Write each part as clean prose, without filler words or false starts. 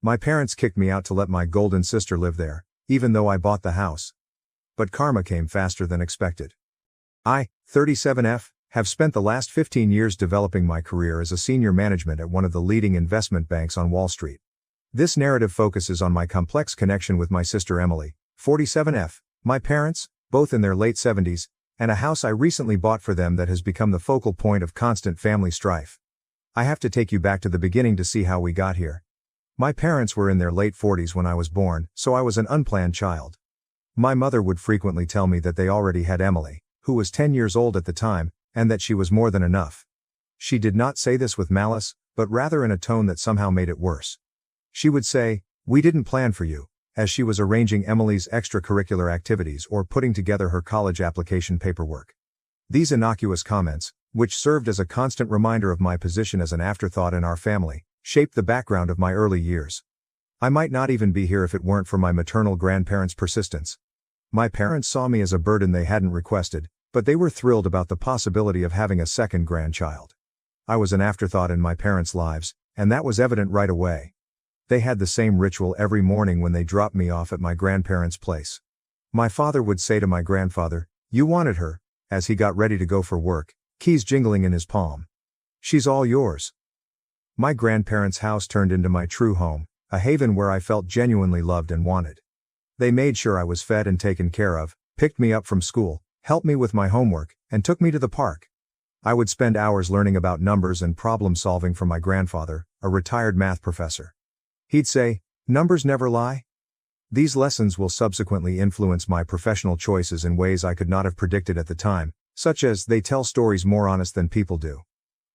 My parents kicked me out to let my golden sister live there, even though I bought the house. But karma came faster than expected. I, 37F, have spent the last 15 years developing my career as a senior management at one of the leading investment banks on Wall Street. This narrative focuses on my complex connection with my sister Emily, 47F, my parents, both in their late 70s, and a house I recently bought for them that has become the focal point of constant family strife. I have to take you back to the beginning to see how we got here. My parents were in their late 40s when I was born, so I was an unplanned child. My mother would frequently tell me that they already had Emily, who was 10 years old at the time, and that she was more than enough. She did not say this with malice, but rather in a tone that somehow made it worse. She would say, "We didn't plan for you," as she was arranging Emily's extracurricular activities or putting together her college application paperwork. These innocuous comments, which served as a constant reminder of my position as an afterthought in our family, shaped the background of my early years. I might not even be here if it weren't for my maternal grandparents' persistence. My parents saw me as a burden they hadn't requested, but they were thrilled about the possibility of having a second grandchild. I was an afterthought in my parents' lives, and that was evident right away. They had the same ritual every morning when they dropped me off at my grandparents' place. My father would say to my grandfather, "You wanted her," as he got ready to go for work, keys jingling in his palm. "She's all yours." My grandparents' house turned into my true home, a haven where I felt genuinely loved and wanted. They made sure I was fed and taken care of, picked me up from school, helped me with my homework, and took me to the park. I would spend hours learning about numbers and problem solving from my grandfather, a retired math professor. He'd say, "Numbers never lie." These lessons will subsequently influence my professional choices in ways I could not have predicted at the time, such as they tell stories more honest than people do.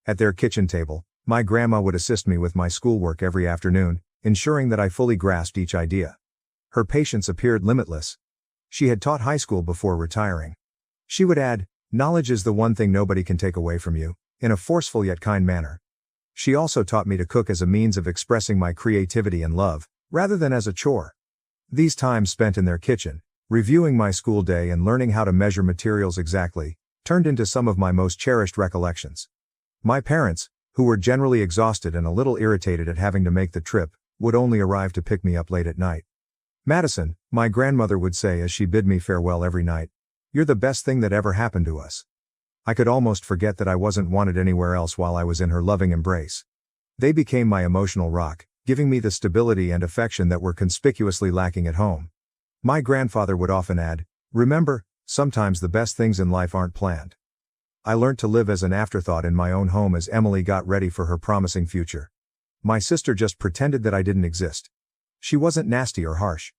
At their kitchen table, my grandma would assist me with my schoolwork every afternoon, ensuring that I fully grasped each idea. Her patience appeared limitless. She had taught high school before retiring. She would add, "Knowledge is the one thing nobody can take away from you," in a forceful yet kind manner. She also taught me to cook as a means of expressing my creativity and love, rather than as a chore. These times spent in their kitchen, reviewing my school day and learning how to measure materials exactly, turned into some of my most cherished recollections. My parents, who were generally exhausted and a little irritated at having to make the trip, would only arrive to pick me up late at night. "Madison," my grandmother would say as she bid me farewell every night, "you're the best thing that ever happened to us." I could almost forget that I wasn't wanted anywhere else while I was in her loving embrace. They became my emotional rock, giving me the stability and affection that were conspicuously lacking at home. My grandfather would often add, "Remember, sometimes the best things in life aren't planned." I learned to live as an afterthought in my own home as Emily got ready for her promising future. My sister just pretended that I didn't exist. She wasn't nasty or harsh.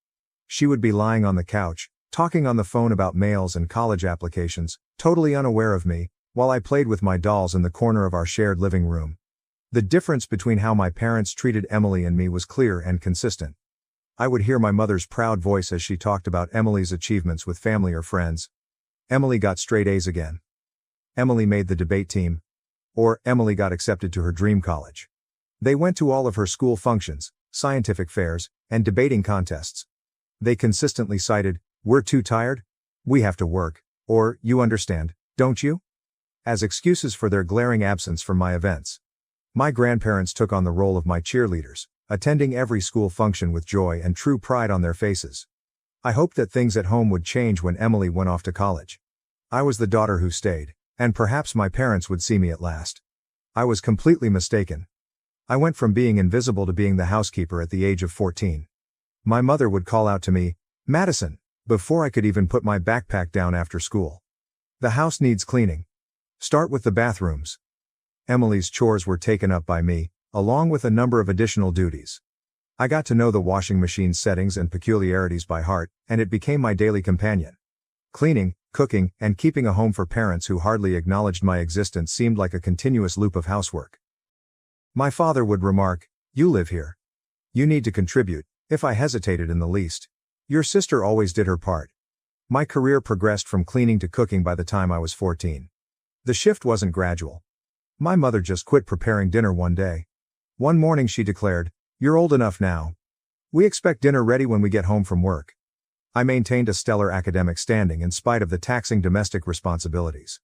She would be lying on the couch, talking on the phone about mails and college applications, totally unaware of me, while I played with my dolls in the corner of our shared living room. The difference between how my parents treated Emily and me was clear and consistent. I would hear my mother's proud voice as she talked about Emily's achievements with family or friends. Emily got straight A's again. Emily made the debate team. Or, Emily got accepted to her dream college. They went to all of her school functions, scientific fairs, and debating contests. They consistently cited, "We're too tired," "We have to work," or "You understand, don't you?" as excuses for their glaring absence from my events. My grandparents took on the role of my cheerleaders, attending every school function with joy and true pride on their faces. I hoped that things at home would change when Emily went off to college. I was the daughter who stayed, and perhaps my parents would see me at last. I was completely mistaken. I went from being invisible to being the housekeeper at the age of 14. My mother would call out to me, "Madison," before I could even put my backpack down after school. "The house needs cleaning. Start with the bathrooms." Emily's chores were taken up by me, along with a number of additional duties. I got to know the washing machine's settings and peculiarities by heart, and it became my daily companion. Cleaning, cooking, and keeping a home for parents who hardly acknowledged my existence seemed like a continuous loop of housework. My father would remark, "You live here. You need to contribute," if I hesitated in the least. "Your sister always did her part." My career progressed from cleaning to cooking by the time I was 14. The shift wasn't gradual. My mother just quit preparing dinner one day. One morning she declared, "You're old enough now. We expect dinner ready when we get home from work." I maintained a stellar academic standing in spite of the taxing domestic responsibilities.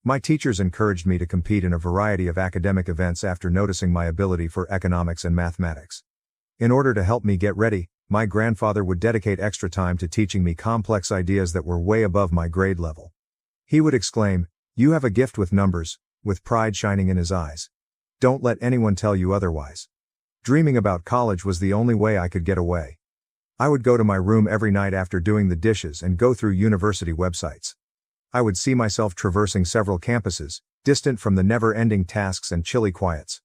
My teachers encouraged me to compete in a variety of academic events after noticing my ability for economics and mathematics. In order to help me get ready, my grandfather would dedicate extra time to teaching me complex ideas that were way above my grade level. He would exclaim, "You have a gift with numbers," with pride shining in his eyes. "Don't let anyone tell you otherwise." Dreaming about college was the only way I could get away. I would go to my room every night after doing the dishes and go through university websites. I would see myself traversing several campuses, distant from the never-ending tasks and chilly quiets.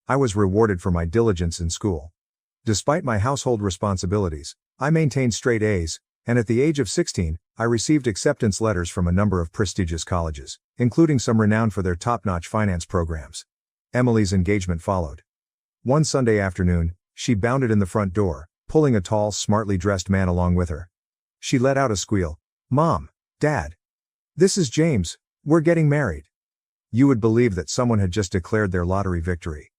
I was rewarded for my diligence in school. Despite my household responsibilities, I maintained straight A's, and at the age of 16, I received acceptance letters from a number of prestigious colleges, including some renowned for their top-notch finance programs. Emily's engagement followed. One Sunday afternoon, she bounded in the front door, pulling a tall, smartly dressed man along with her. She let out a squeal. "Mom, Dad. This is James, we're getting married." You would believe that someone had just declared their lottery victory.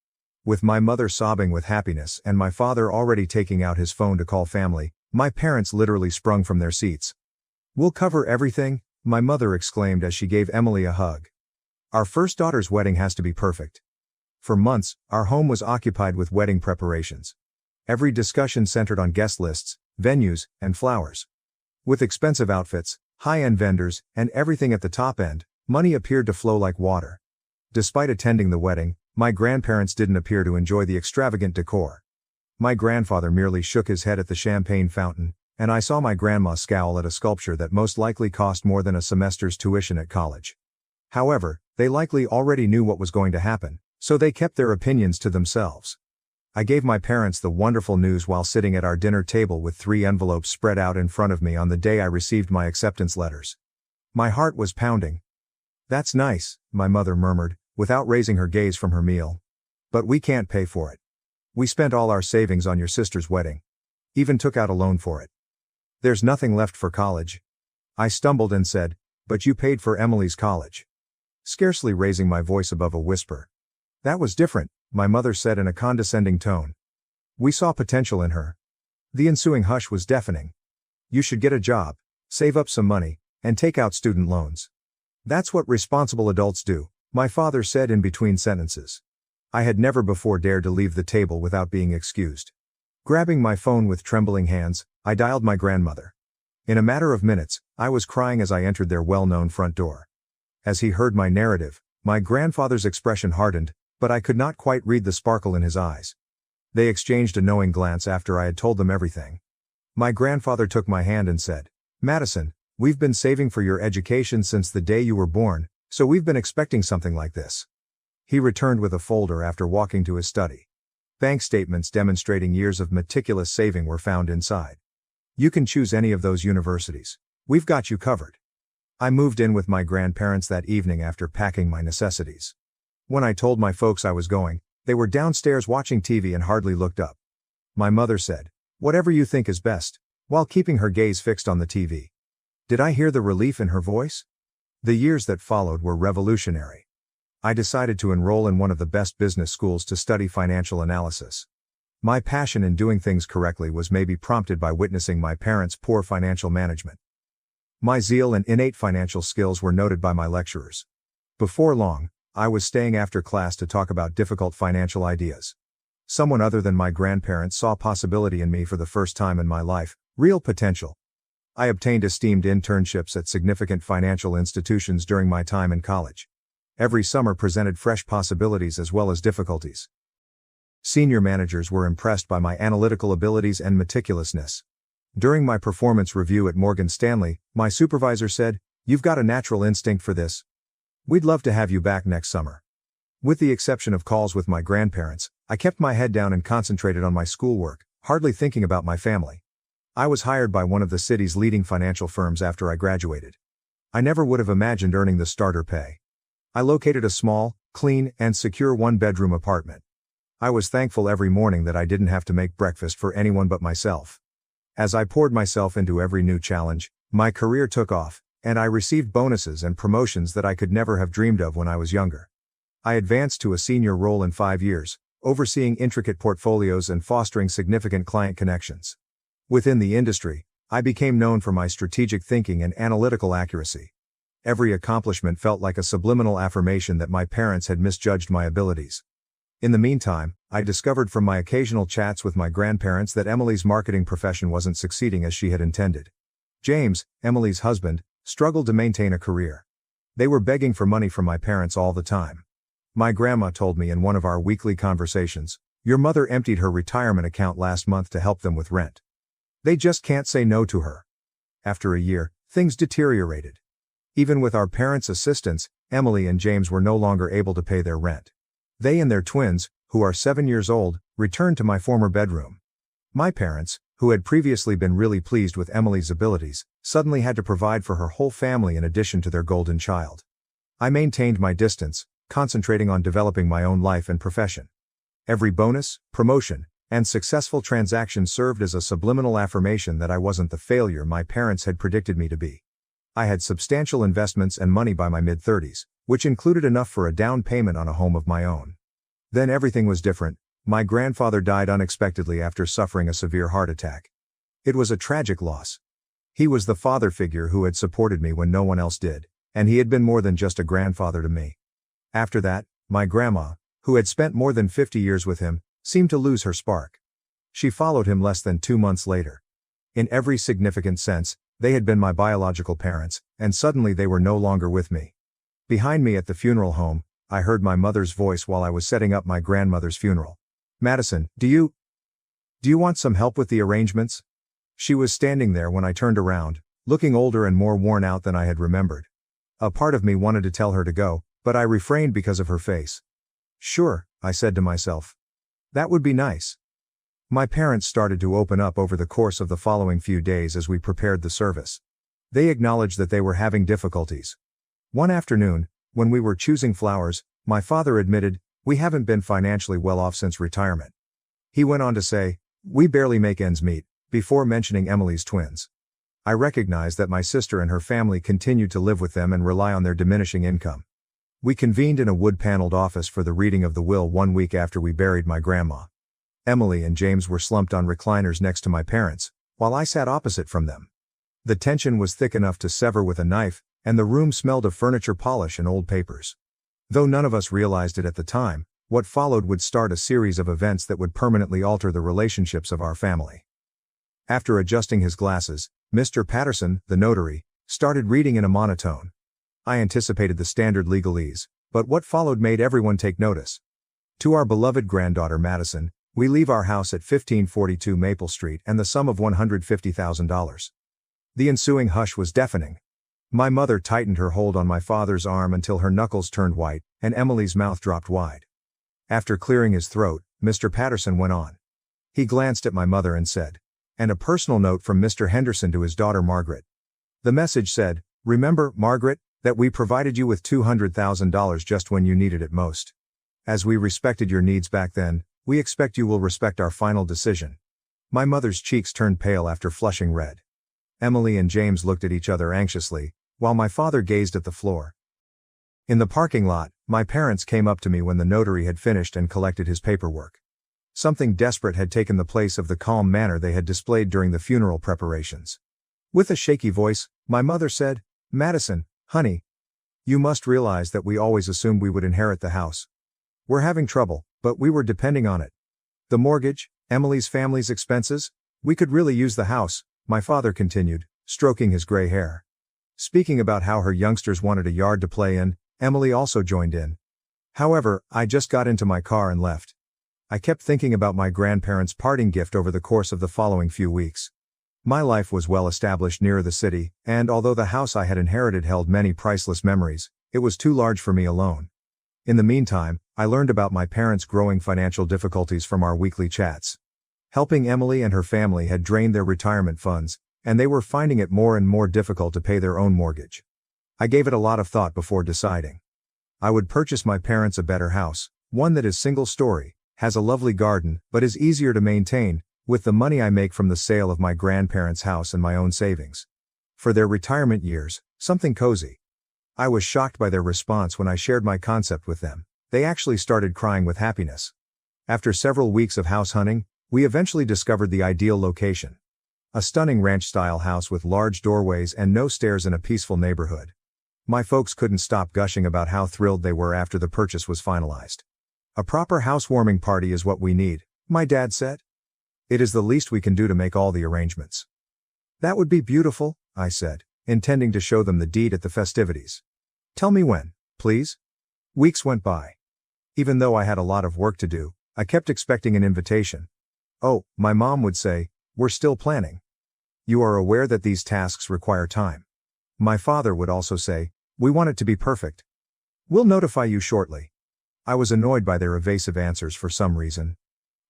With my mother sobbing with happiness and my father already taking out his phone to call family, my parents literally sprung from their seats. "We'll cover everything," my mother exclaimed as she gave Emily a hug. "Our first daughter's wedding has to be perfect." For months, our home was occupied with wedding preparations. Every discussion centered on guest lists, venues, and flowers. With expensive outfits, high-end vendors, and everything at the top end, money appeared to flow like water. Despite attending the wedding, my grandparents didn't appear to enjoy the extravagant decor. My grandfather merely shook his head at the champagne fountain, and I saw my grandma scowl at a sculpture that most likely cost more than a semester's tuition at college. However, they likely already knew what was going to happen, so they kept their opinions to themselves. I gave my parents the wonderful news while sitting at our dinner table with 3 envelopes spread out in front of me on the day I received my acceptance letters. My heart was pounding. "That's nice," my mother murmured, without raising her gaze from her meal. "But we can't pay for it. We spent all our savings on your sister's wedding. Even took out a loan for it. There's nothing left for college." I stumbled and said, "But you paid for Emily's college." Scarcely raising my voice above a whisper. "That was different," my mother said in a condescending tone. "We saw potential in her." The ensuing hush was deafening. "You should get a job, save up some money, and take out student loans. That's what responsible adults do," my father said in between sentences. I had never before dared to leave the table without being excused. Grabbing my phone with trembling hands, I dialed my grandmother. In a matter of minutes, I was crying as I entered their well-known front door. As he heard my narrative, my grandfather's expression hardened, but I could not quite read the sparkle in his eyes. They exchanged a knowing glance after I had told them everything. My grandfather took my hand and said, "Madison, we've been saving for your education since the day you were born, so we've been expecting something like this." He returned with a folder after walking to his study. Bank statements demonstrating years of meticulous saving were found inside. "You can choose any of those universities. We've got you covered." I moved in with my grandparents that evening after packing my necessities. When I told my folks I was going, they were downstairs watching TV and hardly looked up. My mother said, "Whatever you think is best," while keeping her gaze fixed on the TV. Did I hear the relief in her voice? The years that followed were revolutionary. I decided to enroll in one of the best business schools to study financial analysis. My passion in doing things correctly was maybe prompted by witnessing my parents' poor financial management. My zeal and innate financial skills were noted by my lecturers. Before long, I was staying after class to talk about difficult financial ideas. Someone other than my grandparents saw possibility in me for the first time in my life, real potential. I obtained esteemed internships at significant financial institutions during my time in college. Every summer presented fresh possibilities as well as difficulties. Senior managers were impressed by my analytical abilities and meticulousness. During my performance review at Morgan Stanley, my supervisor said, "You've got a natural instinct for this. We'd love to have you back next summer." With the exception of calls with my grandparents, I kept my head down and concentrated on my schoolwork, hardly thinking about my family. I was hired by one of the city's leading financial firms after I graduated. I never would have imagined earning the starter pay. I located a small, clean, and secure one-bedroom apartment. I was thankful every morning that I didn't have to make breakfast for anyone but myself. As I poured myself into every new challenge, my career took off, and I received bonuses and promotions that I could never have dreamed of when I was younger. I advanced to a senior role in 5 years, overseeing intricate portfolios and fostering significant client connections. Within the industry, I became known for my strategic thinking and analytical accuracy. Every accomplishment felt like a subliminal affirmation that my parents had misjudged my abilities. In the meantime, I discovered from my occasional chats with my grandparents that Emily's marketing profession wasn't succeeding as she had intended. James, Emily's husband, struggled to maintain a career. They were begging for money from my parents all the time. My grandma told me in one of our weekly conversations, "Your mother emptied her retirement account last month to help them with rent. They just can't say no to her." After a year, things deteriorated. Even with our parents' assistance, Emily and James were no longer able to pay their rent. They and their twins, who are 7 years old, returned to my former bedroom. My parents, who had previously been really pleased with Emily's abilities, suddenly had to provide for her whole family in addition to their golden child. I maintained my distance, concentrating on developing my own life and profession. Every bonus, promotion, and successful transaction served as a subliminal affirmation that I wasn't the failure my parents had predicted me to be. I had substantial investments and money by my mid-30s, which included enough for a down payment on a home of my own. Then everything was different. My grandfather died unexpectedly after suffering a severe heart attack. It was a tragic loss. He was the father figure who had supported me when no one else did, and he had been more than just a grandfather to me. After that, my grandma, who had spent more than 50 years with him, seemed to lose her spark. She followed him less than 2 months later. In every significant sense, they had been my biological parents, and suddenly they were no longer with me. Behind me at the funeral home, I heard my mother's voice while I was setting up my grandmother's funeral. "Madison, do you want some help with the arrangements?" She was standing there when I turned around, looking older and more worn out than I had remembered. A part of me wanted to tell her to go, but I refrained because of her face. "Sure," I said to myself. "That would be nice." My parents started to open up over the course of the following few days as we prepared the service. They acknowledged that they were having difficulties. One afternoon, when we were choosing flowers, my father admitted, "We haven't been financially well off since retirement." He went on to say, "We barely make ends meet," before mentioning Emily's twins. I recognized that my sister and her family continued to live with them and rely on their diminishing income. We convened in a wood-paneled office for the reading of the will 1 week after we buried my grandma. Emily and James were slumped on recliners next to my parents, while I sat opposite from them. The tension was thick enough to sever with a knife, and the room smelled of furniture polish and old papers. Though none of us realized it at the time, what followed would start a series of events that would permanently alter the relationships of our family. After adjusting his glasses, Mr. Patterson, the notary, started reading in a monotone. I anticipated the standard legalese, but what followed made everyone take notice. "To our beloved granddaughter Madison, we leave our house at 1542 Maple Street and the sum of $150,000. The ensuing hush was deafening. My mother tightened her hold on my father's arm until her knuckles turned white, and Emily's mouth dropped wide. After clearing his throat, Mr. Patterson went on. He glanced at my mother and said, "And a personal note from Mr. Henderson to his daughter Margaret." The message said, "Remember, Margaret, that we provided you with $200,000 just when you needed it most. As we respected your needs back then, we expect you will respect our final decision." My mother's cheeks turned pale after flushing red. Emily and James looked at each other anxiously, while my father gazed at the floor. In the parking lot, my parents came up to me when the notary had finished and collected his paperwork. Something desperate had taken the place of the calm manner they had displayed during the funeral preparations. With a shaky voice, my mother said, "Madison, honey, you must realize that we always assumed we would inherit the house. We're having trouble, but we were depending on it. The mortgage, Emily's family's expenses, we could really use the house," my father continued, stroking his gray hair. Speaking about how her youngsters wanted a yard to play in, Emily also joined in. "However, I just got into my car and left." I kept thinking about my grandparents' parting gift over the course of the following few weeks. My life was well established near the city, and although the house I had inherited held many priceless memories, it was too large for me alone. In the meantime, I learned about my parents' growing financial difficulties from our weekly chats. Helping Emily and her family had drained their retirement funds, and they were finding it more and more difficult to pay their own mortgage. I gave it a lot of thought before deciding. I would purchase my parents a better house, one that is single-story, has a lovely garden, but is easier to maintain, with the money I make from the sale of my grandparents' house and my own savings. For their retirement years, something cozy. I was shocked by their response when I shared my concept with them. They actually started crying with happiness. After several weeks of house hunting, we eventually discovered the ideal location. A stunning ranch-style house with large doorways and no stairs in a peaceful neighborhood. My folks couldn't stop gushing about how thrilled they were after the purchase was finalized. A proper housewarming party is what we need, my dad said. It is the least we can do to make all the arrangements. That would be beautiful, I said, intending to show them the deed at the festivities. Tell me when, please. Weeks went by. Even though I had a lot of work to do, I kept expecting an invitation. Oh, my mom would say, we're still planning. You are aware that these tasks require time. My father would also say, we want it to be perfect. We'll notify you shortly. I was annoyed by their evasive answers for some reason.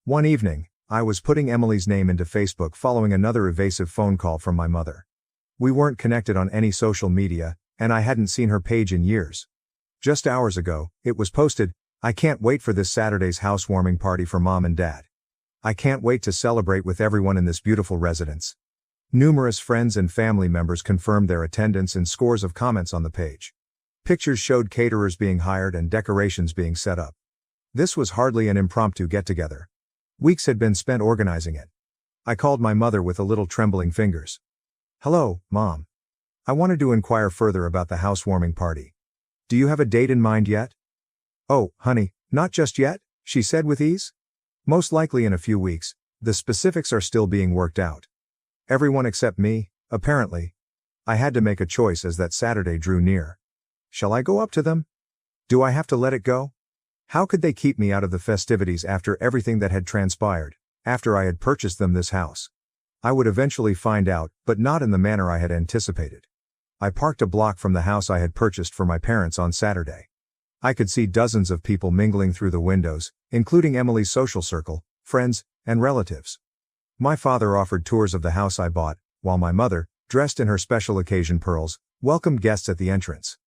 One evening, I was putting Emily's name into Facebook following another evasive phone call from my mother. We weren't connected on any social media, and I hadn't seen her page in years. Just hours ago, it was posted, I can't wait for this Saturday's housewarming party for Mom and Dad. I can't wait to celebrate with everyone in this beautiful residence. Numerous friends and family members confirmed their attendance and scores of comments on the page. Pictures showed caterers being hired and decorations being set up. This was hardly an impromptu get-together. Weeks had been spent organizing it. I called my mother with a little trembling fingers. Hello, Mom. I wanted to inquire further about the housewarming party. Do you have a date in mind yet? Oh, honey, not just yet, she said with ease. Most likely in a few weeks. The specifics are still being worked out. Everyone except me, apparently. I had to make a choice as that Saturday drew near. Shall I go up to them? Do I have to let it go? How could they keep me out of the festivities after everything that had transpired, after I had purchased them this house? I would eventually find out, but not in the manner I had anticipated. I parked a block from the house I had purchased for my parents on Saturday. I could see dozens of people mingling through the windows, including Emily's social circle, friends, and relatives. My father offered tours of the house I bought, while my mother, dressed in her special occasion pearls, welcomed guests at the entrance.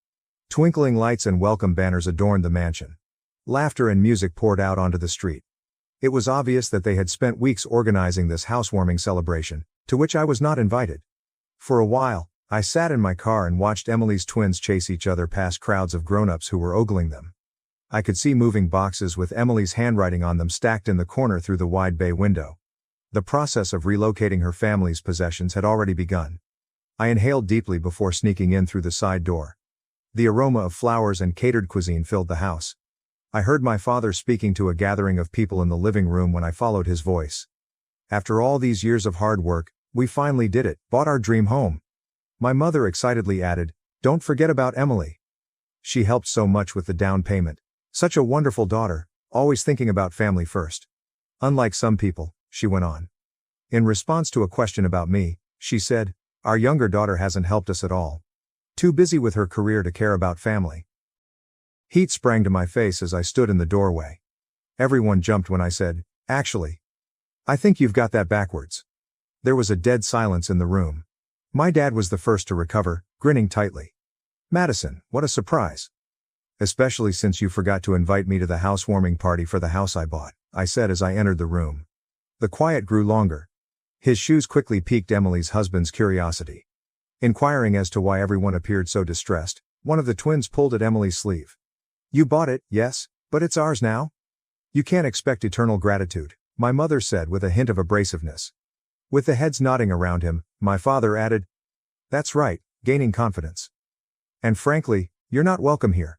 Twinkling lights and welcome banners adorned the mansion. Laughter and music poured out onto the street. It was obvious that they had spent weeks organizing this housewarming celebration, to which I was not invited. For a while, I sat in my car and watched Emily's twins chase each other past crowds of grown-ups who were ogling them. I could see moving boxes with Emily's handwriting on them stacked in the corner through the wide bay window. The process of relocating her family's possessions had already begun. I inhaled deeply before sneaking in through the side door. The aroma of flowers and catered cuisine filled the house. I heard my father speaking to a gathering of people in the living room when I followed his voice. After all these years of hard work, we finally did it, bought our dream home. My mother excitedly added, don't forget about Emily. She helped so much with the down payment. Such a wonderful daughter, always thinking about family first. Unlike some people, she went on. In response to a question about me, she said, our younger daughter hasn't helped us at all. Too busy with her career to care about family. Heat sprang to my face as I stood in the doorway. Everyone jumped when I said, actually, I think you've got that backwards. There was a dead silence in the room. My dad was the first to recover, grinning tightly. Madison, what a surprise. Especially since you forgot to invite me to the housewarming party for the house I bought, I said as I entered the room. The quiet grew longer. His shoes quickly piqued Emily's husband's curiosity. Inquiring as to why everyone appeared so distressed, one of the twins pulled at Emily's sleeve. You bought it, yes, but it's ours now? You can't expect eternal gratitude, my mother said with a hint of abrasiveness. With the heads nodding around him, my father added, that's right, gaining confidence. And frankly, you're not welcome here.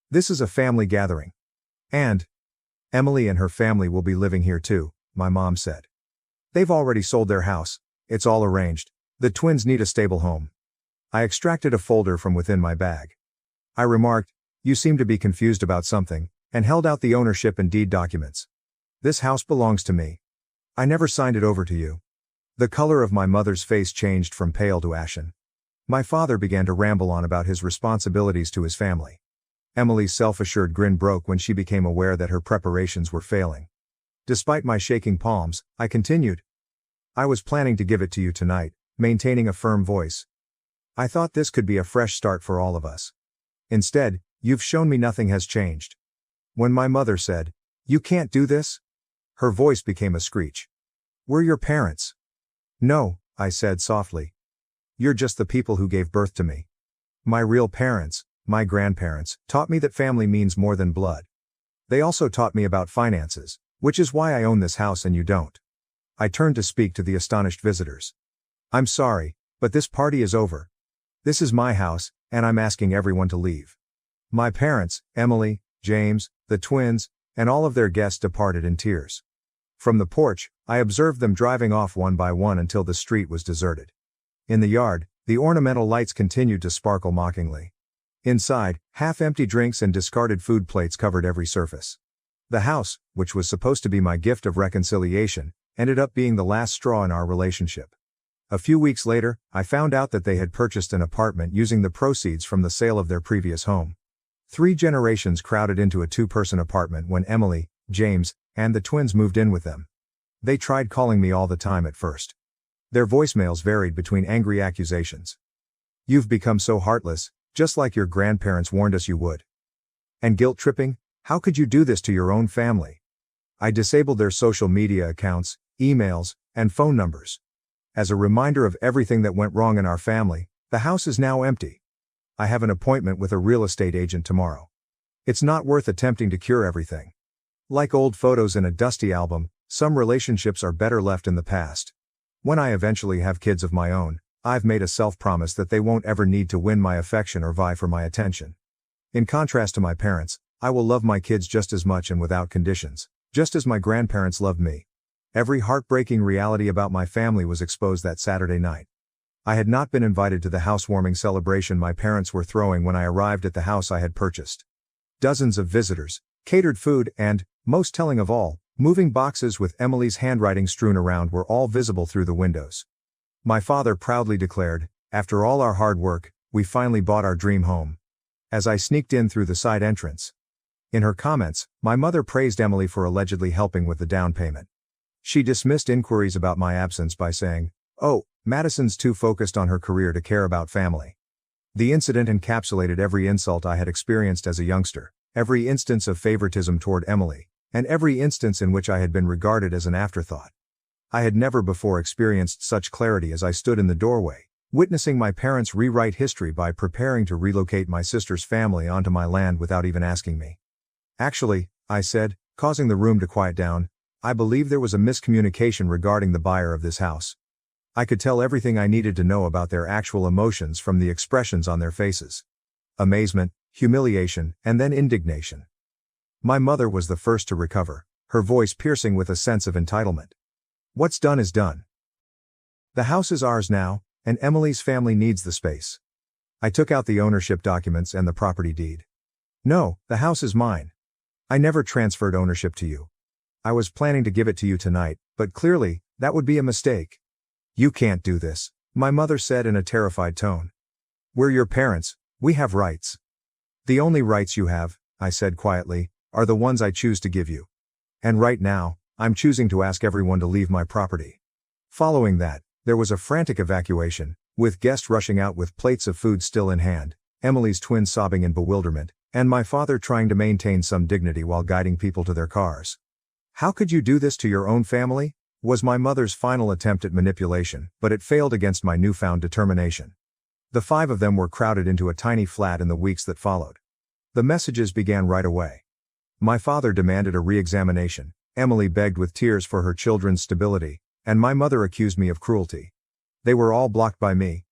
This is a family gathering. And Emily and her family will be living here too, my mom said. They've already sold their house, it's all arranged. The twins need a stable home. I extracted a folder from within my bag. I remarked, you seem to be confused about something, and held out the ownership and deed documents. This house belongs to me. I never signed it over to you. The color of my mother's face changed from pale to ashen. My father began to ramble on about his responsibilities to his family. Emily's self-assured grin broke when she became aware that her preparations were failing. Despite my shaking palms, I continued. I was planning to give it to you tonight, maintaining a firm voice. I thought this could be a fresh start for all of us. Instead, you've shown me nothing has changed. When my mother said, you can't do this, her voice became a screech. We're your parents. No, I said softly. You're just the people who gave birth to me. My real parents, my grandparents, taught me that family means more than blood. They also taught me about finances, which is why I own this house and you don't. I turned to speak to the astonished visitors. I'm sorry, but this party is over. This is my house, and I'm asking everyone to leave. My parents, Emily, James, the twins, and all of their guests departed in tears. From the porch, I observed them driving off one by one until the street was deserted. In the yard, the ornamental lights continued to sparkle mockingly. Inside, half-empty drinks and discarded food plates covered every surface. The house, which was supposed to be my gift of reconciliation, ended up being the last straw in our relationship. A few weeks later, I found out that they had purchased an apartment using the proceeds from the sale of their previous home. 3 generations crowded into a 2-person apartment when Emily, James, and the twins moved in with them. They tried calling me all the time at first. Their voicemails varied between angry accusations. "You've become so heartless, just like your grandparents warned us you would." And guilt-tripping, "How could you do this to your own family?" I disabled their social media accounts, emails, and phone numbers. As a reminder of everything that went wrong in our family, the house is now empty. I have an appointment with a real estate agent tomorrow. It's not worth attempting to cure everything. Like old photos in a dusty album, some relationships are better left in the past. When I eventually have kids of my own, I've made a self-promise that they won't ever need to win my affection or vie for my attention. In contrast to my parents, I will love my kids just as much and without conditions, just as my grandparents loved me. Every heartbreaking reality about my family was exposed that Saturday night. I had not been invited to the housewarming celebration my parents were throwing when I arrived at the house I had purchased. Dozens of visitors, catered food, and, most telling of all, moving boxes with Emily's handwriting strewn around were all visible through the windows. My father proudly declared, "After all our hard work, we finally bought our dream home," as I sneaked in through the side entrance. In her comments, my mother praised Emily for allegedly helping with the down payment. She dismissed inquiries about my absence by saying, "Oh, Madison's too focused on her career to care about family." The incident encapsulated every insult I had experienced as a youngster, every instance of favoritism toward Emily, and every instance in which I had been regarded as an afterthought. I had never before experienced such clarity as I stood in the doorway, witnessing my parents rewrite history by preparing to relocate my sister's family onto my land without even asking me. "Actually," I said, causing the room to quiet down, "I believe there was a miscommunication regarding the buyer of this house." I could tell everything I needed to know about their actual emotions from the expressions on their faces. Amazement, humiliation, and then indignation. My mother was the first to recover, her voice piercing with a sense of entitlement. "What's done is done. The house is ours now, and Emily's family needs the space." I took out the ownership documents and the property deed. "No, the house is mine. I never transferred ownership to you. I was planning to give it to you tonight, but clearly, that would be a mistake." "You can't do this," my mother said in a terrified tone. "We're your parents, we have rights." "The only rights you have," I said quietly, "are the ones I choose to give you. And right now, I'm choosing to ask everyone to leave my property." Following that, there was a frantic evacuation, with guests rushing out with plates of food still in hand, Emily's twins sobbing in bewilderment, and my father trying to maintain some dignity while guiding people to their cars. "How could you do this to your own family?" was my mother's final attempt at manipulation, but it failed against my newfound determination. The 5 of them were crowded into a tiny flat in the weeks that followed. The messages began right away. My father demanded a re-examination, Emily begged with tears for her children's stability, and my mother accused me of cruelty. They were all blocked by me.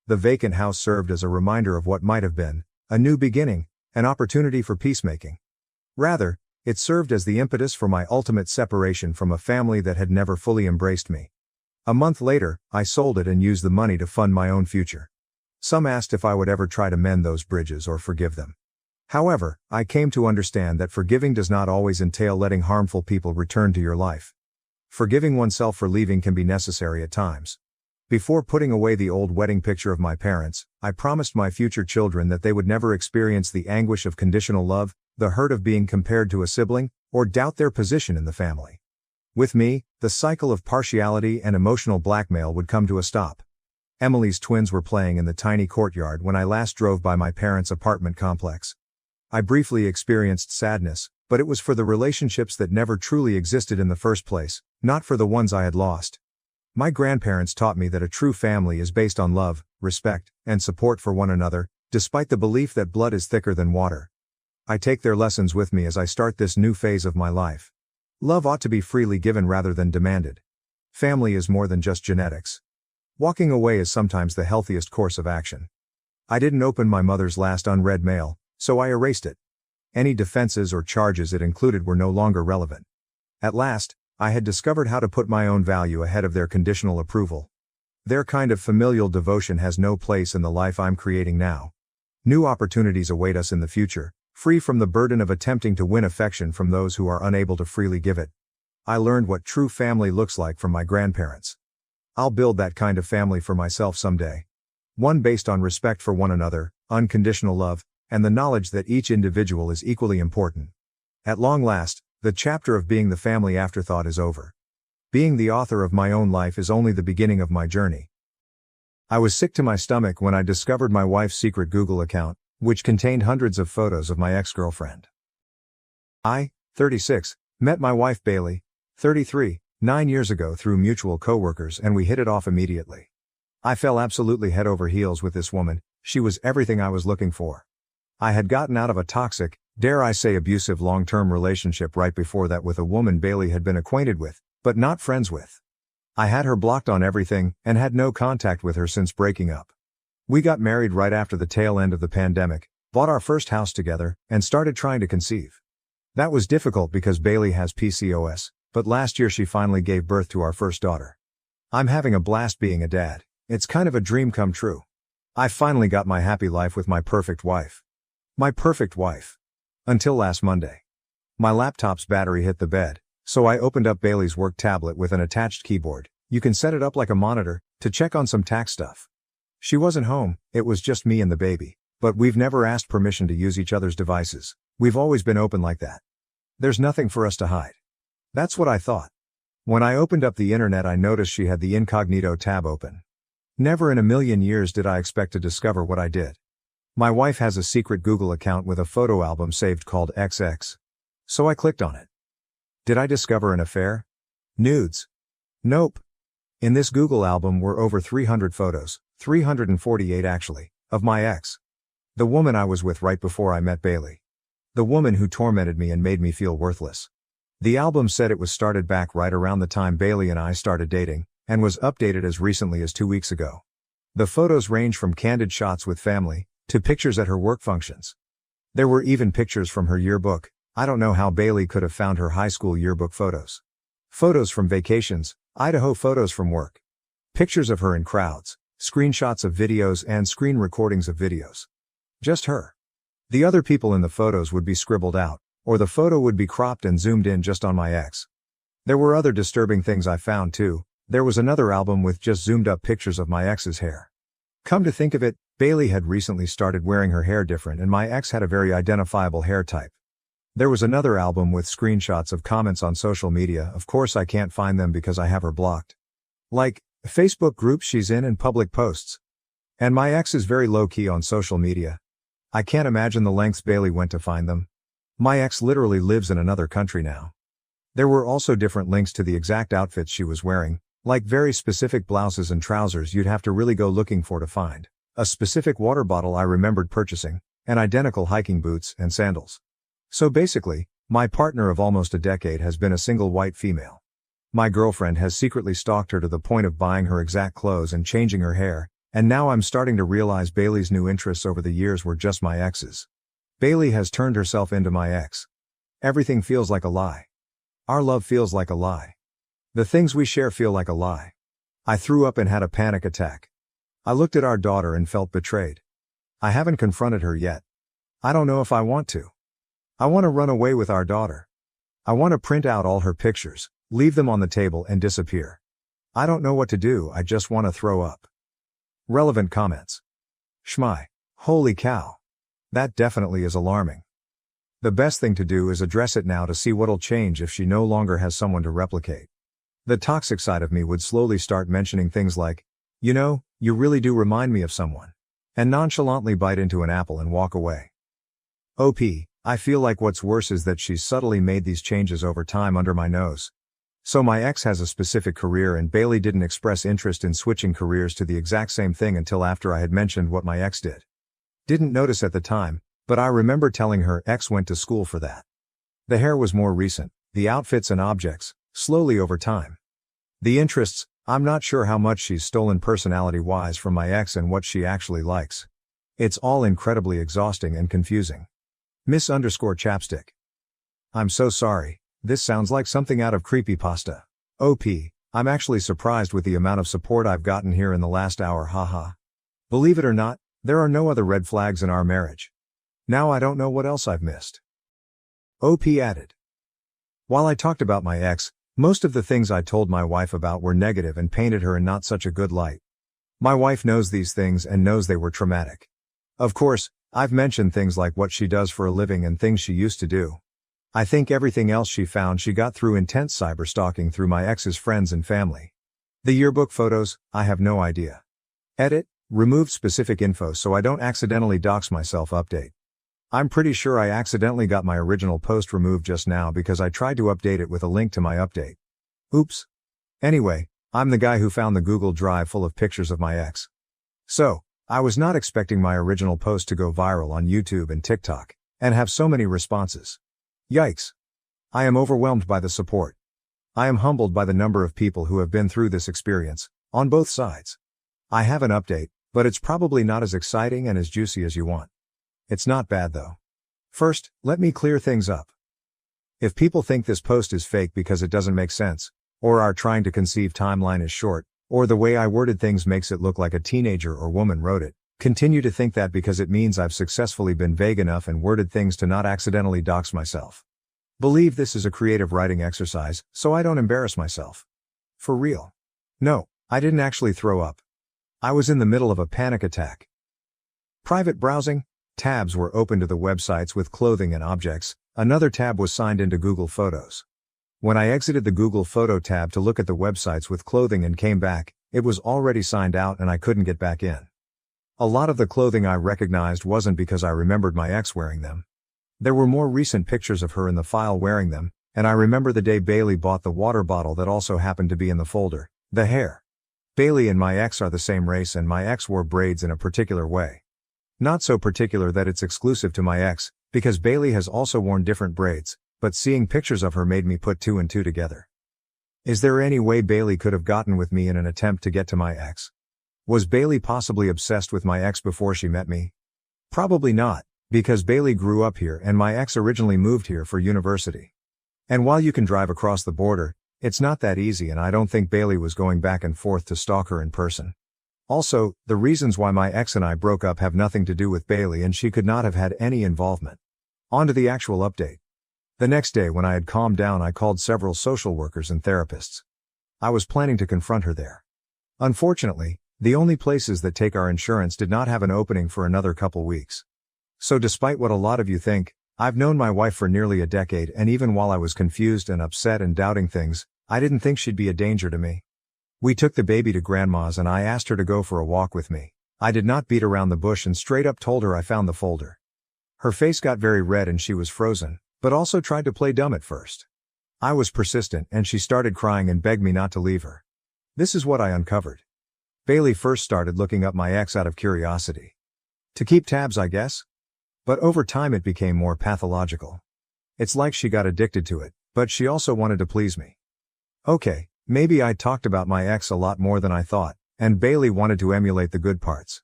The vacant house served as a reminder of what might have been, a new beginning, an opportunity for peacemaking. Rather, it served as the impetus for my ultimate separation from a family that had never fully embraced me. A month later, I sold it and used the money to fund my own future. Some asked if I would ever try to mend those bridges or forgive them. However, I came to understand that forgiving does not always entail letting harmful people return to your life. Forgiving oneself for leaving can be necessary at times. Before putting away the old wedding picture of my parents, I promised my future children that they would never experience the anguish of conditional love, the hurt of being compared to a sibling, or doubt their position in the family. With me, the cycle of partiality and emotional blackmail would come to a stop. Emily's twins were playing in the tiny courtyard when I last drove by my parents' apartment complex. I briefly experienced sadness, but it was for the relationships that never truly existed in the first place, not for the ones I had lost. My grandparents taught me that a true family is based on love, respect, and support for one another, despite the belief that blood is thicker than water. I take their lessons with me as I start this new phase of my life. Love ought to be freely given rather than demanded. Family is more than just genetics. Walking away is sometimes the healthiest course of action. I didn't open my mother's last unread mail, so I erased it. Any defenses or charges it included were no longer relevant. At last, I had discovered how to put my own value ahead of their conditional approval. Their kind of familial devotion has no place in the life I'm creating now. New opportunities await us in the future, free from the burden of attempting to win affection from those who are unable to freely give it. I learned what true family looks like from my grandparents. I'll build that kind of family for myself someday. One based on respect for one another, unconditional love, and the knowledge that each individual is equally important. At long last, the chapter of being the family afterthought is over. Being the author of my own life is only the beginning of my journey. I was sick to my stomach when I discovered my wife's secret Google account, which contained hundreds of photos of my ex-girlfriend. I, 36, met my wife Bailey, 33, 9 years ago through mutual coworkers, and we hit it off immediately. I fell absolutely head over heels with this woman. She was everything I was looking for. I had gotten out of a toxic, dare I say abusive long-term relationship right before that with a woman Bailey had been acquainted with, but not friends with. I had her blocked on everything, and had no contact with her since breaking up. We got married right after the tail end of the pandemic, bought our first house together, and started trying to conceive. That was difficult because Bailey has PCOS, but last year she finally gave birth to our first daughter. I'm having a blast being a dad. It's kind of a dream come true. I finally got my happy life with my perfect wife. My perfect wife. Until last Monday. My laptop's battery hit the bed, so I opened up Bailey's work tablet with an attached keyboard. You can set it up like a monitor, to check on some tax stuff. She wasn't home, it was just me and the baby, but we've never asked permission to use each other's devices. We've always been open like that. There's nothing for us to hide. That's what I thought. When I opened up the internet, I noticed she had the incognito tab open. Never in a million years did I expect to discover what I did. My wife has a secret Google account with a photo album saved called XX. So I clicked on it. Did I discover an affair? Nudes? Nope. In this Google album were over 300 photos, 348 actually, of my ex. The woman I was with right before I met Bailey. The woman who tormented me and made me feel worthless. The album said it was started back right around the time Bailey and I started dating, and was updated as recently as 2 weeks ago. The photos range from candid shots with family, to pictures at her work functions. There were even pictures from her yearbook. I don't know how Bailey could have found her high school yearbook photos. Photos from vacations, Idaho photos from work. Pictures of her in crowds, screenshots of videos and screen recordings of videos. Just her. The other people in the photos would be scribbled out, or the photo would be cropped and zoomed in just on my ex. There were other disturbing things I found too. There was another album with just zoomed up pictures of my ex's hair. Come to think of it, Bailey had recently started wearing her hair different and my ex had a very identifiable hair type. There was another album with screenshots of comments on social media. Of course I can't find them because I have her blocked. Like, Facebook groups she's in and public posts. And my ex is very low-key on social media. I can't imagine the lengths Bailey went to find them. My ex literally lives in another country now. There were also different links to the exact outfits she was wearing, like very specific blouses and trousers you'd have to really go looking for to find. A specific water bottle I remembered purchasing, and identical hiking boots and sandals. So basically, my partner of almost a decade has been a single white female. My girlfriend has secretly stalked her to the point of buying her exact clothes and changing her hair, and now I'm starting to realize Bailey's new interests over the years were just my ex's. Bailey has turned herself into my ex. Everything feels like a lie. Our love feels like a lie. The things we share feel like a lie. I threw up and had a panic attack. I looked at our daughter and felt betrayed. I haven't confronted her yet. I don't know if I want to. I want to run away with our daughter. I want to print out all her pictures, leave them on the table and disappear. I don't know what to do, I just want to throw up. Relevant comments. Shmai. Holy cow. That definitely is alarming. The best thing to do is address it now to see what'll change if she no longer has someone to replicate. The toxic side of me would slowly start mentioning things like, you know, you really do remind me of someone. And nonchalantly bite into an apple and walk away. OP, I feel like what's worse is that she's subtly made these changes over time under my nose. So my ex has a specific career and Bailey didn't express interest in switching careers to the exact same thing until after I had mentioned what my ex did. Didn't notice at the time, but I remember telling her ex went to school for that. The hair was more recent, the outfits and objects, slowly over time. The interests, I'm not sure how much she's stolen personality-wise from my ex and what she actually likes. It's all incredibly exhausting and confusing. Miss_chapstick. I'm so sorry, this sounds like something out of creepypasta. OP, I'm actually surprised with the amount of support I've gotten here in the last hour, haha. Believe it or not, there are no other red flags in our marriage. Now I don't know what else I've missed. OP added. While I talked about my ex, most of the things I told my wife about were negative and painted her in not such a good light. My wife knows these things and knows they were traumatic. Of course, I've mentioned things like what she does for a living and things she used to do. I think everything else she found she got through intense cyberstalking through my ex's friends and family. The yearbook photos, I have no idea. Edit, removed specific info so I don't accidentally dox myself. Update. I'm pretty sure I accidentally got my original post removed just now because I tried to update it with a link to my update. Oops. Anyway, I'm the guy who found the Google Drive full of pictures of my ex. So, I was not expecting my original post to go viral on YouTube and TikTok, and have so many responses. Yikes. I am overwhelmed by the support. I am humbled by the number of people who have been through this experience, on both sides. I have an update, but it's probably not as exciting and as juicy as you want. It's not bad though. First, let me clear things up. If people think this post is fake because it doesn't make sense, or our trying to conceive timeline is short, or the way I worded things makes it look like a teenager or woman wrote it, continue to think that because it means I've successfully been vague enough and worded things to not accidentally dox myself. Believe this is a creative writing exercise, so I don't embarrass myself. For real. No, I didn't actually throw up. I was in the middle of a panic attack. Private browsing. Tabs were open to the websites with clothing and objects, another tab was signed into Google Photos. When I exited the Google Photo tab to look at the websites with clothing and came back, it was already signed out and I couldn't get back in. A lot of the clothing I recognized wasn't because I remembered my ex wearing them. There were more recent pictures of her in the file wearing them, and I remember the day Bailey bought the water bottle that also happened to be in the folder, the hair. Bailey and my ex are the same race and my ex wore braids in a particular way. Not so particular that it's exclusive to my ex, because Bailey has also worn different braids, but seeing pictures of her made me put two and two together. Is there any way Bailey could have gotten with me in an attempt to get to my ex? Was Bailey possibly obsessed with my ex before she met me? Probably not, because Bailey grew up here and my ex originally moved here for university. And while you can drive across the border, it's not that easy and I don't think Bailey was going back and forth to stalk her in person. Also, the reasons why my ex and I broke up have nothing to do with Bailey and she could not have had any involvement. On to the actual update. The next day when I had calmed down I called several social workers and therapists. I was planning to confront her there. Unfortunately, the only places that take our insurance did not have an opening for another couple weeks. So despite what a lot of you think, I've known my wife for nearly a decade and even while I was confused and upset and doubting things, I didn't think she'd be a danger to me. We took the baby to grandma's and I asked her to go for a walk with me. I did not beat around the bush and straight up told her I found the folder. Her face got very red and she was frozen, but also tried to play dumb at first. I was persistent and she started crying and begged me not to leave her. This is what I uncovered. Bailey first started looking up my ex out of curiosity. To keep tabs, I guess? But over time it became more pathological. It's like she got addicted to it, but she also wanted to please me. Okay, maybe I talked about my ex a lot more than I thought, and Bailey wanted to emulate the good parts.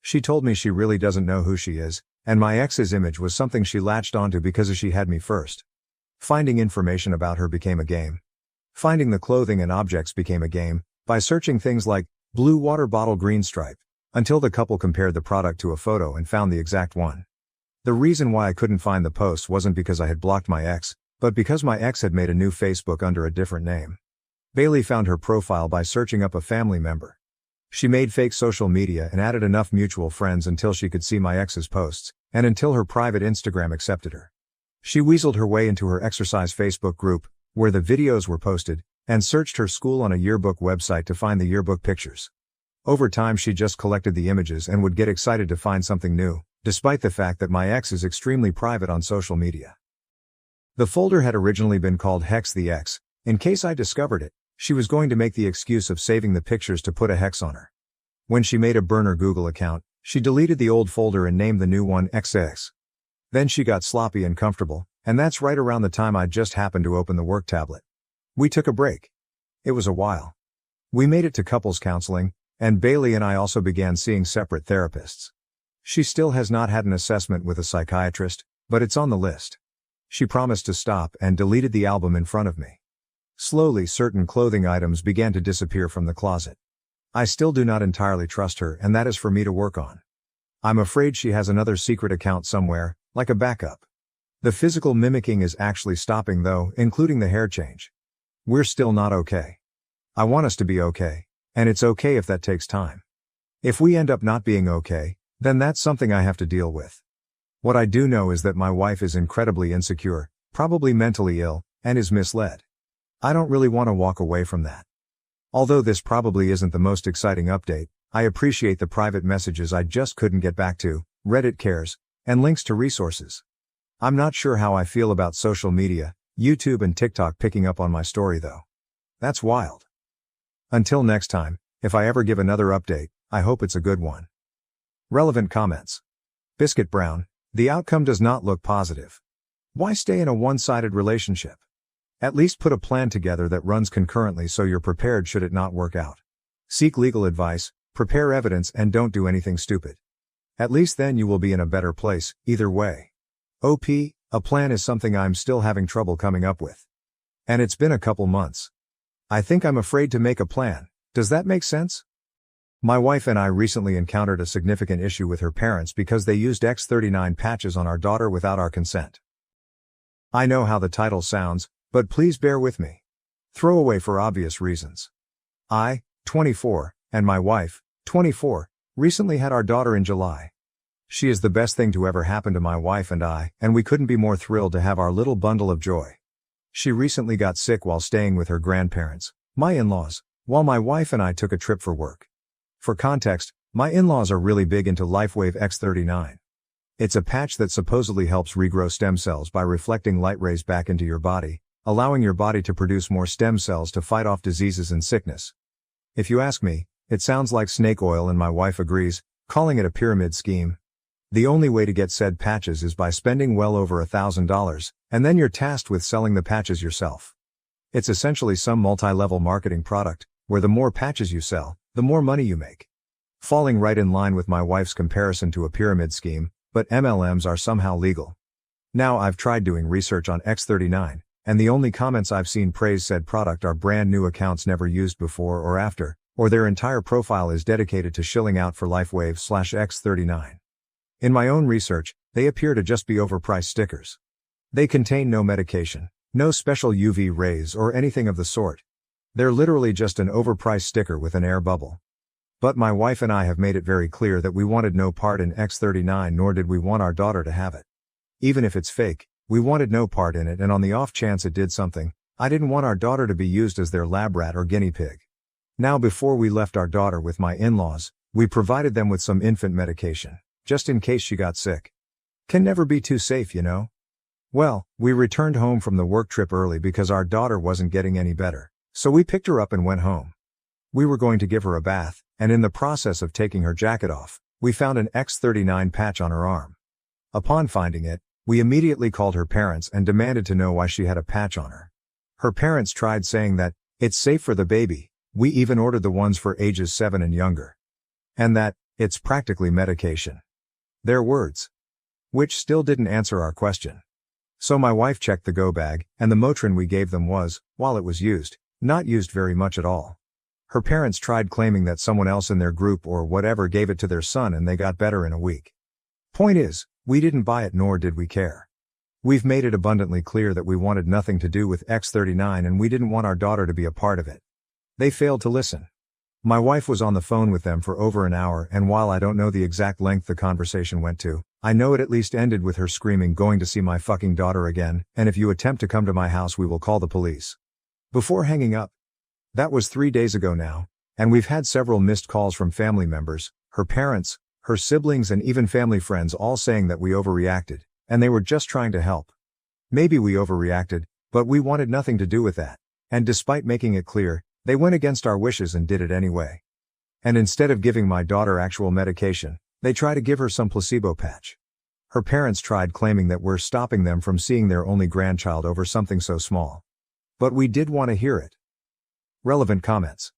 She told me she really doesn't know who she is, and my ex's image was something she latched onto because she had me first. Finding information about her became a game. Finding the clothing and objects became a game, by searching things like blue water bottle green stripe, until the couple compared the product to a photo and found the exact one. The reason why I couldn't find the post wasn't because I had blocked my ex, but because my ex had made a new Facebook under a different name. Bailey found her profile by searching up a family member. She made fake social media and added enough mutual friends until she could see my ex's posts, and until her private Instagram accepted her. She weaseled her way into her exercise Facebook group, where the videos were posted, and searched her school on a yearbook website to find the yearbook pictures. Over time she just collected the images and would get excited to find something new, despite the fact that my ex is extremely private on social media. The folder had originally been called Hex the Ex. In case I discovered it, she was going to make the excuse of saving the pictures to put a hex on her. When she made a burner Google account, she deleted the old folder and named the new one XX. Then she got sloppy and comfortable, and that's right around the time I just happened to open the work tablet. We took a break. It was a while. We made it to couples counseling, and Bailey and I also began seeing separate therapists. She still has not had an assessment with a psychiatrist, But it's on the list. She promised to stop and deleted the album in front of me. Slowly, certain clothing items began to disappear from the closet. I still do not entirely trust her, and that is for me to work on. I'm afraid she has another secret account somewhere, like a backup. The physical mimicking is actually stopping though, including the hair change. We're still not okay. I want us to be okay. And it's okay if that takes time. If we end up not being okay, then that's something I have to deal with. What I do know is that my wife is incredibly insecure, probably mentally ill, and is misled. I don't really want to walk away from that. Although this probably isn't the most exciting update, I appreciate the private messages I just couldn't get back to, Reddit cares, and links to resources. I'm not sure how I feel about social media, YouTube and TikTok picking up on my story though. That's wild. Until next time, if I ever give another update, I hope it's a good one. Relevant comments. Biscuit Brown, the outcome does not look positive. Why stay in a one-sided relationship? At least put a plan together that runs concurrently so you're prepared should it not work out. Seek legal advice, prepare evidence, and don't do anything stupid. At least then you will be in a better place, either way. OP, a plan is something I'm still having trouble coming up with. And it's been a couple months. I think I'm afraid to make a plan. Does that make sense? My wife and I recently encountered a significant issue with her parents because they used X39 patches on our daughter without our consent. I know how the title sounds, but please bear with me. Throwaway for obvious reasons. I, 24, and my wife, 24, recently had our daughter in July. She is the best thing to ever happen to my wife and I, and we couldn't be more thrilled to have our little bundle of joy. She recently got sick while staying with her grandparents, my in-laws, while my wife and I took a trip for work. For context, my in-laws are really big into LifeWave X39. It's a patch that supposedly helps regrow stem cells by reflecting light rays back into your body, allowing your body to produce more stem cells to fight off diseases and sickness. If you ask me, it sounds like snake oil, and my wife agrees, calling it a pyramid scheme. The only way to get said patches is by spending well over $1,000, and then you're tasked with selling the patches yourself. It's essentially some multi-level marketing product, where the more patches you sell, the more money you make. Falling right in line with my wife's comparison to a pyramid scheme, but MLMs are somehow legal. Now I've tried doing research on X39, and the only comments I've seen praise said product are brand new accounts never used before or after, or their entire profile is dedicated to shilling out for LifeWave/X39. In my own research, they appear to just be overpriced stickers. They contain no medication, no special UV rays or anything of the sort. They're literally just an overpriced sticker with an air bubble. But my wife and I have made it very clear that we wanted no part in X39, nor did we want our daughter to have it. Even if it's fake, we wanted no part in it, and on the off chance it did something, I didn't want our daughter to be used as their lab rat or guinea pig. Now before we left our daughter with my in-laws, we provided them with some infant medication, just in case she got sick. Can never be too safe, you know? Well, we returned home from the work trip early because our daughter wasn't getting any better, so we picked her up and went home. We were going to give her a bath, and in the process of taking her jacket off, we found an X39 patch on her arm. Upon finding it, we immediately called her parents and demanded to know why she had a patch on her. Her parents tried saying that, it's safe for the baby, we even ordered the ones for ages 7 and younger. And that, it's practically medication. Their words. Which still didn't answer our question. So my wife checked the go bag, and the Motrin we gave them was, while it was used, not used very much at all. Her parents tried claiming that someone else in their group or whatever gave it to their son and they got better in a week. Point is, we didn't buy it, nor did we care. We've made it abundantly clear that we wanted nothing to do with X39 and we didn't want our daughter to be a part of it. They failed to listen. My wife was on the phone with them for over an hour, and while I don't know the exact length the conversation went to, I know it at least ended with her screaming, "Going to see my fucking daughter again, and if you attempt to come to my house we will call the police." Before hanging up. That was 3 days ago now, and we've had several missed calls from family members, her parents, her siblings, and even family friends, all saying that we overreacted, and they were just trying to help. Maybe we overreacted, but we wanted nothing to do with that, and despite making it clear, they went against our wishes and did it anyway. And instead of giving my daughter actual medication, they try to give her some placebo patch. Her parents tried claiming that we're stopping them from seeing their only grandchild over something so small. But we did want to hear it. Relevant comments.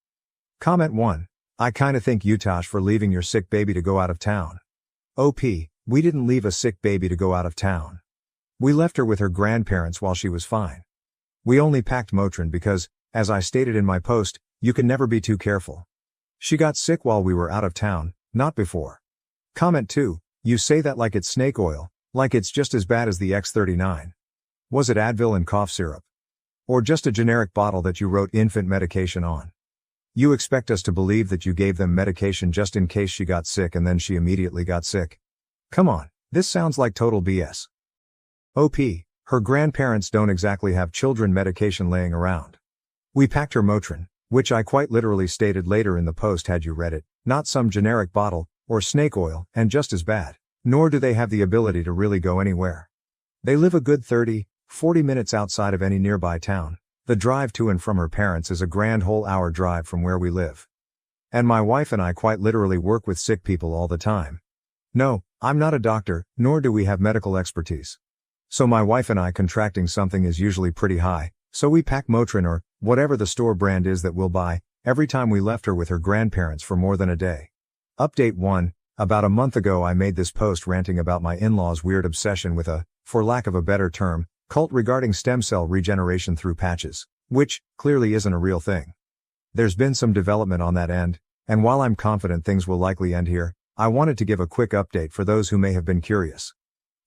Comment 1. I kinda think you Tosh for leaving your sick baby to go out of town. OP, we didn't leave a sick baby to go out of town. We left her with her grandparents while she was fine. We only packed Motrin because, as I stated in my post, you can never be too careful. She got sick while we were out of town, not before. Comment 2, you say that like it's snake oil, like it's just as bad as the X39. Was it Advil and cough syrup? Or just a generic bottle that you wrote infant medication on? You expect us to believe that you gave them medication just in case she got sick and then she immediately got sick? Come on, this sounds like total BS. OP, her grandparents don't exactly have children medication laying around. We packed her Motrin, which I quite literally stated later in the post had you read it, not some generic bottle, or snake oil, and just as bad. Nor do they have the ability to really go anywhere. They live a good 30-40 minutes outside of any nearby town. The drive to and from her parents is a grand whole hour drive from where we live. And my wife and I quite literally work with sick people all the time. No, I'm not a doctor, nor do we have medical expertise. So my wife and I contracting something is usually pretty high, so we pack Motrin or whatever the store brand is that we'll buy, every time we left her with her grandparents for more than a day. Update 1, about a month ago I made this post ranting about my in-laws' weird obsession with a, for lack of a better term, cult regarding stem cell regeneration through patches, which, clearly isn't a real thing. There's been some development on that end, and while I'm confident things will likely end here, I wanted to give a quick update for those who may have been curious.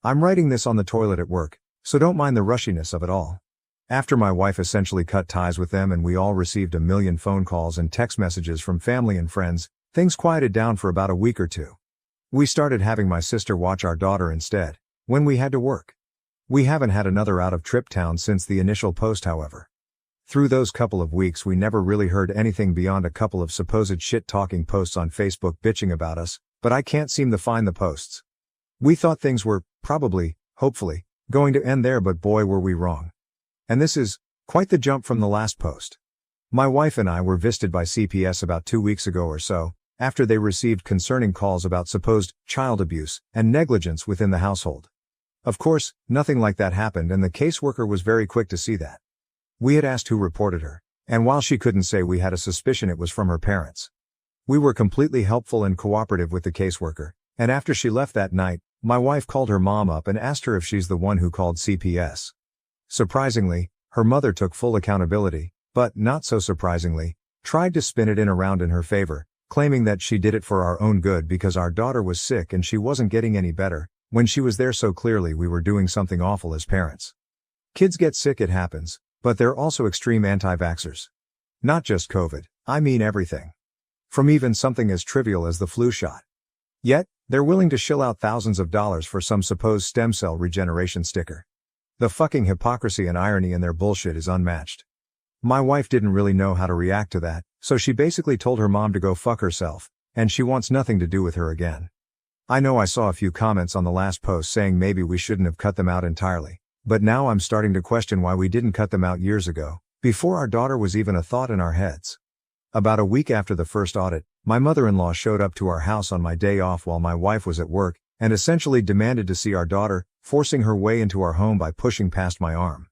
I'm writing this on the toilet at work, so don't mind the rushiness of it all. After my wife essentially cut ties with them and we all received a million phone calls and text messages from family and friends, things quieted down for about a week or two. We started having my sister watch our daughter instead, when we had to work. We haven't had another out-of-trip town since the initial post, however. Through those couple of weeks we never really heard anything beyond a couple of supposed shit-talking posts on Facebook bitching about us, but I can't seem to find the posts. We thought things were, probably, hopefully, going to end there, but boy were we wrong. And this is quite the jump from the last post. My wife and I were visited by CPS about 2 weeks ago or so, after they received concerning calls about supposed child abuse and negligence within the household. Of course, nothing like that happened and the caseworker was very quick to see that. We had asked who reported her, and while she couldn't say, we had a suspicion it was from her parents. We were completely helpful and cooperative with the caseworker, and after she left that night, my wife called her mom up and asked her if she's the one who called CPS. Surprisingly, her mother took full accountability, but, not so surprisingly, tried to spin it around in her favor, claiming that she did it for our own good because our daughter was sick and she wasn't getting any better, when she was there, so clearly we were doing something awful as parents. Kids get sick, it happens, but they're also extreme anti-vaxxers. Not just COVID, I mean everything. From even something as trivial as the flu shot. Yet, they're willing to shill out thousands of dollars for some supposed stem cell regeneration sticker. The fucking hypocrisy and irony in their bullshit is unmatched. My wife didn't really know how to react to that, so she basically told her mom to go fuck herself, and she wants nothing to do with her again. I know I saw a few comments on the last post saying maybe we shouldn't have cut them out entirely, but now I'm starting to question why we didn't cut them out years ago, before our daughter was even a thought in our heads. About a week after the first audit, my mother-in-law showed up to our house on my day off while my wife was at work, and essentially demanded to see our daughter, forcing her way into our home by pushing past my arm.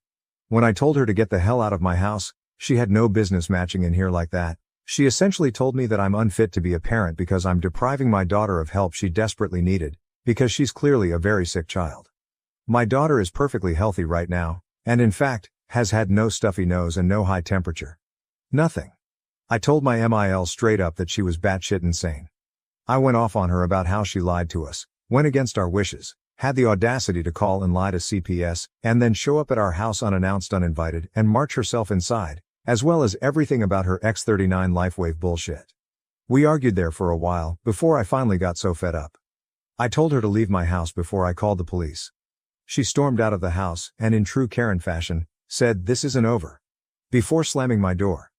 When I told her to get the hell out of my house, she had no business matching in here like that. She essentially told me that I'm unfit to be a parent because I'm depriving my daughter of help she desperately needed, because she's clearly a very sick child. My daughter is perfectly healthy right now, and in fact, has had no stuffy nose and no high temperature. Nothing. I told my MIL straight up that she was batshit insane. I went off on her about how she lied to us, went against our wishes, had the audacity to call and lie to CPS, and then show up at our house unannounced, uninvited, and march herself inside, as well as everything about her X39 LifeWave bullshit. We argued there for a while, before I finally got so fed up. I told her to leave my house before I called the police. She stormed out of the house, and in true Karen fashion, said, "This isn't over," before slamming my door.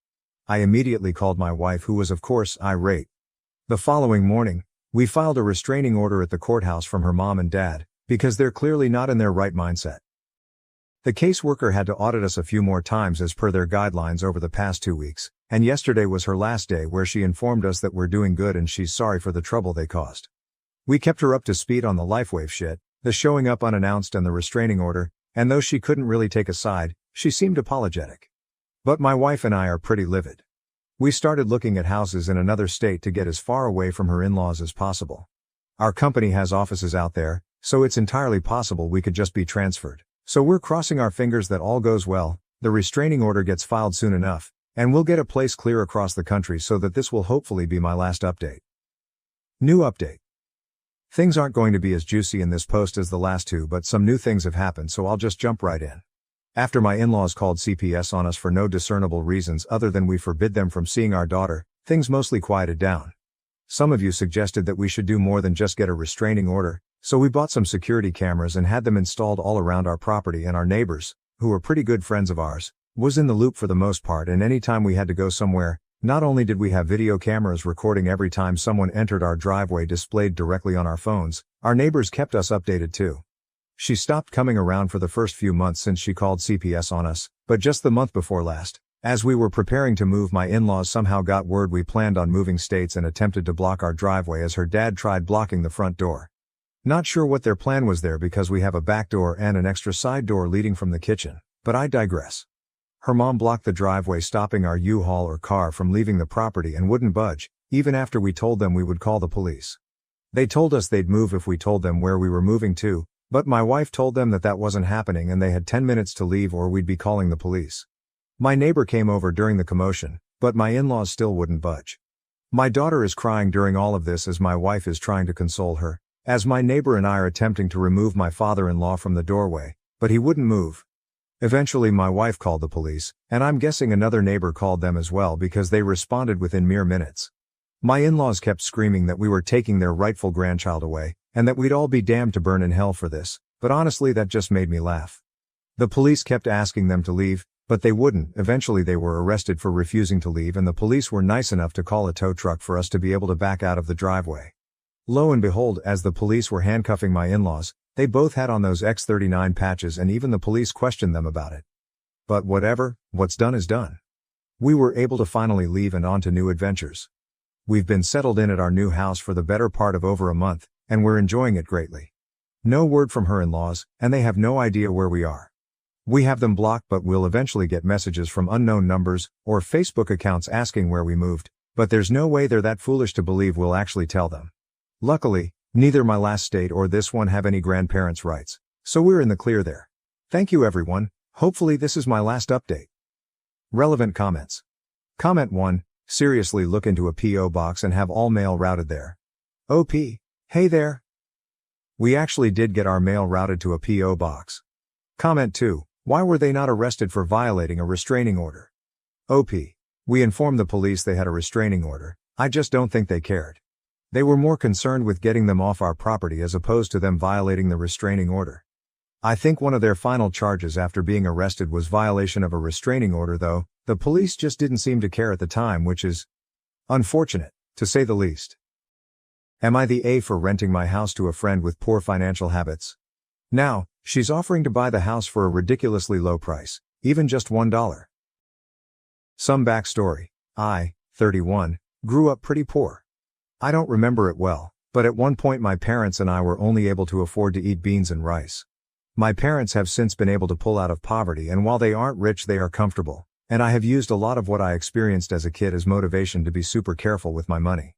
I immediately called my wife, who was of course irate. The following morning, we filed a restraining order at the courthouse from her mom and dad, because they're clearly not in their right mindset. The caseworker had to audit us a few more times as per their guidelines over the past 2 weeks, and yesterday was her last day, where she informed us that we're doing good and she's sorry for the trouble they caused. We kept her up to speed on the LifeWave shit, the showing up unannounced and the restraining order, and though she couldn't really take a side, she seemed apologetic. But my wife and I are pretty livid. We started looking at houses in another state to get as far away from her in-laws as possible. Our company has offices out there, so it's entirely possible we could just be transferred, So we're crossing our fingers that all goes well, the restraining order gets filed soon enough, and we'll get a place clear across the country so that this will hopefully be my last update. New update. Things aren't going to be as juicy in this post as the last two, but some new things have happened, so I'll just jump right in. After my in-laws called CPS on us for no discernible reasons other than we forbid them from seeing our daughter, things mostly quieted down. Some of you suggested that we should do more than just get a restraining order, so we bought some security cameras and had them installed all around our property, and our neighbors, who were pretty good friends of ours, was in the loop for the most part, and anytime we had to go somewhere, not only did we have video cameras recording every time someone entered our driveway displayed directly on our phones, our neighbors kept us updated too. She stopped coming around for the first few months since she called CPS on us, but just the month before last, as we were preparing to move, my in-laws somehow got word we planned on moving states and attempted to block our driveway as her dad tried blocking the front door. Not sure what their plan was there because we have a back door and an extra side door leading from the kitchen, but I digress. Her mom blocked the driveway, stopping our U-Haul or car from leaving the property, and wouldn't budge, even after we told them we would call the police. They told us they'd move if we told them where we were moving to, but my wife told them that that wasn't happening and they had 10 minutes to leave or we'd be calling the police. My neighbor came over during the commotion, but my in-laws still wouldn't budge. My daughter is crying during all of this as my wife is trying to console her, as my neighbor and I are attempting to remove my father-in-law from the doorway, but he wouldn't move. Eventually my wife called the police, and I'm guessing another neighbor called them as well because they responded within mere minutes. My in-laws kept screaming that we were taking their rightful grandchild away, and that we'd all be damned to burn in hell for this, but honestly that just made me laugh. The police kept asking them to leave, but they wouldn't. Eventually they were arrested for refusing to leave, and the police were nice enough to call a tow truck for us to be able to back out of the driveway. Lo and behold, as the police were handcuffing my in-laws, they both had on those X39 patches, and even the police questioned them about it. But whatever, what's done is done. We were able to finally leave and on to new adventures. We've been settled in at our new house for the better part of over a month, and we're enjoying it greatly. No word from her in-laws, and they have no idea where we are. We have them blocked, but we'll eventually get messages from unknown numbers or Facebook accounts asking where we moved, but there's no way they're that foolish to believe we'll actually tell them. Luckily, neither my last state or this one have any grandparents' rights, so we're in the clear there. Thank you everyone, hopefully this is my last update. Relevant comments. Comment 1, seriously look into a P.O. box and have all mail routed there. OP, hey there. We actually did get our mail routed to a P.O. box. Comment 2, why were they not arrested for violating a restraining order? OP, we informed the police they had a restraining order, I just don't think they cared. They were more concerned with getting them off our property as opposed to them violating the restraining order. I think one of their final charges after being arrested was violation of a restraining order, though the police just didn't seem to care at the time, which is unfortunate, to say the least. Am I the A for renting my house to a friend with poor financial habits? Now, she's offering to buy the house for a ridiculously low price, even just $1. Some backstory. I, 31, grew up pretty poor. I don't remember it well, but at one point my parents and I were only able to afford to eat beans and rice. My parents have since been able to pull out of poverty, and while they aren't rich they are comfortable, and I have used a lot of what I experienced as a kid as motivation to be super careful with my money.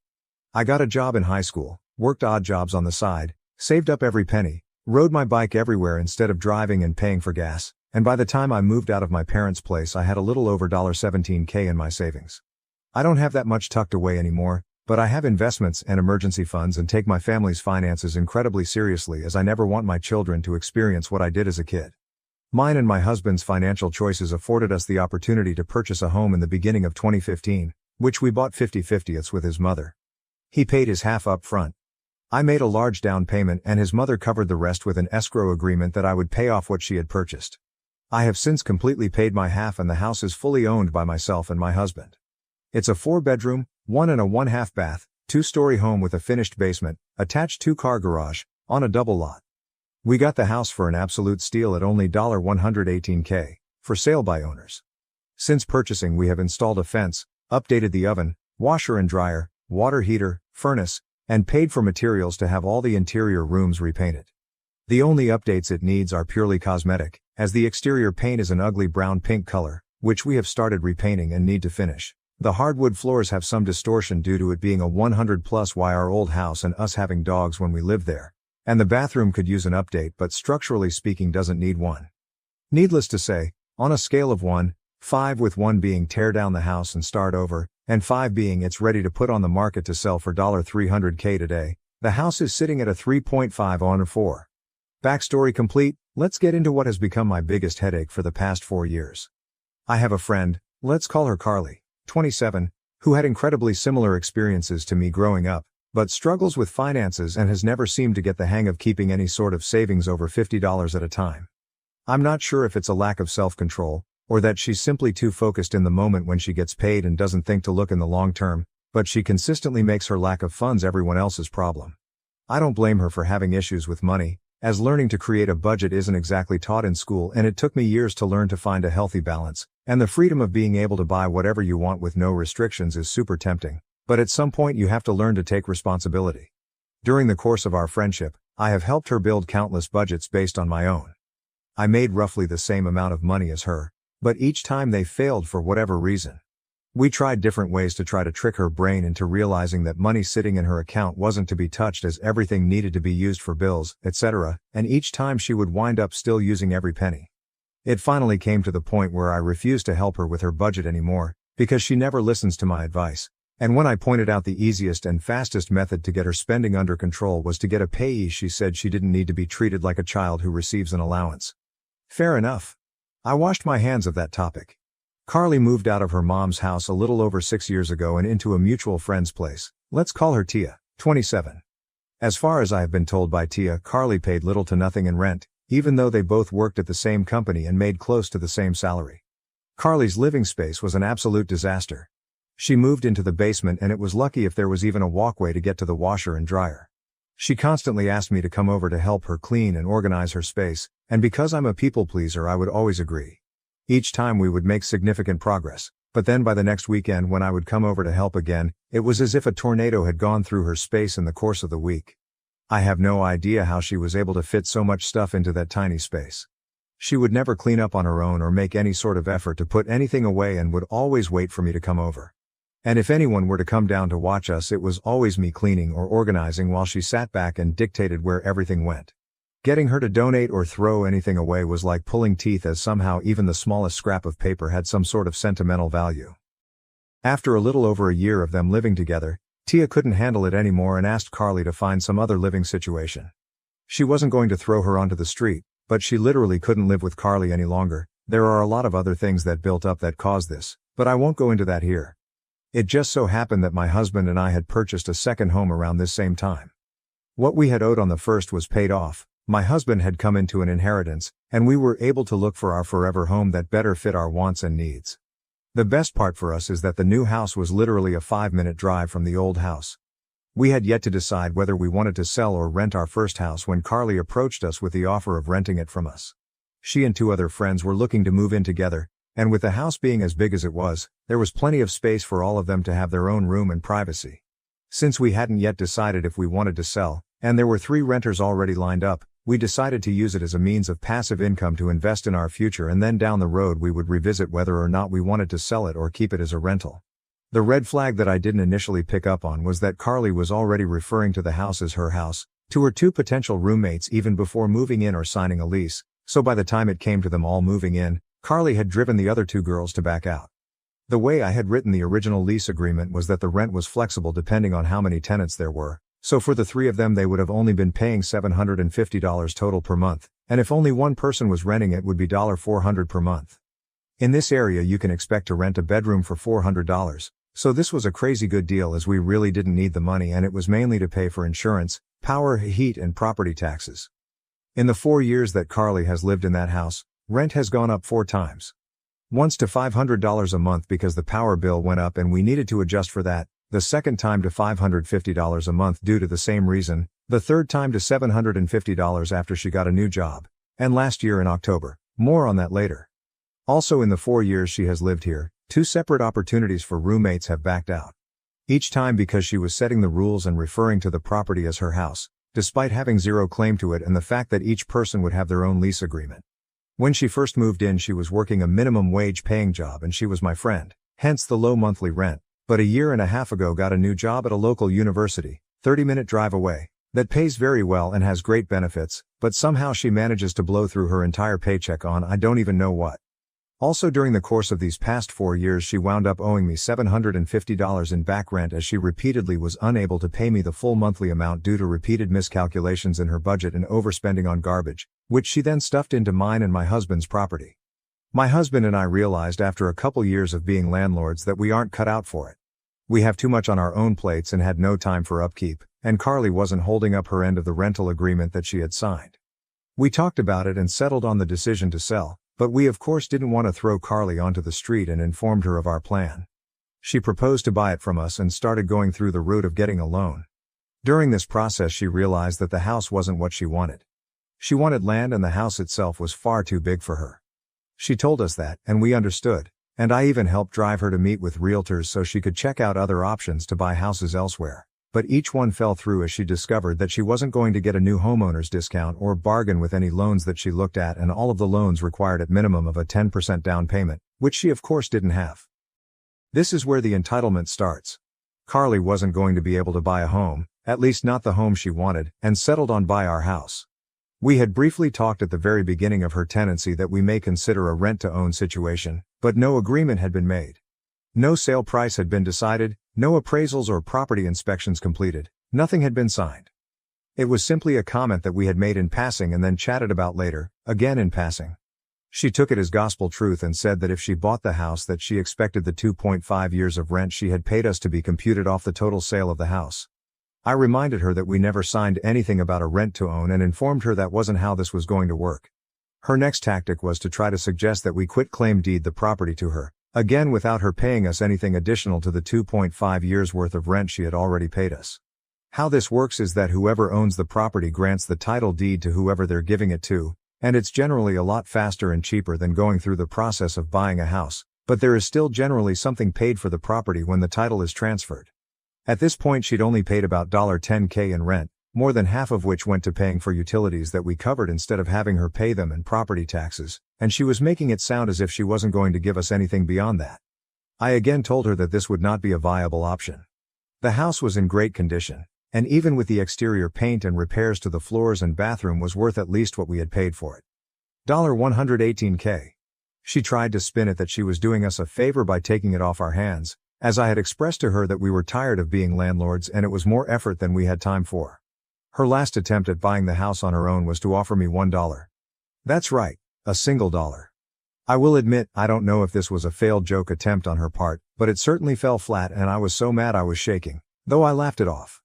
I got a job in high school, worked odd jobs on the side, saved up every penny, rode my bike everywhere instead of driving and paying for gas, and by the time I moved out of my parents' place I had a little over $17K in my savings. I don't have that much tucked away anymore, but I have investments and emergency funds and take my family's finances incredibly seriously, as I never want my children to experience what I did as a kid. Mine and my husband's financial choices afforded us the opportunity to purchase a home in the beginning of 2015, which we bought 50/50 with his mother. He paid his half up front. I made a large down payment and his mother covered the rest with an escrow agreement that I would pay off what she had purchased. I have since completely paid my half and the house is fully owned by myself and my husband. It's a 4-bedroom, 1 and a 1/2 bath, 2-story home with a finished basement, attached 2-car garage, on a double lot. We got the house for an absolute steal at only $118K, for sale by owners. Since purchasing we have installed a fence, updated the oven, washer and dryer, water heater, furnace, and paid for materials to have all the interior rooms repainted. The only updates it needs are purely cosmetic, as the exterior paint is an ugly brown-pink color, which we have started repainting and need to finish. The hardwood floors have some distortion due to it being a 100+YR old house and us having dogs when we lived there. And the bathroom could use an update, but structurally speaking doesn't need one. Needless to say, on a scale of 1-5 with 1 being tear down the house and start over, and 5 being it's ready to put on the market to sell for $300K today, the house is sitting at a 3.5 on a 4. Backstory complete, let's get into what has become my biggest headache for the past 4 years. I have a friend, let's call her Carly, 27, who had incredibly similar experiences to me growing up, but struggles with finances and has never seemed to get the hang of keeping any sort of savings over $50 at a time. I'm not sure if it's a lack of self-control, or that she's simply too focused in the moment when she gets paid and doesn't think to look in the long term, but she consistently makes her lack of funds everyone else's problem. I don't blame her for having issues with money, as learning to create a budget isn't exactly taught in school, and it took me years to learn to find a healthy balance, and the freedom of being able to buy whatever you want with no restrictions is super tempting, but at some point you have to learn to take responsibility. During the course of our friendship, I have helped her build countless budgets based on my own. I made roughly the same amount of money as her, but each time they failed for whatever reason. We tried different ways to try to trick her brain into realizing that money sitting in her account wasn't to be touched, as everything needed to be used for bills, etc., and each time she would wind up still using every penny. It finally came to the point where I refused to help her with her budget anymore, because she never listens to my advice. And when I pointed out the easiest and fastest method to get her spending under control was to get a payee, she said she didn't need to be treated like a child who receives an allowance. Fair enough. I washed my hands of that topic. Carly moved out of her mom's house a little over 6 years ago and into a mutual friend's place. Let's call her Tia, 27. As far as I have been told by Tia, Carly paid little to nothing in rent, even though they both worked at the same company and made close to the same salary. Carly's living space was an absolute disaster. She moved into the basement, and it was lucky if there was even a walkway to get to the washer and dryer. She constantly asked me to come over to help her clean and organize her space, and because I'm a people pleaser, I would always agree. Each time we would make significant progress, but then by the next weekend when I would come over to help again, it was as if a tornado had gone through her space in the course of the week. I have no idea how she was able to fit so much stuff into that tiny space. She would never clean up on her own or make any sort of effort to put anything away, and would always wait for me to come over. And if anyone were to come down to watch us, it was always me cleaning or organizing while she sat back and dictated where everything went. Getting her to donate or throw anything away was like pulling teeth, as somehow even the smallest scrap of paper had some sort of sentimental value. After a little over a year of them living together, Tia couldn't handle it anymore and asked Carly to find some other living situation. She wasn't going to throw her onto the street, but she literally couldn't live with Carly any longer. There are a lot of other things that built up that caused this, but I won't go into that here. It just so happened that my husband and I had purchased a second home around this same time. What we had owed on the first was paid off. My husband had come into an inheritance, and we were able to look for our forever home that better fit our wants and needs. The best part for us is that the new house was literally a 5-minute drive from the old house. We had yet to decide whether we wanted to sell or rent our first house when Carly approached us with the offer of renting it from us. She and 2 other friends were looking to move in together, and with the house being as big as it was, there was plenty of space for all of them to have their own room and privacy. Since we hadn't yet decided if we wanted to sell, and there were 3 renters already lined up, we decided to use it as a means of passive income to invest in our future, and then down the road we would revisit whether or not we wanted to sell it or keep it as a rental. The red flag that I didn't initially pick up on was that Carly was already referring to the house as her house, to her 2 potential roommates even before moving in or signing a lease, so by the time it came to them all moving in, Carly had driven the other 2 girls to back out. The way I had written the original lease agreement was that the rent was flexible depending on how many tenants there were. So for the 3 of them they would have only been paying $750 total per month, and if only one person was renting it would be $400 per month. In this area you can expect to rent a bedroom for $400, so this was a crazy good deal, as we really didn't need the money and it was mainly to pay for insurance, power, heat and property taxes. In the 4 years that Carly has lived in that house, rent has gone up 4 times. Once to $500 a month because the power bill went up and we needed to adjust for that. The second time to $550 a month due to the same reason, the third time to $750 after she got a new job, and last year in October. More on that later. Also in the 4 years she has lived here, 2 separate opportunities for roommates have backed out. Each time because she was setting the rules and referring to the property as her house, despite having zero claim to it and the fact that each person would have their own lease agreement. When she first moved in she was working a minimum wage paying job and she was my friend, hence the low monthly rent. But a year and a half ago got a new job at a local university, 30-minute drive away. that pays very well and has great benefits, but somehow she manages to blow through her entire paycheck on I don't even know what. Also, during the course of these past 4 years, she wound up owing me $750 in back rent, as she repeatedly was unable to pay me the full monthly amount due to repeated miscalculations in her budget and overspending on garbage, which she then stuffed into mine and my husband's property. My husband and I realized after a couple years of being landlords that we aren't cut out for it. We have too much on our own plates and had no time for upkeep, and Carly wasn't holding up her end of the rental agreement that she had signed. We talked about it and settled on the decision to sell, but we of course didn't want to throw Carly onto the street and informed her of our plan. She proposed to buy it from us and started going through the route of getting a loan. During this process, she realized that the house wasn't what she wanted. She wanted land, and the house itself was far too big for her. She told us that, and we understood, and I even helped drive her to meet with realtors so she could check out other options to buy houses elsewhere. But each one fell through as she discovered that she wasn't going to get a new homeowner's discount or bargain with any loans that she looked at, and all of the loans required at minimum of a 10% down payment, which she of course didn't have. This is where the entitlement starts. Carly wasn't going to be able to buy a home, at least not the home she wanted, and settled on buy our house. We had briefly talked at the very beginning of her tenancy that we may consider a rent-to-own situation, but no agreement had been made. No sale price had been decided, no appraisals or property inspections completed, nothing had been signed. It was simply a comment that we had made in passing and then chatted about later, again in passing. She took it as gospel truth and said that if she bought the house, that she expected the 2.5 years of rent she had paid us to be computed off the total sale of the house. I reminded her that we never signed anything about a rent-to-own and informed her that wasn't how this was going to work. Her next tactic was to try to suggest that we quit claim deed the property to her, again without her paying us anything additional to the 2.5 years worth of rent she had already paid us. How this works is that whoever owns the property grants the title deed to whoever they're giving it to, and it's generally a lot faster and cheaper than going through the process of buying a house, but there is still generally something paid for the property when the title is transferred. At this point, she'd only paid about $10K in rent, more than half of which went to paying for utilities that we covered instead of having her pay them, and property taxes, and she was making it sound as if she wasn't going to give us anything beyond that. I again told her that this would not be a viable option. The house was in great condition, and even with the exterior paint and repairs to the floors and bathroom was worth at least what we had paid for it. $118K. She tried to spin it that she was doing us a favor by taking it off our hands, as I had expressed to her that we were tired of being landlords and it was more effort than we had time for. Her last attempt at buying the house on her own was to offer me $1. That's right, a single dollar. I will admit, I don't know if this was a failed joke attempt on her part, but it certainly fell flat and I was so mad I was shaking, though I laughed it off.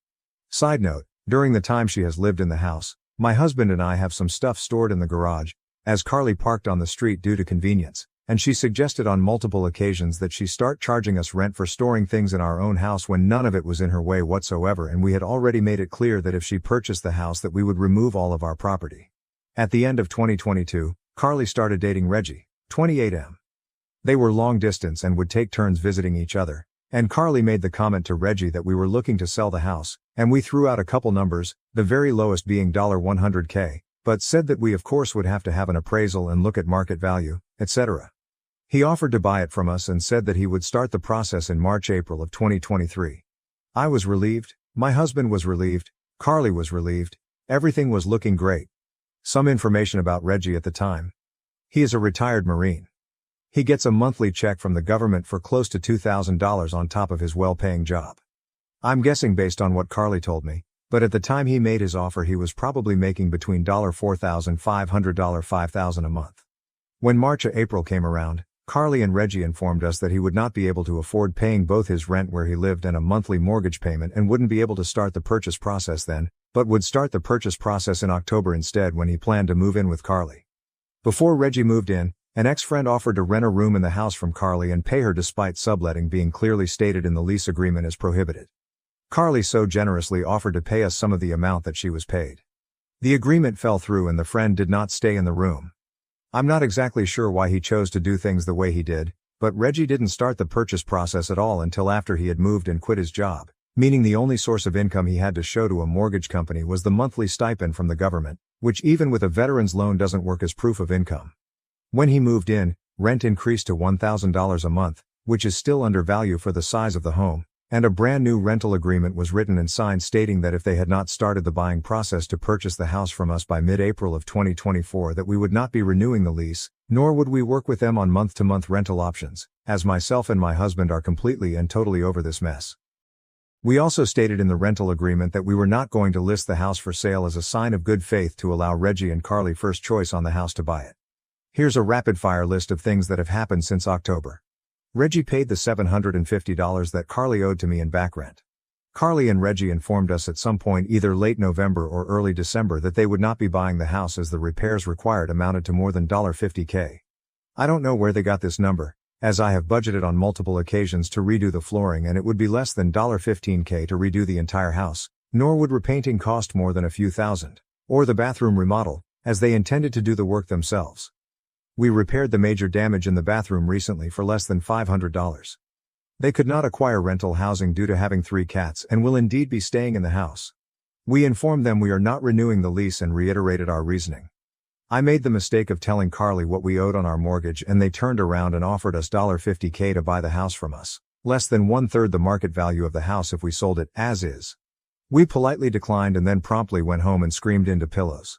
Side note, during the time she has lived in the house, my husband and I have some stuff stored in the garage, as Carly parked on the street due to convenience, and she suggested on multiple occasions that she start charging us rent for storing things in our own house when none of it was in her way whatsoever, and we had already made it clear that if she purchased the house that we would remove all of our property. At the end of 2022, Carly started dating Reggie, 28M. They were long distance and would take turns visiting each other, and Carly made the comment to Reggie that we were looking to sell the house, and we threw out a couple numbers, the very lowest being $100K, but said that we of course would have to have an appraisal and look at market value, etc. He offered to buy it from us and said that he would start the process in March-April of 2023. I was relieved, my husband was relieved, Carly was relieved, everything was looking great. Some information about Reggie at the time. He is a retired Marine. He gets a monthly check from the government for close to $2,000 on top of his well-paying job. I'm guessing based on what Carly told me, but at the time he made his offer he was probably making between $4,500 $5,000 a month. When March-April came around, Carly and Reggie informed us that he would not be able to afford paying both his rent where he lived and a monthly mortgage payment and wouldn't be able to start the purchase process then, but would start the purchase process in October instead when he planned to move in with Carly. Before Reggie moved in, an ex-friend offered to rent a room in the house from Carly and pay her despite subletting being clearly stated in the lease agreement as prohibited. Carly so generously offered to pay us some of the amount that she was paid. The agreement fell through and the friend did not stay in the room. I'm not exactly sure why he chose to do things the way he did, but Reggie didn't start the purchase process at all until after he had moved and quit his job, meaning the only source of income he had to show to a mortgage company was the monthly stipend from the government, which even with a veteran's loan doesn't work as proof of income. When he moved in, rent increased to $1,000 a month, which is still under value for the size of the home, and a brand new rental agreement was written and signed stating that if they had not started the buying process to purchase the house from us by mid-April of 2024 that we would not be renewing the lease, nor would we work with them on month-to-month rental options, as myself and my husband are completely and totally over this mess. We also stated in the rental agreement that we were not going to list the house for sale as a sign of good faith to allow Reggie and Carly first choice on the house to buy it. Here's a rapid-fire list of things that have happened since October. Reggie paid the $750 that Carly owed to me in back rent. Carly and Reggie informed us at some point either late November or early December that they would not be buying the house as the repairs required amounted to more than $50K. I don't know where they got this number, as I have budgeted on multiple occasions to redo the flooring and it would be less than $15K to redo the entire house, nor would repainting cost more than a few thousand, or the bathroom remodel, as they intended to do the work themselves. We repaired the major damage in the bathroom recently for less than $500. They could not acquire rental housing due to having 3 cats and will indeed be staying in the house. We informed them we are not renewing the lease and reiterated our reasoning. I made the mistake of telling Carly what we owed on our mortgage and they turned around and offered us $50K to buy the house from us, less than 1/3 the market value of the house if we sold it as is. We politely declined and then promptly went home and screamed into pillows.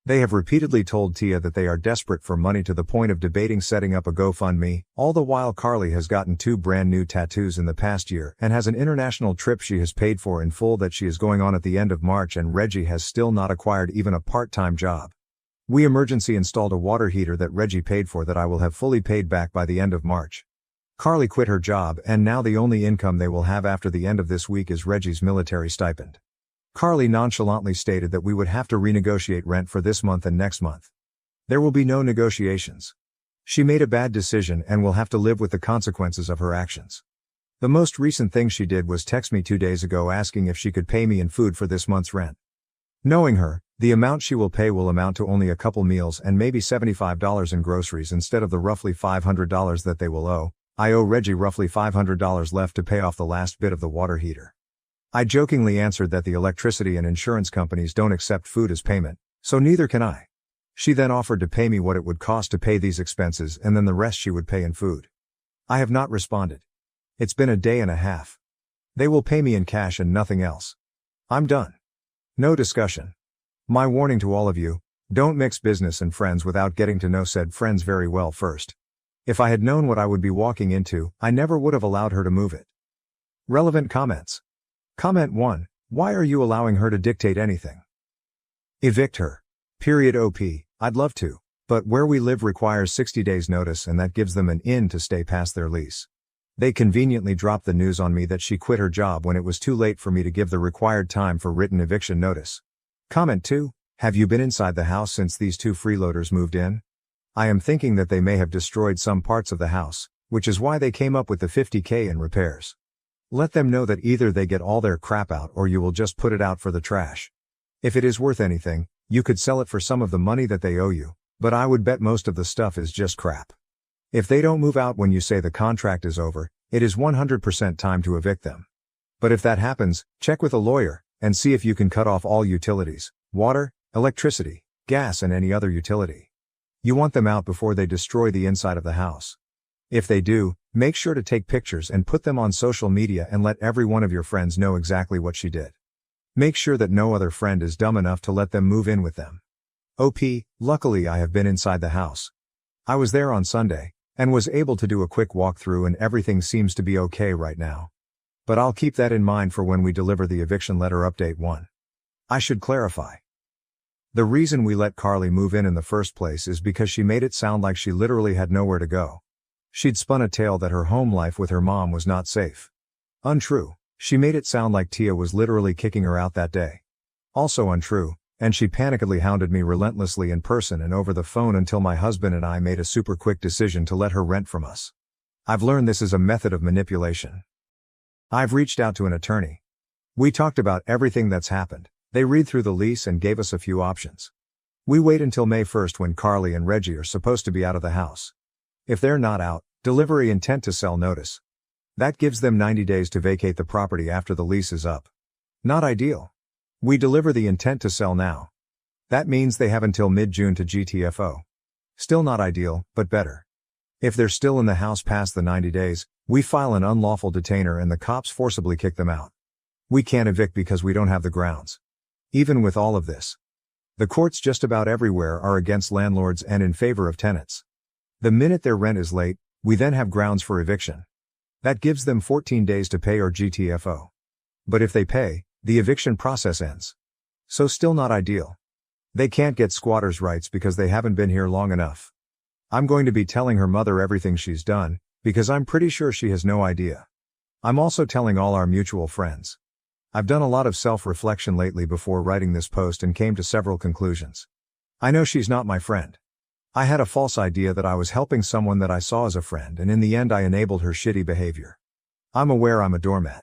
They have repeatedly told Tia that they are desperate for money to the point of debating setting up a GoFundMe, all the while Carly has gotten 2 brand new tattoos in the past year and has an international trip she has paid for in full that she is going on at the end of March, and Reggie has still not acquired even a part-time job. We emergency installed a water heater that Reggie paid for that I will have fully paid back by the end of March. Carly quit her job and now the only income they will have after the end of this week is Reggie's military stipend. Carly nonchalantly stated that we would have to renegotiate rent for this month and next month. There will be no negotiations. She made a bad decision and will have to live with the consequences of her actions. The most recent thing she did was text me 2 days ago asking if she could pay me in food for this month's rent. Knowing her, the amount she will pay will amount to only a couple meals and maybe $75 in groceries instead of the roughly $500 that they will owe. I owe Reggie roughly $500 left to pay off the last bit of the water heater. I jokingly answered that the electricity and insurance companies don't accept food as payment, so neither can I. She then offered to pay me what it would cost to pay these expenses and then the rest she would pay in food. I have not responded. It's been a day and a half. They will pay me in cash and nothing else. I'm done. No discussion. My warning to all of you, don't mix business and friends without getting to know said friends very well first. If I had known what I would be walking into, I never would have allowed her to move it. Relevant comments. Comment 1. Why are you allowing her to dictate anything? Evict her. OP. I'd love to, but where we live requires 60 days notice and that gives them an in to stay past their lease. They conveniently dropped the news on me that she quit her job when it was too late for me to give the required time for written eviction notice. Comment 2. Have you been inside the house since these 2 freeloaders moved in? I am thinking that they may have destroyed some parts of the house, which is why they came up with the $50K in repairs. Let them know that either they get all their crap out or you will just put it out for the trash. If it is worth anything, you could sell it for some of the money that they owe you, but I would bet most of the stuff is just crap. If they don't move out when you say the contract is over, it is 100% time to evict them. But if that happens, check with a lawyer, and see if you can cut off all utilities, water, electricity, gas and any other utility. You want them out before they destroy the inside of the house. If they do, make sure to take pictures and put them on social media and let every one of your friends know exactly what she did. Make sure that no other friend is dumb enough to let them move in with them. OP, luckily I have been inside the house. I was there on Sunday, and was able to do a quick walkthrough and everything seems to be okay right now. But I'll keep that in mind for when we deliver the eviction letter update 1. I should clarify. The reason we let Carly move in the first place is because she made it sound like she literally had nowhere to go. She'd spun a tale that her home life with her mom was not safe. Untrue. She made it sound like Tia was literally kicking her out that day. Also untrue, and she panickedly hounded me relentlessly in person and over the phone until my husband and I made a super quick decision to let her rent from us. I've learned this is a method of manipulation. I've reached out to an attorney. We talked about everything that's happened. They read through the lease and gave us a few options. We wait until May 1st when Carly and Reggie are supposed to be out of the house. If they're not out, delivery intent to sell notice. That gives them 90 days to vacate the property after the lease is up. Not ideal. We deliver the intent to sell now. That means they have until mid-June to GTFO. Still not ideal, but better. If they're still in the house past the 90 days, We file an unlawful detainer and the cops forcibly kick them out. We can't evict because we don't have the grounds. Even with all of this, the courts just about everywhere are against landlords and in favor of tenants. The minute their rent is late, we then have grounds for eviction. That gives them 14 days to pay or GTFO. But if they pay, the eviction process ends. So still not ideal. They can't get squatters' rights because they haven't been here long enough. I'm going to be telling her mother everything she's done, because I'm pretty sure she has no idea. I'm also telling all our mutual friends. I've done a lot of self-reflection lately before writing this post and came to several conclusions. I know she's not my friend. I had a false idea that I was helping someone that I saw as a friend, and in the end I enabled her shitty behavior. I'm aware I'm a doormat.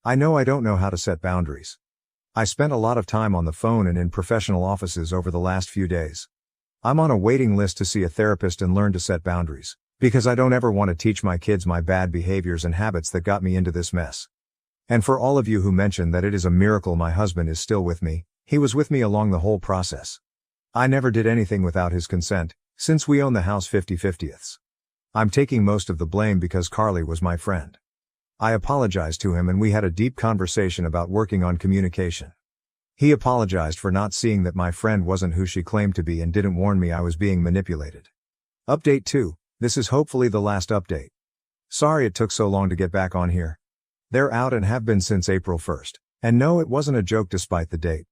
I know I don't know how to set boundaries. I spent a lot of time on the phone and in professional offices over the last few days. I'm on a waiting list to see a therapist and learn to set boundaries, because I don't ever want to teach my kids my bad behaviors and habits that got me into this mess. And for all of you who mentioned that it is a miracle my husband is still with me, he was with me along the whole process. I never did anything without his consent, since we own the house 50/50ths. I'm taking most of the blame because Carly was my friend. I apologized to him and we had a deep conversation about working on communication. He apologized for not seeing that my friend wasn't who she claimed to be and didn't warn me I was being manipulated. Update 2. This is hopefully the last update. Sorry it took so long to get back on here. They're out and have been since April 1st. And no, it wasn't a joke despite the date.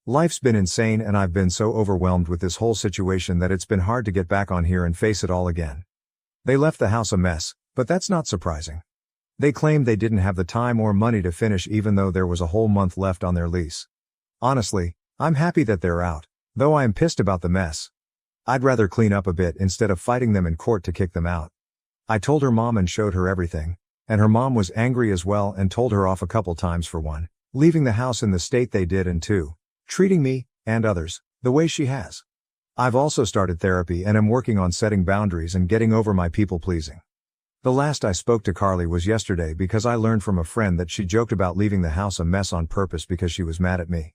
Life's been insane and I've been so overwhelmed with this whole situation that it's been hard to get back on here and face it all again. They left the house a mess, but that's not surprising. They claimed they didn't have the time or money to finish even though there was a whole month left on their lease. Honestly, I'm happy that they're out, though I am pissed about the mess. I'd rather clean up a bit instead of fighting them in court to kick them out. I told her mom and showed her everything, and her mom was angry as well and told her off a couple times for one, leaving the house in the state they did, and two, treating me, and others, the way she has. I've also started therapy and am working on setting boundaries and getting over my people-pleasing. The last I spoke to Carly was yesterday because I learned from a friend that she joked about leaving the house a mess on purpose because she was mad at me.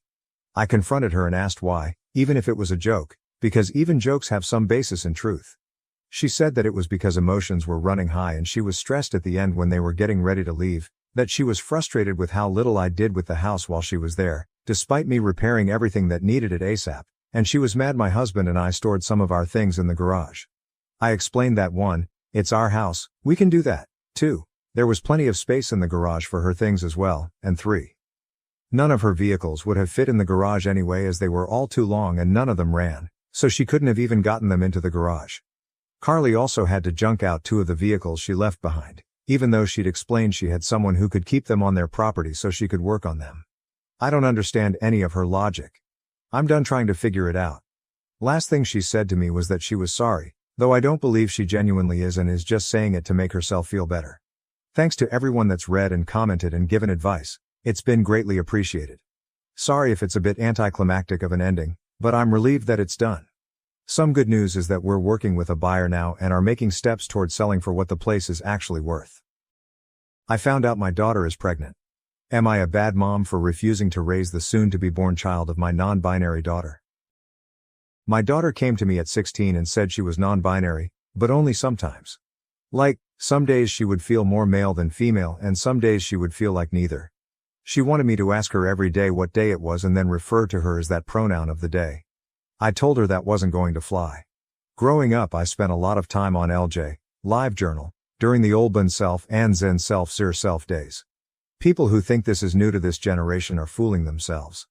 I confronted her and asked why, even if it was a joke, because even jokes have some basis in truth. She said that it was because emotions were running high and she was stressed at the end when they were getting ready to leave, that she was frustrated with how little I did with the house while she was there, despite me repairing everything that needed it ASAP, and she was mad my husband and I stored some of our things in the garage. I explained that 1, it's our house, we can do that, 2, there was plenty of space in the garage for her things as well, and 3, none of her vehicles would have fit in the garage anyway as they were all too long and none of them ran, so she couldn't have even gotten them into the garage. Carly also had to junk out 2 of the vehicles she left behind, even though she'd explained she had someone who could keep them on their property so she could work on them. I don't understand any of her logic. I'm done trying to figure it out. Last thing she said to me was that she was sorry, though I don't believe she genuinely is and is just saying it to make herself feel better. Thanks to everyone that's read and commented and given advice, it's been greatly appreciated. Sorry if it's a bit anticlimactic of an ending, but I'm relieved that it's done. Some good news is that we're working with a buyer now and are making steps toward selling for what the place is actually worth. I found out my daughter is pregnant. Am I a bad mom for refusing to raise the soon-to-be-born child of my non-binary daughter? My daughter came to me at 16 and said she was non-binary, but only sometimes. Like, some days she would feel more male than female and some days she would feel like neither. She wanted me to ask her every day what day it was and then refer to her as that pronoun of the day. I told her that wasn't going to fly. Growing up I spent a lot of time on LJ, LiveJournal, during the old Ben Self and Zen Self Sir Self days. People who think this is new to this generation are fooling themselves.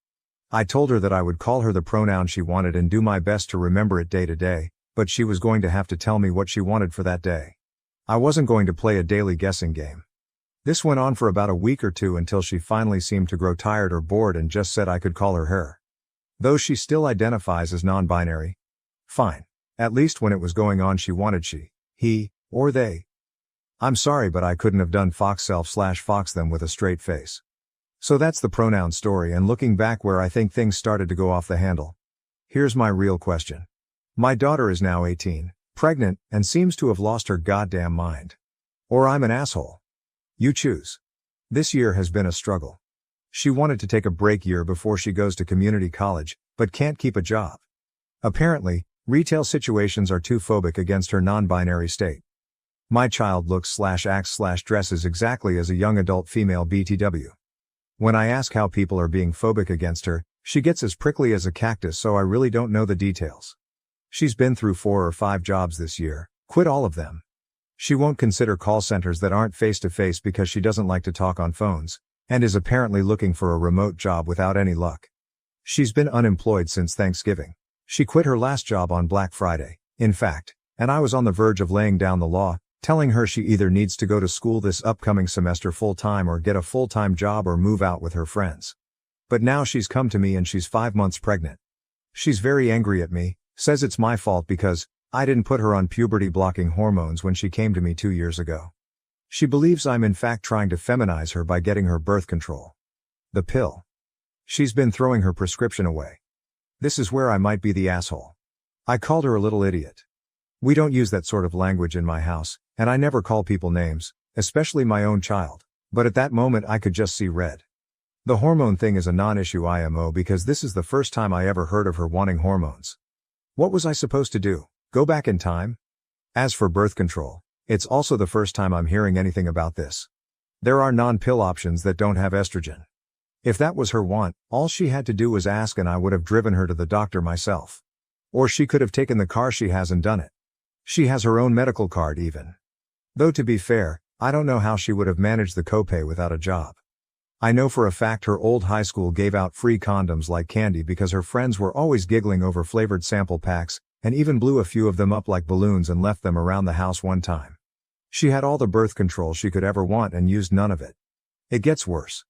I told her that I would call her the pronoun she wanted and do my best to remember it day to day, but she was going to have to tell me what she wanted for that day. I wasn't going to play a daily guessing game. This went on for about a week or 2 until she finally seemed to grow tired or bored and just said I could call her her. Though she still identifies as non-binary. Fine. At least when it was going on she wanted she, he, or they. I'm sorry but I couldn't have done fox self/fox them with a straight face. So that's the pronoun story and looking back where I think things started to go off the handle. Here's my real question. My daughter is now 18, pregnant, and seems to have lost her goddamn mind. Or I'm an asshole. You choose. This year has been a struggle. She wanted to take a break year before she goes to community college, but can't keep a job. Apparently, retail situations are too phobic against her non-binary state. My child looks/acts/dresses exactly as a young adult female BTW. When I ask how people are being phobic against her, she gets as prickly as a cactus, so I really don't know the details. She's been through 4 or 5 jobs this year, quit all of them. She won't consider call centers that aren't face-to-face because she doesn't like to talk on phones, and is apparently looking for a remote job without any luck. She's been unemployed since Thanksgiving. She quit her last job on Black Friday, in fact, and I was on the verge of laying down the law, telling her she either needs to go to school this upcoming semester full-time or get a full-time job or move out with her friends. But now she's come to me and she's 5 months pregnant. She's very angry at me, says it's my fault because I didn't put her on puberty-blocking hormones when she came to me 2 years ago. She believes I'm in fact trying to feminize her by getting her birth control. The pill. She's been throwing her prescription away. This is where I might be the asshole. I called her a little idiot. We don't use that sort of language in my house, and I never call people names, especially my own child, but at that moment I could just see red. The hormone thing is a non-issue IMO because this is the first time I ever heard of her wanting hormones. What was I supposed to do? Go back in time? As for birth control, it's also the first time I'm hearing anything about this. There are non-pill options that don't have estrogen. If that was her want, all she had to do was ask and I would have driven her to the doctor myself. Or she could have taken the car she has and done it. She has her own medical card even. Though to be fair, I don't know how she would have managed the copay without a job. I know for a fact her old high school gave out free condoms like candy because her friends were always giggling over flavored sample packs, and even blew a few of them up like balloons and left them around the house one time. She had all the birth control she could ever want and used none of it. It gets worse.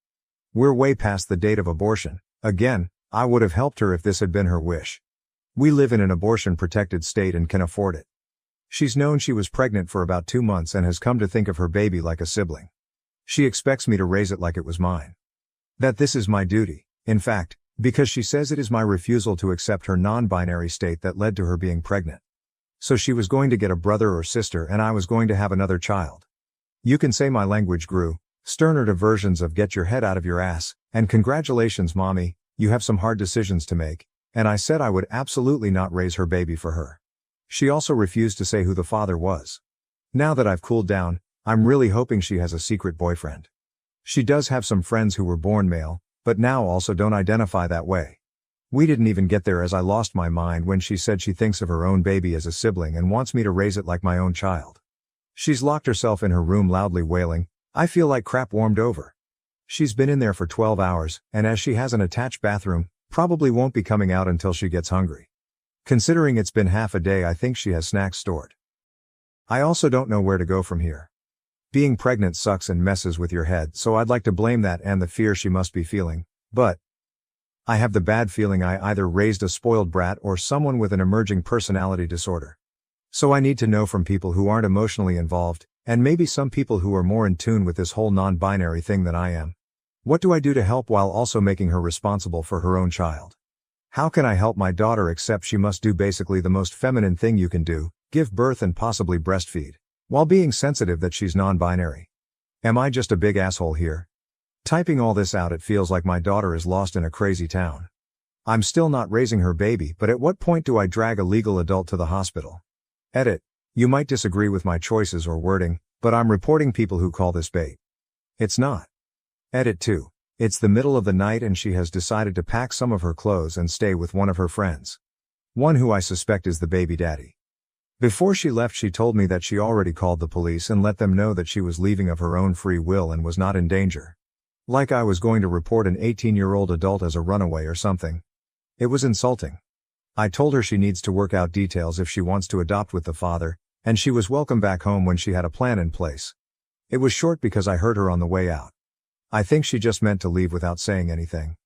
We're way past the date of abortion. Again, I would have helped her if this had been her wish. We live in an abortion-protected state and can afford it. She's known she was pregnant for about 2 months and has come to think of her baby like a sibling. She expects me to raise it like it was mine. That this is my duty, in fact, because she says it is my refusal to accept her non-binary state that led to her being pregnant. So she was going to get a brother or sister and I was going to have another child. You can say my language grew, sterner to versions of get your head out of your ass, and congratulations mommy, you have some hard decisions to make, and I said I would absolutely not raise her baby for her. She also refused to say who the father was. Now that I've cooled down, I'm really hoping she has a secret boyfriend. She does have some friends who were born male, but now also don't identify that way. We didn't even get there as I lost my mind when she said she thinks of her own baby as a sibling and wants me to raise it like my own child. She's locked herself in her room loudly wailing, I feel like crap warmed over. She's been in there for 12 hours, and as she has an attached bathroom, probably won't be coming out until she gets hungry. Considering it's been half a day, I think she has snacks stored. I also don't know where to go from here. Being pregnant sucks and messes with your head, so I'd like to blame that and the fear she must be feeling, but I have the bad feeling I either raised a spoiled brat or someone with an emerging personality disorder. So I need to know from people who aren't emotionally involved, and maybe some people who are more in tune with this whole non-binary thing than I am. What do I do to help while also making her responsible for her own child? How can I help my daughter except she must do basically the most feminine thing you can do, give birth and possibly breastfeed, while being sensitive that she's non-binary? Am I just a big asshole here? Typing all this out, it feels like my daughter is lost in a crazy town. I'm still not raising her baby, but at what point do I drag a legal adult to the hospital? Edit. You might disagree with my choices or wording, but I'm reporting people who call this bait. It's not. Edit 2. It's the middle of the night and she has decided to pack some of her clothes and stay with one of her friends. One who I suspect is the baby daddy. Before she left, she told me that she already called the police and let them know that she was leaving of her own free will and was not in danger. Like I was going to report an 18-year-old adult as a runaway or something. It was insulting. I told her she needs to work out details if she wants to adopt with the father, and she was welcome back home when she had a plan in place. It was short because I heard her on the way out. I think she just meant to leave without saying anything.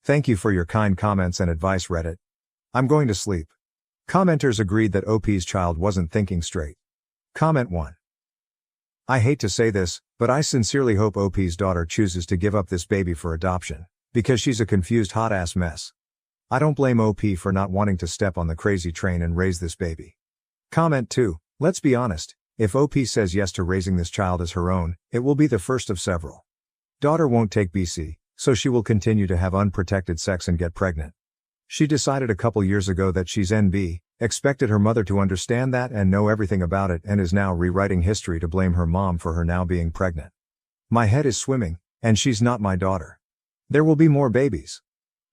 Thank you for your kind comments and advice, Reddit. I'm going to sleep. Commenters agreed that OP's child wasn't thinking straight. Comment 1. I hate to say this, but I sincerely hope OP's daughter chooses to give up this baby for adoption, because she's a confused hot-ass mess. I don't blame OP for not wanting to step on the crazy train and raise this baby. Comment 2. Let's be honest, if OP says yes to raising this child as her own, it will be the first of several. Daughter won't take BC, so she will continue to have unprotected sex and get pregnant. She decided a couple years ago that she's NB, Expected her mother to understand that and know everything about it, and is now rewriting history to blame her mom for her now being pregnant. My head is swimming, and she's not my daughter. There will be more babies.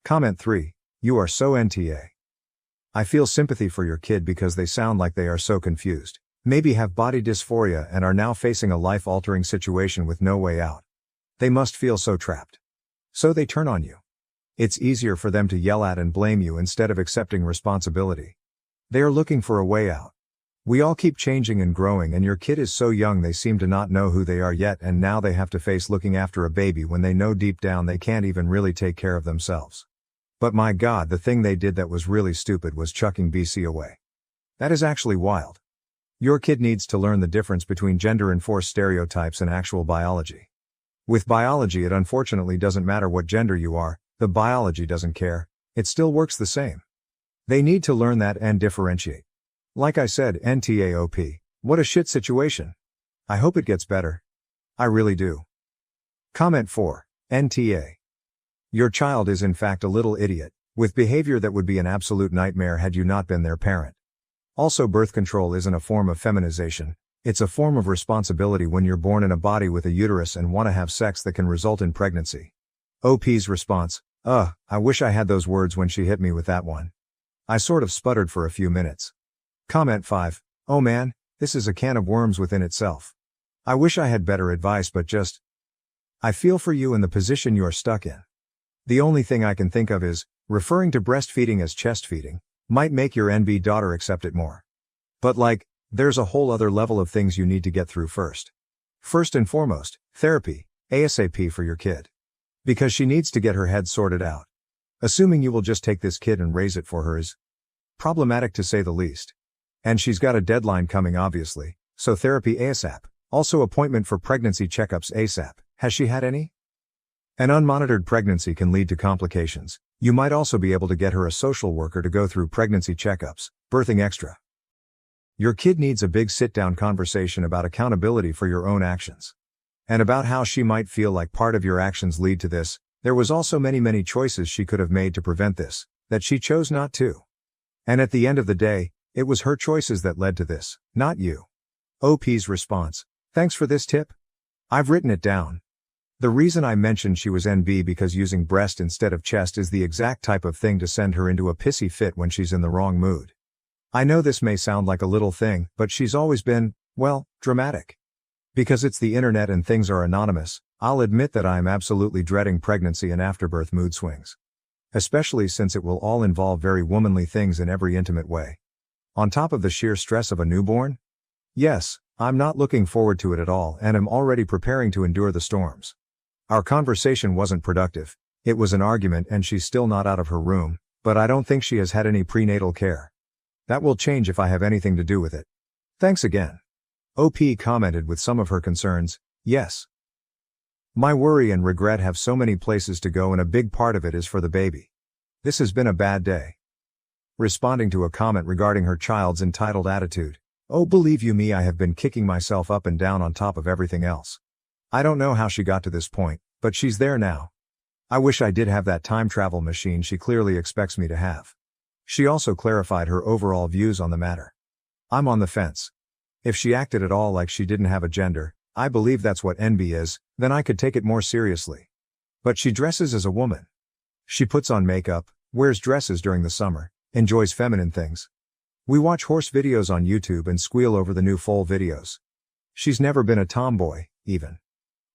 Comment 3. You are so NTA. I feel sympathy for your kid because they sound like they are so confused. Maybe have body dysphoria and are now facing a life-altering situation with no way out. They must feel so trapped. So they turn on you. It's easier for them to yell at and blame you instead of accepting responsibility. They are looking for a way out. We all keep changing and growing, and your kid is so young they seem to not know who they are yet, and now they have to face looking after a baby when they know deep down they can't even really take care of themselves. But my God, the thing they did that was really stupid was chucking BC away. That is actually wild. Your kid needs to learn the difference between gender-enforced stereotypes and actual biology. With biology, it unfortunately doesn't matter what gender you are, the biology doesn't care, it still works the same. They need to learn that and differentiate. Like I said, NTAOP, what a shit situation. I hope it gets better. I really do. Comment 4. NTA. Your child is in fact a little idiot, with behavior that would be an absolute nightmare had you not been their parent. Also, birth control isn't a form of feminization, it's a form of responsibility when you're born in a body with a uterus and want to have sex that can result in pregnancy. OP's response, I wish I had those words when she hit me with that one. I sort of sputtered for a few minutes. Comment 5. Oh man, this is a can of worms within itself. I wish I had better advice, but I feel for you in the position you're stuck in. The only thing I can think of is, referring to breastfeeding as chest feeding, might make your NB daughter accept it more. But there's a whole other level of things you need to get through first. First and foremost, therapy, ASAP for your kid. Because she needs to get her head sorted out. Assuming you will just take this kid and raise it for her is problematic to say the least. And she's got a deadline coming obviously, so therapy ASAP. Also appointment for pregnancy checkups ASAP. Has she had any? An unmonitored pregnancy can lead to complications. You might also be able to get her a social worker to go through pregnancy checkups, birthing extra. Your kid needs a big sit-down conversation about accountability for your own actions. And about how she might feel like part of your actions lead to this. There was also many choices she could have made to prevent this, that she chose not to. And at the end of the day, it was her choices that led to this, not you. OP's response, thanks for this tip. I've written it down. The reason I mentioned she was NB because using breast instead of chest is the exact type of thing to send her into a pissy fit when she's in the wrong mood. I know this may sound like a little thing, but she's always been, dramatic. Because it's the internet and things are anonymous, I'll admit that I am absolutely dreading pregnancy and afterbirth mood swings. Especially since it will all involve very womanly things in every intimate way. On top of the sheer stress of a newborn? Yes, I'm not looking forward to it at all and am already preparing to endure the storms. Our conversation wasn't productive, it was an argument and she's still not out of her room, but I don't think she has had any prenatal care. That will change if I have anything to do with it. Thanks again. OP commented with some of her concerns, yes. My worry and regret have so many places to go and a big part of it is for the baby. This has been a bad day. Responding to a comment regarding her child's entitled attitude, oh believe you me I have been kicking myself up and down on top of everything else. I don't know how she got to this point, but she's there now. I wish I did have that time travel machine she clearly expects me to have. She also clarified her overall views on the matter. I'm on the fence. If she acted at all like she didn't have a gender, I believe that's what NB is, then I could take it more seriously. But she dresses as a woman. She puts on makeup, wears dresses during the summer, enjoys feminine things. We watch horse videos on YouTube and squeal over the new foal videos. She's never been a tomboy, even.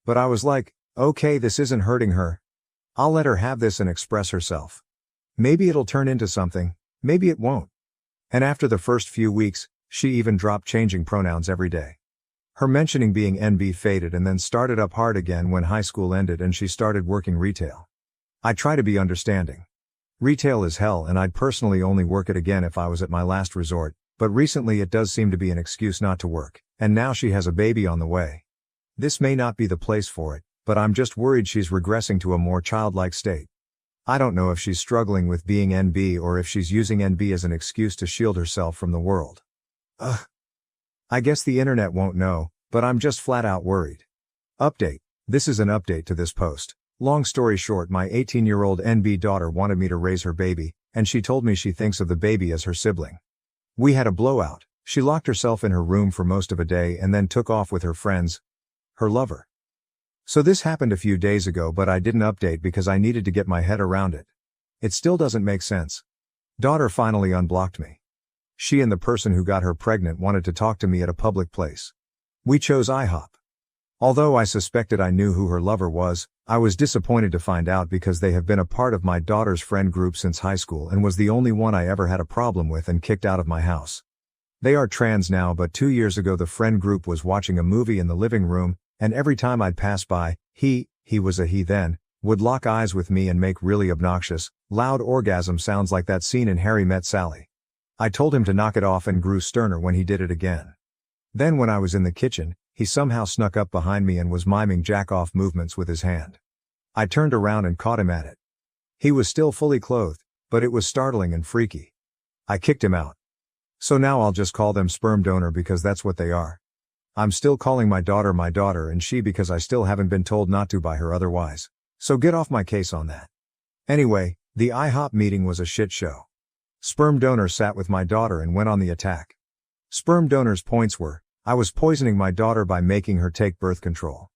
But I was like, okay, this isn't hurting her. I'll let her have this and express herself. Maybe it'll turn into something, maybe it won't. And after the first few weeks, she even dropped changing pronouns every day. Her mentioning being NB faded and then started up hard again when high school ended and she started working retail. I try to be understanding. Retail is hell and I'd personally only work it again if I was at my last resort, but recently it does seem to be an excuse not to work, and now she has a baby on the way. This may not be the place for it, but I'm just worried she's regressing to a more childlike state. I don't know if she's struggling with being NB or if she's using NB as an excuse to shield herself from the world. I guess the internet won't know, but I'm just flat out worried. Update. This is an update to this post. Long story short, my 18-year-old NB daughter wanted me to raise her baby, and she told me she thinks of the baby as her sibling. We had a blowout. She locked herself in her room for most of a day and then took off with her friends, her lover. So this happened a few days ago, but I didn't update because I needed to get my head around it. It still doesn't make sense. Daughter finally unblocked me. She and the person who got her pregnant wanted to talk to me at a public place. We chose IHOP. Although I suspected I knew who her lover was, I was disappointed to find out because they have been a part of my daughter's friend group since high school and was the only one I ever had a problem with and kicked out of my house. They are trans now, but 2 years ago the friend group was watching a movie in the living room, and every time I'd pass by, he was a he then, would lock eyes with me and make really obnoxious, loud orgasm sounds like that scene in Harry Met Sally. I told him to knock it off and grew sterner when he did it again. Then when I was in the kitchen, he somehow snuck up behind me and was miming jack-off movements with his hand. I turned around and caught him at it. He was still fully clothed, but it was startling and freaky. I kicked him out. So now I'll just call them sperm donor because that's what they are. I'm still calling my daughter and she because I still haven't been told not to by her otherwise. So get off my case on that. Anyway, the IHOP meeting was a shit show. Sperm donor sat with my daughter and went on the attack. Sperm donor's points were, I was poisoning my daughter by making her take birth control.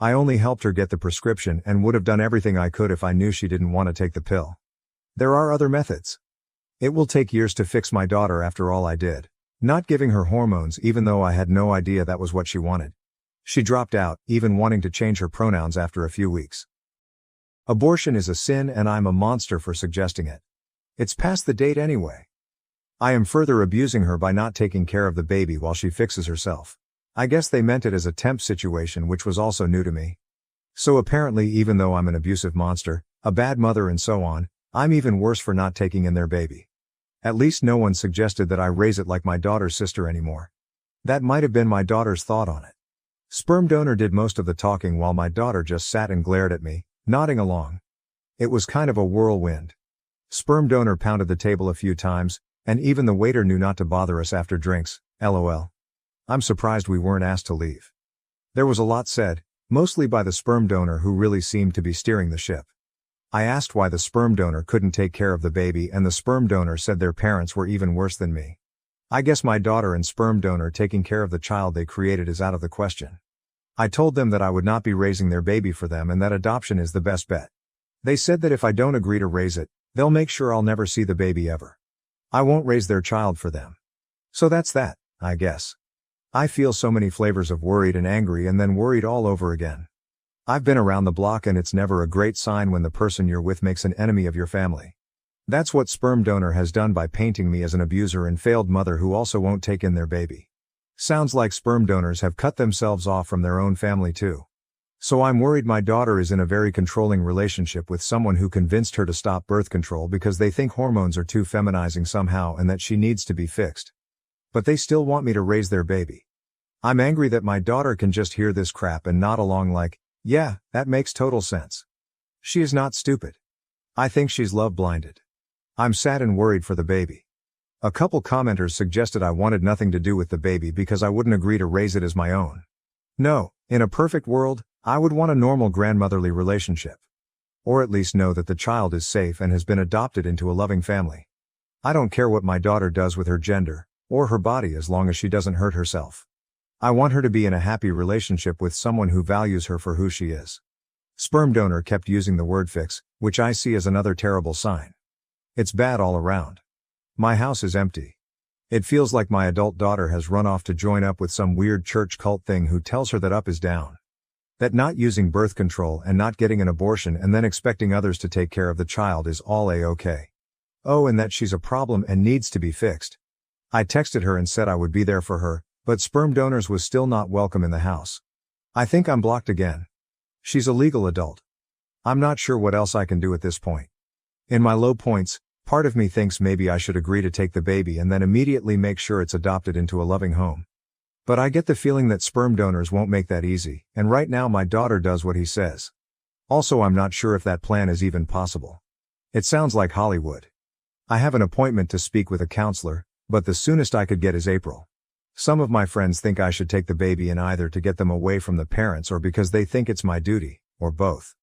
I only helped her get the prescription and would have done everything I could if I knew she didn't want to take the pill. There are other methods. It will take years to fix my daughter after all I did. Not giving her hormones even though I had no idea that was what she wanted. She dropped out, even wanting to change her pronouns after a few weeks. Abortion is a sin and I'm a monster for suggesting it. It's past the date anyway. I am further abusing her by not taking care of the baby while she fixes herself. I guess they meant it as a temp situation, which was also new to me. So apparently even though I'm an abusive monster, a bad mother and so on, I'm even worse for not taking in their baby. At least no one suggested that I raise it like my daughter's sister anymore. That might have been my daughter's thought on it. Sperm donor did most of the talking while my daughter just sat and glared at me, nodding along. It was kind of a whirlwind. Sperm donor pounded the table a few times, and even the waiter knew not to bother us after drinks, lol. I'm surprised we weren't asked to leave. There was a lot said, mostly by the sperm donor who really seemed to be steering the ship. I asked why the sperm donor couldn't take care of the baby and the sperm donor said their parents were even worse than me. I guess my daughter and sperm donor taking care of the child they created is out of the question. I told them that I would not be raising their baby for them and that adoption is the best bet. They said that if I don't agree to raise it, they'll make sure I'll never see the baby ever. I won't raise their child for them. So that's that, I guess. I feel so many flavors of worried and angry and then worried all over again. I've been around the block and it's never a great sign when the person you're with makes an enemy of your family. That's what sperm donor has done by painting me as an abuser and failed mother who also won't take in their baby. Sounds like sperm donors have cut themselves off from their own family too. So I'm worried my daughter is in a very controlling relationship with someone who convinced her to stop birth control because they think hormones are too feminizing somehow and that she needs to be fixed. But they still want me to raise their baby. I'm angry that my daughter can just hear this crap and nod along like, yeah, that makes total sense. She is not stupid. I think she's love blinded. I'm sad and worried for the baby. A couple commenters suggested I wanted nothing to do with the baby because I wouldn't agree to raise it as my own. No, in a perfect world, I would want a normal grandmotherly relationship. Or at least know that the child is safe and has been adopted into a loving family. I don't care what my daughter does with her gender, or her body as long as she doesn't hurt herself. I want her to be in a happy relationship with someone who values her for who she is. Sperm donor kept using the word fix, which I see as another terrible sign. It's bad all around. My house is empty. It feels like my adult daughter has run off to join up with some weird church cult thing who tells her that up is down. That not using birth control and not getting an abortion and then expecting others to take care of the child is all a-okay. Oh, and that she's a problem and needs to be fixed. I texted her and said I would be there for her, but sperm donors was still not welcome in the house. I think I'm blocked again. She's a legal adult. I'm not sure what else I can do at this point. In my low points, part of me thinks maybe I should agree to take the baby and then immediately make sure it's adopted into a loving home. But I get the feeling that sperm donors won't make that easy, and right now my daughter does what he says. Also, I'm not sure if that plan is even possible. It sounds like Hollywood. I have an appointment to speak with a counselor, but the soonest I could get is April. Some of my friends think I should take the baby in either to get them away from the parents or because they think it's my duty, or both.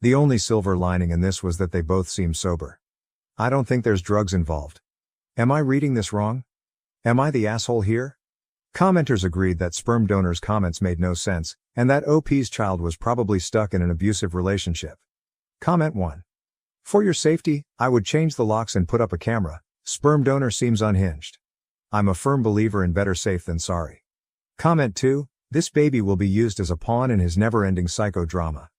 The only silver lining in this was that they both seem sober. I don't think there's drugs involved. Am I reading this wrong? Am I the asshole here? Commenters agreed that sperm donor's comments made no sense, and that OP's child was probably stuck in an abusive relationship. Comment 1. For your safety, I would change the locks and put up a camera. Sperm donor seems unhinged. I'm a firm believer in better safe than sorry. Comment 2. This baby will be used as a pawn in his never-ending psychodrama.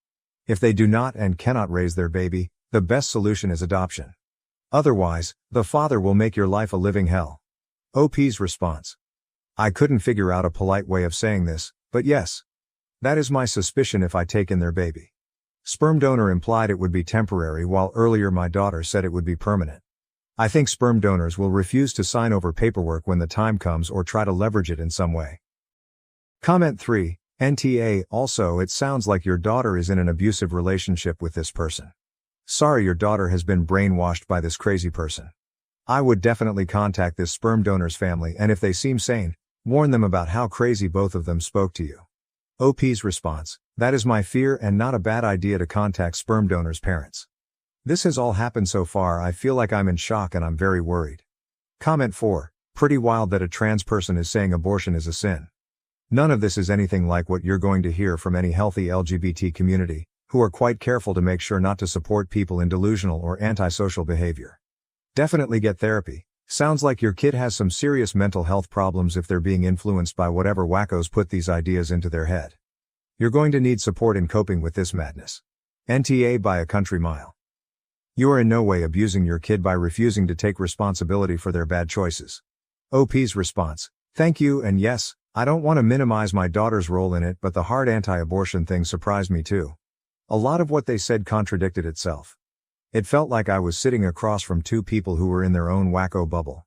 If they do not and cannot raise their baby, the best solution is adoption. Otherwise, the father will make your life a living hell. OP's response. I couldn't figure out a polite way of saying this, but yes. That is my suspicion if I take in their baby. Sperm donor implied it would be temporary while earlier my daughter said it would be permanent. I think sperm donors will refuse to sign over paperwork when the time comes or try to leverage it in some way. Comment 3. NTA. Also, it sounds like your daughter is in an abusive relationship with this person. Sorry your daughter has been brainwashed by this crazy person. I would definitely contact this sperm donor's family, and if they seem sane, warn them about how crazy both of them spoke to you. OP's response. That is my fear and not a bad idea to contact sperm donor's parents. This has all happened so far. I feel like I'm in shock and I'm very worried. Comment 4. Pretty wild that a trans person is saying abortion is a sin. None of this is anything like what you're going to hear from any healthy LGBT community, who are quite careful to make sure not to support people in delusional or antisocial behavior. Definitely get therapy. Sounds like your kid has some serious mental health problems if they're being influenced by whatever wackos put these ideas into their head. You're going to need support in coping with this madness. NTA by a country mile. You are in no way abusing your kid by refusing to take responsibility for their bad choices. OP's response. Thank you, and yes, I don't want to minimize my daughter's role in it, but the hard anti-abortion thing surprised me too. A lot of what they said contradicted itself. It felt like I was sitting across from two people who were in their own wacko bubble.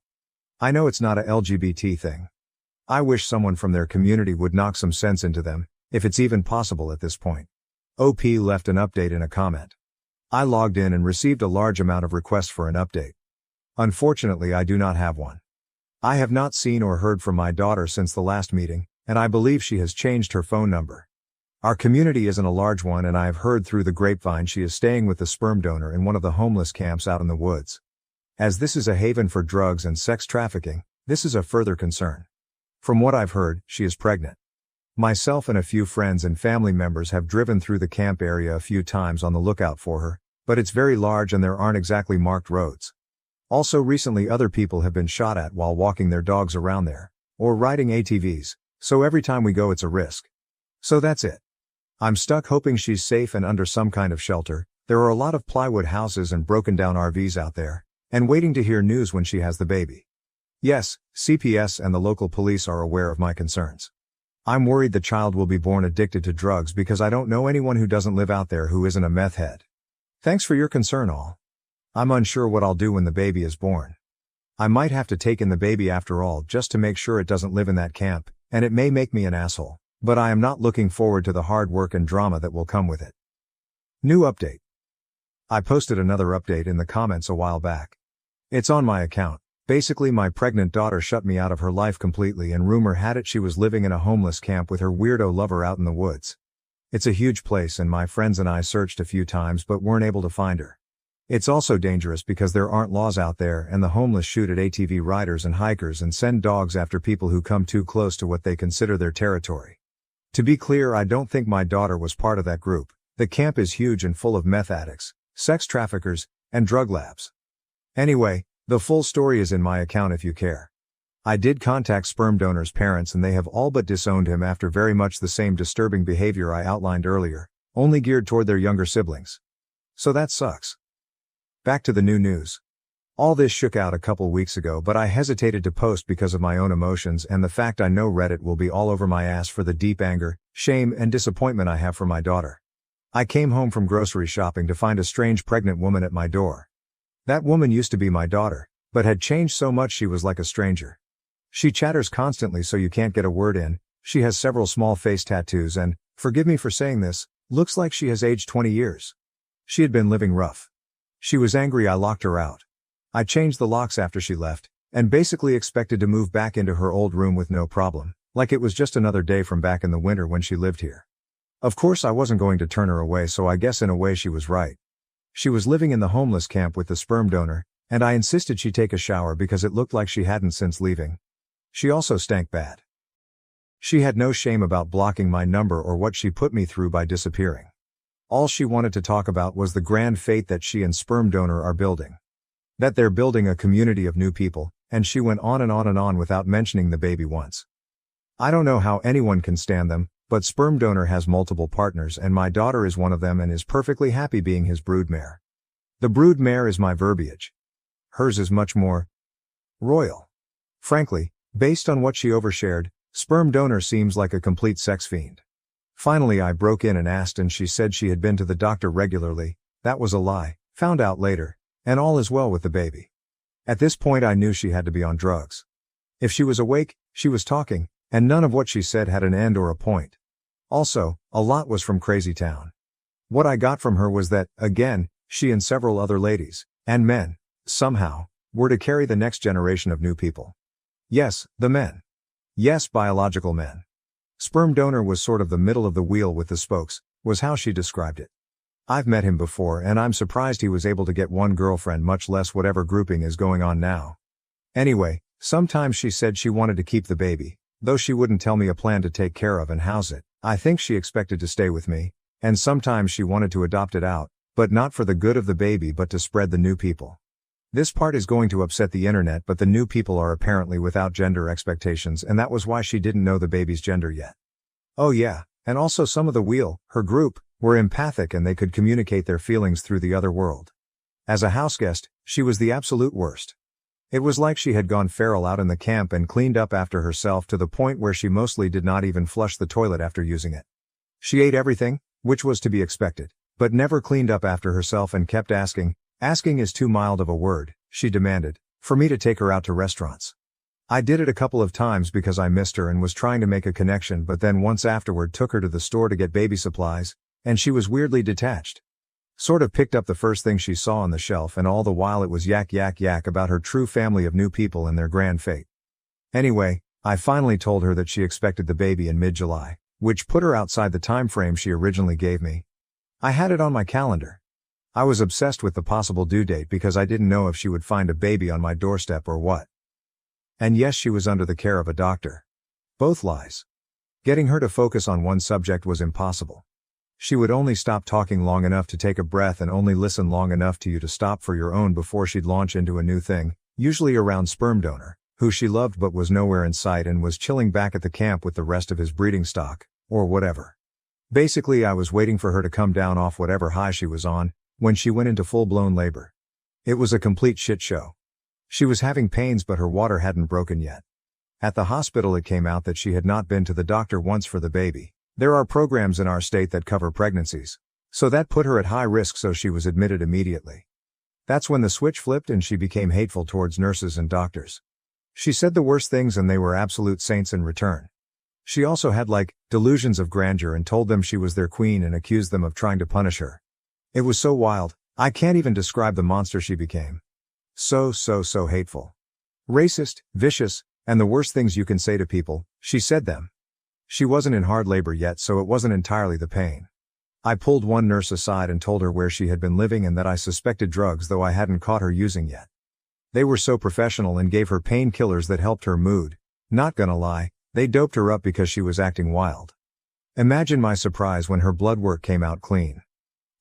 I know it's not a LGBT thing. I wish someone from their community would knock some sense into them, if it's even possible at this point. OP left an update in a comment. I logged in and received a large amount of requests for an update. Unfortunately, I do not have one. I have not seen or heard from my daughter since the last meeting, and I believe she has changed her phone number. Our community isn't a large one, and I have heard through the grapevine she is staying with the sperm donor in one of the homeless camps out in the woods. As this is a haven for drugs and sex trafficking, this is a further concern. From what I've heard, she is pregnant. Myself and a few friends and family members have driven through the camp area a few times on the lookout for her, but it's very large and there aren't exactly marked roads. Also recently other people have been shot at while walking their dogs around there, or riding ATVs, so every time we go it's a risk. So that's it. I'm stuck hoping she's safe and under some kind of shelter. There are a lot of plywood houses and broken down RVs out there, and waiting to hear news when she has the baby. Yes, CPS and the local police are aware of my concerns. I'm worried the child will be born addicted to drugs because I don't know anyone who doesn't live out there who isn't a meth head. Thanks for your concern all. I'm unsure what I'll do when the baby is born. I might have to take in the baby after all just to make sure it doesn't live in that camp, and it may make me an asshole, but I am not looking forward to the hard work and drama that will come with it. New update. I posted another update in the comments a while back. It's on my account. Basically my pregnant daughter shut me out of her life completely, and rumor had it she was living in a homeless camp with her weirdo lover out in the woods. It's a huge place and my friends and I searched a few times but weren't able to find her. It's also dangerous because there aren't laws out there and the homeless shoot at ATV riders and hikers and send dogs after people who come too close to what they consider their territory. To be clear, I don't think my daughter was part of that group. The camp is huge and full of meth addicts, sex traffickers, and drug labs. Anyway, the full story is in my account if you care. I did contact sperm donor's parents and they have all but disowned him after very much the same disturbing behavior I outlined earlier, only geared toward their younger siblings. So that sucks. Back to the new news. All this shook out a couple weeks ago, but I hesitated to post because of my own emotions and the fact I know Reddit will be all over my ass for the deep anger, shame, and disappointment I have for my daughter. I came home from grocery shopping to find a strange pregnant woman at my door. That woman used to be my daughter, but had changed so much she was like a stranger. She chatters constantly so you can't get a word in, she has several small face tattoos and, forgive me for saying this, looks like she has aged 20 years. She had been living rough. She was angry I locked her out. I changed the locks after she left, and basically expected to move back into her old room with no problem, like it was just another day from back in the winter when she lived here. Of course I wasn't going to turn her away, so I guess in a way she was right. She was living in the homeless camp with the sperm donor, and I insisted she take a shower because it looked like she hadn't since leaving. She also stank bad. She had no shame about blocking my number or what she put me through by disappearing. All she wanted to talk about was the grand fate that she and sperm donor are building. That they're building a community of new people, and she went on and on and on without mentioning the baby once. I don't know how anyone can stand them, but sperm donor has multiple partners and my daughter is one of them and is perfectly happy being his broodmare. The broodmare is my verbiage. Hers is much more royal. Frankly, based on what she overshared, sperm donor seems like a complete sex fiend. Finally I broke in and asked and she said she had been to the doctor regularly. That was a lie, found out later, and all is well with the baby. At this point I knew she had to be on drugs. If she was awake, she was talking, and none of what she said had an end or a point. Also, a lot was from Crazy Town. What I got from her was that, again, she and several other ladies, and men, somehow, were to carry the next generation of new people. Yes, the men. Yes, biological men. Sperm donor was sort of the middle of the wheel with the spokes, was how she described it. I've met him before and I'm surprised he was able to get one girlfriend, much less whatever grouping is going on now. Anyway, sometimes she said she wanted to keep the baby, though she wouldn't tell me a plan to take care of and house it. I think she expected to stay with me, and sometimes she wanted to adopt it out, but not for the good of the baby but to spread the new people. This part is going to upset the internet, but the new people are apparently without gender expectations and that was why she didn't know the baby's gender yet. Oh yeah, and also some of the wheel, her group, were empathic and they could communicate their feelings through the other world. As a houseguest, she was the absolute worst. It was like she had gone feral out in the camp and cleaned up after herself to the point where she mostly did not even flush the toilet after using it. She ate everything, which was to be expected, but never cleaned up after herself and kept asking is too mild of a word, she demanded, for me to take her out to restaurants. I did it a couple of times because I missed her and was trying to make a connection, but then once afterward took her to the store to get baby supplies, and she was weirdly detached. Sort of picked up the first thing she saw on the shelf and all the while it was yak about her true family of new people and their grand fate. Anyway, I finally told her that she expected the baby in mid-July, which put her outside the time frame she originally gave me. I had it on my calendar. I was obsessed with the possible due date because I didn't know if she would find a baby on my doorstep or what. And yes, she was under the care of a doctor. Both lies. Getting her to focus on one subject was impossible. She would only stop talking long enough to take a breath and only listen long enough to you to stop for your own before she'd launch into a new thing, usually around sperm donor, who she loved but was nowhere in sight and was chilling back at the camp with the rest of his breeding stock, or whatever. Basically I was waiting for her to come down off whatever high she was on, when she went into full-blown labor. It was a complete shit show. She was having pains but her water hadn't broken yet. At the hospital it came out that she had not been to the doctor once for the baby. There are programs in our state that cover pregnancies. So that put her at high risk, so she was admitted immediately. That's when the switch flipped and she became hateful towards nurses and doctors. She said the worst things and they were absolute saints in return. She also had delusions of grandeur and told them she was their queen and accused them of trying to punish her. It was so wild, I can't even describe the monster she became. So hateful. Racist, vicious, and the worst things you can say to people, she said them. She wasn't in hard labor yet, so it wasn't entirely the pain. I pulled one nurse aside and told her where she had been living and that I suspected drugs, though I hadn't caught her using yet. They were so professional and gave her painkillers that helped her mood. Not gonna lie, they doped her up because she was acting wild. Imagine my surprise when her blood work came out clean.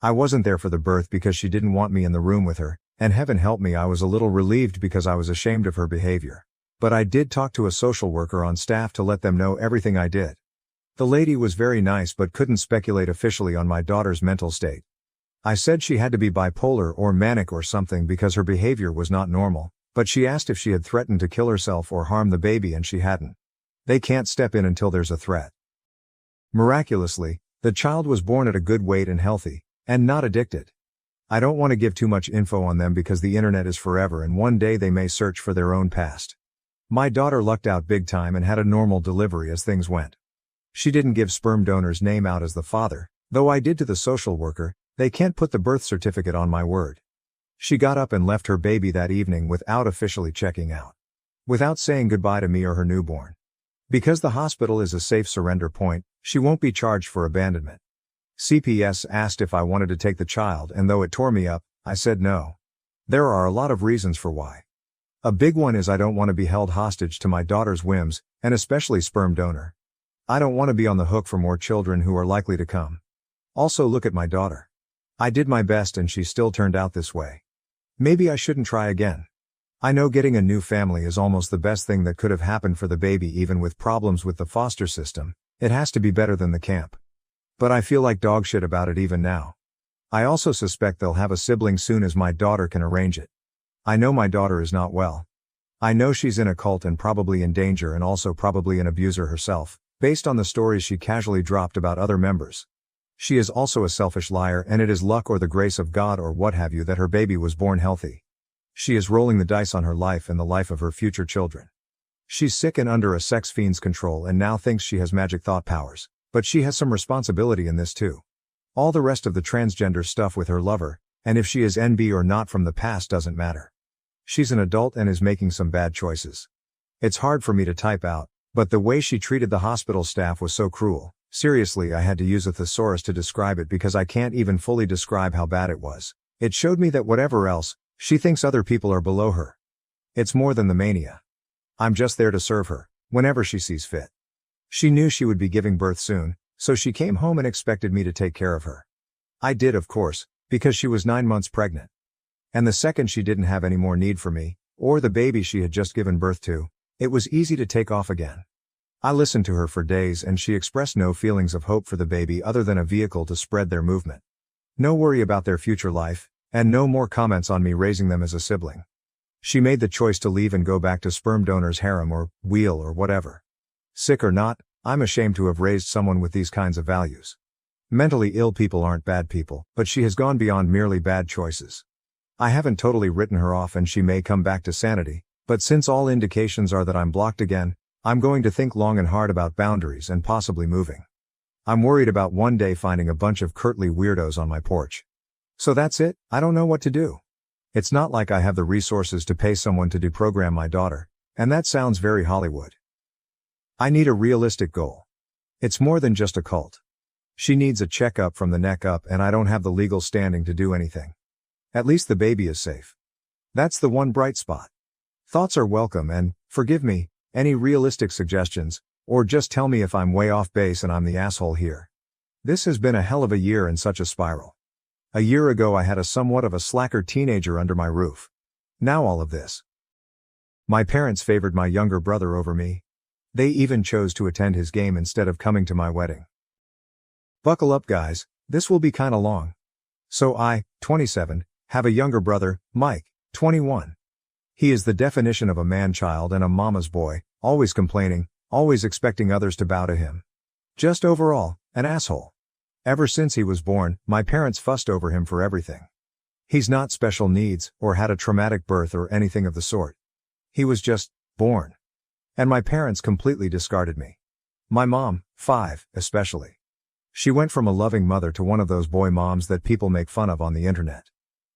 I wasn't there for the birth because she didn't want me in the room with her, and heaven help me I was a little relieved because I was ashamed of her behavior. But I did talk to a social worker on staff to let them know everything I did. The lady was very nice but couldn't speculate officially on my daughter's mental state. I said she had to be bipolar or manic or something because her behavior was not normal, but she asked if she had threatened to kill herself or harm the baby and she hadn't. They can't step in until there's a threat. Miraculously, the child was born at a good weight and healthy, and not addicted. I don't want to give too much info on them because the internet is forever and one day they may search for their own past. My daughter lucked out big time and had a normal delivery as things went. She didn't give sperm donor's name out as the father, though I did to the social worker. They can't put the birth certificate on my word. She got up and left her baby that evening without officially checking out. Without saying goodbye to me or her newborn. Because the hospital is a safe surrender point, she won't be charged for abandonment. CPS asked if I wanted to take the child and though it tore me up, I said no. There are a lot of reasons for why. A big one is I don't want to be held hostage to my daughter's whims, and especially sperm donor. I don't want to be on the hook for more children who are likely to come. Also, look at my daughter. I did my best and she still turned out this way. Maybe I shouldn't try again. I know getting a new family is almost the best thing that could have happened for the baby, even with problems with the foster system. It has to be better than the camp. But I feel like dog shit about it even now. I also suspect they'll have a sibling soon as my daughter can arrange it. I know my daughter is not well. I know she's in a cult and probably in danger and also probably an abuser herself, based on the stories she casually dropped about other members. She is also a selfish liar, and it is luck or the grace of God or what have you that her baby was born healthy. She is rolling the dice on her life and the life of her future children. She's sick and under a sex fiend's control and now thinks she has magic thought powers, but she has some responsibility in this too. All the rest of the transgender stuff with her lover, and if she is NB or not from the past doesn't matter. She's an adult and is making some bad choices. It's hard for me to type out, but the way she treated the hospital staff was so cruel. Seriously, I had to use a thesaurus to describe it because I can't even fully describe how bad it was. It showed me that whatever else, she thinks other people are below her. It's more than the mania. I'm just there to serve her, whenever she sees fit. She knew she would be giving birth soon, so she came home and expected me to take care of her. I did, of course, because she was 9 months pregnant. And the second she didn't have any more need for me, or the baby she had just given birth to, it was easy to take off again. I listened to her for days and she expressed no feelings of hope for the baby other than a vehicle to spread their movement. No worry about their future life, and no more comments on me raising them as a sibling. She made the choice to leave and go back to sperm donor's harem or wheel or whatever. Sick or not, I'm ashamed to have raised someone with these kinds of values. Mentally ill people aren't bad people, but she has gone beyond merely bad choices. I haven't totally written her off and she may come back to sanity, but since all indications are that I'm blocked again, I'm going to think long and hard about boundaries and possibly moving. I'm worried about one day finding a bunch of curtly weirdos on my porch. So that's it, I don't know what to do. It's not like I have the resources to pay someone to deprogram my daughter, and that sounds very Hollywood. I need a realistic goal. It's more than just a cult. She needs a checkup from the neck up and I don't have the legal standing to do anything. At least the baby is safe. That's the one bright spot. Thoughts are welcome and, forgive me, any realistic suggestions, or just tell me if I'm way off base and I'm the asshole here. This has been a hell of a year and such a spiral. A year ago I had a somewhat of a slacker teenager under my roof. Now all of this. My parents favored my younger brother over me. They even chose to attend his game instead of coming to my wedding. Buckle up guys, this will be kinda long. So I, 27, have a younger brother, Mike, 21. He is the definition of a man-child and a mama's boy, always complaining, always expecting others to bow to him. Just overall, an asshole. Ever since he was born, my parents fussed over him for everything. He's not special needs, or had a traumatic birth or anything of the sort. He was just, born. And my parents completely discarded me. My mom, 5, especially. She went from a loving mother to one of those boy moms that people make fun of on the internet.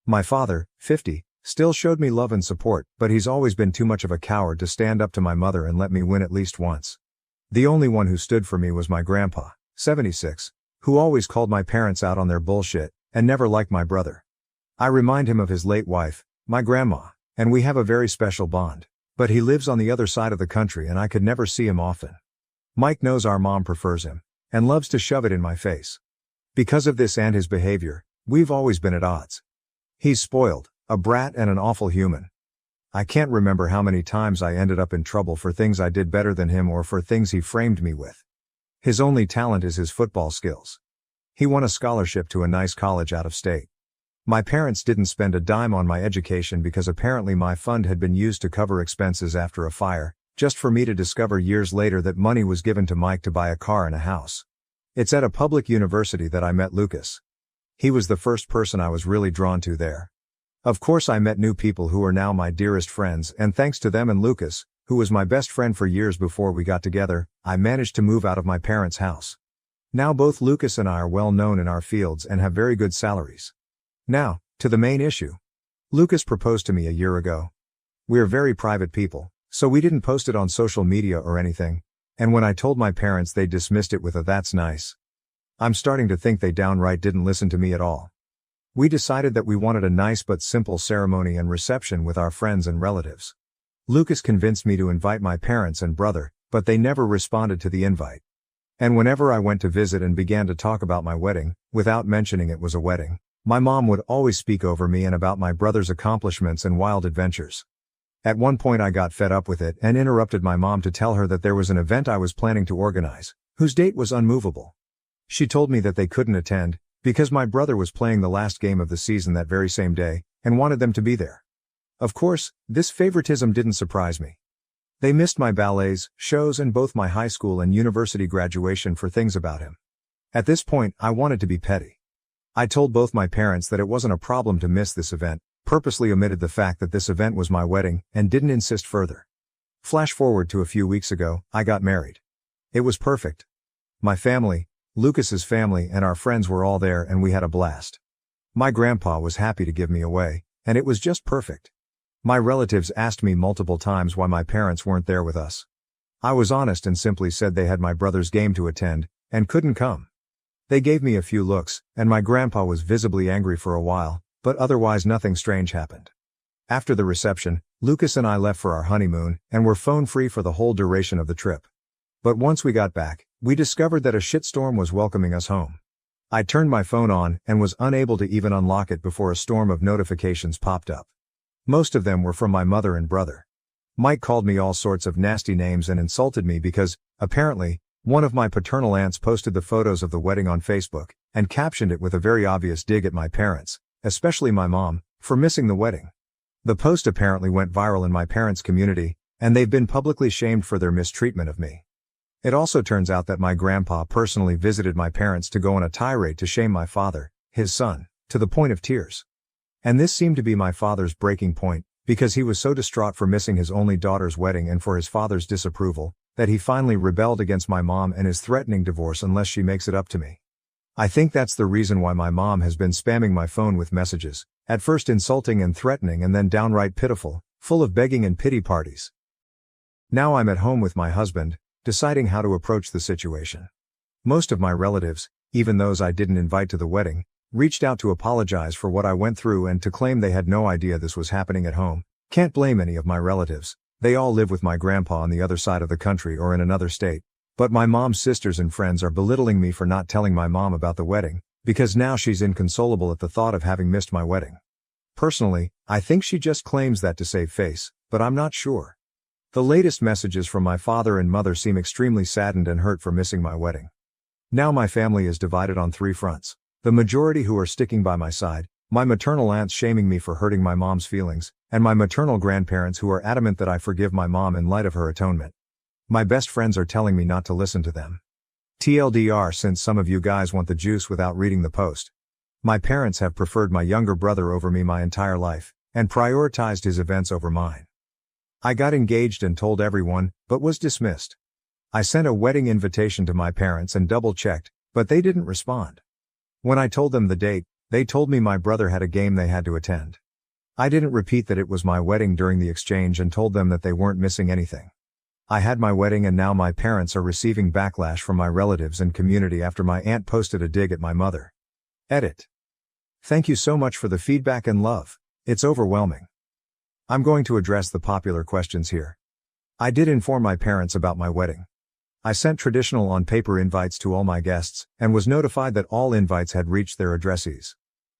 My father, 50, still showed me love and support, but he's always been too much of a coward to stand up to my mother and let me win at least once. The only one who stood for me was my grandpa, 76, who always called my parents out on their bullshit, and never liked my brother. I remind him of his late wife, my grandma, and we have a very special bond, but he lives on the other side of the country and I could never see him often. Mike knows our mom prefers him, and loves to shove it in my face. Because of this and his behavior, we've always been at odds. He's spoiled, a brat and an awful human. I can't remember how many times I ended up in trouble for things I did better than him or for things he framed me with. His only talent is his football skills. He won a scholarship to a nice college out of state. My parents didn't spend a dime on my education because apparently my fund had been used to cover expenses after a fire, just for me to discover years later that money was given to Mike to buy a car and a house. It's at a public university that I met Lucas. He was the first person I was really drawn to there. Of course I met new people who are now my dearest friends, and thanks to them and Lucas, who was my best friend for years before we got together, I managed to move out of my parents' house. Now both Lucas and I are well known in our fields and have very good salaries. Now, to the main issue. Lucas proposed to me a year ago. We're very private people, so we didn't post it on social media or anything, and when I told my parents they dismissed it with a "that's nice." I'm starting to think they downright didn't listen to me at all. We decided that we wanted a nice but simple ceremony and reception with our friends and relatives. Lucas convinced me to invite my parents and brother, but they never responded to the invite. And whenever I went to visit and began to talk about my wedding, without mentioning it was a wedding, my mom would always speak over me and about my brother's accomplishments and wild adventures. At one point I got fed up with it and interrupted my mom to tell her that there was an event I was planning to organize, whose date was unmovable. She told me that they couldn't attend, because my brother was playing the last game of the season that very same day, and wanted them to be there. Of course, this favoritism didn't surprise me. They missed my ballets, shows and both my high school and university graduation for things about him. At this point, I wanted to be petty. I told both my parents that it wasn't a problem to miss this event, purposely omitted the fact that this event was my wedding, and didn't insist further. Flash forward to a few weeks ago, I got married. It was perfect. My family, Lucas's family and our friends were all there and we had a blast. My grandpa was happy to give me away, and it was just perfect. My relatives asked me multiple times why my parents weren't there with us. I was honest and simply said they had my brother's game to attend, and couldn't come. They gave me a few looks, and my grandpa was visibly angry for a while, but otherwise nothing strange happened. After the reception, Lucas and I left for our honeymoon, and were phone-free for the whole duration of the trip. But once we got back, we discovered that a shitstorm was welcoming us home. I turned my phone on, and was unable to even unlock it before a storm of notifications popped up. Most of them were from my mother and brother. Mike called me all sorts of nasty names and insulted me because, apparently, one of my paternal aunts posted the photos of the wedding on Facebook, and captioned it with a very obvious dig at my parents, especially my mom, for missing the wedding. The post apparently went viral in my parents' community, and they've been publicly shamed for their mistreatment of me. It also turns out that my grandpa personally visited my parents to go on a tirade to shame my father, his son, to the point of tears. And this seemed to be my father's breaking point, because he was so distraught for missing his only daughter's wedding and for his father's disapproval, that he finally rebelled against my mom and is threatening divorce unless she makes it up to me. I think that's the reason why my mom has been spamming my phone with messages, at first insulting and threatening and then downright pitiful, full of begging and pity parties. Now I'm at home with my husband, deciding how to approach the situation. Most of my relatives, even those I didn't invite to the wedding, reached out to apologize for what I went through and to claim they had no idea this was happening at home. Can't blame any of my relatives. They all live with my grandpa on the other side of the country or in another state. But my mom's sisters and friends are belittling me for not telling my mom about the wedding, because now she's inconsolable at the thought of having missed my wedding. Personally, I think she just claims that to save face, but I'm not sure. The latest messages from my father and mother seem extremely saddened and hurt for missing my wedding. Now my family is divided on three fronts. The majority who are sticking by my side, my maternal aunts shaming me for hurting my mom's feelings, and my maternal grandparents who are adamant that I forgive my mom in light of her atonement. My best friends are telling me not to listen to them. TLDR, since some of you guys want the juice without reading the post. My parents have preferred my younger brother over me my entire life, and prioritized his events over mine. I got engaged and told everyone, but was dismissed. I sent a wedding invitation to my parents and double-checked, but they didn't respond. When I told them the date, they told me my brother had a game they had to attend. I didn't repeat that it was my wedding during the exchange and told them that they weren't missing anything. I had my wedding and now my parents are receiving backlash from my relatives and community after my aunt posted a dig at my mother. Edit. Thank you so much for the feedback and love. It's overwhelming. I'm going to address the popular questions here. I did inform my parents about my wedding. I sent traditional on-paper invites to all my guests, and was notified that all invites had reached their addressees.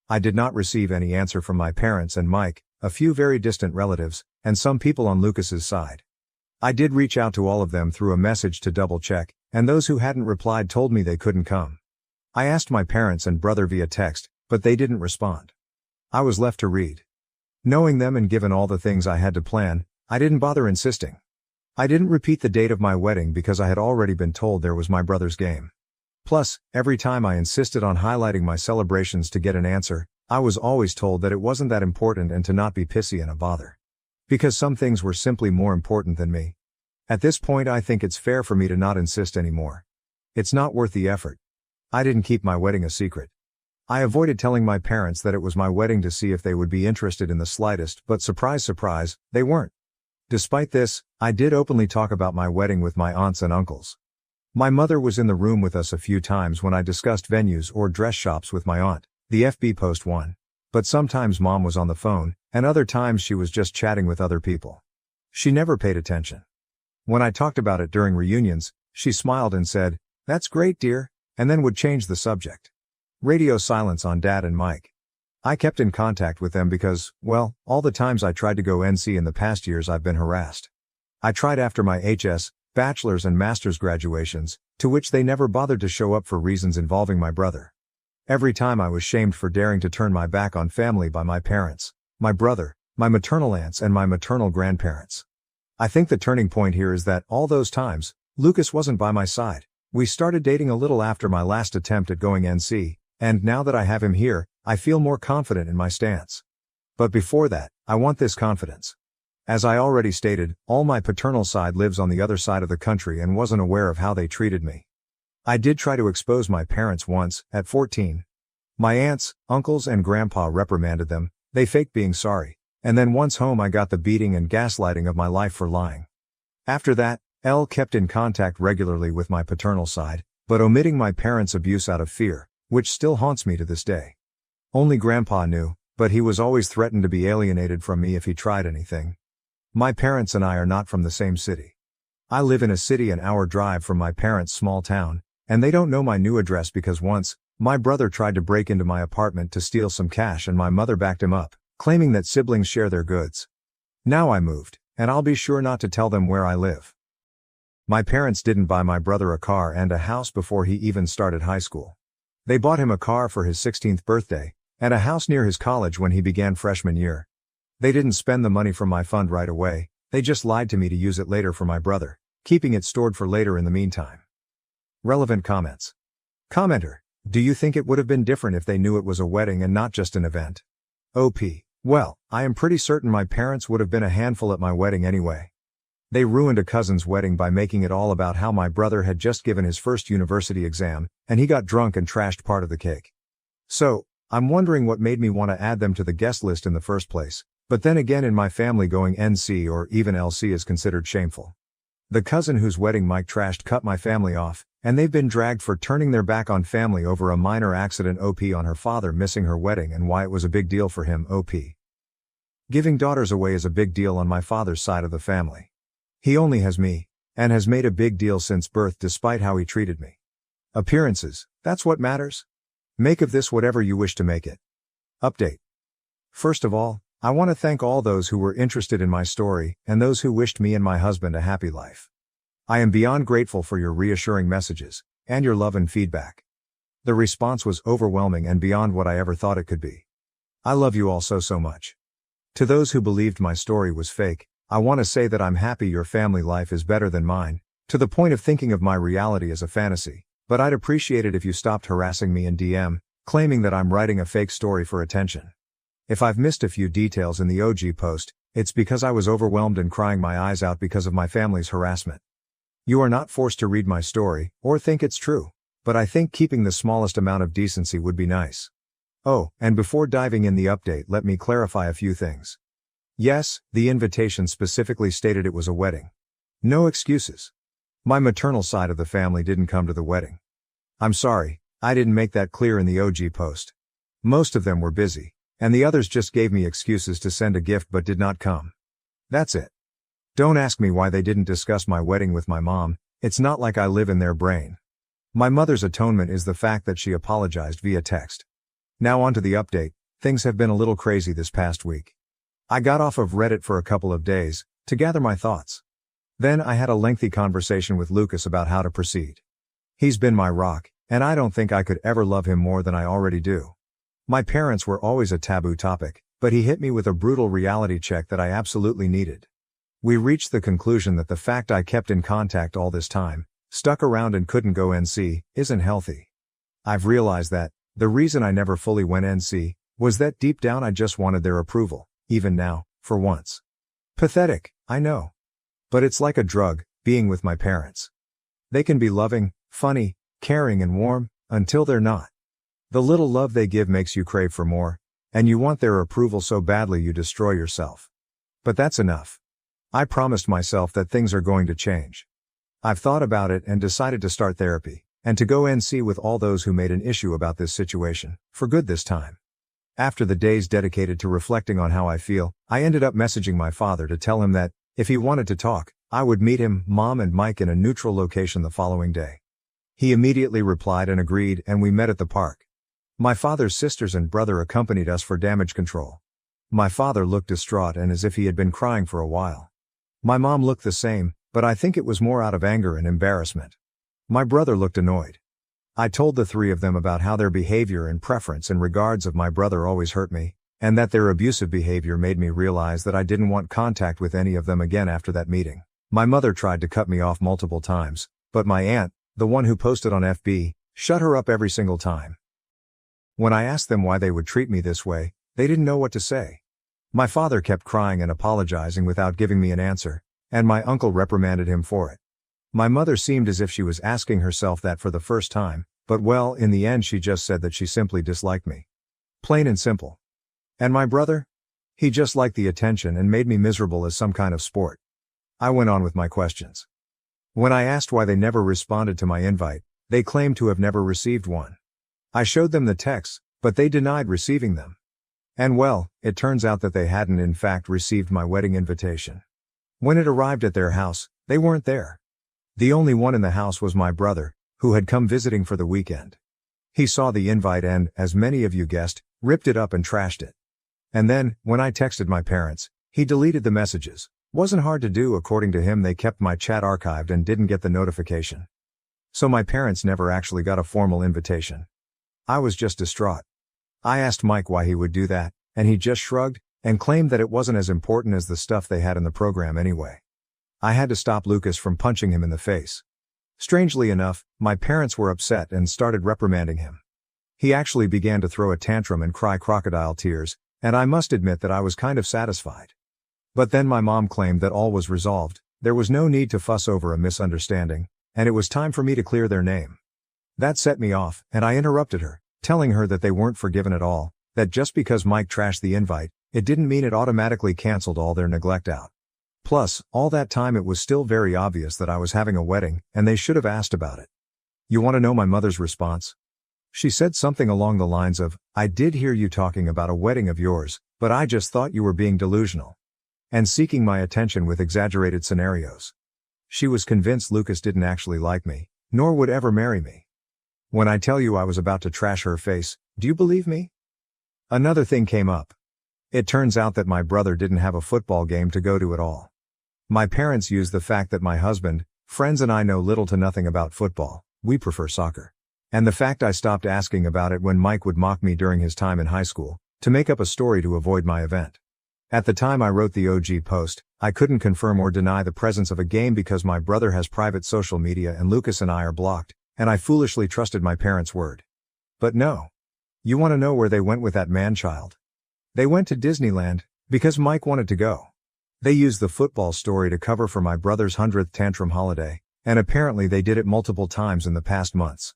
I did not receive any answer from my parents and Mike, a few very distant relatives, and some people on Lucas's side. I did reach out to all of them through a message to double-check, and those who hadn't replied told me they couldn't come. I asked my parents and brother via text, but they didn't respond. I was left to read. Knowing them and given all the things I had to plan, I didn't bother insisting. I didn't repeat the date of my wedding because I had already been told there was my brother's game. Plus, every time I insisted on highlighting my celebrations to get an answer, I was always told that it wasn't that important and to not be pissy and a bother. Because some things were simply more important than me. At this point I think it's fair for me to not insist anymore. It's not worth the effort. I didn't keep my wedding a secret. I avoided telling my parents that it was my wedding to see if they would be interested in the slightest, but surprise surprise, they weren't. Despite this, I did openly talk about my wedding with my aunts and uncles. My mother was in the room with us a few times when I discussed venues or dress shops with my aunt, the FB post one. But sometimes mom was on the phone, and other times she was just chatting with other people. She never paid attention. When I talked about it during reunions, she smiled and said, "That's great, dear," and then would change the subject. Radio silence on Dad and Mike. I kept in contact with them because, well, all the times I tried to go NC in the past years I've been harassed. I tried after my HS, bachelor's and master's graduations, to which they never bothered to show up for reasons involving my brother. Every time I was shamed for daring to turn my back on family by my parents, my brother, my maternal aunts and my maternal grandparents. I think the turning point here is that all those times, Lucas wasn't by my side. We started dating a little after my last attempt at going NC, and now that I have him here, I feel more confident in my stance. But before that, I want this confidence. As I already stated, all my paternal side lives on the other side of the country and wasn't aware of how they treated me. I did try to expose my parents once, at 14. My aunts, uncles and grandpa reprimanded them, they faked being sorry, and then once home I got the beating and gaslighting of my life for lying. After that, Elle kept in contact regularly with my paternal side, but omitting my parents' abuse out of fear, which still haunts me to this day. Only grandpa knew, but he was always threatened to be alienated from me if he tried anything. My parents and I are not from the same city. I live in a city an hour drive from my parents' small town, and they don't know my new address because once, my brother tried to break into my apartment to steal some cash and my mother backed him up, claiming that siblings share their goods. Now I moved, and I'll be sure not to tell them where I live. My parents didn't buy my brother a car and a house before he even started high school. They bought him a car for his 16th birthday, and a house near his college when he began freshman year. They didn't spend the money from my fund right away, they just lied to me to use it later for my brother, keeping it stored for later in the meantime. Relevant comments. Commenter: do you think it would have been different if they knew it was a wedding and not just an event? OP: well, I am pretty certain my parents would have been a handful at my wedding anyway. They ruined a cousin's wedding by making it all about how my brother had just given his first university exam, and he got drunk and trashed part of the cake. So, I'm wondering what made me want to add them to the guest list in the first place, but then again in my family going NC or even LC is considered shameful. The cousin whose wedding Mike trashed cut my family off, and they've been dragged for turning their back on family over a minor accident. OP on her father missing her wedding and why it was a big deal for him. OP: giving daughters away is a big deal on my father's side of the family. He only has me, and has made a big deal since birth despite how he treated me. Appearances, that's what matters. Make of this whatever you wish to make it. Update. First of all, I want to thank all those who were interested in my story, and those who wished me and my husband a happy life. I am beyond grateful for your reassuring messages, and your love and feedback. The response was overwhelming and beyond what I ever thought it could be. I love you all so much. To those who believed my story was fake, I want to say that I'm happy your family life is better than mine, to the point of thinking of my reality as a fantasy, but I'd appreciate it if you stopped harassing me in DM, claiming that I'm writing a fake story for attention. If I've missed a few details in the OG post, it's because I was overwhelmed and crying my eyes out because of my family's harassment. You are not forced to read my story, or think it's true, but I think keeping the smallest amount of decency would be nice. Oh, and before diving in the update, let me clarify a few things. Yes, the invitation specifically stated it was a wedding. No excuses. My maternal side of the family didn't come to the wedding. I'm sorry, I didn't make that clear in the OG post. Most of them were busy, and the others just gave me excuses to send a gift but did not come. That's it. Don't ask me why they didn't discuss my wedding with my mom, it's not like I live in their brain. My mother's atonement is the fact that she apologized via text. Now on to the update. Things have been a little crazy this past week. I got off of Reddit for a couple of days, to gather my thoughts. Then I had a lengthy conversation with Lucas about how to proceed. He's been my rock, and I don't think I could ever love him more than I already do. My parents were always a taboo topic, but he hit me with a brutal reality check that I absolutely needed. We reached the conclusion that the fact I kept in contact all this time, stuck around and couldn't go NC, isn't healthy. I've realized that, the reason I never fully went NC, was that deep down I just wanted their approval, even now, for once. Pathetic, I know. But it's like a drug, being with my parents. They can be loving, funny, caring and warm, until they're not. The little love they give makes you crave for more, and you want their approval so badly you destroy yourself. But that's enough. I promised myself that things are going to change. I've thought about it and decided to start therapy, and to go NC with all those who made an issue about this situation, for good this time. After the days dedicated to reflecting on how I feel, I ended up messaging my father to tell him that, If he wanted to talk, I would meet him, Mom and Mike in a neutral location the following day. He immediately replied and agreed, and we met at the park. My father's sisters and brother accompanied us for damage control. My father looked distraught and as if he had been crying for a while. My mom looked the same, but I think it was more out of anger and embarrassment. My brother looked annoyed. I told the three of them about how their behavior and preference in regards of my brother always hurt me, and that their abusive behavior made me realize that I didn't want contact with any of them again after that meeting. My mother tried to cut me off multiple times, but my aunt, the one who posted on FB, shut her up every single time. When I asked them why they would treat me this way, they didn't know what to say. My father kept crying and apologizing without giving me an answer, and my uncle reprimanded him for it. My mother seemed as if she was asking herself that for the first time, but well, in the end she just said that she simply disliked me. Plain and simple. And my brother? He just liked the attention and made me miserable as some kind of sport. I went on with my questions. When I asked why they never responded to my invite, they claimed to have never received one. I showed them the texts, but they denied receiving them. And well, it turns out that they hadn't in fact received my wedding invitation. When it arrived at their house, they weren't there. The only one in the house was my brother, who had come visiting for the weekend. He saw the invite and, as many of you guessed, ripped it up and trashed it. And then, when I texted my parents, he deleted the messages. Wasn't hard to do. According to him, they kept my chat archived and didn't get the notification. So my parents never actually got a formal invitation. I was just distraught. I asked Mike why he would do that, and he just shrugged, and claimed that it wasn't as important as the stuff they had in the program anyway. I had to stop Lucas from punching him in the face. Strangely enough, my parents were upset and started reprimanding him. He actually began to throw a tantrum and cry crocodile tears, and I must admit that I was kind of satisfied. But then my mom claimed that all was resolved, there was no need to fuss over a misunderstanding, and it was time for me to clear their name. That set me off, and I interrupted her, telling her that they weren't forgiven at all, that just because Mike trashed the invite, it didn't mean it automatically canceled all their neglect out. Plus, all that time it was still very obvious that I was having a wedding, and they should have asked about it. You want to know my mother's response? She said something along the lines of, "I did hear you talking about a wedding of yours, but I just thought you were being delusional and seeking my attention with exaggerated scenarios." She was convinced Lucas didn't actually like me, nor would ever marry me. When I tell you I was about to trash her face, do you believe me? Another thing came up. It turns out that my brother didn't have a football game to go to at all. My parents used the fact that my husband, friends and I know little to nothing about football, we prefer soccer. And the fact I stopped asking about it when Mike would mock me during his time in high school, to make up a story to avoid my event. At the time I wrote the OG post, I couldn't confirm or deny the presence of a game because my brother has private social media and Lucas and I are blocked, and I foolishly trusted my parents' word. But no. You want to know where they went with that man-child? They went to Disneyland, because Mike wanted to go. They used the football story to cover for my brother's 100th tantrum holiday, and apparently they did it multiple times in the past months.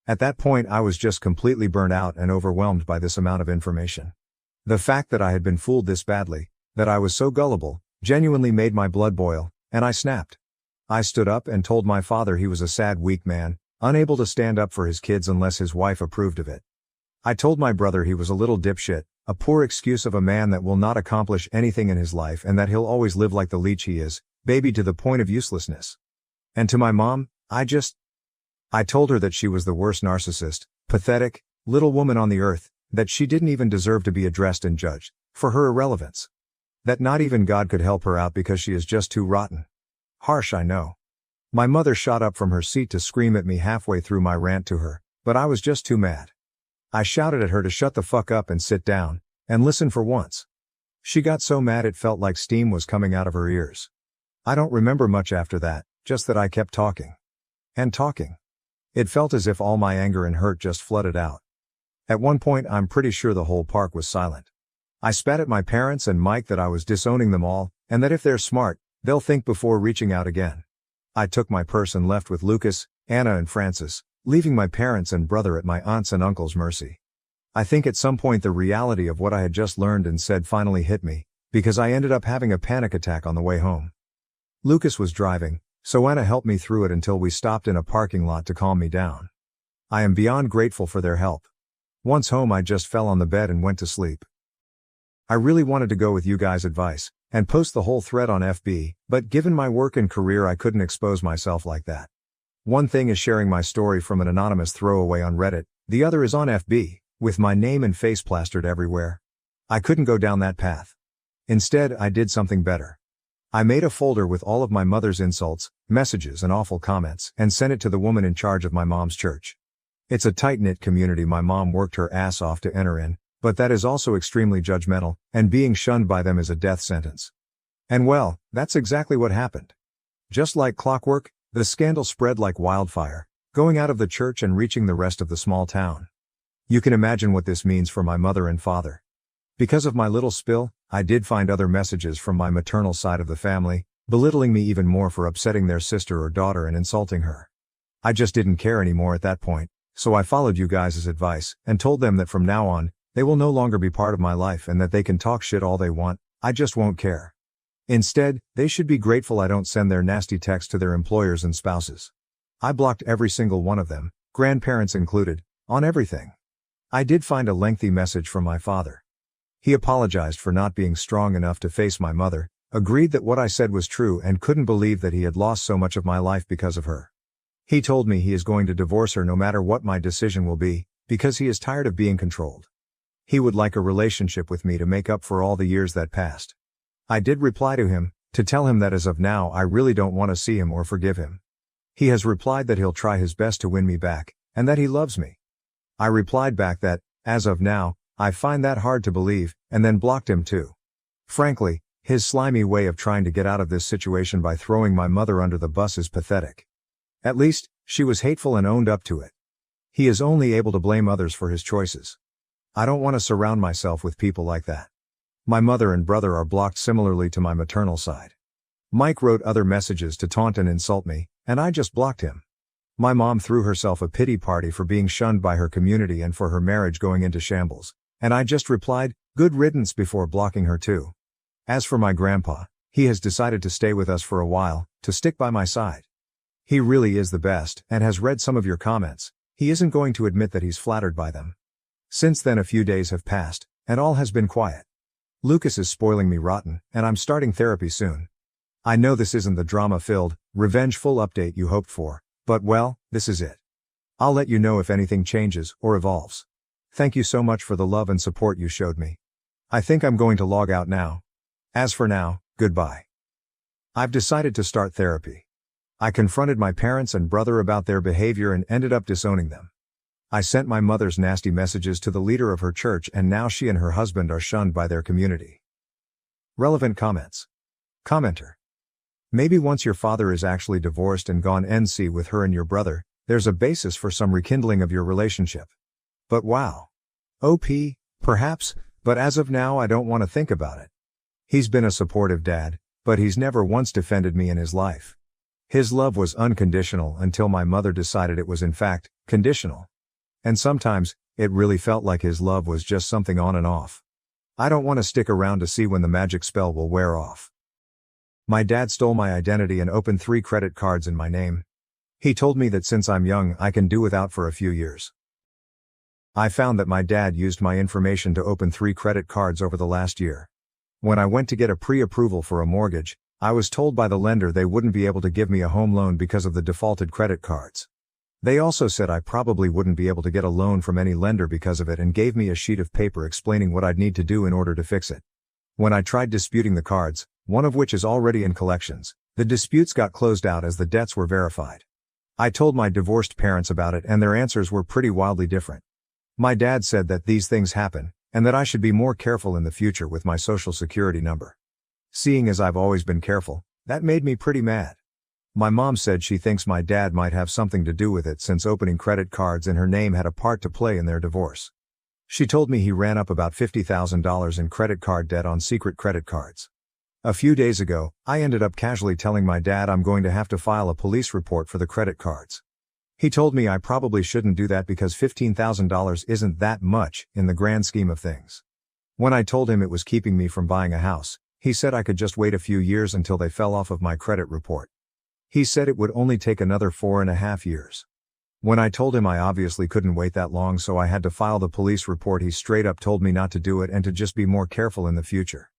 At that point I was just completely burnt out and overwhelmed by this amount of information. The fact that I had been fooled this badly, that I was so gullible, genuinely made my blood boil, and I snapped. I stood up and told my father he was a sad, weak man, unable to stand up for his kids unless his wife approved of it. I told my brother he was a little dipshit, a poor excuse of a man that will not accomplish anything in his life and that he'll always live like the leech he is, baby to the point of uselessness. And to my mom, I told her that she was the worst narcissist, pathetic, little woman on the earth, that she didn't even deserve to be addressed and judged, for her irrelevance. That not even God could help her out because she is just too rotten. Harsh, I know. My mother shot up from her seat to scream at me halfway through my rant to her, but I was just too mad. I shouted at her to shut the fuck up and sit down, and listen for once. She got so mad it felt like steam was coming out of her ears. I don't remember much after that, just that I kept talking. And talking. It felt as if all my anger and hurt just flooded out. At one point I'm pretty sure the whole park was silent. I spat at my parents and Mike that I was disowning them all, and that if they're smart, they'll think before reaching out again. I took my purse and left with Lucas, Anna and Francis, leaving my parents and brother at my aunt's and uncle's mercy. I think at some point the reality of what I had just learned and said finally hit me, because I ended up having a panic attack on the way home. Lucas was driving, so Anna helped me through it until we stopped in a parking lot to calm me down. I am beyond grateful for their help. Once home I just fell on the bed and went to sleep. I really wanted to go with you guys' advice, and post the whole thread on FB, but given my work and career I couldn't expose myself like that. One thing is sharing my story from an anonymous throwaway on Reddit, the other is on FB, with my name and face plastered everywhere. I couldn't go down that path. Instead, I did something better. I made a folder with all of my mother's insults, messages and awful comments, and sent it to the woman in charge of my mom's church. It's a tight-knit community my mom worked her ass off to enter in, but that is also extremely judgmental, and being shunned by them is a death sentence. And well, that's exactly what happened. Just like clockwork, the scandal spread like wildfire, going out of the church and reaching the rest of the small town. You can imagine what this means for my mother and father. Because of my little spill, I did find other messages from my maternal side of the family, belittling me even more for upsetting their sister or daughter and insulting her. I just didn't care anymore at that point, so I followed you guys' advice, and told them that from now on, they will no longer be part of my life and that they can talk shit all they want, I just won't care. Instead, they should be grateful I don't send their nasty texts to their employers and spouses. I blocked every single one of them, grandparents included, on everything. I did find a lengthy message from my father. He apologized for not being strong enough to face my mother, agreed that what I said was true and couldn't believe that he had lost so much of my life because of her. He told me he is going to divorce her no matter what my decision will be, because he is tired of being controlled. He would like a relationship with me to make up for all the years that passed. I did reply to him, to tell him that as of now I really don't want to see him or forgive him. He has replied that he'll try his best to win me back, and that he loves me. I replied back that, as of now, I find that hard to believe, and then blocked him too. Frankly, his slimy way of trying to get out of this situation by throwing my mother under the bus is pathetic. At least, she was hateful and owned up to it. He is only able to blame others for his choices. I don't want to surround myself with people like that. My mother and brother are blocked similarly to my maternal side. Mike wrote other messages to taunt and insult me, and I just blocked him. My mom threw herself a pity party for being shunned by her community and for her marriage going into shambles, and I just replied, good riddance, before blocking her too. As for my grandpa, he has decided to stay with us for a while, to stick by my side. He really is the best, and has read some of your comments. He isn't going to admit that he's flattered by them. Since then a few days have passed, and all has been quiet. Lucas is spoiling me rotten, and I'm starting therapy soon. I know this isn't the drama-filled, revengeful update you hoped for, but well, this is it. I'll let you know if anything changes or evolves. Thank you so much for the love and support you showed me. I think I'm going to log out now. As for now, goodbye. I've decided to start therapy. I confronted my parents and brother about their behavior and ended up disowning them. I sent my mother's nasty messages to the leader of her church, and now she and her husband are shunned by their community. Relevant comments. Commenter. Maybe once your father is actually divorced and gone NC with her and your brother, there's a basis for some rekindling of your relationship. But wow. OP, perhaps, but as of now I don't want to think about it. He's been a supportive dad, but he's never once defended me in his life. His love was unconditional until my mother decided it was in fact, conditional. And sometimes, it really felt like his love was just something on and off. I don't want to stick around to see when the magic spell will wear off. My dad stole my identity and opened 3 credit cards in my name. He told me that since I'm young I can do without for a few years. I found that my dad used my information to open 3 credit cards over the last year. When I went to get a pre-approval for a mortgage, I was told by the lender they wouldn't be able to give me a home loan because of the defaulted credit cards. They also said I probably wouldn't be able to get a loan from any lender because of it, and gave me a sheet of paper explaining what I'd need to do in order to fix it. When I tried disputing the cards, one of which is already in collections, the disputes got closed out as the debts were verified. I told my divorced parents about it and their answers were pretty wildly different. My dad said that these things happen, and that I should be more careful in the future with my social security number. Seeing as I've always been careful, that made me pretty mad. My mom said she thinks my dad might have something to do with it since opening credit cards in her name had a part to play in their divorce. She told me he ran up about $50,000 in credit card debt on secret credit cards. A few days ago, I ended up casually telling my dad I'm going to have to file a police report for the credit cards. He told me I probably shouldn't do that because $15,000 isn't that much in the grand scheme of things. When I told him it was keeping me from buying a house, he said I could just wait a few years until they fell off of my credit report. He said it would only take another 4.5 years. When I told him I obviously couldn't wait that long, so I had to file the police report, he straight up told me not to do it and to just be more careful in the future.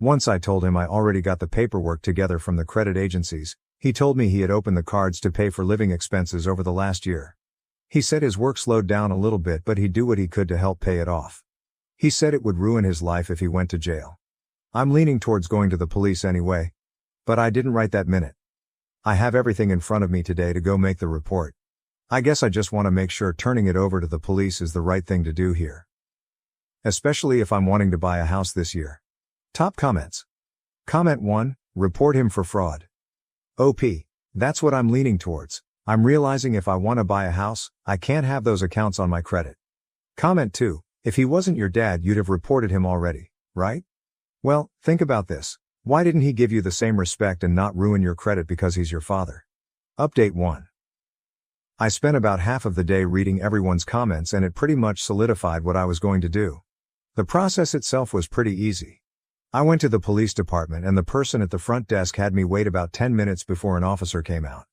Once I told him I already got the paperwork together from the credit agencies, he told me he had opened the cards to pay for living expenses over the last year. He said his work slowed down a little bit but he'd do what he could to help pay it off. He said it would ruin his life if he went to jail. I'm leaning towards going to the police anyway. But I didn't write that minute. I have everything in front of me today to go make the report. I guess I just want to make sure turning it over to the police is the right thing to do here. Especially if I'm wanting to buy a house this year. Top comments. Comment 1, report him for fraud. OP, that's what I'm leaning towards. I'm realizing if I want to buy a house, I can't have those accounts on my credit. Comment 2, if he wasn't your dad you'd have reported him already, right? Well, think about this. Why didn't he give you the same respect and not ruin your credit because he's your father? Update 1. I spent about half of the day reading everyone's comments and it pretty much solidified what I was going to do. The process itself was pretty easy. I went to the police department and the person at the front desk had me wait about 10 minutes before an officer came out.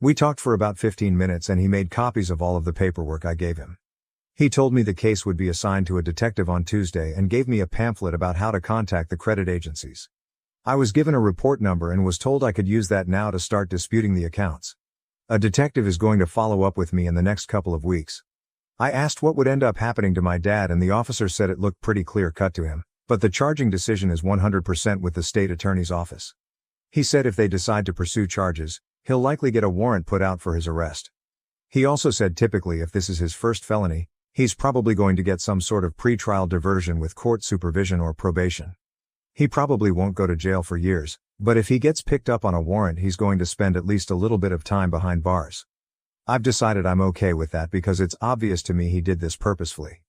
We talked for about 15 minutes and he made copies of all of the paperwork I gave him. He told me the case would be assigned to a detective on Tuesday and gave me a pamphlet about how to contact the credit agencies. I was given a report number and was told I could use that now to start disputing the accounts. A detective is going to follow up with me in the next couple of weeks. I asked what would end up happening to my dad and the officer said it looked pretty clear-cut to him, but the charging decision is 100% with the state attorney's office. He said if they decide to pursue charges, he'll likely get a warrant put out for his arrest. He also said typically if this is his first felony, he's probably going to get some sort of pre-trial diversion with court supervision or probation. He probably won't go to jail for years, but if he gets picked up on a warrant he's going to spend at least a little bit of time behind bars. I've decided I'm okay with that because it's obvious to me he did this purposefully.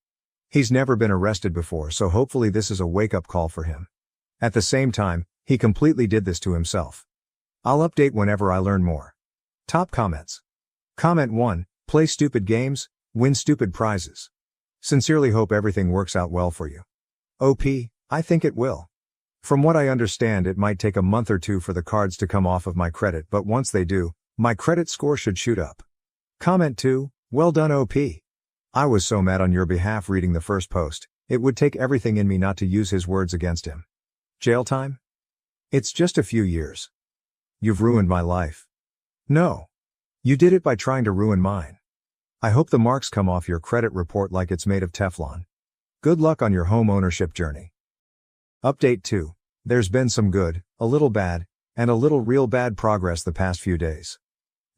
He's never been arrested before so hopefully this is a wake-up call for him. At the same time, he completely did this to himself. I'll update whenever I learn more. Top comments. Comment 1, play stupid games, win stupid prizes. Sincerely hope everything works out well for you. OP, I think it will. From what I understand it might take a month or two for the cards to come off of my credit but once they do, my credit score should shoot up. Comment 2, well done OP. I was so mad on your behalf reading the first post, it would take everything in me not to use his words against him. Jail time? It's just a few years. You've ruined my life. No. You did it by trying to ruin mine. I hope the marks come off your credit report like it's made of Teflon. Good luck on your home ownership journey. Update 2. There's been some good, a little bad, and a little real bad progress the past few days.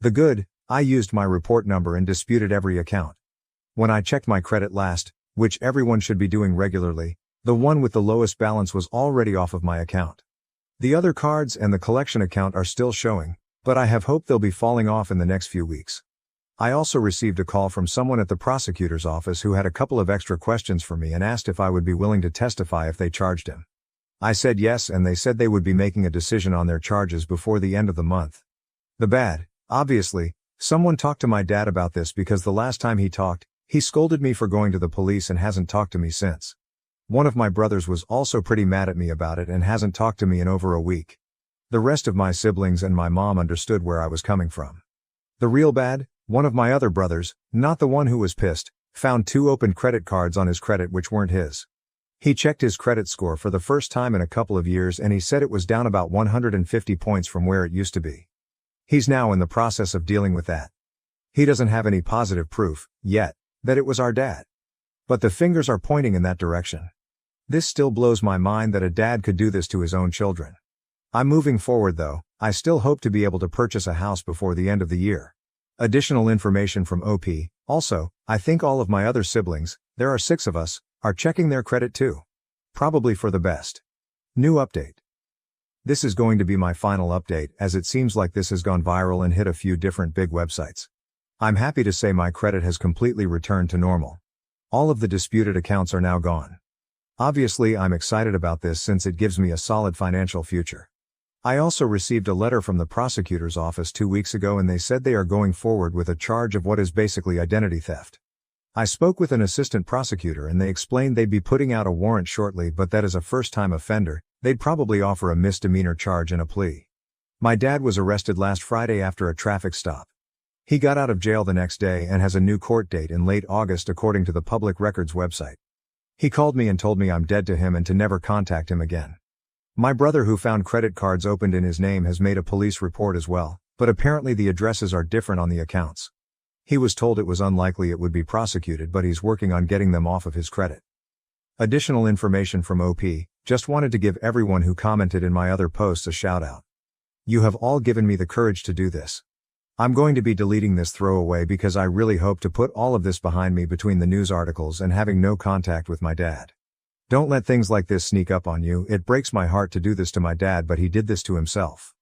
The good, I used my report number and disputed every account. When I checked my credit last, which everyone should be doing regularly, the one with the lowest balance was already off of my account. The other cards and the collection account are still showing, but I have hope they'll be falling off in the next few weeks. I also received a call from someone at the prosecutor's office who had a couple of extra questions for me and asked if I would be willing to testify if they charged him. I said yes and they said they would be making a decision on their charges before the end of the month. The bad, obviously, someone talked to my dad about this because the last time he talked, he scolded me for going to the police and hasn't talked to me since. One of my brothers was also pretty mad at me about it and hasn't talked to me in over a week. The rest of my siblings and my mom understood where I was coming from. The real bad, one of my other brothers, not the one who was pissed, found 2 open credit cards on his credit which weren't his. He checked his credit score for the first time in a couple of years and he said it was down about 150 points from where it used to be. He's now in the process of dealing with that. He doesn't have any positive proof, yet, that it was our dad. But the fingers are pointing in that direction. This still blows my mind that a dad could do this to his own children. I'm moving forward though, I still hope to be able to purchase a house before the end of the year. Additional information from OP, also, I think all of my other siblings, there are 6 of us, are checking their credit too. Probably for the best. New update. This is going to be my final update as it seems like this has gone viral and hit a few different big websites. I'm happy to say my credit has completely returned to normal. All of the disputed accounts are now gone. Obviously I'm excited about this since it gives me a solid financial future. I also received a letter from the prosecutor's office 2 weeks ago and they said they are going forward with a charge of what is basically identity theft. I spoke with an assistant prosecutor and they explained they'd be putting out a warrant shortly but that as a first-time offender, they'd probably offer a misdemeanor charge and a plea. My dad was arrested last Friday after a traffic stop. He got out of jail the next day and has a new court date in late August according to the public records website. He called me and told me I'm dead to him and to never contact him again. My brother who found credit cards opened in his name has made a police report as well, but apparently the addresses are different on the accounts. He was told it was unlikely it would be prosecuted, but he's working on getting them off of his credit. Additional information from OP, just wanted to give everyone who commented in my other posts a shout out. You have all given me the courage to do this. I'm going to be deleting this throwaway because I really hope to put all of this behind me between the news articles and having no contact with my dad. Don't let things like this sneak up on you. It breaks my heart to do this to my dad, but he did this to himself.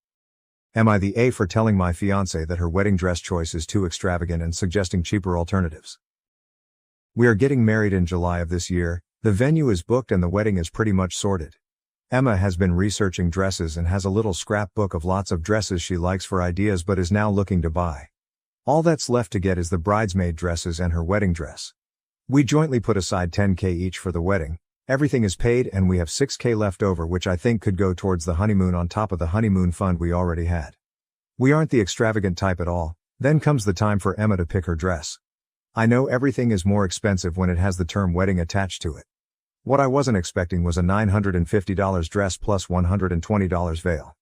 Am I the A for telling my fiancée that her wedding dress choice is too extravagant and suggesting cheaper alternatives? We are getting married in July of this year. The venue is booked and the wedding is pretty much sorted. Emma has been researching dresses and has a little scrapbook of lots of dresses she likes for ideas but is now looking to buy. All that's left to get is the bridesmaid dresses and her wedding dress. We jointly put aside $10,000 each for the wedding. Everything is paid and we have $6,000 left over, which I think could go towards the honeymoon on top of the honeymoon fund we already had. We aren't the extravagant type at all. Then comes the time for Emma to pick her dress. I know everything is more expensive when it has the term wedding attached to it. What I wasn't expecting was a $950 dress plus $120 veil.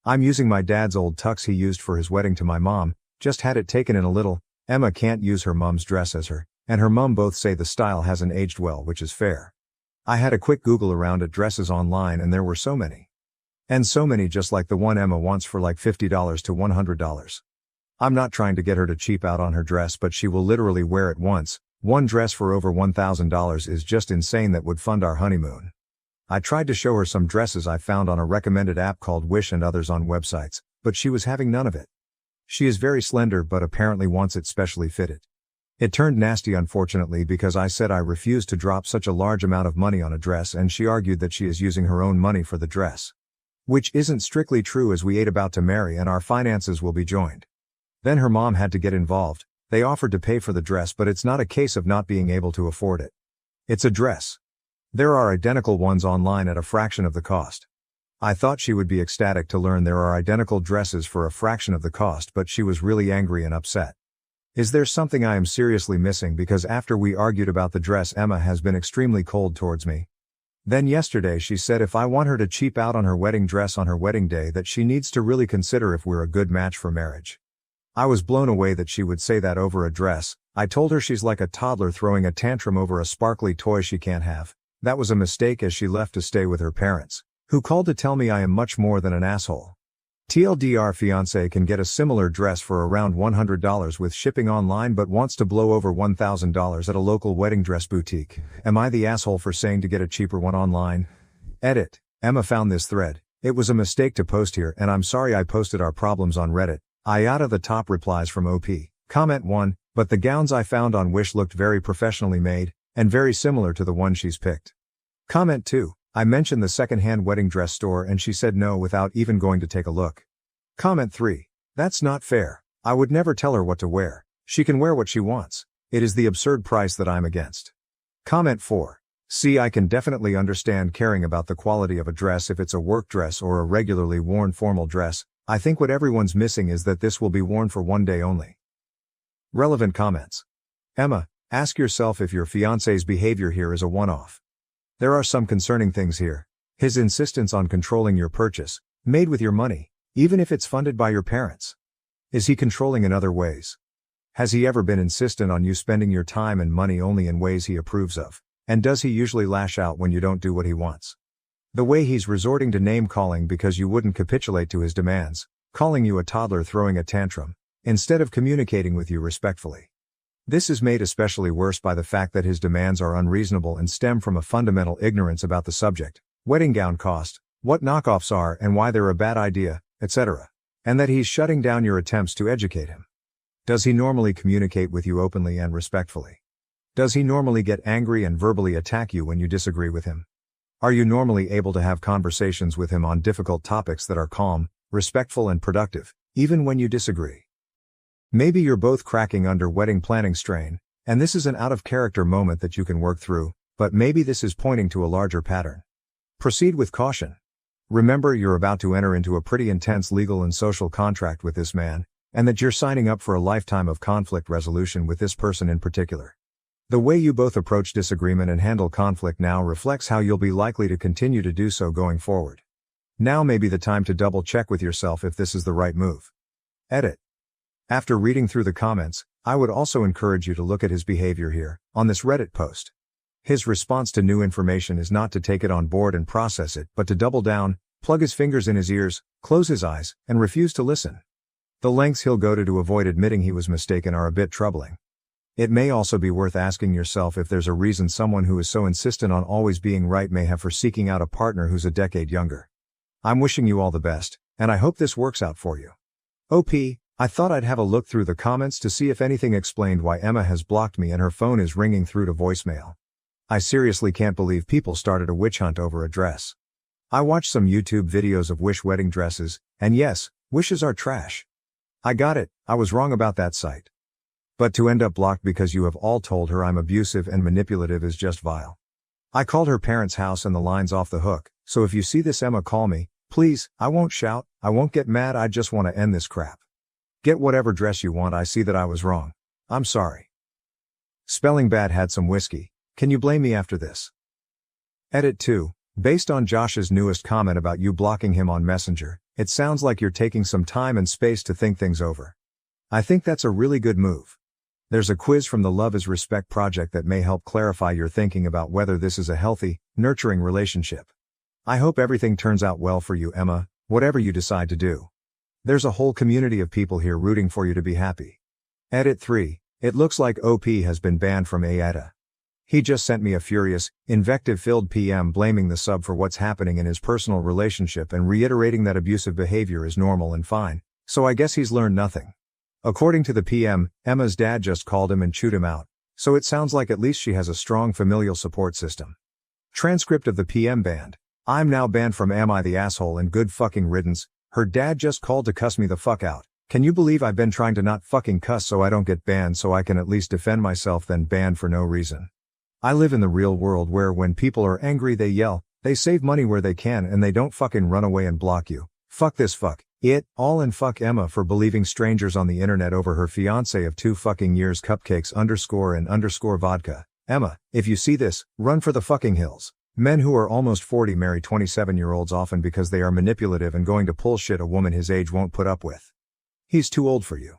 I'm using my dad's old tux he used for his wedding to my mom, just had it taken in a little. Emma can't use her mom's dress as her, and her mom both say the style hasn't aged well, which is fair. I had a quick Google around at dresses online and there were so many. And so many just like the one Emma wants for like $50 to $100. I'm not trying to get her to cheap out on her dress, but she will literally wear it once. One dress for over $1,000 is just insane. That would fund our honeymoon. I tried to show her some dresses I found on a recommended app called Wish and others on websites, but she was having none of it. She is very slender but apparently wants it specially fitted. It turned nasty unfortunately because I said I refused to drop such a large amount of money on a dress and she argued that she is using her own money for the dress. Which isn't strictly true as we ain't about to marry and our finances will be joined. Then her mom had to get involved. They offered to pay for the dress, but it's not a case of not being able to afford it. It's a dress. There are identical ones online at a fraction of the cost. I thought she would be ecstatic to learn there are identical dresses for a fraction of the cost, but she was really angry and upset. Is there something I am seriously missing? Because after we argued about the dress, Emma has been extremely cold towards me. Then yesterday she said if I want her to cheap out on her wedding dress on her wedding day that she needs to really consider if we're a good match for marriage. I was blown away that she would say that over a dress. I told her she's like a toddler throwing a tantrum over a sparkly toy she can't have. That was a mistake as she left to stay with her parents, who called to tell me I am much more than an asshole. TLDR fiancé can get a similar dress for around $100 with shipping online but wants to blow over $1,000 at a local wedding dress boutique. Am I the asshole for saying to get a cheaper one online? Edit. Emma found this thread. It was a mistake to post here and I'm sorry I posted our problems on Reddit. AITA. The top replies from OP. Comment 1, but the gowns I found on Wish looked very professionally made, and very similar to the one she's picked. Comment 2, I mentioned the second-hand wedding dress store and she said no without even going to take a look. Comment 3, that's not fair. I would never tell her what to wear. She can wear what she wants. It is the absurd price that I'm against. Comment 4, see, I can definitely understand caring about the quality of a dress if it's a work dress or a regularly worn formal dress. I think what everyone's missing is that this will be worn for one day only. Relevant comments. Emma, ask yourself if your fiancé's behavior here is a one-off. There are some concerning things here. His insistence on controlling your purchase, made with your money, even if it's funded by your parents. Is he controlling in other ways? Has he ever been insistent on you spending your time and money only in ways he approves of? And does he usually lash out when you don't do what he wants? The way he's resorting to name-calling because you wouldn't capitulate to his demands, calling you a toddler throwing a tantrum, instead of communicating with you respectfully. This is made especially worse by the fact that his demands are unreasonable and stem from a fundamental ignorance about the subject, wedding gown cost, what knockoffs are and why they're a bad idea, etc. And that he's shutting down your attempts to educate him. Does he normally communicate with you openly and respectfully? Does he normally get angry and verbally attack you when you disagree with him? Are you normally able to have conversations with him on difficult topics that are calm, respectful and productive, even when you disagree? Maybe you're both cracking under wedding planning strain, and this is an out-of-character moment that you can work through, but maybe this is pointing to a larger pattern. Proceed with caution. Remember you're about to enter into a pretty intense legal and social contract with this man, and that you're signing up for a lifetime of conflict resolution with this person in particular. The way you both approach disagreement and handle conflict now reflects how you'll be likely to continue to do so going forward. Now may be the time to double check with yourself if this is the right move. Edit. After reading through the comments, I would also encourage you to look at his behavior here, on this Reddit post. His response to new information is not to take it on board and process it, but to double down, plug his fingers in his ears, close his eyes, and refuse to listen. The lengths he'll go to avoid admitting he was mistaken are a bit troubling. It may also be worth asking yourself if there's a reason someone who is so insistent on always being right may have for seeking out a partner who's a decade younger. I'm wishing you all the best, and I hope this works out for you. OP, I thought I'd have a look through the comments to see if anything explained why Emma has blocked me and her phone is ringing through to voicemail. I seriously can't believe people started a witch hunt over a dress. I watched some YouTube videos of Wish wedding dresses, and yes, wishes are trash. I got it, I was wrong about that site. But to end up blocked because you have all told her I'm abusive and manipulative is just vile. I called her parents' house and the line's off the hook, so if you see this Emma, call me, please. I won't shout, I won't get mad, I just want to end this crap. Get whatever dress you want, I see that I was wrong. I'm sorry. Spelling bad had some whiskey. Can you blame me after this? Edit 2. Based on Josh's newest comment about you blocking him on Messenger, it sounds like you're taking some time and space to think things over. I think that's a really good move. There's a quiz from the Love is Respect project that may help clarify your thinking about whether this is a healthy, nurturing relationship. I hope everything turns out well for you, Emma, whatever you decide to do. There's a whole community of people here rooting for you to be happy. Edit 3. It looks like OP has been banned from AITA. He just sent me a furious, invective-filled PM blaming the sub for what's happening in his personal relationship and reiterating that abusive behavior is normal and fine, so I guess he's learned nothing. According to the PM, Emma's dad just called him and chewed him out, so it sounds like at least she has a strong familial support system. Transcript of the PM banned. I'm now banned from Am I the Asshole and good fucking riddance. Her dad just called to cuss me the fuck out. Can you believe I've been trying to not fucking cuss so I don't get banned so I can at least defend myself, then banned for no reason. I live in the real world where when people are angry they yell, they save money where they can and they don't fucking run away and block you. Fuck this, fuck it all, and fuck Emma for believing strangers on the internet over her fiancé of 2 fucking years cupcakes _ vodka. Emma, if you see this, run for the fucking hills. Men who are almost 40 marry 27-year-olds often because they are manipulative and going to pull shit a woman his age won't put up with. He's too old for you.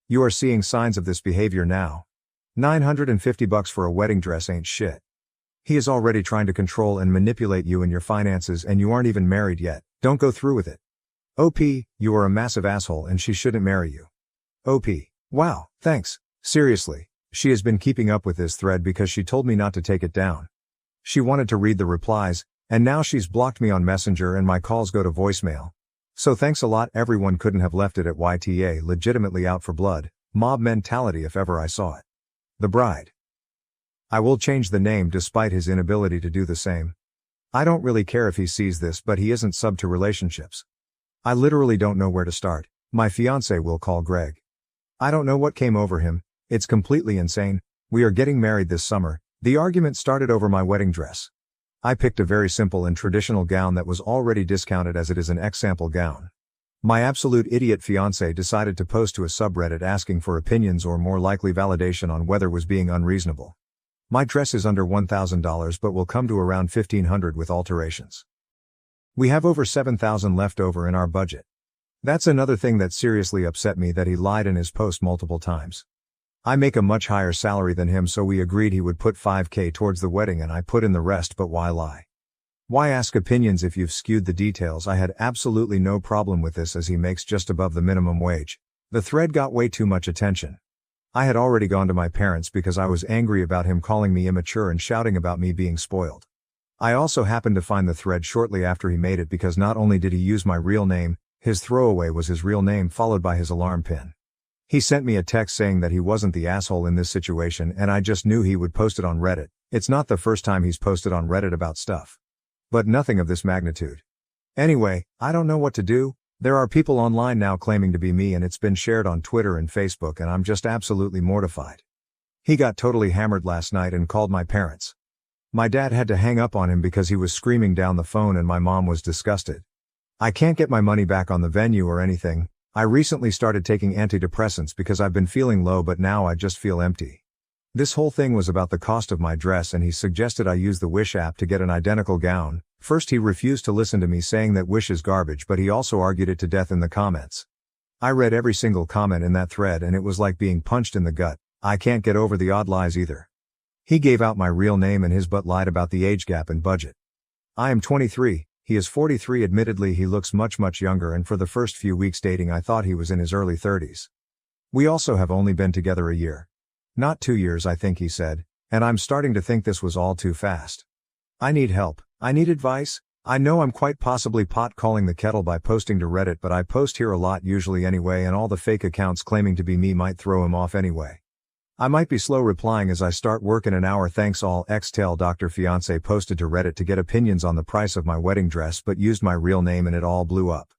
You are seeing signs of this behavior now. $950 for a wedding dress ain't shit. He is already trying to control and manipulate you and your finances, and you aren't even married yet. Don't go through with it. OP, you are a massive asshole and she shouldn't marry you. OP. Wow, thanks. Seriously, she has been keeping up with this thread because she told me not to take it down. She wanted to read the replies, and now she's blocked me on Messenger and my calls go to voicemail. So thanks a lot. Everyone couldn't have left it at YTA. Legitimately out for blood, mob mentality if ever I saw it. The bride. I will change the name despite his inability to do the same. I don't really care if he sees this, but he isn't sub to relationships. I literally don't know where to start. My fiancé will call Greg. I don't know what came over him. It's completely insane. We are getting married this summer. The argument started over my wedding dress. I picked a very simple and traditional gown that was already discounted as it is an X-sample gown. My absolute idiot fiancé decided to post to a subreddit asking for opinions or more likely validation on whether was being unreasonable. My dress is under $1,000 but will come to around $1,500 with alterations. We have over $7,000 left over in our budget. That's another thing that seriously upset me, that he lied in his post multiple times. I make a much higher salary than him, so we agreed he would put $5,000 towards the wedding and I put in the rest, but why lie? Why ask opinions if you've skewed the details? I had absolutely no problem with this as he makes just above the minimum wage. The thread got way too much attention. I had already gone to my parents because I was angry about him calling me immature and shouting about me being spoiled. I also happened to find the thread shortly after he made it because not only did he use my real name, his throwaway was his real name followed by his alarm pin. He sent me a text saying that he wasn't the asshole in this situation and I just knew he would post it on Reddit. It's not the first time he's posted on Reddit about stuff. But nothing of this magnitude. Anyway, I don't know what to do. There are people online now claiming to be me and it's been shared on Twitter and Facebook and I'm just absolutely mortified. He got totally hammered last night and called my parents. My dad had to hang up on him because he was screaming down the phone and my mom was disgusted. I can't get my money back on the venue or anything. I recently started taking antidepressants because I've been feeling low, but now I just feel empty. This whole thing was about the cost of my dress and he suggested I use the Wish app to get an identical gown, First he refused to listen to me saying that Wish is garbage, but he also argued it to death in the comments. I read every single comment in that thread and it was like being punched in the gut. I can't get over the odd lies either. He gave out my real name and his butt lied about the age gap and budget. I am 23, he is 43. Admittedly he looks much younger, and for the first few weeks dating I thought he was in his early 30s. We also have only been together a year. Not 2 years I think he said, and I'm starting to think this was all too fast. I need help. I need advice. I know I'm quite possibly pot calling the kettle by posting to Reddit, but I post here a lot usually anyway, and all the fake accounts claiming to be me might throw him off anyway. I might be slow replying as I start work in an hour. Thanks all. Tell Dr. Fiance posted to Reddit to get opinions on the price of my wedding dress but used my real name and it all blew up.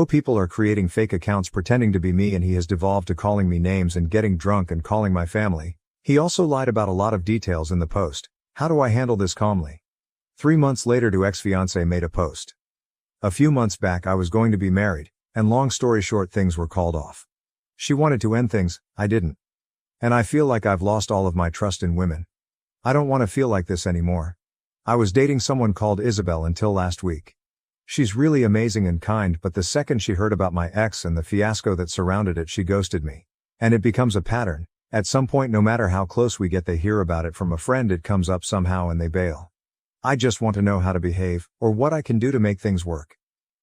People are creating fake accounts pretending to be me, and he has devolved to calling me names and getting drunk and calling my family. He also lied about a lot of details in the post. How do I handle this calmly? 3 months later to ex-fiance made a post. A few months back I was going to be married, and long story short things were called off. She wanted to end things, I didn't. And I feel like I've lost all of my trust in women. I don't want to feel like this anymore. I was dating someone called Isabel until last week. She's really amazing and kind, but the second she heard about my ex and the fiasco that surrounded it, she ghosted me. And it becomes a pattern. At some point, no matter how close we get, they hear about it from a friend, it comes up somehow and they bail. I just want to know how to behave, or what I can do to make things work.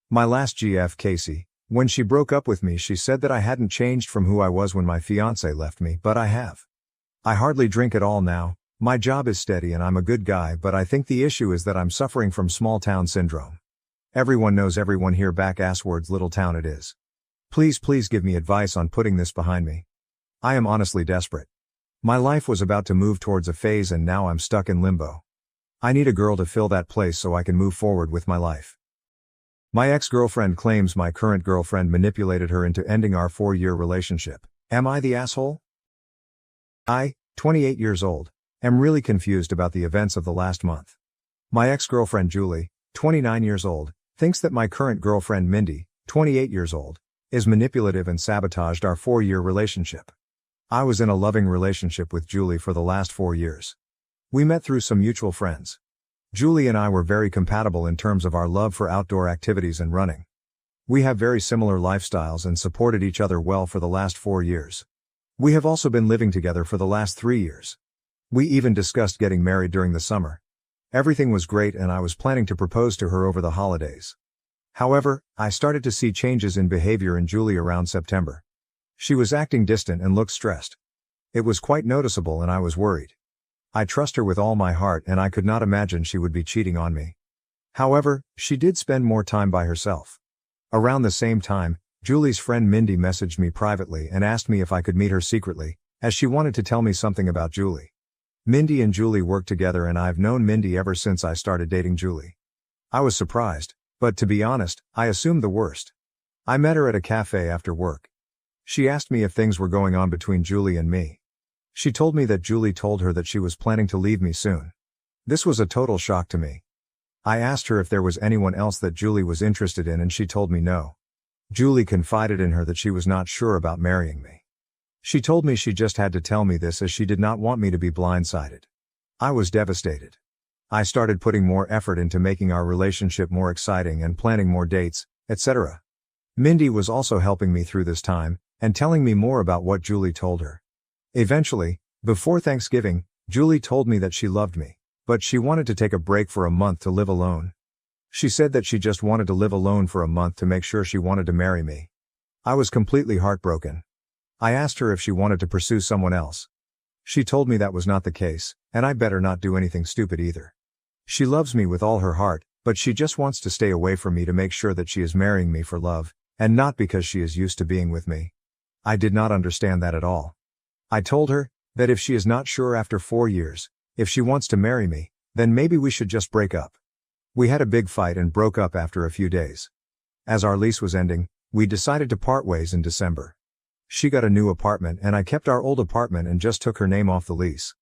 My last GF, Casey, when she broke up with me she said that I hadn't changed from who I was when my fiancé left me, but I have. I hardly drink at all now, my job is steady and I'm a good guy, but I think the issue is that I'm suffering from small town syndrome. Everyone knows everyone here back ass words little town it is. Please give me advice on putting this behind me. I am honestly desperate. My life was about to move towards a phase and now I'm stuck in limbo. I need a girl to fill that place so I can move forward with my life. My ex-girlfriend claims my current girlfriend manipulated her into ending our 4-year relationship. Am I the asshole? I, 28 years old, am really confused about the events of the last month. My ex-girlfriend Julie, 29 years old, thinks that my current girlfriend Mindy, 28 years old, is manipulative and sabotaged our 4-year relationship. I was in a loving relationship with Julie for the last 4 years. We met through some mutual friends. Julie and I were very compatible in terms of our love for outdoor activities and running. We have very similar lifestyles and supported each other well for the last 4 years. We have also been living together for the last 3 years. We even discussed getting married during the summer. Everything was great and I was planning to propose to her over the holidays. However, I started to see changes in behavior in Julie around September. She was acting distant and looked stressed. It was quite noticeable and I was worried. I trust her with all my heart and I could not imagine she would be cheating on me. However, she did spend more time by herself. Around the same time, Julie's friend Mindy messaged me privately and asked me if I could meet her secretly, as she wanted to tell me something about Julie. Mindy and Julie work together and I've known Mindy ever since I started dating Julie. I was surprised, but to be honest, I assumed the worst. I met her at a cafe after work. She asked me if things were going on between Julie and me. She told me that Julie told her that she was planning to leave me soon. This was a total shock to me. I asked her if there was anyone else that Julie was interested in and she told me no. Julie confided in her that she was not sure about marrying me. She told me she just had to tell me this as she did not want me to be blindsided. I was devastated. I started putting more effort into making our relationship more exciting and planning more dates, etc. Mindy was also helping me through this time and telling me more about what Julie told her. Eventually, before Thanksgiving, Julie told me that she loved me, but she wanted to take a break for a month to live alone. She said that she just wanted to live alone for a month to make sure she wanted to marry me. I was completely heartbroken. I asked her if she wanted to pursue someone else. She told me that was not the case, and I better not do anything stupid either. She loves me with all her heart, but she just wants to stay away from me to make sure that she is marrying me for love, and not because she is used to being with me. I did not understand that at all. I told her that if she is not sure after 4 years, if she wants to marry me, then maybe we should just break up. We had a big fight and broke up after a few days. As our lease was ending, we decided to part ways in December. She got a new apartment and I kept our old apartment and just took her name off the lease.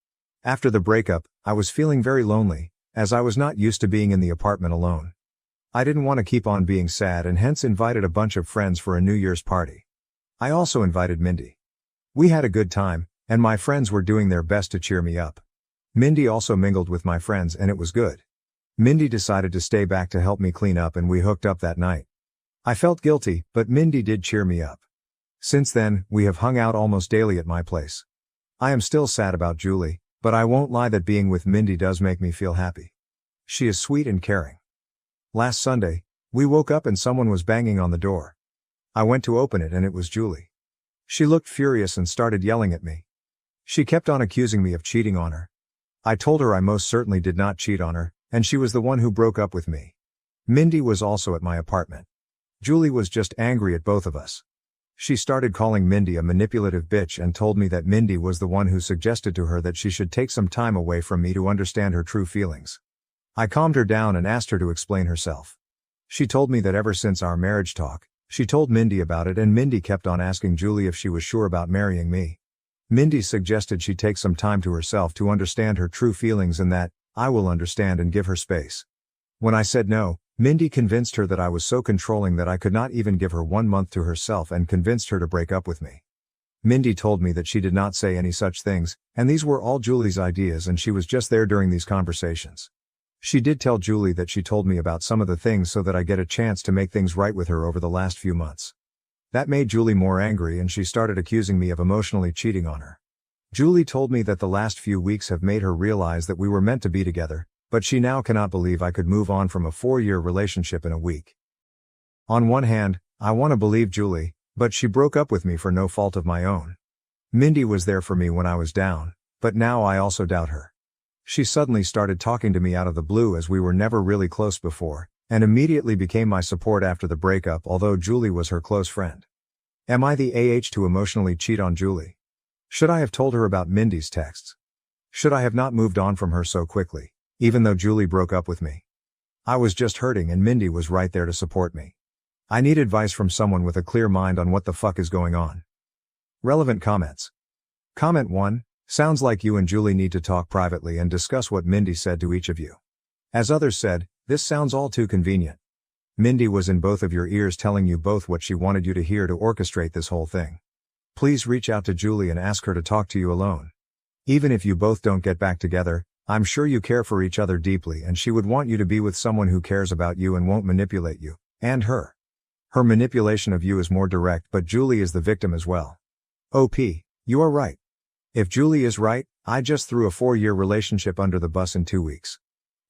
After the breakup, I was feeling very lonely, as I was not used to being in the apartment alone. I didn't want to keep on being sad and hence invited a bunch of friends for a New Year's party. I also invited Mindy. We had a good time, and my friends were doing their best to cheer me up. Mindy also mingled with my friends and it was good. Mindy decided to stay back to help me clean up and we hooked up that night. I felt guilty, but Mindy did cheer me up. Since then, we have hung out almost daily at my place. I am still sad about Julie, but I won't lie that being with Mindy does make me feel happy. She is sweet and caring. Last Sunday, we woke up and someone was banging on the door. I went to open it and it was Julie. She looked furious and started yelling at me. She kept on accusing me of cheating on her. I told her I most certainly did not cheat on her, and she was the one who broke up with me. Mindy was also at my apartment. Julie was just angry at both of us. She started calling Mindy a manipulative bitch and told me that Mindy was the one who suggested to her that she should take some time away from me to understand her true feelings. I calmed her down and asked her to explain herself. She told me that ever since our marriage talk, she told Mindy about it and Mindy kept on asking Julie if she was sure about marrying me. Mindy suggested she take some time to herself to understand her true feelings and that I will understand and give her space. When I said no, Mindy convinced her that I was so controlling that I could not even give her 1 month to herself and convinced her to break up with me. Mindy told me that she did not say any such things, and these were all Julie's ideas and she was just there during these conversations. She did tell Julie that she told me about some of the things so that I get a chance to make things right with her over the last few months. That made Julie more angry and she started accusing me of emotionally cheating on her. Julie told me that the last few weeks have made her realize that we were meant to be together, but she now cannot believe I could move on from a 4-year relationship in a week. On one hand, I want to believe Julie, but she broke up with me for no fault of my own. Mindy was there for me when I was down, but now I also doubt her. She suddenly started talking to me out of the blue as we were never really close before, and immediately became my support after the breakup although Julie was her close friend. Am I the to emotionally cheat on Julie? Should I have told her about Mindy's texts? Should I have not moved on from her so quickly, even though Julie broke up with me? I was just hurting and Mindy was right there to support me. I need advice from someone with a clear mind on what the fuck is going on. Relevant comments. Comment 1. Sounds like you and Julie need to talk privately and discuss what Mindy said to each of you. As others said, this sounds all too convenient. Mindy was in both of your ears telling you both what she wanted you to hear to orchestrate this whole thing. Please reach out to Julie and ask her to talk to you alone. Even if you both don't get back together, I'm sure you care for each other deeply and she would want you to be with someone who cares about you and won't manipulate you, and her. Her manipulation of you is more direct but Julie is the victim as well. OP, you are right. If Julie is right, I just threw a 4-year relationship under the bus in 2 weeks.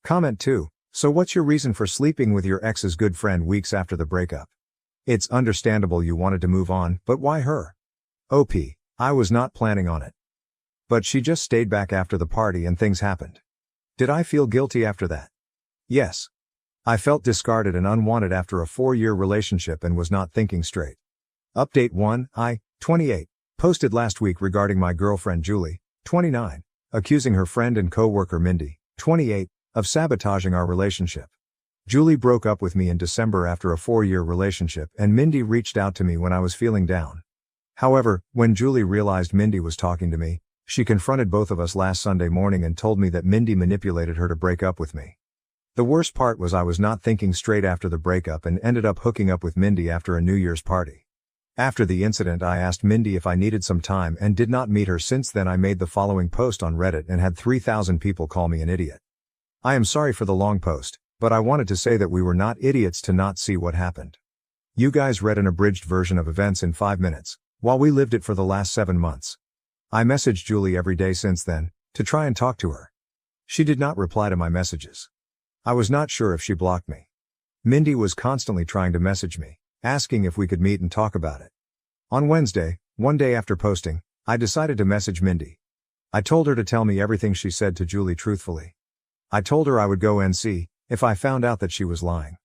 Comment 2. So what's your reason for sleeping with your ex's good friend weeks after the breakup? It's understandable you wanted to move on, but why her? OP, I was not planning on it. But she just stayed back after the party and things happened. Did I feel guilty after that? Yes. I felt discarded and unwanted after a 4-year relationship and was not thinking straight. Update 1, 28. Posted last week regarding my girlfriend Julie, 29, accusing her friend and co-worker Mindy, 28, of sabotaging our relationship. Julie broke up with me in December after a 4-year relationship and Mindy reached out to me when I was feeling down. However, when Julie realized Mindy was talking to me, she confronted both of us last Sunday morning and told me that Mindy manipulated her to break up with me. The worst part was I was not thinking straight after the breakup and ended up hooking up with Mindy after a New Year's party. After the incident I asked Mindy if I needed some time and did not meet her. Since then I made the following post on Reddit and had 3,000 people call me an idiot. I am sorry for the long post, but I wanted to say that we were not idiots to not see what happened. You guys read an abridged version of events in 5 minutes, while we lived it for the last 7 months. I messaged Julie every day since then, to try and talk to her. She did not reply to my messages. I was not sure if she blocked me. Mindy was constantly trying to message me, asking if we could meet and talk about it. On Wednesday, one day after posting, I decided to message Mindy. I told her to tell me everything she said to Julie truthfully. I told her I would go and see if I found out that she was lying.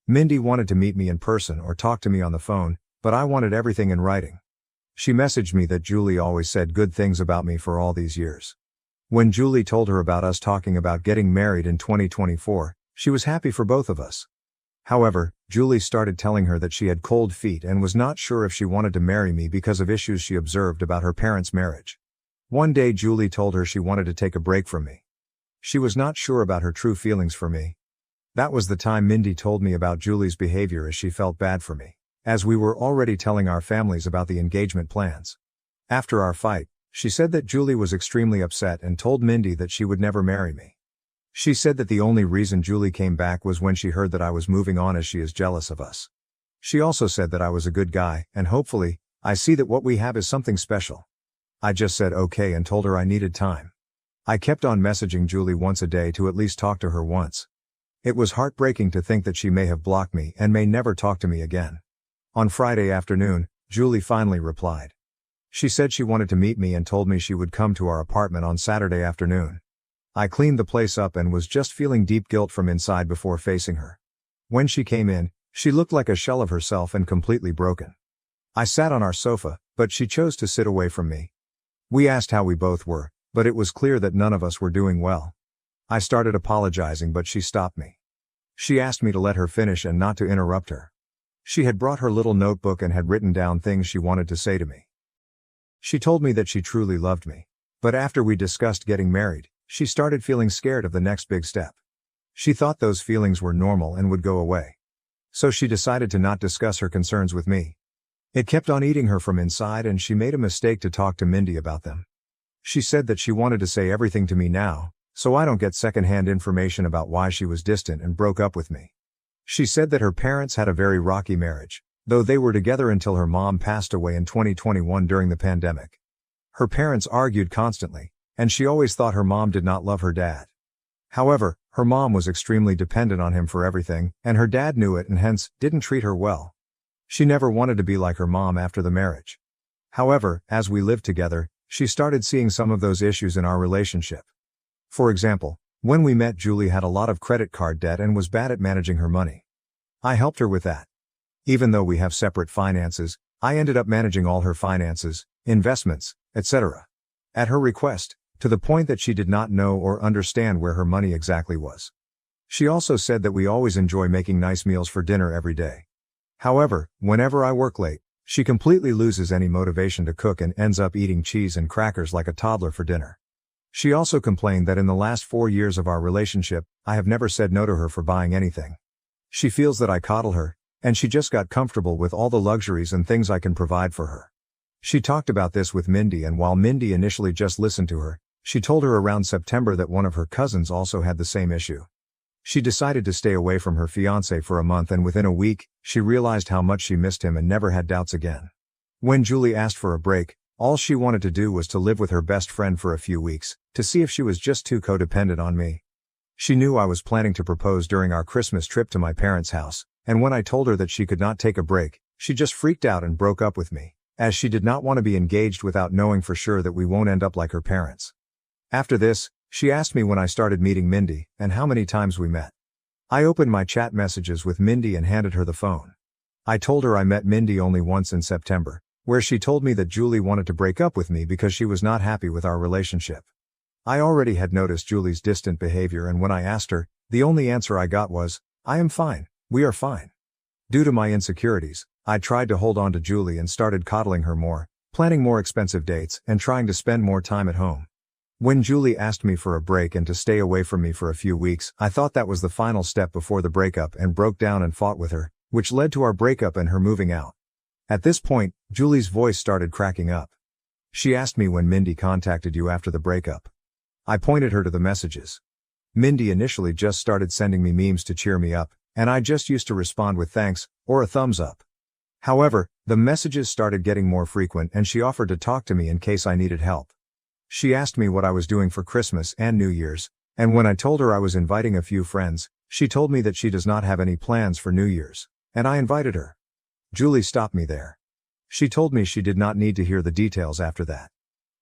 Mindy wanted to meet me in person or talk to me on the phone, but I wanted everything in writing. She messaged me that Julie always said good things about me for all these years. When Julie told her about us talking about getting married in 2024, she was happy for both of us. However, Julie started telling her that she had cold feet and was not sure if she wanted to marry me because of issues she observed about her parents' marriage. One day Julie told her she wanted to take a break from me. She was not sure about her true feelings for me. That was the time Mindy told me about Julie's behavior as she felt bad for me, as we were already telling our families about the engagement plans. After our fight, she said that Julie was extremely upset and told Mindy that she would never marry me. She said that the only reason Julie came back was when she heard that I was moving on, as she is jealous of us. She also said that I was a good guy, and hopefully, I see that what we have is something special. I just said okay and told her I needed time. I kept on messaging Julie once a day to at least talk to her once. It was heartbreaking to think that she may have blocked me and may never talk to me again. On Friday afternoon, Julie finally replied. She said she wanted to meet me and told me she would come to our apartment on Saturday afternoon. I cleaned the place up and was just feeling deep guilt from inside before facing her. When she came in, she looked like a shell of herself and completely broken. I sat on our sofa, but she chose to sit away from me. We asked how we both were, but it was clear that none of us were doing well. I started apologizing, but she stopped me. She asked me to let her finish and not to interrupt her. She had brought her little notebook and had written down things she wanted to say to me. She told me that she truly loved me. But after we discussed getting married, she started feeling scared of the next big step. She thought those feelings were normal and would go away. So she decided to not discuss her concerns with me. It kept on eating her from inside, and she made a mistake to talk to Mindy about them. She said that she wanted to say everything to me now, so I don't get secondhand information about why she was distant and broke up with me. She said that her parents had a very rocky marriage, though they were together until her mom passed away in 2021 during the pandemic. Her parents argued constantly, and she always thought her mom did not love her dad. However, her mom was extremely dependent on him for everything, and her dad knew it and hence didn't treat her well. She never wanted to be like her mom after the marriage. However, as we lived together, she started seeing some of those issues in our relationship. For example, when we met, Julie had a lot of credit card debt and was bad at managing her money. I helped her with that. Even though we have separate finances, I ended up managing all her finances, investments, etc. At her request, to the point that she did not know or understand where her money exactly was. She also said that we always enjoy making nice meals for dinner every day. However, whenever I work late, she completely loses any motivation to cook and ends up eating cheese and crackers like a toddler for dinner. She also complained that in the last 4 years of our relationship, I have never said no to her for buying anything. She feels that I coddle her, and she just got comfortable with all the luxuries and things I can provide for her. She talked about this with Mindy, and while Mindy initially just listened to her, she told her around September that one of her cousins also had the same issue. She decided to stay away from her fiancé for a month, and within a week, she realized how much she missed him and never had doubts again. When Julie asked for a break, all she wanted to do was to live with her best friend for a few weeks, to see if she was just too codependent on me. She knew I was planning to propose during our Christmas trip to my parents' house, and when I told her that she could not take a break, she just freaked out and broke up with me, as she did not want to be engaged without knowing for sure that we won't end up like her parents. After this, she asked me when I started meeting Mindy, and how many times we met. I opened my chat messages with Mindy and handed her the phone. I told her I met Mindy only once in September, where she told me that Julie wanted to break up with me because she was not happy with our relationship. I already had noticed Julie's distant behavior, and when I asked her, the only answer I got was, "I am fine, we are fine." Due to my insecurities, I tried to hold on to Julie and started coddling her more, planning more expensive dates, and trying to spend more time at home. When Julie asked me for a break and to stay away from me for a few weeks, I thought that was the final step before the breakup and broke down and fought with her, which led to our breakup and her moving out. At this point, Julie's voice started cracking up. She asked me when Mindy contacted you after the breakup. I pointed her to the messages. Mindy initially just started sending me memes to cheer me up, and I just used to respond with thanks, or a thumbs up. However, the messages started getting more frequent, and she offered to talk to me in case I needed help. She asked me what I was doing for Christmas and New Year's, and when I told her I was inviting a few friends, she told me that she does not have any plans for New Year's, and I invited her. Julie stopped me there. She told me she did not need to hear the details after that.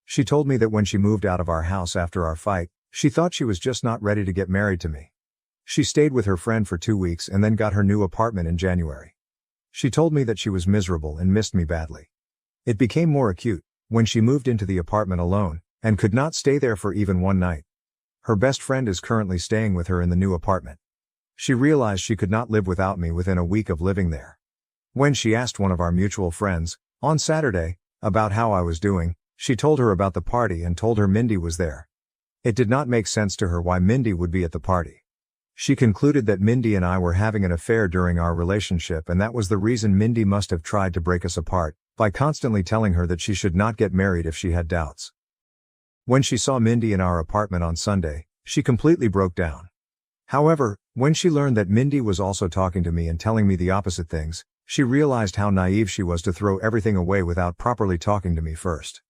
She told me that when she moved out of our house after our fight, she thought she was just not ready to get married to me. She stayed with her friend for 2 weeks and then got her new apartment in January. She told me that she was miserable and missed me badly. It became more acute when she moved into the apartment alone and could not stay there for even one night. Her best friend is currently staying with her in the new apartment. She realized she could not live without me within a week of living there. When she asked one of our mutual friends, on Saturday, about how I was doing, she told her about the party and told her Mindy was there. It did not make sense to her why Mindy would be at the party. She concluded that Mindy and I were having an affair during our relationship, and that was the reason Mindy must have tried to break us apart, by constantly telling her that she should not get married if she had doubts. When she saw Mindy in our apartment on Sunday, She completely broke down. However, when she learned that Mindy was also talking to me and telling me the opposite things, she realized how naive she was to throw everything away without properly talking to me first.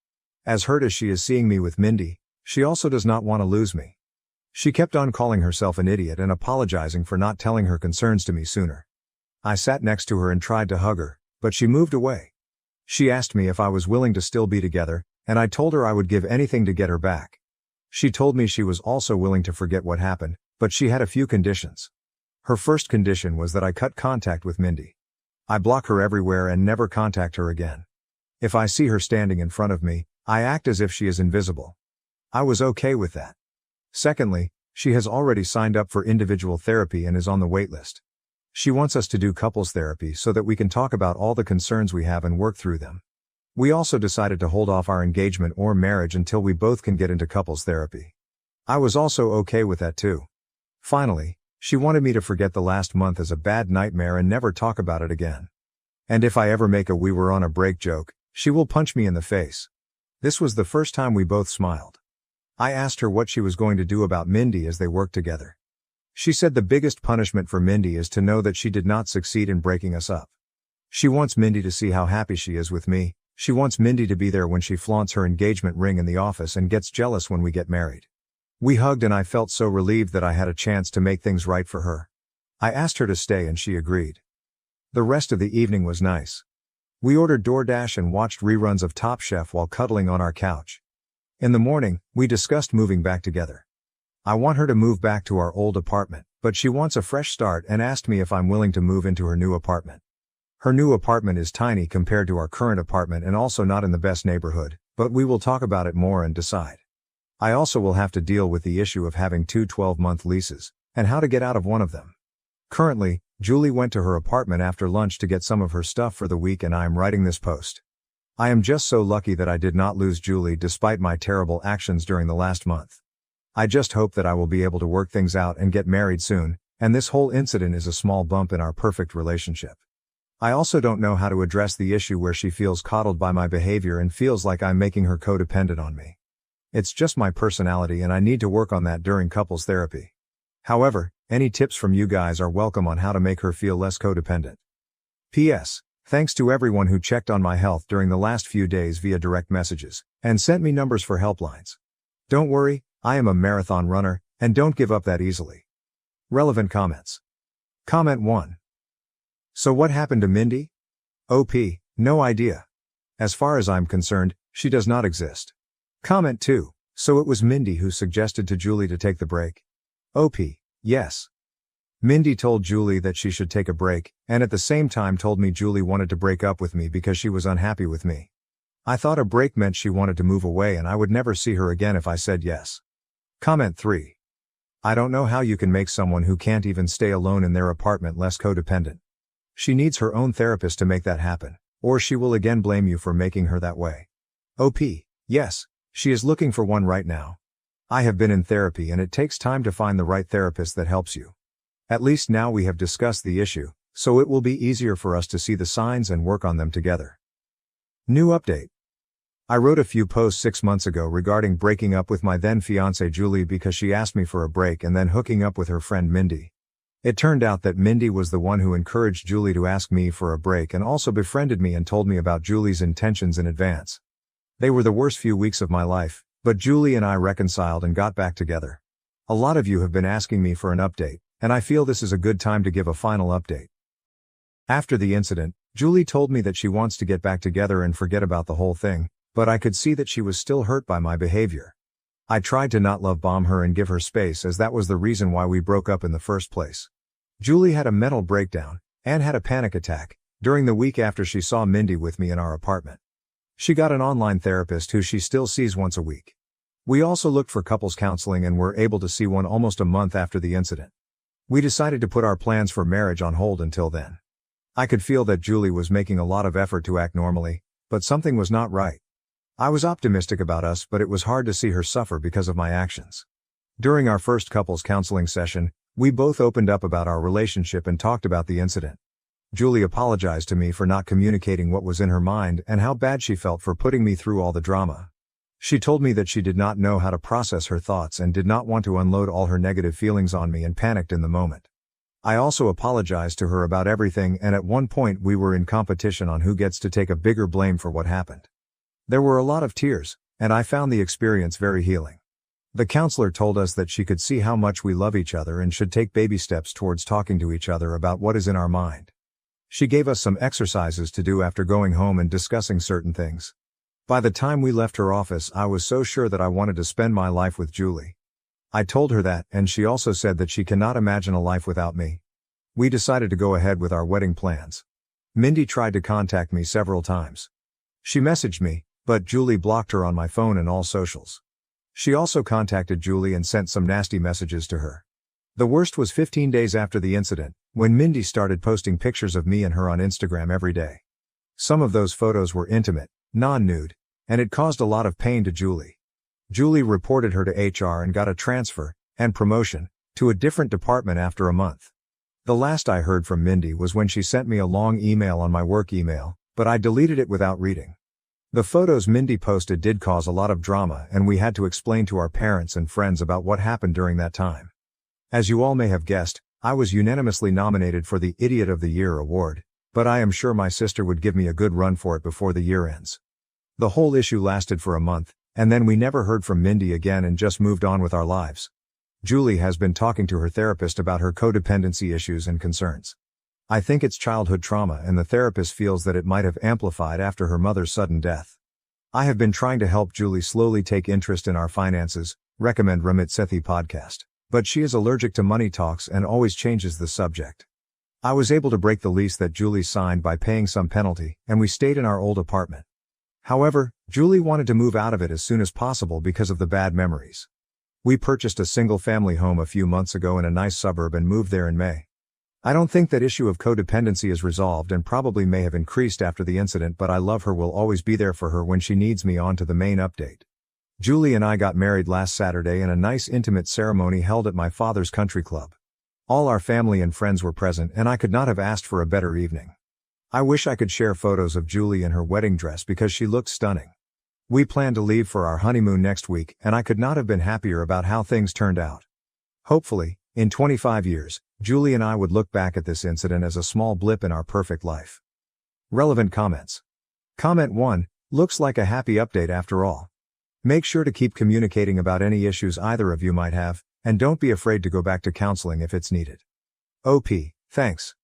As hurt as she is seeing me with Mindy, she also does not want to lose me. She kept on calling herself an idiot and apologizing for not telling her concerns to me sooner. I sat next to her and tried to hug her, but she moved away. She asked me if I was willing to still be together, and I told her I would give anything to get her back. She told me she was also willing to forget what happened, but she had a few conditions. Her first condition was that I cut contact with Mindy. I block her everywhere and never contact her again. If I see her standing in front of me, I act as if she is invisible. I was okay with that. Secondly, she has already signed up for individual therapy and is on the waitlist. She wants us to do couples therapy so that we can talk about all the concerns we have and work through them. We also decided to hold off our engagement or marriage until we both can get into couples therapy. I was also okay with that too. Finally, she wanted me to forget the last month as a bad nightmare and never talk about it again. And if I ever make a "we were on a break" joke, she will punch me in the face. This was the first time we both smiled. I asked her what she was going to do about Mindy as they worked together. She said the biggest punishment for Mindy is to know that she did not succeed in breaking us up. She wants Mindy to see how happy she is with me. She wants Mindy to be there when she flaunts her engagement ring in the office and gets jealous when we get married. We hugged and I felt so relieved that I had a chance to make things right for her. I asked her to stay and she agreed. The rest of the evening was nice. We ordered DoorDash and watched reruns of Top Chef while cuddling on our couch. In the morning, we discussed moving back together. I want her to move back to our old apartment, but she wants a fresh start and asked me if I'm willing to move into her new apartment. Her new apartment is tiny compared to our current apartment and also not in the best neighborhood, but we will talk about it more and decide. I also will have to deal with the issue of having two 12-month leases, and how to get out of one of them. Currently, Julie went to her apartment after lunch to get some of her stuff for the week and I am writing this post. I am just so lucky that I did not lose Julie despite my terrible actions during the last month. I just hope that I will be able to work things out and get married soon, and this whole incident is a small bump in our perfect relationship. I also don't know how to address the issue where she feels coddled by my behavior and feels like I'm making her codependent on me. It's just my personality and I need to work on that during couples therapy. However, any tips from you guys are welcome on how to make her feel less codependent. P.S. Thanks to everyone who checked on my health during the last few days via direct messages, and sent me numbers for helplines. Don't worry, I am a marathon runner, and don't give up that easily. Relevant comments. Comment 1. So what happened to Mindy? OP, no idea. As far as I'm concerned, she does not exist. Comment 2. So it was Mindy who suggested to Julie to take the break? OP, yes. Mindy told Julie that she should take a break, and at the same time told me Julie wanted to break up with me because she was unhappy with me. I thought a break meant she wanted to move away and I would never see her again if I said yes. Comment 3. I don't know how you can make someone who can't even stay alone in their apartment less codependent. She needs her own therapist to make that happen, or she will again blame you for making her that way. OP, yes, she is looking for one right now. I have been in therapy and it takes time to find the right therapist that helps you. At least now we have discussed the issue, so it will be easier for us to see the signs and work on them together. New update. I wrote a few posts 6 months ago regarding breaking up with my then fiancée Julie because she asked me for a break and then hooking up with her friend Mindy. It turned out that Mindy was the one who encouraged Julie to ask me for a break and also befriended me and told me about Julie's intentions in advance. They were the worst few weeks of my life, but Julie and I reconciled and got back together. A lot of you have been asking me for an update, and I feel this is a good time to give a final update. After the incident, Julie told me that she wants to get back together and forget about the whole thing, but I could see that she was still hurt by my behavior. I tried to not love bomb her and give her space as that was the reason why we broke up in the first place. Julie had a mental breakdown, and had a panic attack, during the week after she saw Mindy with me in our apartment. She got an online therapist who she still sees once a week. We also looked for couples counseling and were able to see one almost a month after the incident. We decided to put our plans for marriage on hold until then. I could feel that Julie was making a lot of effort to act normally, but something was not right. I was optimistic about us, but it was hard to see her suffer because of my actions. During our first couples counseling session, we both opened up about our relationship and talked about the incident. Julie apologized to me for not communicating what was in her mind and how bad she felt for putting me through all the drama. She told me that she did not know how to process her thoughts and did not want to unload all her negative feelings on me and panicked in the moment. I also apologized to her about everything, and at one point we were in competition on who gets to take a bigger blame for what happened. There were a lot of tears, and I found the experience very healing. The counselor told us that she could see how much we love each other and should take baby steps towards talking to each other about what is in our mind. She gave us some exercises to do after going home and discussing certain things. By the time we left her office, I was so sure that I wanted to spend my life with Julie. I told her that, and she also said that she cannot imagine a life without me. We decided to go ahead with our wedding plans. Mindy tried to contact me several times. She messaged me, but Julie blocked her on my phone and all socials. She also contacted Julie and sent some nasty messages to her. The worst was 15 days after the incident, when Mindy started posting pictures of me and her on Instagram every day. Some of those photos were intimate, non-nude, and it caused a lot of pain to Julie. Julie reported her to HR and got a transfer, and promotion, to a different department after a month. The last I heard from Mindy was when she sent me a long email on my work email, but I deleted it without reading. The photos Mindy posted did cause a lot of drama, and we had to explain to our parents and friends about what happened during that time. As you all may have guessed, I was unanimously nominated for the Idiot of the Year award, but I am sure my sister would give me a good run for it before the year ends. The whole issue lasted for a month, and then we never heard from Mindy again and just moved on with our lives. Julie has been talking to her therapist about her codependency issues and concerns. I think it's childhood trauma, and the therapist feels that it might have amplified after her mother's sudden death. I have been trying to help Julie slowly take interest in our finances, recommend Ramit Sethi podcast, but she is allergic to money talks and always changes the subject. I was able to break the lease that Julie signed by paying some penalty, and we stayed in our old apartment. However, Julie wanted to move out of it as soon as possible because of the bad memories. We purchased a single-family home a few months ago in a nice suburb and moved there in May. I don't think that issue of codependency is resolved and probably may have increased after the incident, but I love her, will always be there for her when she needs me. On to the main update. Julie and I got married last Saturday in a nice intimate ceremony held at my father's country club. All our family and friends were present, and I could not have asked for a better evening. I wish I could share photos of Julie in her wedding dress because she looked stunning. We plan to leave for our honeymoon next week, and I could not have been happier about how things turned out. Hopefully, in 25 years, Julie and I would look back at this incident as a small blip in our perfect life. Relevant comments. Comment 1, looks like a happy update after all. Make sure to keep communicating about any issues either of you might have, and don't be afraid to go back to counseling if it's needed. OP, thanks.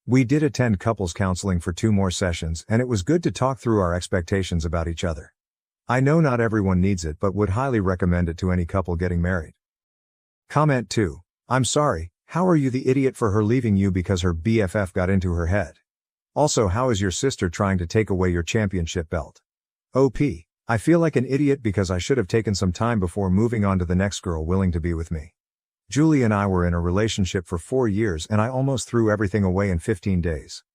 We did attend couples counseling for 2 more sessions, and it was good to talk through our expectations about each other. I know not everyone needs it, but would highly recommend it to any couple getting married. Comment 2, I'm sorry, how are you the idiot for her leaving you because her BFF got into her head? Also, how is your sister trying to take away your championship belt? OP, I feel like an idiot because I should have taken some time before moving on to the next girl willing to be with me. Julie and I were in a relationship for 4 years and I almost threw everything away in 15 days.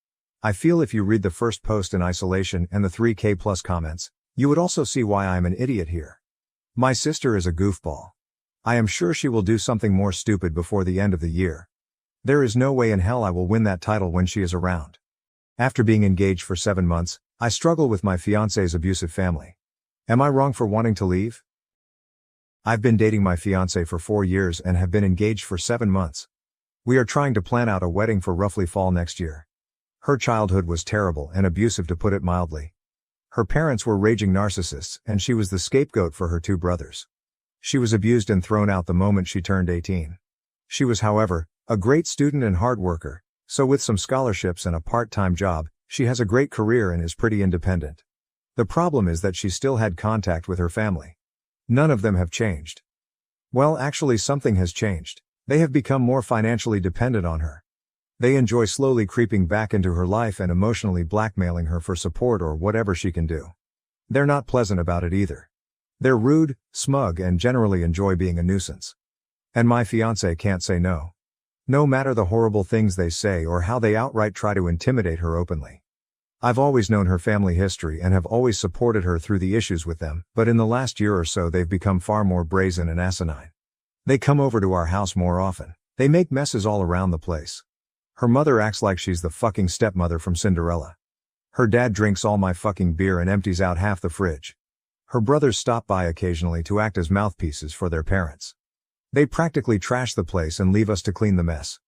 I feel if you read the first post in isolation and the 3K plus comments, you would also see why I am an idiot here. My sister is a goofball. I am sure she will do something more stupid before the end of the year. There is no way in hell I will win that title when she is around. After being engaged for 7 months, I struggle with my fiance's abusive family. Am I wrong for wanting to leave? I've been dating my fiance for 4 years and have been engaged for 7 months. We are trying to plan out a wedding for roughly fall next year. Her childhood was terrible and abusive, to put it mildly. Her parents were raging narcissists, and she was the scapegoat for her 2 brothers. She was abused and thrown out the moment she turned 18. She was, however, a great student and hard worker, so with some scholarships and a part-time job, she has a great career and is pretty independent. The problem is that she still had contact with her family. None of them have changed. Well, actually something has changed. They have become more financially dependent on her. They enjoy slowly creeping back into her life and emotionally blackmailing her for support or whatever she can do. They're not pleasant about it either. They're rude, smug, and generally enjoy being a nuisance. And my fiancé can't say no. No matter the horrible things they say or how they outright try to intimidate her openly. I've always known her family history and have always supported her through the issues with them, but in the last year or so they've become far more brazen and asinine. They come over to our house more often. They make messes all around the place. Her mother acts like she's the fucking stepmother from Cinderella. Her dad drinks all my fucking beer and empties out half the fridge. Her brothers stop by occasionally to act as mouthpieces for their parents. They practically trash the place and leave us to clean the mess.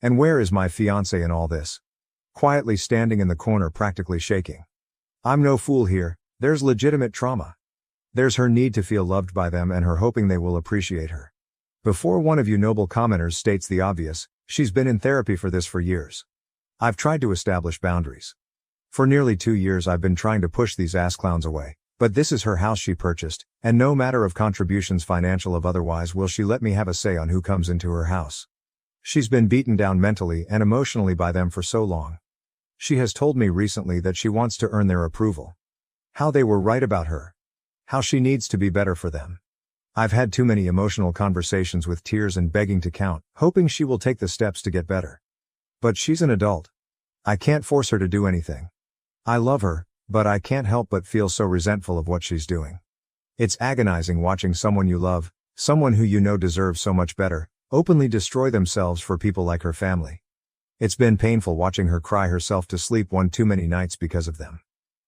And where is my fiancé in all this? Quietly standing in the corner, practically shaking. I'm no fool here, there's legitimate trauma. There's her need to feel loved by them and her hoping they will appreciate her. Before one of you noble commenters states the obvious, she's been in therapy for this for years. I've tried to establish boundaries. For nearly 2 years I've been trying to push these ass clowns away, but this is her house she purchased, and no matter of contributions financial of otherwise will she let me have a say on who comes into her house. She's been beaten down mentally and emotionally by them for so long. She has told me recently that she wants to earn their approval. How they were right about her. How she needs to be better for them. I've had too many emotional conversations with tears and begging to count, hoping she will take the steps to get better. But she's an adult. I can't force her to do anything. I love her, but I can't help but feel so resentful of what she's doing. It's agonizing watching someone you love, someone who you know deserves so much better, openly destroy themselves for people like her family. It's been painful watching her cry herself to sleep one too many nights because of them.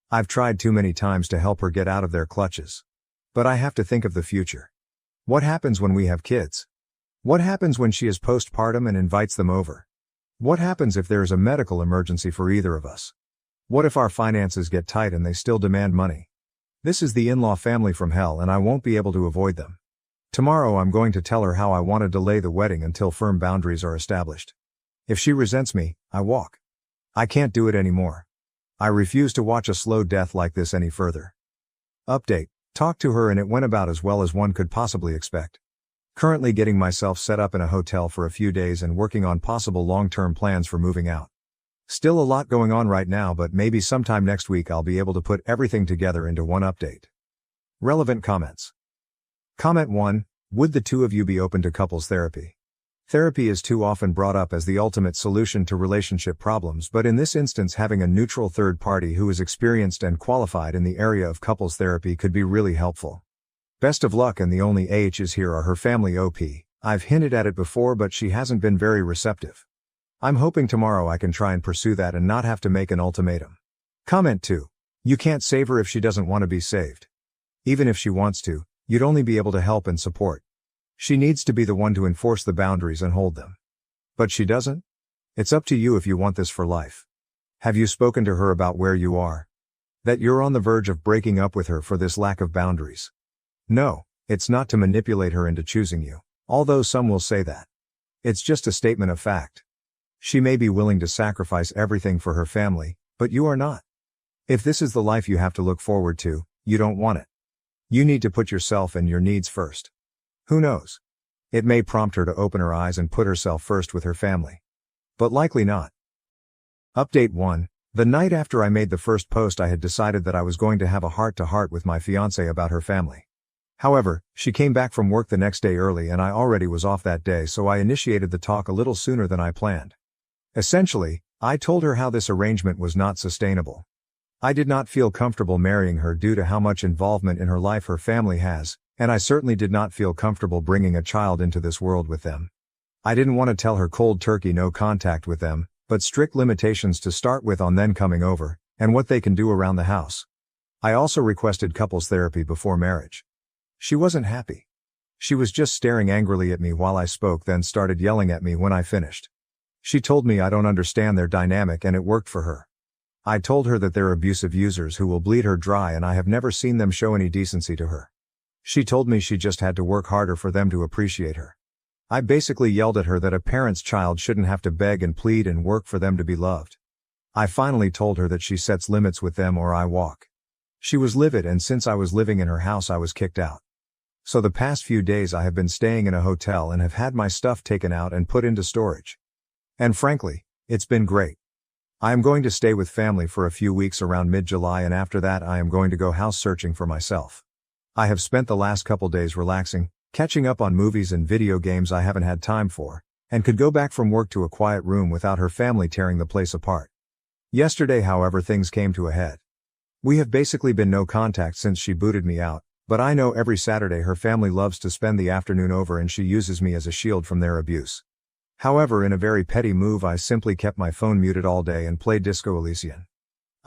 I've tried too many times to help her get out of their clutches. But I have to think of the future. What happens when we have kids? What happens when she is postpartum and invites them over? What happens if there is a medical emergency for either of us? What if our finances get tight and they still demand money? This is the in-law family from hell and I won't be able to avoid them. Tomorrow I'm going to tell her how I want to delay the wedding until firm boundaries are established. If she resents me, I walk. I can't do it anymore. I refuse to watch a slow death like this any further. Update. Talked to her and it went about as well as one could possibly expect. Currently getting myself set up in a hotel for a few days and working on possible long-term plans for moving out. Still a lot going on right now, but maybe sometime next week I'll be able to put everything together into one update. Relevant comments. Comment 1. Would the two of you be open to couples therapy? Therapy is too often brought up as the ultimate solution to relationship problems, but in this instance having a neutral third party who is experienced and qualified in the area of couples therapy could be really helpful. Best of luck, and the only AHs here are her family OP. I've hinted at it before but she hasn't been very receptive. I'm hoping tomorrow I can try and pursue that and not have to make an ultimatum. Comment 2. You can't save her if she doesn't want to be saved. Even if she wants to, you'd only be able to help and support. She needs to be the one to enforce the boundaries and hold them. But she doesn't? It's up to you if you want this for life. Have you spoken to her about where you are? That you're on the verge of breaking up with her for this lack of boundaries? No, it's not to manipulate her into choosing you, although some will say that. It's just a statement of fact. She may be willing to sacrifice everything for her family, but you are not. If this is the life you have to look forward to, you don't want it. You need to put yourself and your needs first. Who knows? It may prompt her to open her eyes and put herself first with her family. But likely not. Update 1. The night after I made the first post I had decided that I was going to have a heart-to-heart with my fiancée about her family. However, she came back from work the next day early and I already was off that day, so I initiated the talk a little sooner than I planned. Essentially, I told her how this arrangement was not sustainable. I did not feel comfortable marrying her due to how much involvement in her life her family has, and I certainly did not feel comfortable bringing a child into this world with them. I didn't want to tell her cold turkey no contact with them, but strict limitations to start with on then coming over, and what they can do around the house. I also requested couples therapy before marriage. She wasn't happy. She was just staring angrily at me while I spoke, then started yelling at me when I finished. She told me I don't understand their dynamic and it worked for her. I told her that they're abusive users who will bleed her dry and I have never seen them show any decency to her. She told me she just had to work harder for them to appreciate her. I basically yelled at her that a parent's child shouldn't have to beg and plead and work for them to be loved. I finally told her that she sets limits with them or I walk. She was livid, and since I was living in her house I was kicked out. So the past few days I have been staying in a hotel and have had my stuff taken out and put into storage. And frankly, it's been great. I am going to stay with family for a few weeks around mid-July, and after that I am going to go house searching for myself. I have spent the last couple days relaxing, catching up on movies and video games I haven't had time for, and could go back from work to a quiet room without her family tearing the place apart. Yesterday, however, things came to a head. We have basically been no contact since she booted me out, but I know every Saturday her family loves to spend the afternoon over and she uses me as a shield from their abuse. However, in a very petty move I simply kept my phone muted all day and played Disco Elysian.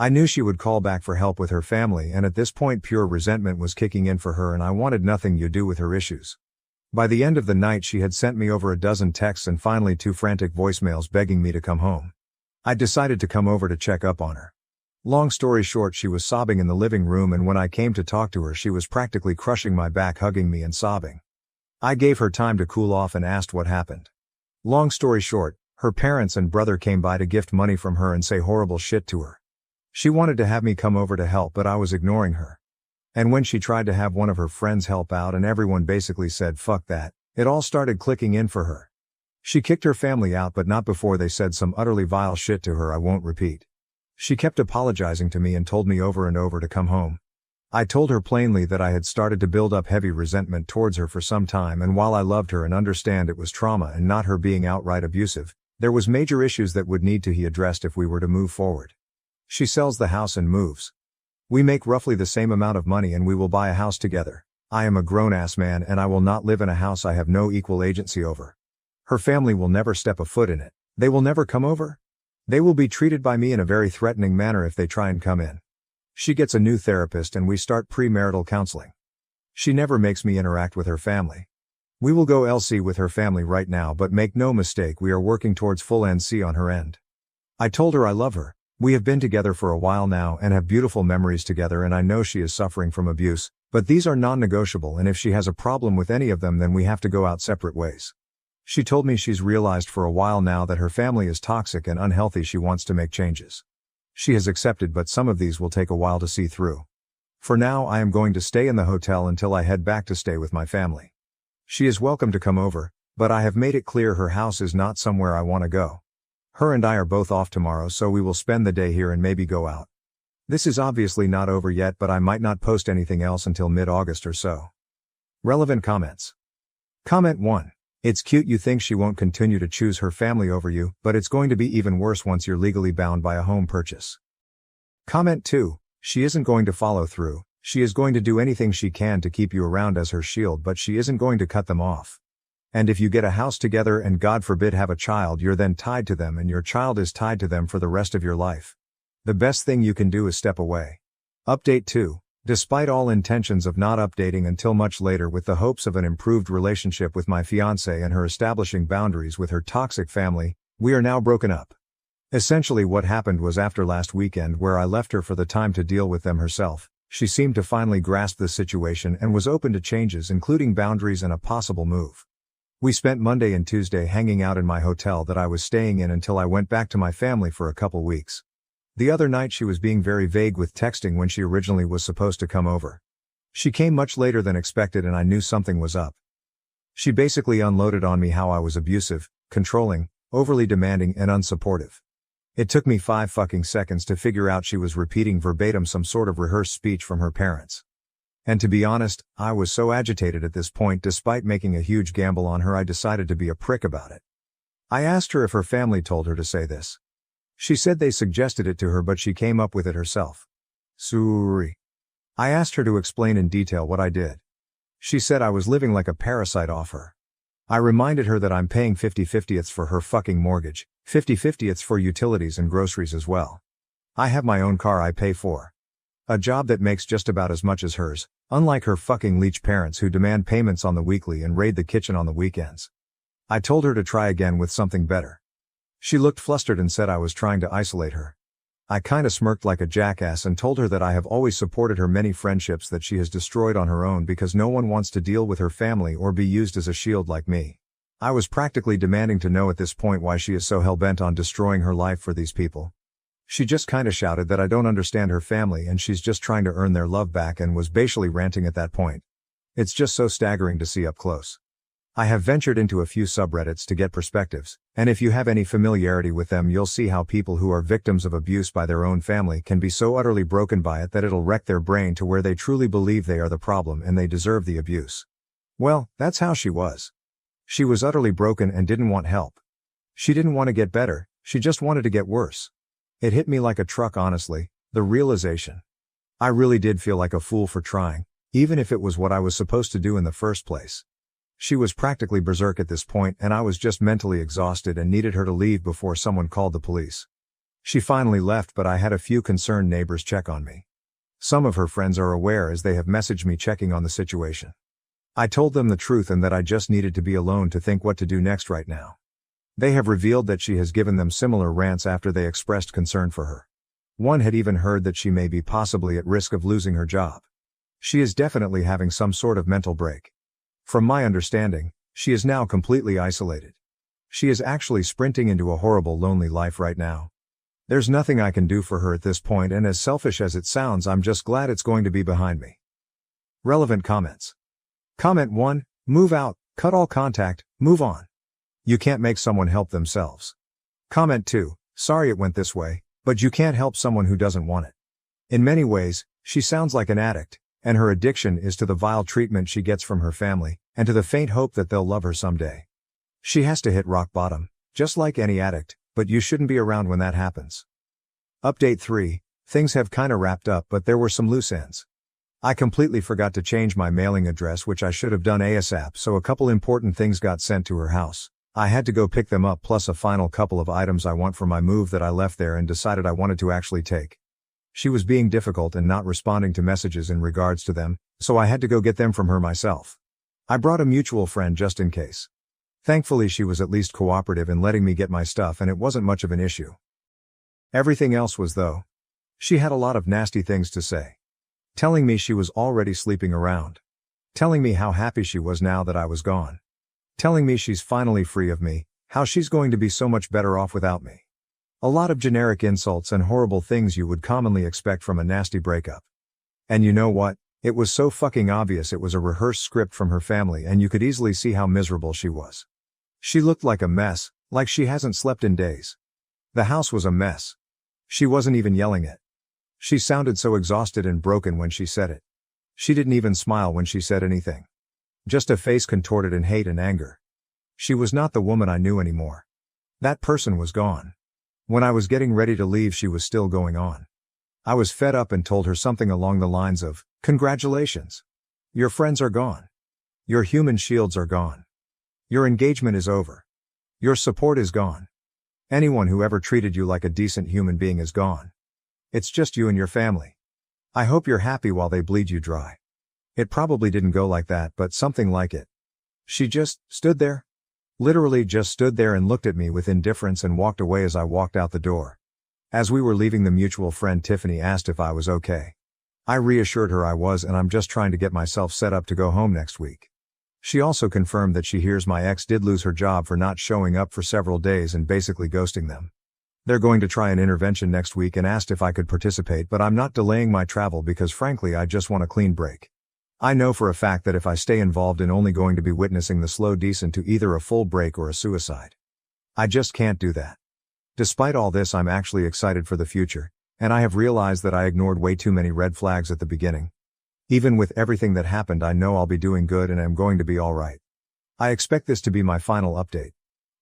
I knew she would call back for help with her family, and at this point pure resentment was kicking in for her and I wanted nothing to do with her issues. By the end of the night she had sent me over a dozen texts and finally 2 frantic voicemails begging me to come home. I decided to come over to check up on her. Long story short, she was sobbing in the living room, and when I came to talk to her she was practically crushing my back, hugging me and sobbing. I gave her time to cool off and asked what happened. Long story short, her parents and brother came by to gift money from her and say horrible shit to her. She wanted to have me come over to help, but I was ignoring her. And when she tried to have one of her friends help out and everyone basically said fuck that, it all started clicking in for her. She kicked her family out, but not before they said some utterly vile shit to her I won't repeat. She kept apologizing to me and told me over and over to come home. I told her plainly that I had started to build up heavy resentment towards her for some time, and while I loved her and understand it was trauma and not her being outright abusive, there was major issues that would need to be addressed if we were to move forward. She sells the house and moves. We make roughly the same amount of money and we will buy a house together. I am a grown-ass man and I will not live in a house I have no equal agency over. Her family will never step a foot in it. They will never come over. They will be treated by me in a very threatening manner if they try and come in. She gets a new therapist and we start premarital counseling. She never makes me interact with her family. We will go LC with her family right now, but make no mistake, we are working towards full NC on her end. I told her I love her. We have been together for a while now and have beautiful memories together, and I know she is suffering from abuse, but these are non-negotiable, and if she has a problem with any of them then we have to go out separate ways. She told me she's realized for a while now that her family is toxic and unhealthy. She wants to make changes. She has accepted, but some of these will take a while to see through. For now I am going to stay in the hotel until I head back to stay with my family. She is welcome to come over, but I have made it clear her house is not somewhere I want to go. Her and I are both off tomorrow, so we will spend the day here and maybe go out. This is obviously not over yet, but I might not post anything else until mid-August or so. Relevant comments. Comment 1. It's cute you think she won't continue to choose her family over you, but it's going to be even worse once you're legally bound by a home purchase. Comment 2. She isn't going to follow through. She is going to do anything she can to keep you around as her shield, but she isn't going to cut them off. And if you get a house together and God forbid have a child, you're then tied to them and your child is tied to them for the rest of your life. The best thing you can do is step away. Update 2. Despite all intentions of not updating until much later with the hopes of an improved relationship with my fiancée and her establishing boundaries with her toxic family, we are now broken up. Essentially what happened was, after last weekend where I left her for the time to deal with them herself, she seemed to finally grasp the situation and was open to changes, including boundaries and a possible move. We spent Monday and Tuesday hanging out in my hotel that I was staying in until I went back to my family for a couple weeks. The other night she was being very vague with texting when she originally was supposed to come over. She came much later than expected and I knew something was up. She basically unloaded on me how I was abusive, controlling, overly demanding and unsupportive. It took me 5 fucking seconds to figure out she was repeating verbatim some sort of rehearsed speech from her parents. And to be honest, I was so agitated at this point, despite making a huge gamble on her, I decided to be a prick about it. I asked her if her family told her to say this. She said they suggested it to her, but she came up with it herself. Sorry. I asked her to explain in detail what I did. She said I was living like a parasite off her. I reminded her that I'm paying 50/50ths for her fucking mortgage, 50/50ths for utilities and groceries as well. I have my own car I pay for. A job that makes just about as much as hers, unlike her fucking leech parents who demand payments on the weekly and raid the kitchen on the weekends. I told her to try again with something better. She looked flustered and said I was trying to isolate her. I kinda smirked like a jackass and told her that I have always supported her many friendships that she has destroyed on her own because no one wants to deal with her family or be used as a shield like me. I was practically demanding to know at this point why she is so hell-bent on destroying her life for these people. She just kinda shouted that I don't understand her family and she's just trying to earn their love back, and was basically ranting at that point. It's just so staggering to see up close. I have ventured into a few subreddits to get perspectives, and if you have any familiarity with them you'll see how people who are victims of abuse by their own family can be so utterly broken by it that it'll wreck their brain to where they truly believe they are the problem and they deserve the abuse. Well, that's how she was. She was utterly broken and didn't want help. She didn't want to get better, she just wanted to get worse. It hit me like a truck, honestly, the realization. I really did feel like a fool for trying, even if it was what I was supposed to do in the first place. She was practically berserk at this point and I was just mentally exhausted and needed her to leave before someone called the police. She finally left, but I had a few concerned neighbors check on me. Some of her friends are aware as they have messaged me checking on the situation. I told them the truth and that I just needed to be alone to think what to do next right now. They have revealed that she has given them similar rants after they expressed concern for her. One had even heard that she may be possibly at risk of losing her job. She is definitely having some sort of mental break. From my understanding, she is now completely isolated. She is actually sprinting into a horrible lonely life right now. There's nothing I can do for her at this point, and as selfish as it sounds, I'm just glad it's going to be behind me. Relevant comments. Comment 1, move out, cut all contact, move on. You can't make someone help themselves. Comment 2, sorry it went this way, but you can't help someone who doesn't want it. In many ways, she sounds like an addict, and her addiction is to the vile treatment she gets from her family, and to the faint hope that they'll love her someday. She has to hit rock bottom, just like any addict, but you shouldn't be around when that happens. Update 3, things have kinda wrapped up, but there were some loose ends. I completely forgot to change my mailing address, which I should have done ASAP, so a couple important things got sent to her house. I had to go pick them up, plus a final couple of items I want for my move that I left there and decided I wanted to actually take. She was being difficult and not responding to messages in regards to them, so I had to go get them from her myself. I brought a mutual friend just in case. Thankfully she was at least cooperative in letting me get my stuff, and it wasn't much of an issue. Everything else was, though. She had a lot of nasty things to say. Telling me she was already sleeping around. Telling me how happy she was now that I was gone. Telling me she's finally free of me, how she's going to be so much better off without me. A lot of generic insults and horrible things you would commonly expect from a nasty breakup. And you know what? It was so fucking obvious it was a rehearsed script from her family, and you could easily see how miserable she was. She looked like a mess, like she hasn't slept in days. The house was a mess. She wasn't even yelling it. She sounded so exhausted and broken when she said it. She didn't even smile when she said anything. Just a face contorted in hate and anger. She was not the woman I knew anymore. That person was gone. When I was getting ready to leave, she was still going on. I was fed up and told her something along the lines of, "Congratulations. Your friends are gone. Your human shields are gone. Your engagement is over. Your support is gone. Anyone who ever treated you like a decent human being is gone. It's just you and your family. I hope you're happy while they bleed you dry." It probably didn't go like that, but something like it. She just stood there. Literally just stood there and looked at me with indifference and walked away as I walked out the door. As we were leaving, the mutual friend Tiffany asked if I was okay. I reassured her I was, and I'm just trying to get myself set up to go home next week. She also confirmed that she hears my ex did lose her job for not showing up for several days and basically ghosting them. They're going to try an intervention next week and asked if I could participate, but I'm not delaying my travel because frankly I just want a clean break. I know for a fact that if I stay involved in only going to be witnessing the slow descent to either a full break or a suicide. I just can't do that. Despite all this, I'm actually excited for the future, and I have realized that I ignored way too many red flags at the beginning. Even with everything that happened, I know I'll be doing good and am going to be alright. I expect this to be my final update.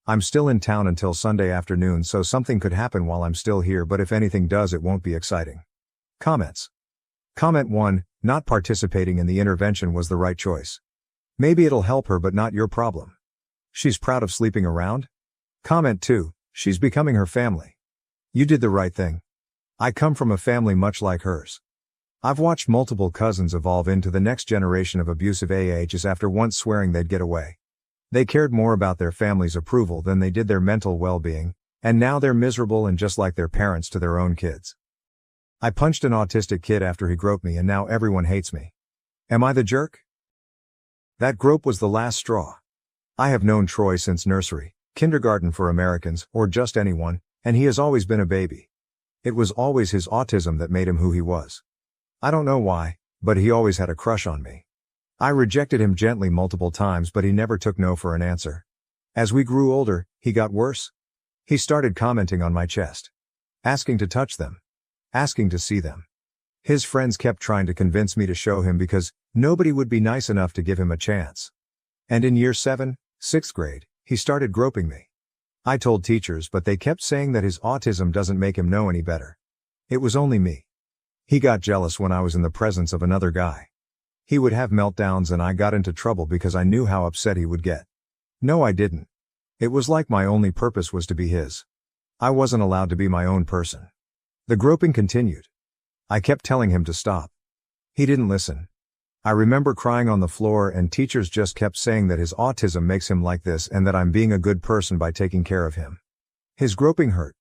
I'm still in town until Sunday afternoon, so something could happen while I'm still here, but if anything does, it won't be exciting. Comments. Comment 1, not participating in the intervention was the right choice. Maybe it'll help her, but not your problem. She's proud of sleeping around? Comment 2, she's becoming her family. You did the right thing. I come from a family much like hers. I've watched multiple cousins evolve into the next generation of abusive AHs after once swearing they'd get away. They cared more about their family's approval than they did their mental well-being, and now they're miserable and just like their parents to their own kids. I punched an autistic kid after he groped me and now everyone hates me. Am I the jerk? That grope was the last straw. I have known Troy since nursery, kindergarten for Americans, or just anyone, and he has always been a baby. It was always his autism that made him who he was. I don't know why, but he always had a crush on me. I rejected him gently multiple times, but he never took no for an answer. As we grew older, he got worse. He started commenting on my chest. Asking to touch them. Asking to see them. His friends kept trying to convince me to show him because nobody would be nice enough to give him a chance. And in year 7, 6th grade, he started groping me. I told teachers, but they kept saying that his autism doesn't make him know any better. It was only me. He got jealous when I was in the presence of another guy. He would have meltdowns and I got into trouble because I knew how upset he would get. No, I didn't. It was like my only purpose was to be his. I wasn't allowed to be my own person. The groping continued. I kept telling him to stop. He didn't listen. I remember crying on the floor and teachers just kept saying that his autism makes him like this and that I'm being a good person by taking care of him. His groping hurt.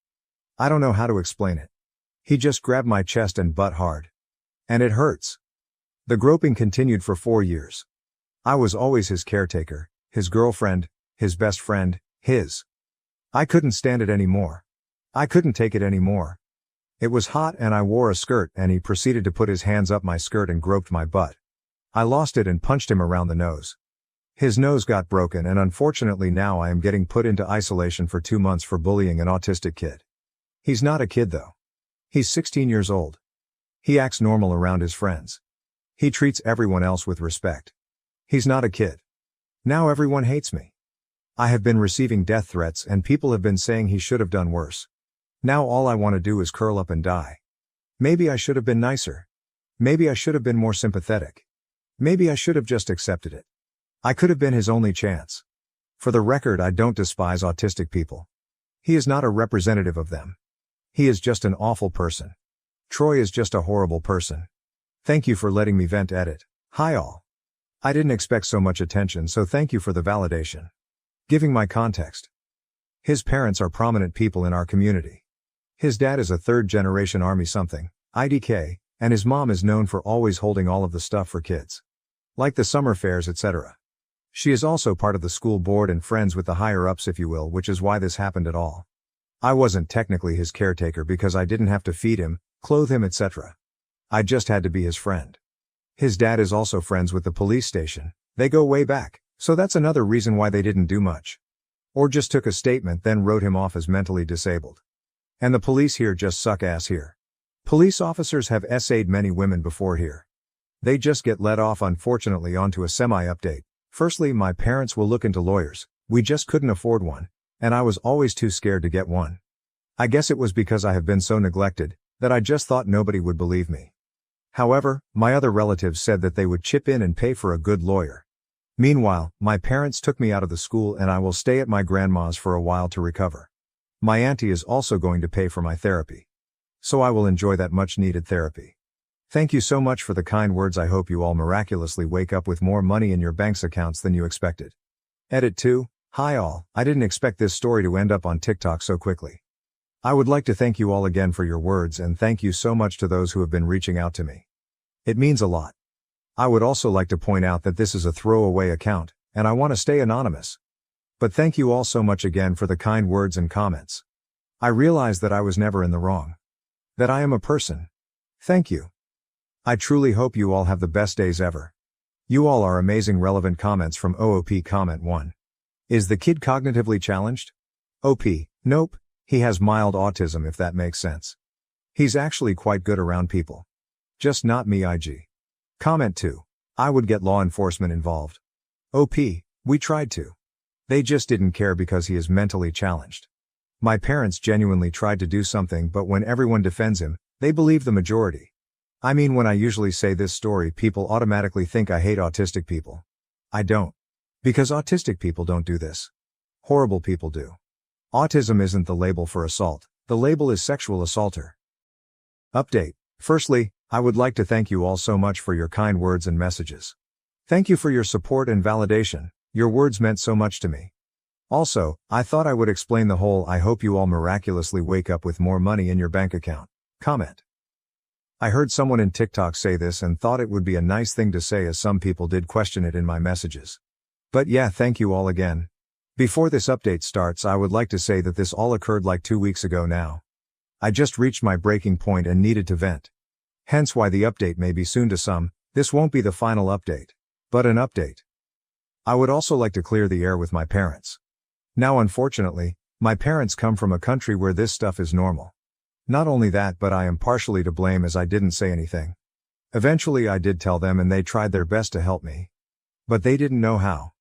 I don't know how to explain it. He just grabbed my chest and butt hard. And it hurts. The groping continued for 4 years. I was always his caretaker, his girlfriend, his best friend, his. I couldn't stand it anymore. I couldn't take it anymore. It was hot and I wore a skirt and he proceeded to put his hands up my skirt and groped my butt. I lost it and punched him around the nose. His nose got broken and unfortunately now I am getting put into isolation for 2 months for bullying an autistic kid. He's not a kid though. He's 16 years old. He acts normal around his friends. He treats everyone else with respect. He's not a kid. Now everyone hates me. I have been receiving death threats and people have been saying he should have done worse. Now all I want to do is curl up and die. Maybe I should have been nicer. Maybe I should have been more sympathetic. Maybe I should have just accepted it. I could have been his only chance. For the record, I don't despise autistic people. He is not a representative of them. He is just an awful person. Troy is just a horrible person. Thank you for letting me vent. Edit. Hi all. I didn't expect so much attention, so thank you for the validation. Giving my context. His parents are prominent people in our community. His dad is a third-generation Army something, IDK, and his mom is known for always holding all of the stuff for kids. Like the summer fairs, etc. She is also part of the school board and friends with the higher-ups if you will, which is why this happened at all. I wasn't technically his caretaker because I didn't have to feed him, clothe him, etc. I just had to be his friend. His dad is also friends with the police station. They go way back, so that's another reason why they didn't do much. Or just took a statement then wrote him off as mentally disabled. And the police here just suck ass here. Police officers have essayed many women before here. They just get let off unfortunately. Onto a semi-update. Firstly, my parents will look into lawyers. We just couldn't afford one. And I was always too scared to get one. I guess it was because I have been so neglected, that I just thought nobody would believe me. However, my other relatives said that they would chip in and pay for a good lawyer. Meanwhile, my parents took me out of the school and I will stay at my grandma's for a while to recover. My auntie is also going to pay for my therapy. So I will enjoy that much needed therapy. Thank you so much for the kind words. I hope you all miraculously wake up with more money in your bank's accounts than you expected. Edit 2. Hi all, I didn't expect this story to end up on TikTok so quickly. I would like to thank you all again for your words and thank you so much to those who have been reaching out to me. It means a lot. I would also like to point out that this is a throwaway account, and I want to stay anonymous. But thank you all so much again for the kind words and comments. I realize that I was never in the wrong. That I am a person. Thank you. I truly hope you all have the best days ever. You all are amazing. Relevant comments from OOP. Comment 1. Is the kid cognitively challenged? OP, nope, he has mild autism if that makes sense. He's actually quite good around people. Just not me. IG. Comment 2. I would get law enforcement involved. OP, we tried to. They just didn't care because he is mentally challenged. My parents genuinely tried to do something, but when everyone defends him, they believe the majority. I mean, when I usually say this story, people automatically think I hate autistic people. I don't. Because autistic people don't do this. Horrible people do. Autism isn't the label for assault, the label is sexual assaulter. Update. Firstly, I would like to thank you all so much for your kind words and messages. Thank you for your support and validation, your words meant so much to me. Also, I thought I would explain the whole I hope you all miraculously wake up with more money in your bank account comment. I heard someone in TikTok say this and thought it would be a nice thing to say, as some people did question it in my messages. But yeah, thank you all again. Before this update starts, I would like to say that this all occurred like 2 weeks ago now. I just reached my breaking point and needed to vent. Hence why the update may be soon to some. This won't be the final update, but an update. I would also like to clear the air with my parents. Now unfortunately, my parents come from a country where this stuff is normal. Not only that, but I am partially to blame as I didn't say anything. Eventually I did tell them and they tried their best to help me. But they didn't know how.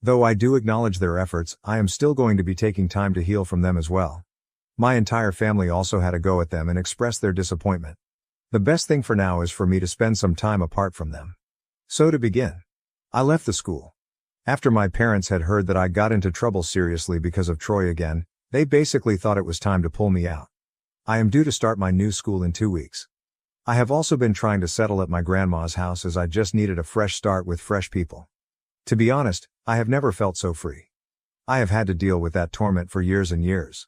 Though I do acknowledge their efforts, I am still going to be taking time to heal from them as well. My entire family also had a go at them and expressed their disappointment. The best thing for now is for me to spend some time apart from them. So to begin, I left the school. After my parents had heard that I got into trouble seriously because of Troy again, They basically thought it was time to pull me out. I am due to start my new school in 2 weeks. I have also been trying to settle at my grandma's house as I just needed a fresh start with fresh people. To be honest, I have never felt so free. I have had to deal with that torment for years and years.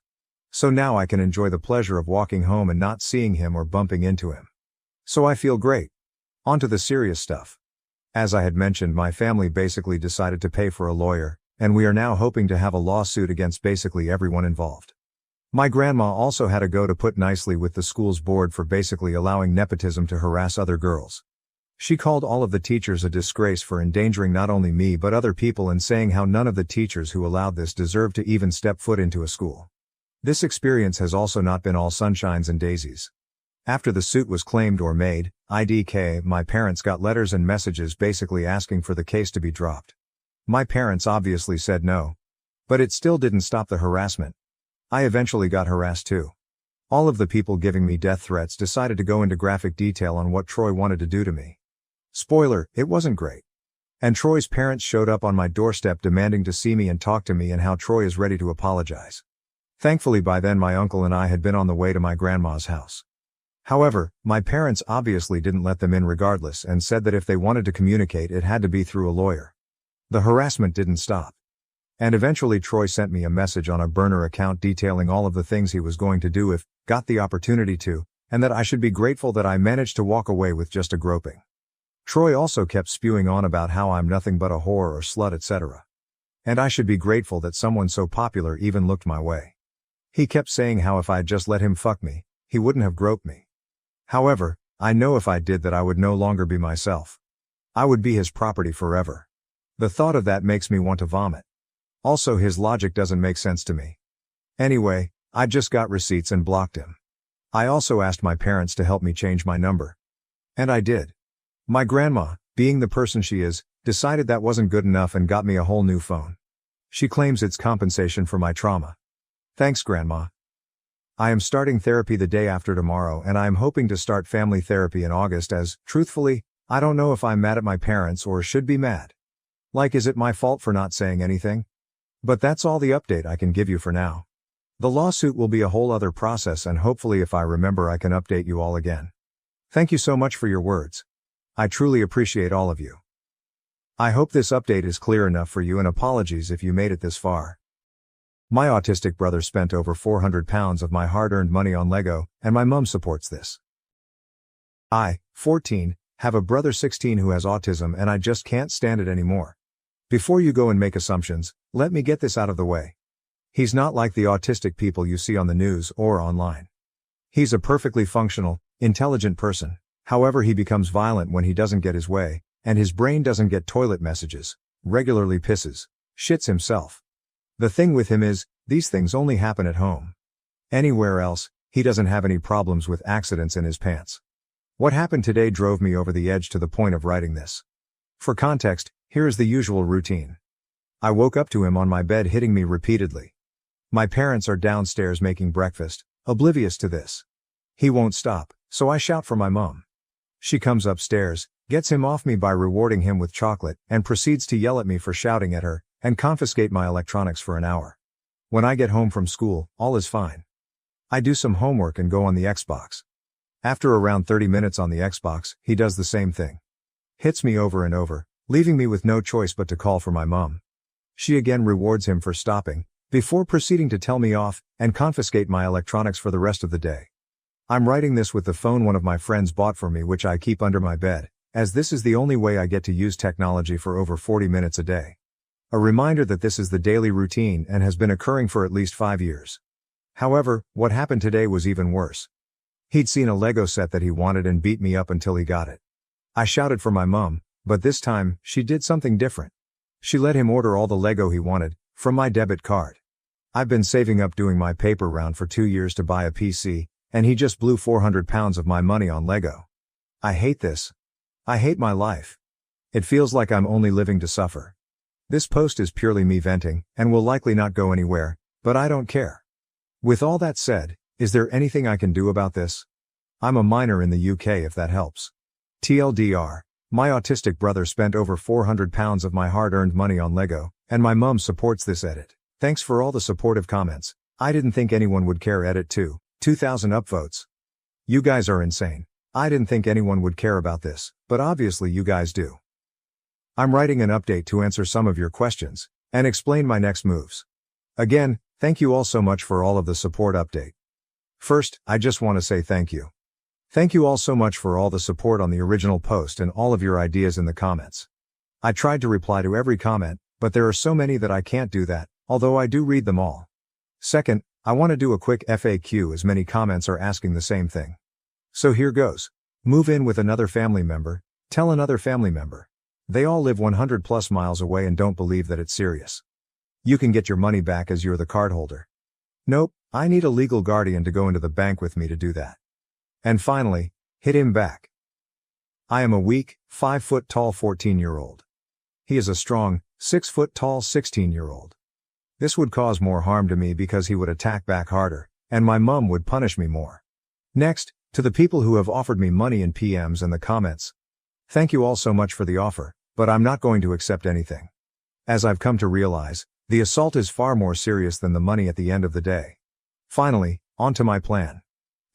So now I can enjoy the pleasure of walking home and not seeing him or bumping into him. So I feel great. On to the serious stuff. As I had mentioned, my family basically decided to pay for a lawyer, and we are now hoping to have a lawsuit against basically everyone involved. My grandma also had a go to put nicely with the school's board for basically allowing nepotism to harass other girls. She called all of the teachers a disgrace for endangering not only me but other people and saying how none of the teachers who allowed this deserved to even step foot into a school. This experience has also not been all sunshines and daisies. After the suit was claimed or made, IDK, my parents got letters and messages basically asking for the case to be dropped. My parents obviously said no. But it still didn't stop the harassment. I eventually got harassed too. All of the people giving me death threats decided to go into graphic detail on what Troy wanted to do to me. Spoiler, it wasn't great. And Troy's parents showed up on my doorstep demanding to see me and talk to me and how Troy is ready to apologize. Thankfully by then my uncle and I had been on the way to my grandma's house. However, my parents obviously didn't let them in regardless and said that if they wanted to communicate it had to be through a lawyer. The harassment didn't stop. And eventually Troy sent me a message on a burner account detailing all of the things he was going to do if got the opportunity to, and that I should be grateful that I managed to walk away with just a groping. Troy also kept spewing on about how I'm nothing but a whore or slut, etc. And I should be grateful that someone so popular even looked my way. He kept saying how if I'd just let him fuck me, he wouldn't have groped me. However, I know if I did that I would no longer be myself. I would be his property forever. The thought of that makes me want to vomit. Also, his logic doesn't make sense to me. Anyway, I just got receipts and blocked him. I also asked my parents to help me change my number. And I did. My grandma, being the person she is, decided that wasn't good enough and got me a whole new phone. She claims it's compensation for my trauma. Thanks, Grandma. I am starting therapy the day after tomorrow and I am hoping to start family therapy in August as, truthfully, I don't know if I'm mad at my parents or should be mad. Like, is it my fault for not saying anything? But that's all the update I can give you for now. The lawsuit will be a whole other process and hopefully if I remember I can update you all again. Thank you so much for your words. I truly appreciate all of you. I hope this update is clear enough for you and apologies if you made it this far. My autistic brother spent over 400 pounds of my hard-earned money on Lego, and my mum supports this. I, 14, have a brother 16 who has autism and I just can't stand it anymore. Before you go and make assumptions, let me get this out of the way. He's not like the autistic people you see on the news or online. He's a perfectly functional, intelligent person. However, he becomes violent when he doesn't get his way, and his brain doesn't get toilet messages, regularly pisses, shits himself. The thing with him is, these things only happen at home. Anywhere else, he doesn't have any problems with accidents in his pants. What happened today drove me over the edge to the point of writing this. For context, here is the usual routine. I woke up to him on my bed hitting me repeatedly. My parents are downstairs making breakfast, oblivious to this. He won't stop, so I shout for my mom. She comes upstairs, gets him off me by rewarding him with chocolate, and proceeds to yell at me for shouting at her, and confiscate my electronics for an hour. When I get home from school, all is fine. I do some homework and go on the Xbox. After around 30 minutes on the Xbox, he does the same thing. Hits me over and over, leaving me with no choice but to call for my mom. She again rewards him for stopping, before proceeding to tell me off, and confiscate my electronics for the rest of the day. I'm writing this with the phone one of my friends bought for me which I keep under my bed, as this is the only way I get to use technology for over 40 minutes a day. A reminder that this is the daily routine and has been occurring for at least 5 years. However, what happened today was even worse. He'd seen a Lego set that he wanted and beat me up until he got it. I shouted for my mom, but this time, she did something different. She let him order all the Lego he wanted, from my debit card. I've been saving up doing my paper round for 2 years to buy a PC, and he just blew 400 pounds of my money on Lego. I hate this. I hate my life. It feels like I'm only living to suffer. This post is purely me venting, and will likely not go anywhere, but I don't care. With all that said, is there anything I can do about this? I'm a minor in the UK if that helps. TLDR, my autistic brother spent over 400 pounds of my hard-earned money on Lego, and my mum supports this edit. Thanks for all the supportive comments. I didn't think anyone would care. Edit 2. 2000 upvotes. You guys are insane. I didn't think anyone would care about this, but obviously you guys do. I'm writing an update to answer some of your questions and explain my next moves. Again, thank you all so much for all of the support. Update. First, I just want to say thank you. Thank you all so much for all the support on the original post and all of your ideas in the comments. I tried to reply to every comment, but there are so many that I can't do that, although I do read them all. Second, I want to do a quick FAQ as many comments are asking the same thing. So here goes. Move in with another family member, tell another family member. They all live 100 plus miles away and don't believe that it's serious. You can get your money back as you're the cardholder. Nope, I need a legal guardian to go into the bank with me to do that. And finally, hit him back. I am a weak, 5 foot tall 14-year-old. He is a strong, 6 foot tall 16-year-old. This would cause more harm to me because he would attack back harder, and my mom would punish me more. Next, to the people who have offered me money in PMs and the comments. Thank you all so much for the offer, but I'm not going to accept anything. As I've come to realize, the assault is far more serious than the money at the end of the day. Finally, on to my plan.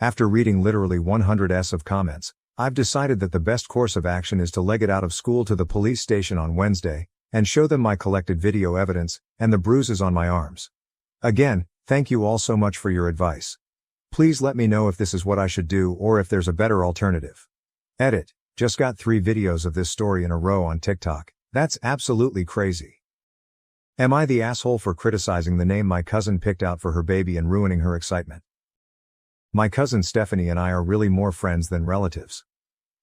After reading literally 100s of comments, I've decided that the best course of action is to leg it out of school to the police station on Wednesday, and show them my collected video evidence, and the bruises on my arms. Again, thank you all so much for your advice. Please let me know if this is what I should do or if there's a better alternative. Edit. Just got 3 videos of this story in a row on TikTok. That's absolutely crazy. Am I the asshole for criticizing the name my cousin picked out for her baby and ruining her excitement? My cousin Stephanie and I are really more friends than relatives.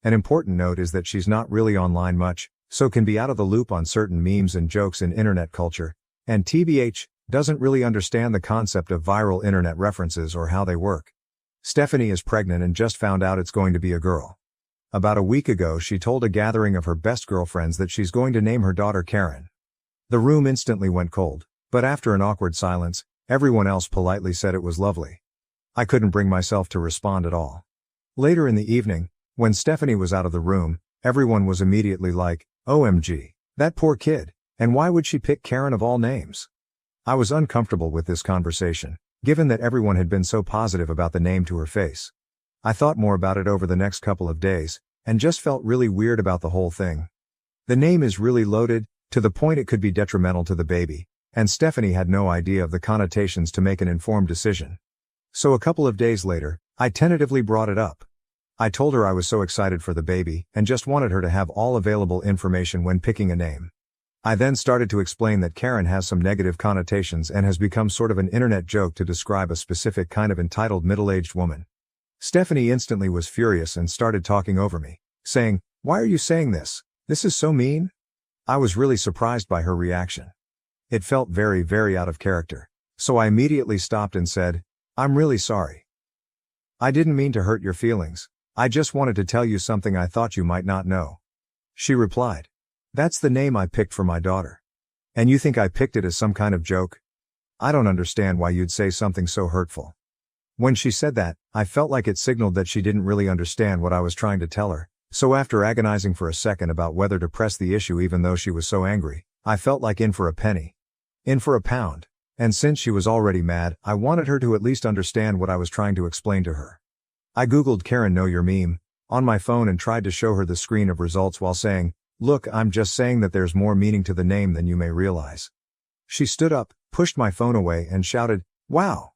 An important note is that she's not really online much, so can be out of the loop on certain memes and jokes in internet culture, and TBH, doesn't really understand the concept of viral internet references or how they work. Stephanie is pregnant and just found out it's going to be a girl. About a week ago she told a gathering of her best girlfriends that she's going to name her daughter Karen. The room instantly went cold, but after an awkward silence, everyone else politely said it was lovely. I couldn't bring myself to respond at all. Later in the evening, when Stephanie was out of the room, everyone was immediately like, OMG, that poor kid, and why would she pick Karen of all names? I was uncomfortable with this conversation, given that everyone had been so positive about the name to her face. I thought more about it over the next couple of days, and just felt really weird about the whole thing. The name is really loaded, to the point it could be detrimental to the baby, and Stephanie had no idea of the connotations to make an informed decision. So a couple of days later, I tentatively brought it up. I told her I was so excited for the baby, and just wanted her to have all available information when picking a name. I then started to explain that Karen has some negative connotations and has become sort of an internet joke to describe a specific kind of entitled middle-aged woman. Stephanie instantly was furious and started talking over me, saying, "Why are you saying this? This is so mean?" I was really surprised by her reaction. It felt very, very out of character, so I immediately stopped and said, "I'm really sorry. I didn't mean to hurt your feelings. I just wanted to tell you something I thought you might not know." She replied, "That's the name I picked for my daughter. And you think I picked it as some kind of joke? I don't understand why you'd say something so hurtful." When she said that, I felt like it signaled that she didn't really understand what I was trying to tell her, so after agonizing for a second about whether to press the issue even though she was so angry, I felt like in for a penny. In for a pound. And since she was already mad, I wanted her to at least understand what I was trying to explain to her. I googled Karen Know Your Meme on my phone and tried to show her the screen of results while saying, "Look, I'm just saying that there's more meaning to the name than you may realize." She stood up, pushed my phone away and shouted, "Wow!"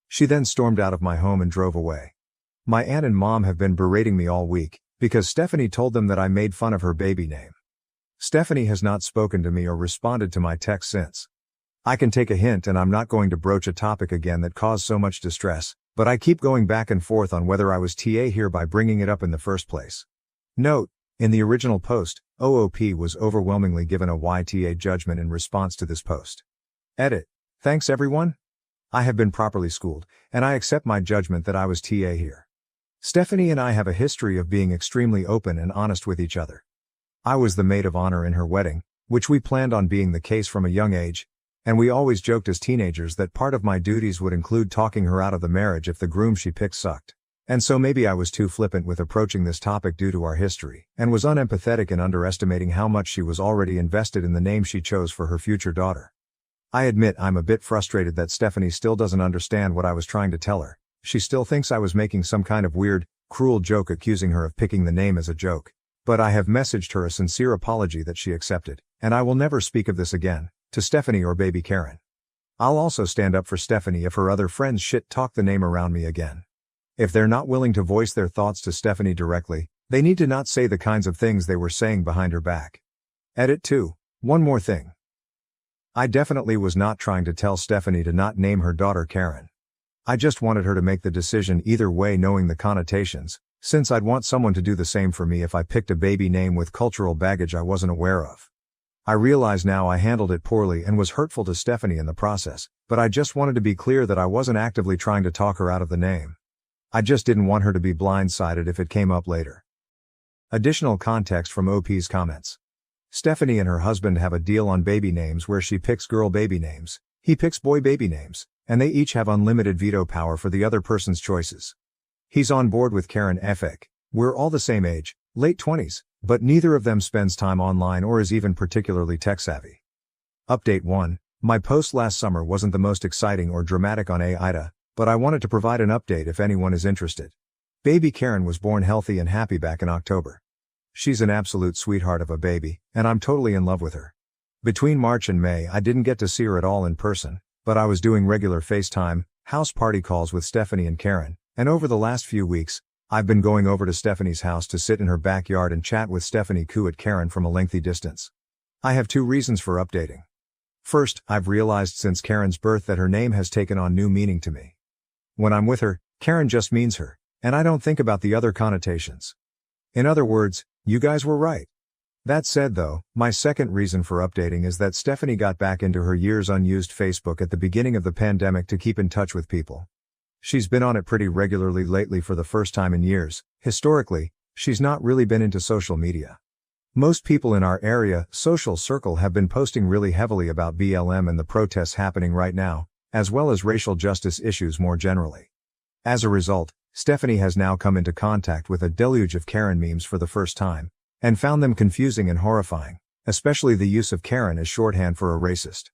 She then stormed out of my home and drove away. My aunt and mom have been berating me all week, because Stephanie told them that I made fun of her baby name. Stephanie has not spoken to me or responded to my text since. I can take a hint and I'm not going to broach a topic again that caused so much distress, but I keep going back and forth on whether I was TA here by bringing it up in the first place. Note, in the original post, OOP was overwhelmingly given a YTA judgment in response to this post. Edit. Thanks everyone. I have been properly schooled, and I accept my judgment that I was TA here. Stephanie and I have a history of being extremely open and honest with each other. I was the maid of honor in her wedding, which we planned on being the case from a young age, and we always joked as teenagers that part of my duties would include talking her out of the marriage if the groom she picked sucked. And so maybe I was too flippant with approaching this topic due to our history, and was unempathetic in underestimating how much she was already invested in the name she chose for her future daughter. I admit I'm a bit frustrated that Stephanie still doesn't understand what I was trying to tell her. She still thinks I was making some kind of weird, cruel joke accusing her of picking the name as a joke. But I have messaged her a sincere apology that she accepted, and I will never speak of this again, to Stephanie or baby Karen. I'll also stand up for Stephanie if her other friends shit talk the name around me again. If they're not willing to voice their thoughts to Stephanie directly, they need to not say the kinds of things they were saying behind her back. Edit 2. One more thing. I definitely was not trying to tell Stephanie to not name her daughter Karen. I just wanted her to make the decision either way, knowing the connotations, since I'd want someone to do the same for me if I picked a baby name with cultural baggage I wasn't aware of. I realize now I handled it poorly and was hurtful to Stephanie in the process, but I just wanted to be clear that I wasn't actively trying to talk her out of the name. I just didn't want her to be blindsided if it came up later. Additional context from OP's comments. Stephanie and her husband have a deal on baby names where she picks girl baby names, he picks boy baby names, and they each have unlimited veto power for the other person's choices. He's on board with Karen Efek. We're all the same age, late 20s, but neither of them spends time online or is even particularly tech-savvy. Update 1. My post last summer wasn't the most exciting or dramatic on AITA, but I wanted to provide an update if anyone is interested. Baby Karen was born healthy and happy back in October. She's an absolute sweetheart of a baby, and I'm totally in love with her. Between March and May I didn't get to see her at all in person, but I was doing regular FaceTime, house party calls with Stephanie and Karen, and over the last few weeks, I've been going over to Stephanie's house to sit in her backyard and chat with Stephanie at Karen from a lengthy distance. I have 2 reasons for updating. First, I've realized since Karen's birth that her name has taken on new meaning to me. When I'm with her, Karen just means her, and I don't think about the other connotations. In other words, you guys were right. That said though, my second reason for updating is that Stephanie got back into her years unused Facebook at the beginning of the pandemic to keep in touch with people. She's been on it pretty regularly lately for the first time in years. Historically, she's not really been into social media. Most people in our area, social circle have been posting really heavily about BLM and the protests happening right now, as well as racial justice issues more generally. As a result, Stephanie has now come into contact with a deluge of Karen memes for the first time, and found them confusing and horrifying, especially the use of Karen as shorthand for a racist.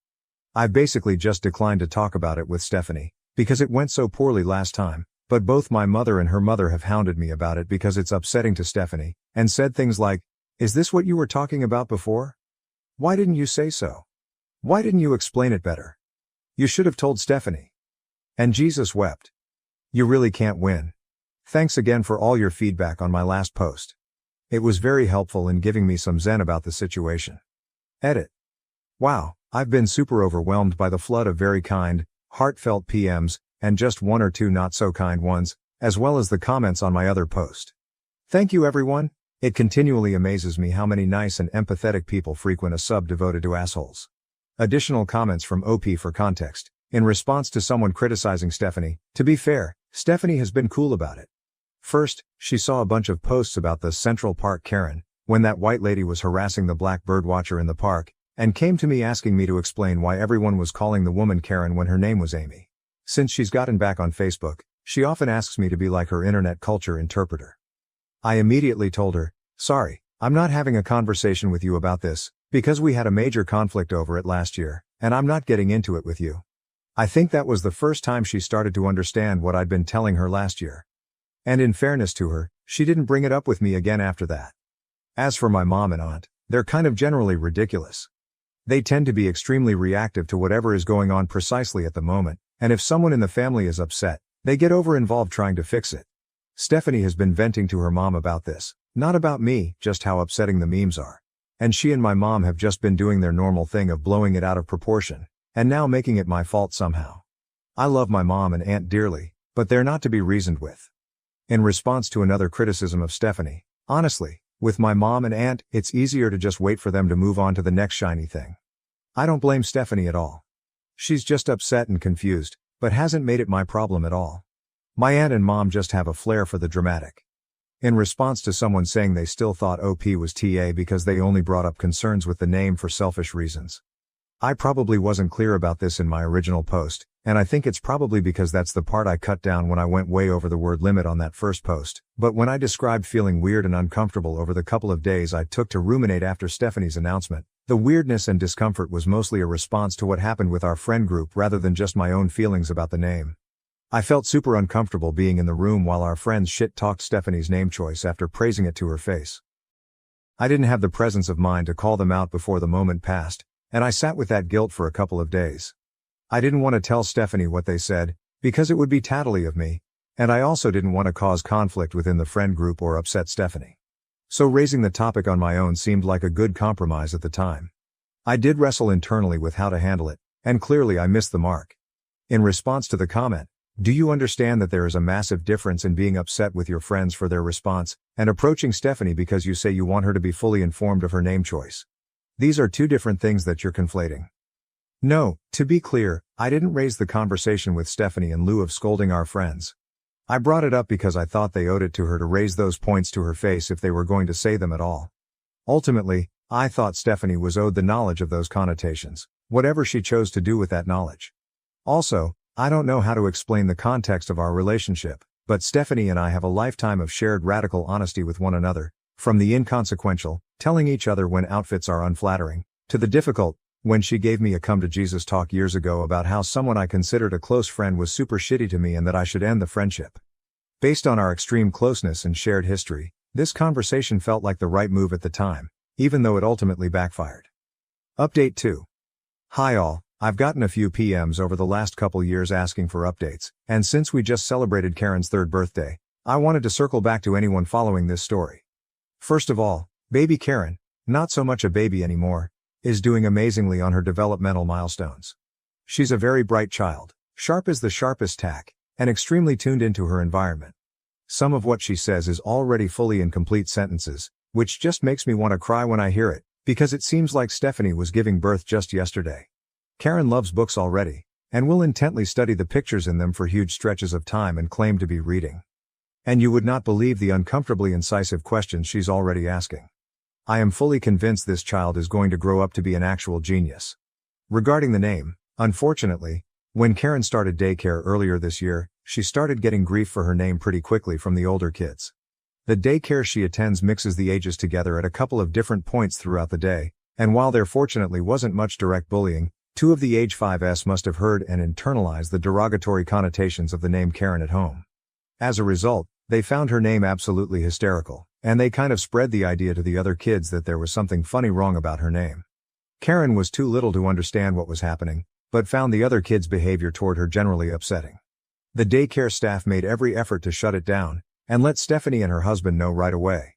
I've basically just declined to talk about it with Stephanie, because it went so poorly last time, but both my mother and her mother have hounded me about it because it's upsetting to Stephanie, and said things like, "Is this what you were talking about before? Why didn't you say so? Why didn't you explain it better? You should have told Stephanie." And Jesus wept. You really can't win. Thanks again for all your feedback on my last post. It was very helpful in giving me some zen about the situation. Edit. Wow, I've been super overwhelmed by the flood of very kind, heartfelt PMs, and just 1 or 2 not so kind ones, as well as the comments on my other post. Thank you everyone. It continually amazes me how many nice and empathetic people frequent a sub devoted to assholes. Additional comments from OP for context. In response to someone criticizing Stephanie, to be fair, Stephanie has been cool about it. First, she saw a bunch of posts about the Central Park Karen, when that white lady was harassing the black birdwatcher in the park, and came to me asking me to explain why everyone was calling the woman Karen when her name was Amy. Since she's gotten back on Facebook, she often asks me to be like her internet culture interpreter. I immediately told her, sorry, I'm not having a conversation with you about this, because we had a major conflict over it last year, and I'm not getting into it with you. I think that was the first time she started to understand what I'd been telling her last year. And in fairness to her, she didn't bring it up with me again after that. As for my mom and aunt, they're kind of generally ridiculous. They tend to be extremely reactive to whatever is going on precisely at the moment, and if someone in the family is upset, they get over-involved trying to fix it. Stephanie has been venting to her mom about this, not about me, just how upsetting the memes are. And she and my mom have just been doing their normal thing of blowing it out of proportion, and now making it my fault somehow. I love my mom and aunt dearly, but they're not to be reasoned with. In response to another criticism of Stephanie, honestly, with my mom and aunt, it's easier to just wait for them to move on to the next shiny thing. I don't blame Stephanie at all. She's just upset and confused, but hasn't made it my problem at all. My aunt and mom just have a flair for the dramatic. In response to someone saying they still thought OP was TA because they only brought up concerns with the name for selfish reasons. I probably wasn't clear about this in my original post, and I think it's probably because that's the part I cut down when I went way over the word limit on that first post, but when I described feeling weird and uncomfortable over the couple of days I took to ruminate after Stephanie's announcement, The weirdness and discomfort was mostly a response to what happened with our friend group rather than just my own feelings about the name. I felt super uncomfortable being in the room while our friends shit-talked Stephanie's name choice after praising it to her face. I didn't have the presence of mind to call them out before the moment passed, and I sat with that guilt for a couple of days. I didn't want to tell Stephanie what they said, because it would be tattly of me, and I also didn't want to cause conflict within the friend group or upset Stephanie. So raising the topic on my own seemed like a good compromise at the time. I did wrestle internally with how to handle it, and clearly I missed the mark. In response to the comment, do you understand that there is a massive difference in being upset with your friends for their response, and approaching Stephanie because you say you want her to be fully informed of her name choice? These are two different things that you're conflating. No, to be clear, I didn't raise the conversation with Stephanie in lieu of scolding our friends. I brought it up because I thought they owed it to her to raise those points to her face if they were going to say them at all. Ultimately, I thought Stephanie was owed the knowledge of those connotations, whatever she chose to do with that knowledge. Also, I don't know how to explain the context of our relationship, but Stephanie and I have a lifetime of shared radical honesty with one another, from the inconsequential, telling each other when outfits are unflattering, to the difficult, when she gave me a come to Jesus talk years ago about how someone I considered a close friend was super shitty to me and that I should end the friendship. Based on our extreme closeness and shared history, this conversation felt like the right move at the time, even though it ultimately backfired. Update 2. Hi all, I've gotten a few PMs over the last couple years asking for updates, and since we just celebrated Karen's 3rd birthday, I wanted to circle back to anyone following this story. First of all, baby Karen, not so much a baby anymore, is doing amazingly on her developmental milestones. She's a very bright child, sharp as the sharpest tack, and extremely tuned into her environment. Some of what she says is already fully in complete sentences, which just makes me want to cry when I hear it, because it seems like Stephanie was giving birth just yesterday. Karen loves books already, and will intently study the pictures in them for huge stretches of time and claim to be reading. And you would not believe the uncomfortably incisive questions she's already asking. I am fully convinced this child is going to grow up to be an actual genius. Regarding the name, unfortunately, when Karen started daycare earlier this year, she started getting grief for her name pretty quickly from the older kids. The daycare she attends mixes the ages together at a couple of different points throughout the day, and while there fortunately wasn't much direct bullying, 2 of the age 5s must have heard and internalized the derogatory connotations of the name Karen at home. As a result, they found her name absolutely hysterical, and they kind of spread the idea to the other kids that there was something funny wrong about her name. Karen was too little to understand what was happening, but found the other kids' behavior toward her generally upsetting. The daycare staff made every effort to shut it down, and let Stephanie and her husband know right away.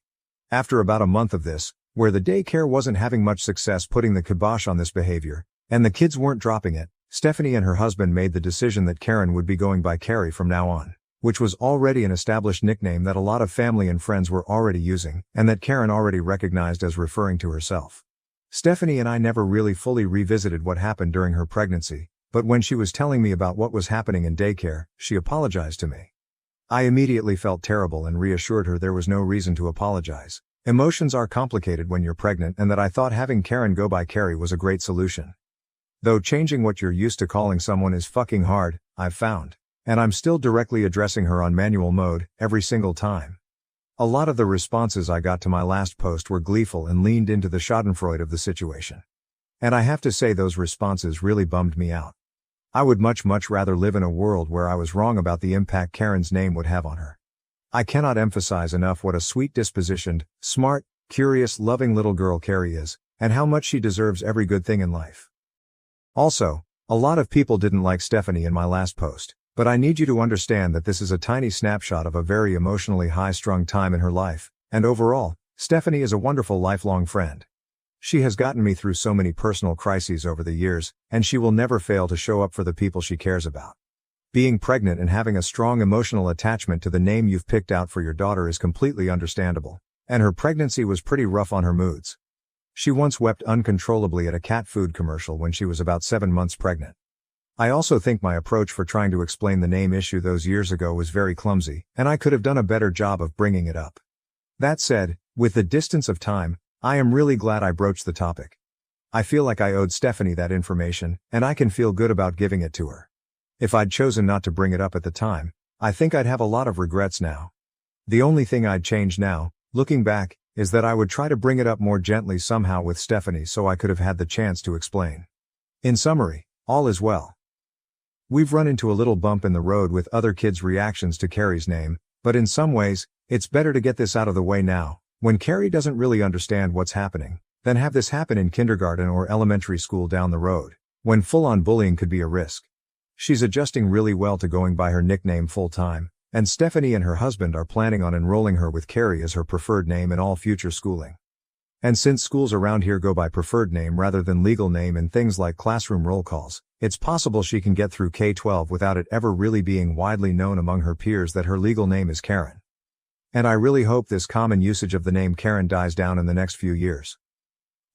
After about a month of this, where the daycare wasn't having much success putting the kibosh on this behavior, and the kids weren't dropping it, Stephanie and her husband made the decision that Karen would be going by Carrie from now on, which was already an established nickname that a lot of family and friends were already using, and that Karen already recognized as referring to herself. Stephanie and I never really fully revisited what happened during her pregnancy, but when she was telling me about what was happening in daycare, she apologized to me. I immediately felt terrible and reassured her there was no reason to apologize. Emotions are complicated when you're pregnant, and that I thought having Karen go by Carrie was a great solution. Though changing what you're used to calling someone is fucking hard, I've found. And I'm still directly addressing her on manual mode, every single time. A lot of the responses I got to my last post were gleeful and leaned into the schadenfreude of the situation. And I have to say those responses really bummed me out. I would much rather live in a world where I was wrong about the impact Karen's name would have on her. I cannot emphasize enough what a sweet-dispositioned, smart, curious, loving little girl Carrie is, and how much she deserves every good thing in life. Also, a lot of people didn't like Stephanie in my last post, but I need you to understand that this is a tiny snapshot of a very emotionally high-strung time in her life, and overall, Stephanie is a wonderful lifelong friend. She has gotten me through so many personal crises over the years, and she will never fail to show up for the people she cares about. Being pregnant and having a strong emotional attachment to the name you've picked out for your daughter is completely understandable, and her pregnancy was pretty rough on her moods. She once wept uncontrollably at a cat food commercial when she was about 7 months pregnant. I also think my approach for trying to explain the name issue those years ago was very clumsy, and I could have done a better job of bringing it up. That said, with the distance of time, I am really glad I broached the topic. I feel like I owed Stephanie that information, and I can feel good about giving it to her. If I'd chosen not to bring it up at the time, I think I'd have a lot of regrets now. The only thing I'd change now, looking back, is that I would try to bring it up more gently somehow with Stephanie so I could have had the chance to explain. In summary, all is well. We've run into a little bump in the road with other kids' reactions to Carrie's name, but in some ways, it's better to get this out of the way now, when Carrie doesn't really understand what's happening, than have this happen in kindergarten or elementary school down the road, when full-on bullying could be a risk. She's adjusting really well to going by her nickname full-time, and Stephanie and her husband are planning on enrolling her with Carrie as her preferred name in all future schooling. And since schools around here go by preferred name rather than legal name in things like classroom roll calls, it's possible she can get through K-12 without it ever really being widely known among her peers that her legal name is Karen. And I really hope this common usage of the name Karen dies down in the next few years.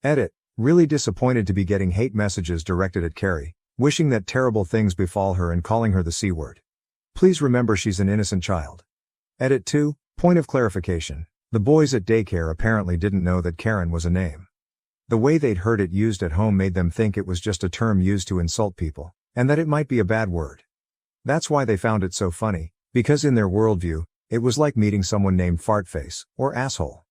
Edit. Really disappointed to be getting hate messages directed at Carrie, wishing that terrible things befall her and calling her the C word. Please remember she's an innocent child. Edit 2. Point of clarification. The boys at daycare apparently didn't know that Karen was a name. The way they'd heard it used at home made them think it was just a term used to insult people, and that it might be a bad word. That's why they found it so funny, because in their worldview, it was like meeting someone named Fartface, or Asshole.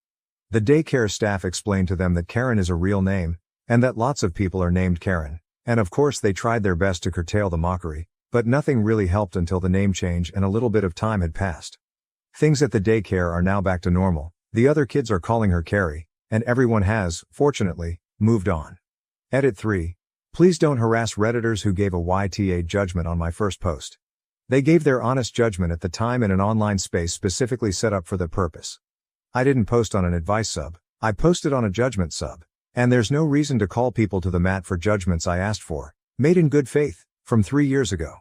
The daycare staff explained to them that Karen is a real name, and that lots of people are named Karen, and of course they tried their best to curtail the mockery, but nothing really helped until the name change and a little bit of time had passed. Things at the daycare are now back to normal, the other kids are calling her Carrie, and everyone has, fortunately, moved on. Edit 3. Please don't harass Redditors who gave a YTA judgment on my first post. They gave their honest judgment at the time in an online space specifically set up for the purpose. I didn't post on an advice sub, I posted on a judgment sub, and there's no reason to call people to the mat for judgments I asked for, made in good faith, from 3 years ago.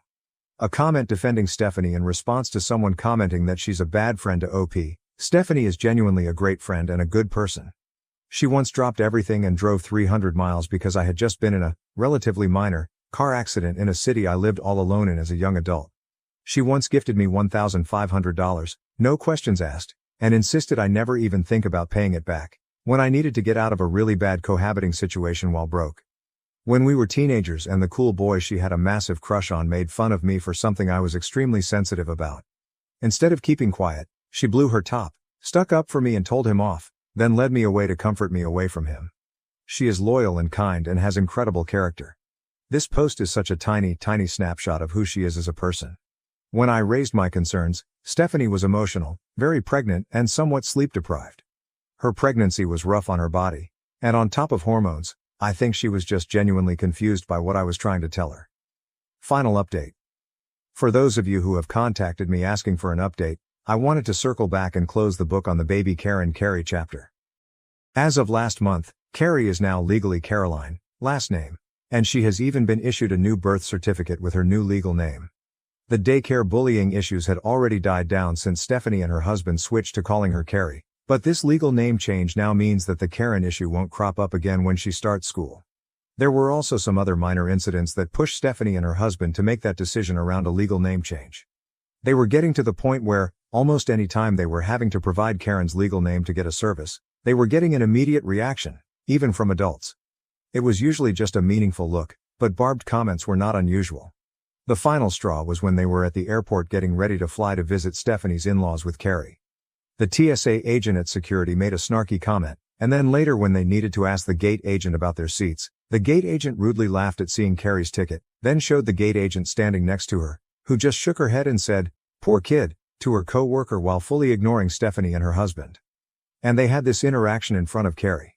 A comment defending Stephanie in response to someone commenting that she's a bad friend to OP. Stephanie is genuinely a great friend and a good person. She once dropped everything and drove 300 miles because I had just been in a, relatively minor, car accident in a city I lived all alone in as a young adult. She once gifted me $1,500, no questions asked, and insisted I never even think about paying it back, when I needed to get out of a really bad cohabiting situation while broke. When we were teenagers and the cool boy she had a massive crush on made fun of me for something I was extremely sensitive about. Instead of keeping quiet, she blew her top, stuck up for me and told him off, then led me away to comfort me away from him. She is loyal and kind and has incredible character. This post is such a tiny snapshot of who she is as a person. When I raised my concerns, Stephanie was emotional, very pregnant, and somewhat sleep-deprived. Her pregnancy was rough on her body, and on top of hormones, I think she was just genuinely confused by what I was trying to tell her. Final update. For those of you who have contacted me asking for an update, I wanted to circle back and close the book on the baby Carrie chapter. As of last month, Carrie is now legally Caroline, last name, and she has even been issued a new birth certificate with her new legal name. The daycare bullying issues had already died down since Stephanie and her husband switched to calling her Carrie, but this legal name change now means that the Karen issue won't crop up again when she starts school. There were also some other minor incidents that pushed Stephanie and her husband to make that decision around a legal name change. They were getting to the point where, almost any time they were having to provide Karen's legal name to get a service, they were getting an immediate reaction, even from adults. It was usually just a meaningful look, but barbed comments were not unusual. The final straw was when they were at the airport getting ready to fly to visit Stephanie's in-laws with Carrie. The TSA agent at security made a snarky comment, and then later when they needed to ask the gate agent about their seats, the gate agent rudely laughed at seeing Carrie's ticket, then showed the gate agent standing next to her, who just shook her head and said, "Poor kid," to her co-worker while fully ignoring Stephanie and her husband. And they had this interaction in front of Carrie.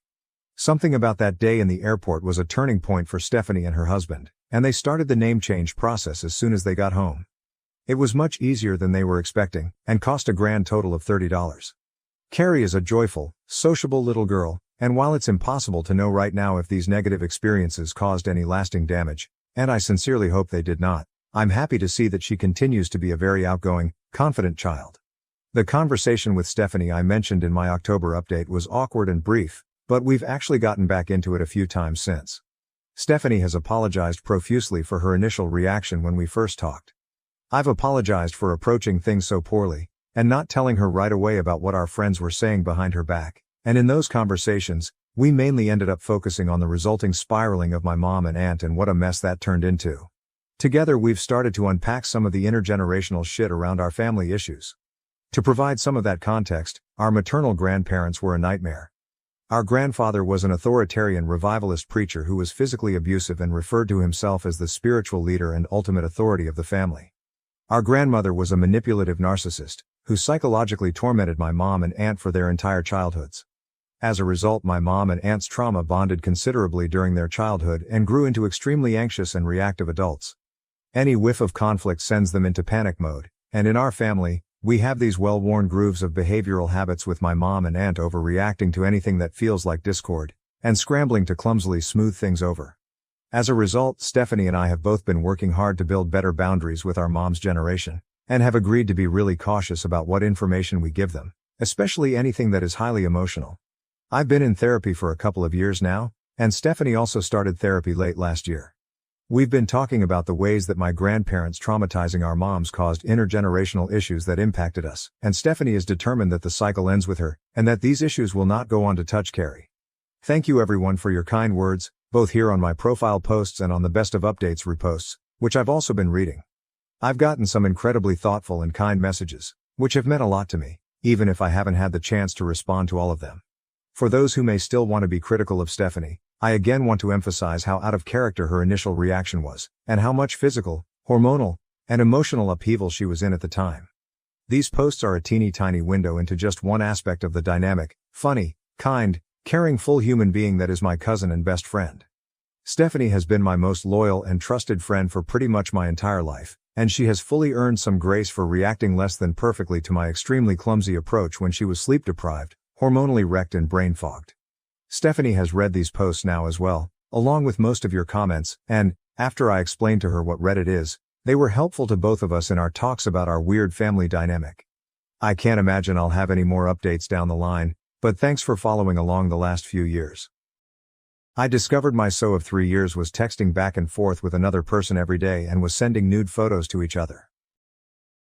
Something about that day in the airport was a turning point for Stephanie and her husband, and they started the name change process as soon as they got home. It was much easier than they were expecting, and cost a grand total of $30. Carrie is a joyful, sociable little girl, and while it's impossible to know right now if these negative experiences caused any lasting damage, and I sincerely hope they did not, I'm happy to see that she continues to be a very outgoing, confident child. The conversation with Stephanie I mentioned in my October update was awkward and brief, but we've actually gotten back into it a few times since. Stephanie has apologized profusely for her initial reaction when we first talked. I've apologized for approaching things so poorly, and not telling her right away about what our friends were saying behind her back, and in those conversations, we mainly ended up focusing on the resulting spiraling of my mom and aunt and what a mess that turned into. Together we've started to unpack some of the intergenerational shit around our family issues. To provide some of that context, our maternal grandparents were a nightmare. Our grandfather was an authoritarian revivalist preacher who was physically abusive and referred to himself as the spiritual leader and ultimate authority of the family. Our grandmother was a manipulative narcissist, who psychologically tormented my mom and aunt for their entire childhoods. As a result, my mom and aunt's trauma bonded considerably during their childhood and grew into extremely anxious and reactive adults. Any whiff of conflict sends them into panic mode, and in our family, we have these well-worn grooves of behavioral habits with my mom and aunt overreacting to anything that feels like discord, and scrambling to clumsily smooth things over. As a result, Stephanie and I have both been working hard to build better boundaries with our mom's generation, and have agreed to be really cautious about what information we give them, especially anything that is highly emotional. I've been in therapy for a couple of years now, and Stephanie also started therapy late last year. We've been talking about the ways that my grandparents traumatizing our moms caused intergenerational issues that impacted us, and Stephanie is determined that the cycle ends with her, and that these issues will not go on to touch Carrie. Thank you everyone for your kind words, both here on my profile posts and on the Best of Updates reposts, which I've also been reading. I've gotten some incredibly thoughtful and kind messages, which have meant a lot to me, even if I haven't had the chance to respond to all of them. For those who may still want to be critical of Stephanie, I again want to emphasize how out of character her initial reaction was, and how much physical, hormonal, and emotional upheaval she was in at the time. These posts are a teeny tiny window into just one aspect of the dynamic, funny, kind, caring full human being that is my cousin and best friend. Stephanie has been my most loyal and trusted friend for pretty much my entire life, and she has fully earned some grace for reacting less than perfectly to my extremely clumsy approach when she was sleep deprived, hormonally wrecked and brain fogged. Stephanie has read these posts now as well, along with most of your comments, and, after I explained to her what Reddit is, they were helpful to both of us in our talks about our weird family dynamic. I can't imagine I'll have any more updates down the line, but thanks for following along the last few years. I discovered my SO of 3 years was texting back and forth with another person every day and was sending nude photos to each other.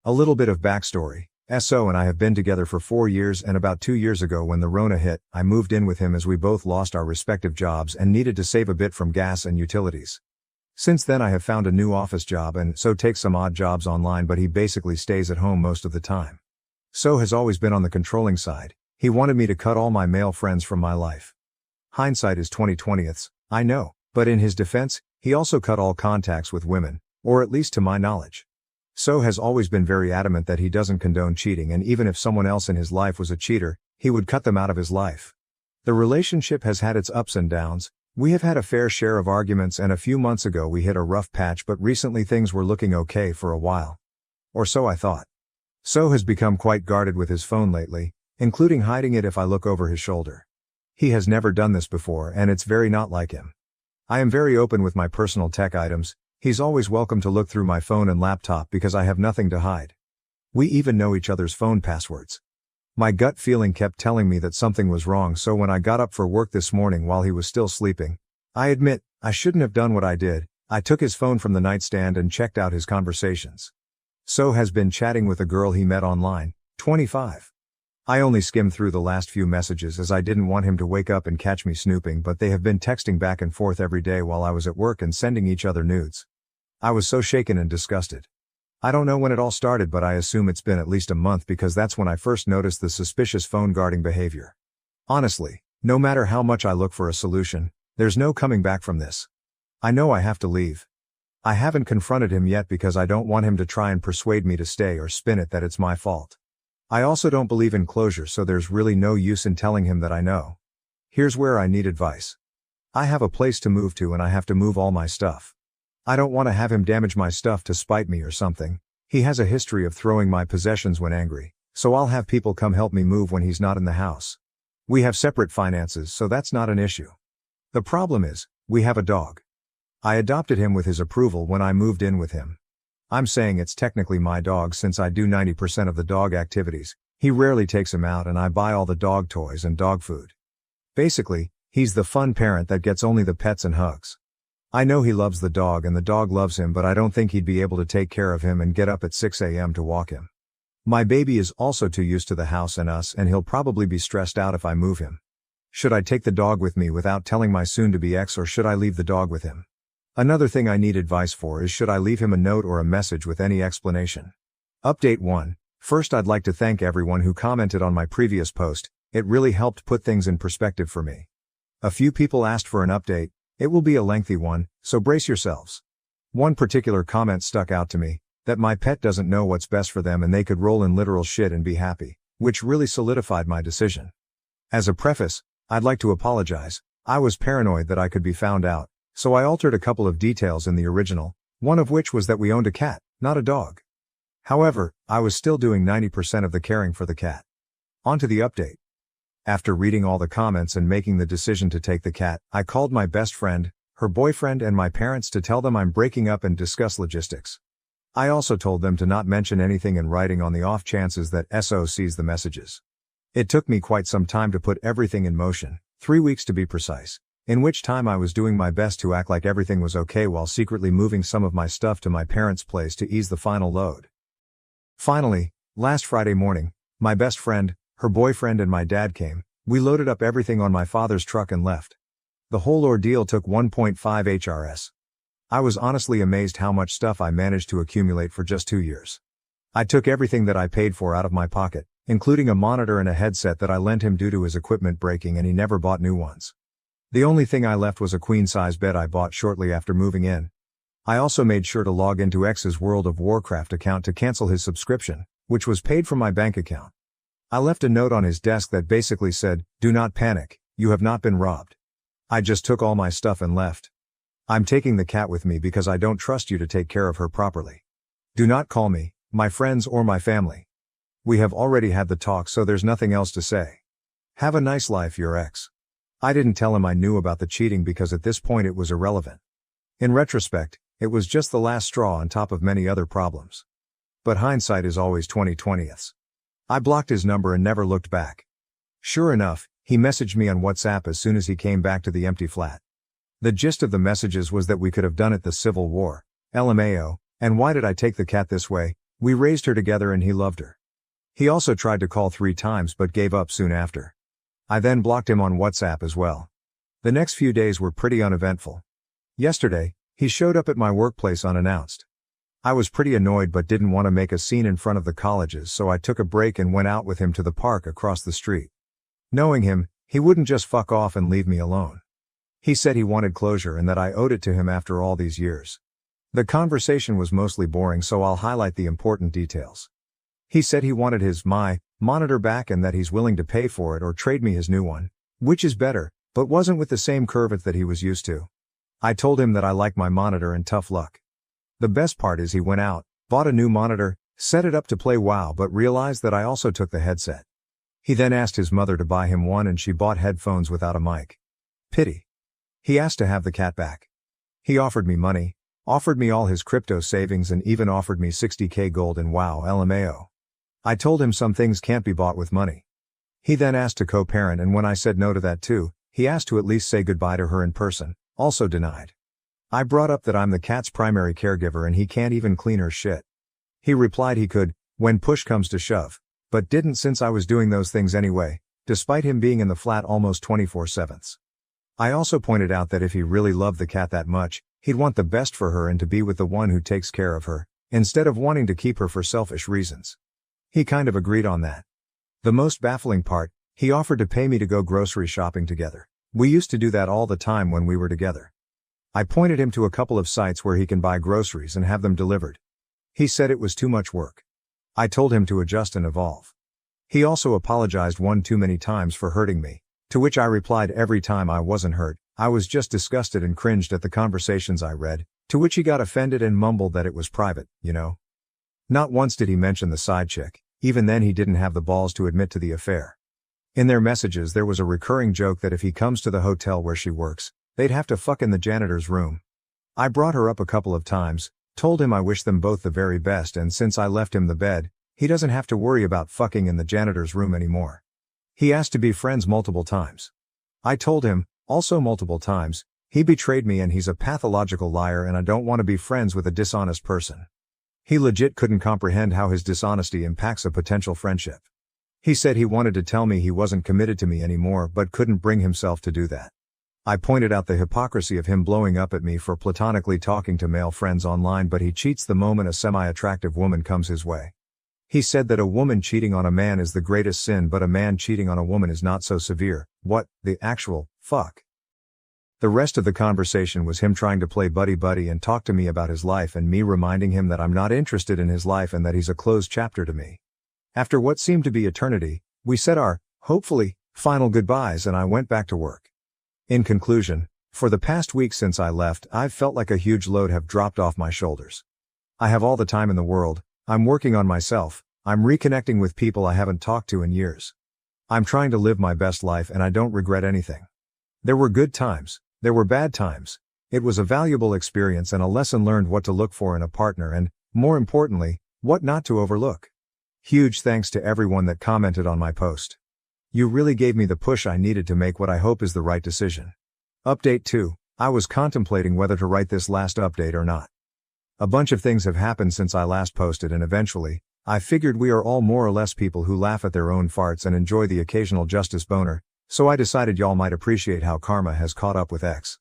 A little bit of backstory. SO and I have been together for 4 years, and about 2 years ago when the Rona hit, I moved in with him as we both lost our respective jobs and needed to save a bit from gas and utilities. Since then I have found a new office job and So takes some odd jobs online, but he basically stays at home most of the time. So has always been on the controlling side. He wanted me to cut all my male friends from my life. Hindsight is 20/20, I know, but in his defense, he also cut all contacts with women, or at least to my knowledge. So has always been very adamant that he doesn't condone cheating, and even if someone else in his life was a cheater, he would cut them out of his life. The relationship has had its ups and downs. We have had a fair share of arguments, and a few months ago we hit a rough patch, but recently things were looking okay for a while. Or so I thought. So has become quite guarded with his phone lately, including hiding it if I look over his shoulder. He has never done this before, and it's very not like him. I am very open with my personal tech items. He's always welcome to look through my phone and laptop because I have nothing to hide. We even know each other's phone passwords. My gut feeling kept telling me that something was wrong, so when I got up for work this morning while he was still sleeping, I admit, I shouldn't have done what I did. I took his phone from the nightstand and checked out his conversations. So has been chatting with a girl he met online, 25. I only skimmed through the last few messages as I didn't want him to wake up and catch me snooping, but they have been texting back and forth every day while I was at work and sending each other nudes. I was so shaken and disgusted. I don't know when it all started, but I assume it's been at least a month because that's when I first noticed the suspicious phone guarding behavior. Honestly, no matter how much I look for a solution, there's no coming back from this. I know I have to leave. I haven't confronted him yet because I don't want him to try and persuade me to stay or spin it that it's my fault. I also don't believe in closure, so there's really no use in telling him that I know. Here's where I need advice. I have a place to move to and I have to move all my stuff. I don't want to have him damage my stuff to spite me or something. He has a history of throwing my possessions when angry, so I'll have people come help me move when he's not in the house. We have separate finances, so that's not an issue. The problem is, we have a dog. I adopted him with his approval when I moved in with him. I'm saying it's technically my dog since I do 90% of the dog activities. He rarely takes him out and I buy all the dog toys and dog food. Basically, he's the fun parent that gets only the pets and hugs. I know he loves the dog and the dog loves him, but I don't think he'd be able to take care of him and get up at 6 a.m. to walk him. My baby is also too used to the house and us, and he'll probably be stressed out if I move him. Should I take the dog with me without telling my soon-to-be ex, or should I leave the dog with him? Another thing I need advice for is, should I leave him a note or a message with any explanation? Update 1. First, I'd like to thank everyone who commented on my previous post. It really helped put things in perspective for me. A few people asked for an update. It will be a lengthy one, so brace yourselves. One particular comment stuck out to me, that my pet doesn't know what's best for them and they could roll in literal shit and be happy, which really solidified my decision. As a preface, I'd like to apologize. I was paranoid that I could be found out, so I altered a couple of details in the original, one of which was that we owned a cat, not a dog. However, I was still doing 90% of the caring for the cat. On to the update. After reading all the comments and making the decision to take the cat, I called my best friend, her boyfriend and my parents to tell them I'm breaking up and discuss logistics. I also told them to not mention anything in writing on the off chances that SO sees the messages. It took me quite some time to put everything in motion, 3 weeks to be precise, in which time I was doing my best to act like everything was okay while secretly moving some of my stuff to my parents' place to ease the final load. Finally, last Friday morning, my best friend, her boyfriend and my dad came. We loaded up everything on my father's truck and left. The whole ordeal took 1.5 HRS. I was honestly amazed how much stuff I managed to accumulate for just 2 years. I took everything that I paid for out of my pocket, including a monitor and a headset that I lent him due to his equipment breaking and he never bought new ones. The only thing I left was a queen-size bed I bought shortly after moving in. I also made sure to log into X's World of Warcraft account to cancel his subscription, which was paid from my bank account. I left a note on his desk that basically said, "Do not panic, you have not been robbed." I just took all my stuff and left. I'm taking the cat with me because I don't trust you to take care of her properly. Do not call me, my friends or my family. We have already had the talk, so there's nothing else to say. Have a nice life, your ex. I didn't tell him I knew about the cheating because at this point it was irrelevant. In retrospect, it was just the last straw on top of many other problems. But hindsight is always 20/20. I blocked his number and never looked back. Sure enough, he messaged me on WhatsApp as soon as he came back to the empty flat. The gist of the messages was that we could have done it the Civil War, LMAO, and why did I take the cat this way, we raised her together and he loved her. He also tried to call 3 times but gave up soon after. I then blocked him on WhatsApp as well. The next few days were pretty uneventful. Yesterday, he showed up at my workplace unannounced. I was pretty annoyed but didn't want to make a scene in front of the colleges, so I took a break and went out with him to the park across the street. Knowing him, he wouldn't just fuck off and leave me alone. He said he wanted closure and that I owed it to him after all these years. The conversation was mostly boring, so I'll highlight the important details. He said he wanted his monitor back and that he's willing to pay for it or trade me his new one, which is better, but wasn't with the same curve that he was used to. I told him that I like my monitor and tough luck. The best part is he went out, bought a new monitor, set it up to play WoW but realized that I also took the headset. He then asked his mother to buy him one and she bought headphones without a mic. Pity. He asked to have the cat back. He offered me money, offered me all his crypto savings and even offered me 60k gold in WoW LMAO. I told him some things can't be bought with money. He then asked to co-parent and when I said no to that too, he asked to at least say goodbye to her in person, also denied. I brought up that I'm the cat's primary caregiver and he can't even clean her shit. He replied he could, when push comes to shove, but didn't since I was doing those things anyway, despite him being in the flat almost 24/7. I also pointed out that if he really loved the cat that much, he'd want the best for her and to be with the one who takes care of her, instead of wanting to keep her for selfish reasons. He kind of agreed on that. The most baffling part, he offered to pay me to go grocery shopping together. We used to do that all the time when we were together. I pointed him to a couple of sites where he can buy groceries and have them delivered. He said it was too much work. I told him to adjust and evolve. He also apologized one too many times for hurting me, to which I replied every time I wasn't hurt, I was just disgusted and cringed at the conversations I read, to which he got offended and mumbled that it was private, you know. Not once did he mention the side chick, even then he didn't have the balls to admit to the affair. In their messages there was a recurring joke that if he comes to the hotel where she works, they'd have to fuck in the janitor's room. I brought her up a couple of times, told him I wish them both the very best and since I left him the bed, he doesn't have to worry about fucking in the janitor's room anymore. He asked to be friends multiple times. I told him, also multiple times, he betrayed me and he's a pathological liar and I don't want to be friends with a dishonest person. He legit couldn't comprehend how his dishonesty impacts a potential friendship. He said he wanted to tell me he wasn't committed to me anymore but couldn't bring himself to do that. I pointed out the hypocrisy of him blowing up at me for platonically talking to male friends online but he cheats the moment a semi-attractive woman comes his way. He said that a woman cheating on a man is the greatest sin, but a man cheating on a woman is not so severe. What the actual fuck? The rest of the conversation was him trying to play buddy-buddy and talk to me about his life, and me reminding him that I'm not interested in his life and that he's a closed chapter to me. After what seemed to be eternity, we said our, hopefully, final goodbyes, and I went back to work. In conclusion, for the past week since I left, I've felt like a huge load have dropped off my shoulders. I have all the time in the world, I'm working on myself, I'm reconnecting with people I haven't talked to in years. I'm trying to live my best life and I don't regret anything. There were good times, there were bad times. It was a valuable experience and a lesson learned what to look for in a partner and, more importantly, what not to overlook. Huge thanks to everyone that commented on my post. You really gave me the push I needed to make what I hope is the right decision. Update 2. I was contemplating whether to write this last update or not. A bunch of things have happened since I last posted, and eventually, I figured we are all more or less people who laugh at their own farts and enjoy the occasional justice boner, so I decided y'all might appreciate how karma has caught up with X.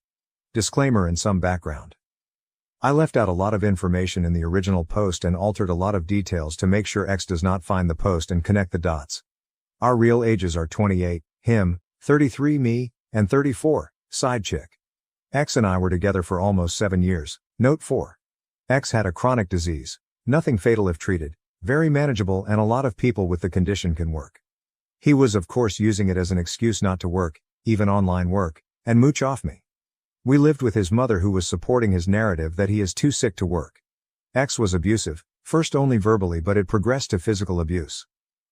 Disclaimer and some background. I left out a lot of information in the original post and altered a lot of details to make sure X does not find the post and connect the dots. Our real ages are 28, him, 33, me, and 34, side chick. X and I were together for almost 7 years. Note 4. X had a chronic disease, nothing fatal if treated, very manageable, and a lot of people with the condition can work. He was of course using it as an excuse not to work, even online work, and mooch off me. We lived with his mother, who was supporting his narrative that he is too sick to work. X was abusive, first only verbally, but it progressed to physical abuse.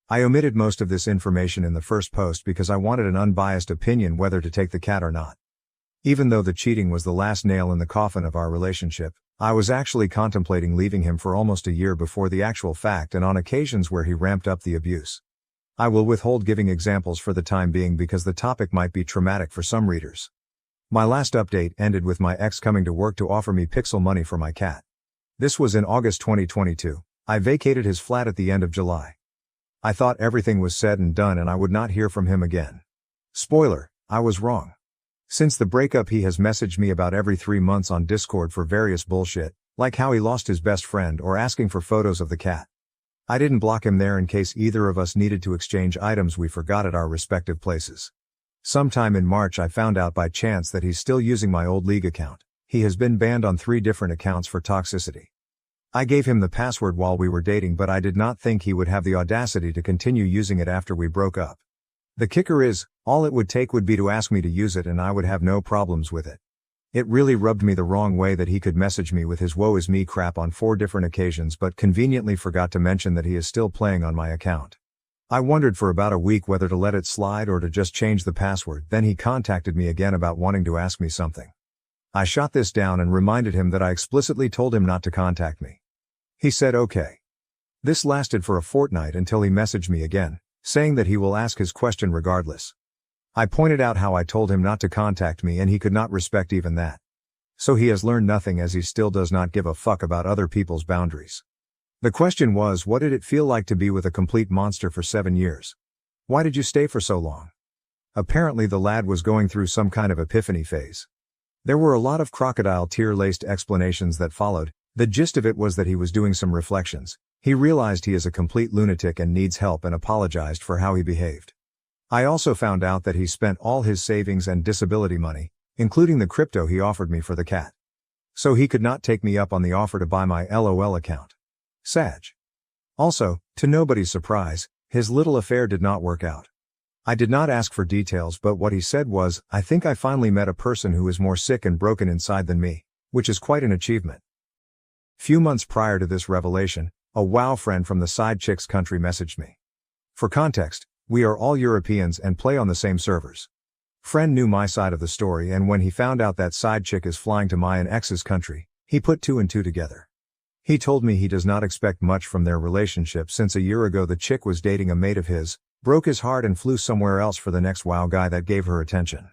I omitted most of this information in the first post because I wanted an unbiased opinion whether to take the cat or not. Even though the cheating was the last nail in the coffin of our relationship, I was actually contemplating leaving him for almost a year before the actual fact, and on occasions where he ramped up the abuse. I will withhold giving examples for the time being because the topic might be traumatic for some readers. My last update ended with my ex coming to work to offer me pixel money for my cat. This was in August 2022. I vacated his flat at the end of July. I thought everything was said and done and I would not hear from him again. Spoiler, I was wrong. Since the breakup, he has messaged me about every 3 months on Discord for various bullshit, like how he lost his best friend or asking for photos of the cat. I didn't block him there in case either of us needed to exchange items we forgot at our respective places. Sometime in March I found out by chance that he's still using my old League account. He has been banned on 3 different accounts for toxicity. I gave him the password while we were dating, but I did not think he would have the audacity to continue using it after we broke up. The kicker is, all it would take would be to ask me to use it and I would have no problems with it. It really rubbed me the wrong way that he could message me with his woe is me crap on 4 different occasions but conveniently forgot to mention that he is still playing on my account. I wondered for about a week whether to let it slide or to just change the password. Then he contacted me again about wanting to ask me something. I shot this down and reminded him that I explicitly told him not to contact me. He said okay. This lasted for a fortnight until he messaged me again, saying that he will ask his question regardless. I pointed out how I told him not to contact me and he could not respect even that. So he has learned nothing, as he still does not give a fuck about other people's boundaries. The question was, what did it feel like to be with a complete monster for 7 years? Why did you stay for so long? Apparently the lad was going through some kind of epiphany phase. There were a lot of crocodile tear-laced explanations that followed. The gist of it was that he was doing some reflections. He realized he is a complete lunatic and needs help and apologized for how he behaved. I also found out that he spent all his savings and disability money, including the crypto he offered me for the cat. So he could not take me up on the offer to buy my LOL account. Sag. Also, to nobody's surprise, his little affair did not work out. I did not ask for details, but what he said was, I think I finally met a person who is more sick and broken inside than me, which is quite an achievement. Few months prior to this revelation, a WoW friend from the side chick's country messaged me. For context, we are all Europeans and play on the same servers. Friend knew my side of the story, and when he found out that side chick is flying to my and ex's country, he put 2 and 2 together. He told me he does not expect much from their relationship since a year ago the chick was dating a mate of his, broke his heart and flew somewhere else for the next WoW guy that gave her attention.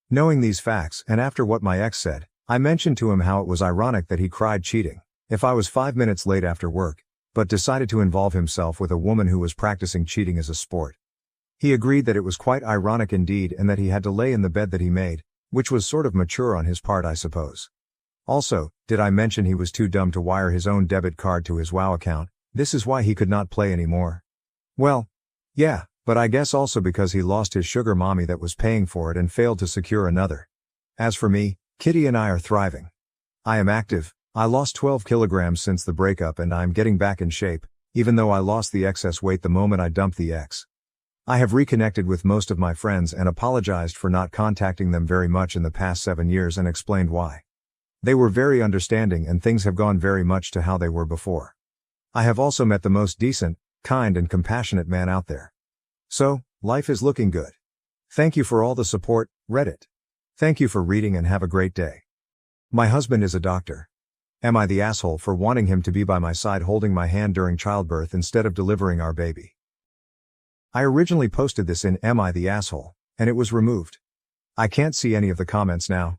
Knowing these facts, and after what my ex said, I mentioned to him how it was ironic that he cried cheating if I was 5 minutes late after work, but decided to involve himself with a woman who was practicing cheating as a sport. He agreed that it was quite ironic indeed and that he had to lay in the bed that he made, which was sort of mature on his part, I suppose. Also, did I mention he was too dumb to wire his own debit card to his WoW account, This is why he could not play anymore. Well, yeah, but I guess also because he lost his sugar mommy that was paying for it and failed to secure another. As for me, Kitty and I are thriving. I am active. I lost 12 kilograms since the breakup and I'm getting back in shape, even though I lost the excess weight the moment I dumped the ex. I have reconnected with most of my friends and apologized for not contacting them very much in the past 7 years and explained why. They were very understanding and things have gone very much to how they were before. I have also met the most decent, kind and compassionate man out there. So, life is looking good. Thank you for all the support, Reddit. Thank you for reading and have a great day. My husband is a doctor. Am I the asshole for wanting him to be by my side holding my hand during childbirth instead of delivering our baby? I originally posted this in Am I the Asshole, and it was removed. I can't see any of the comments now.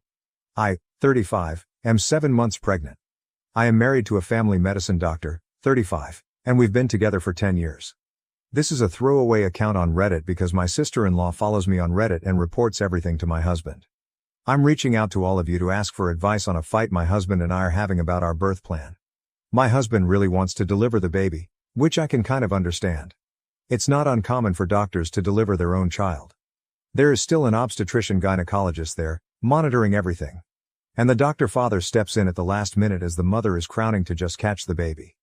I, 35, am 7 months pregnant. I am married to a family medicine doctor, 35, and we've been together for 10 years. This is a throwaway account on Reddit because my sister-in-law follows me on Reddit and reports everything to my husband. I'm reaching out to all of you to ask for advice on a fight my husband and I are having about our birth plan. My husband really wants to deliver the baby, which I can kind of understand. It's not uncommon for doctors to deliver their own child. There is still an obstetrician-gynecologist there, monitoring everything. And the doctor father steps in at the last minute as the mother is crowning to just catch the baby.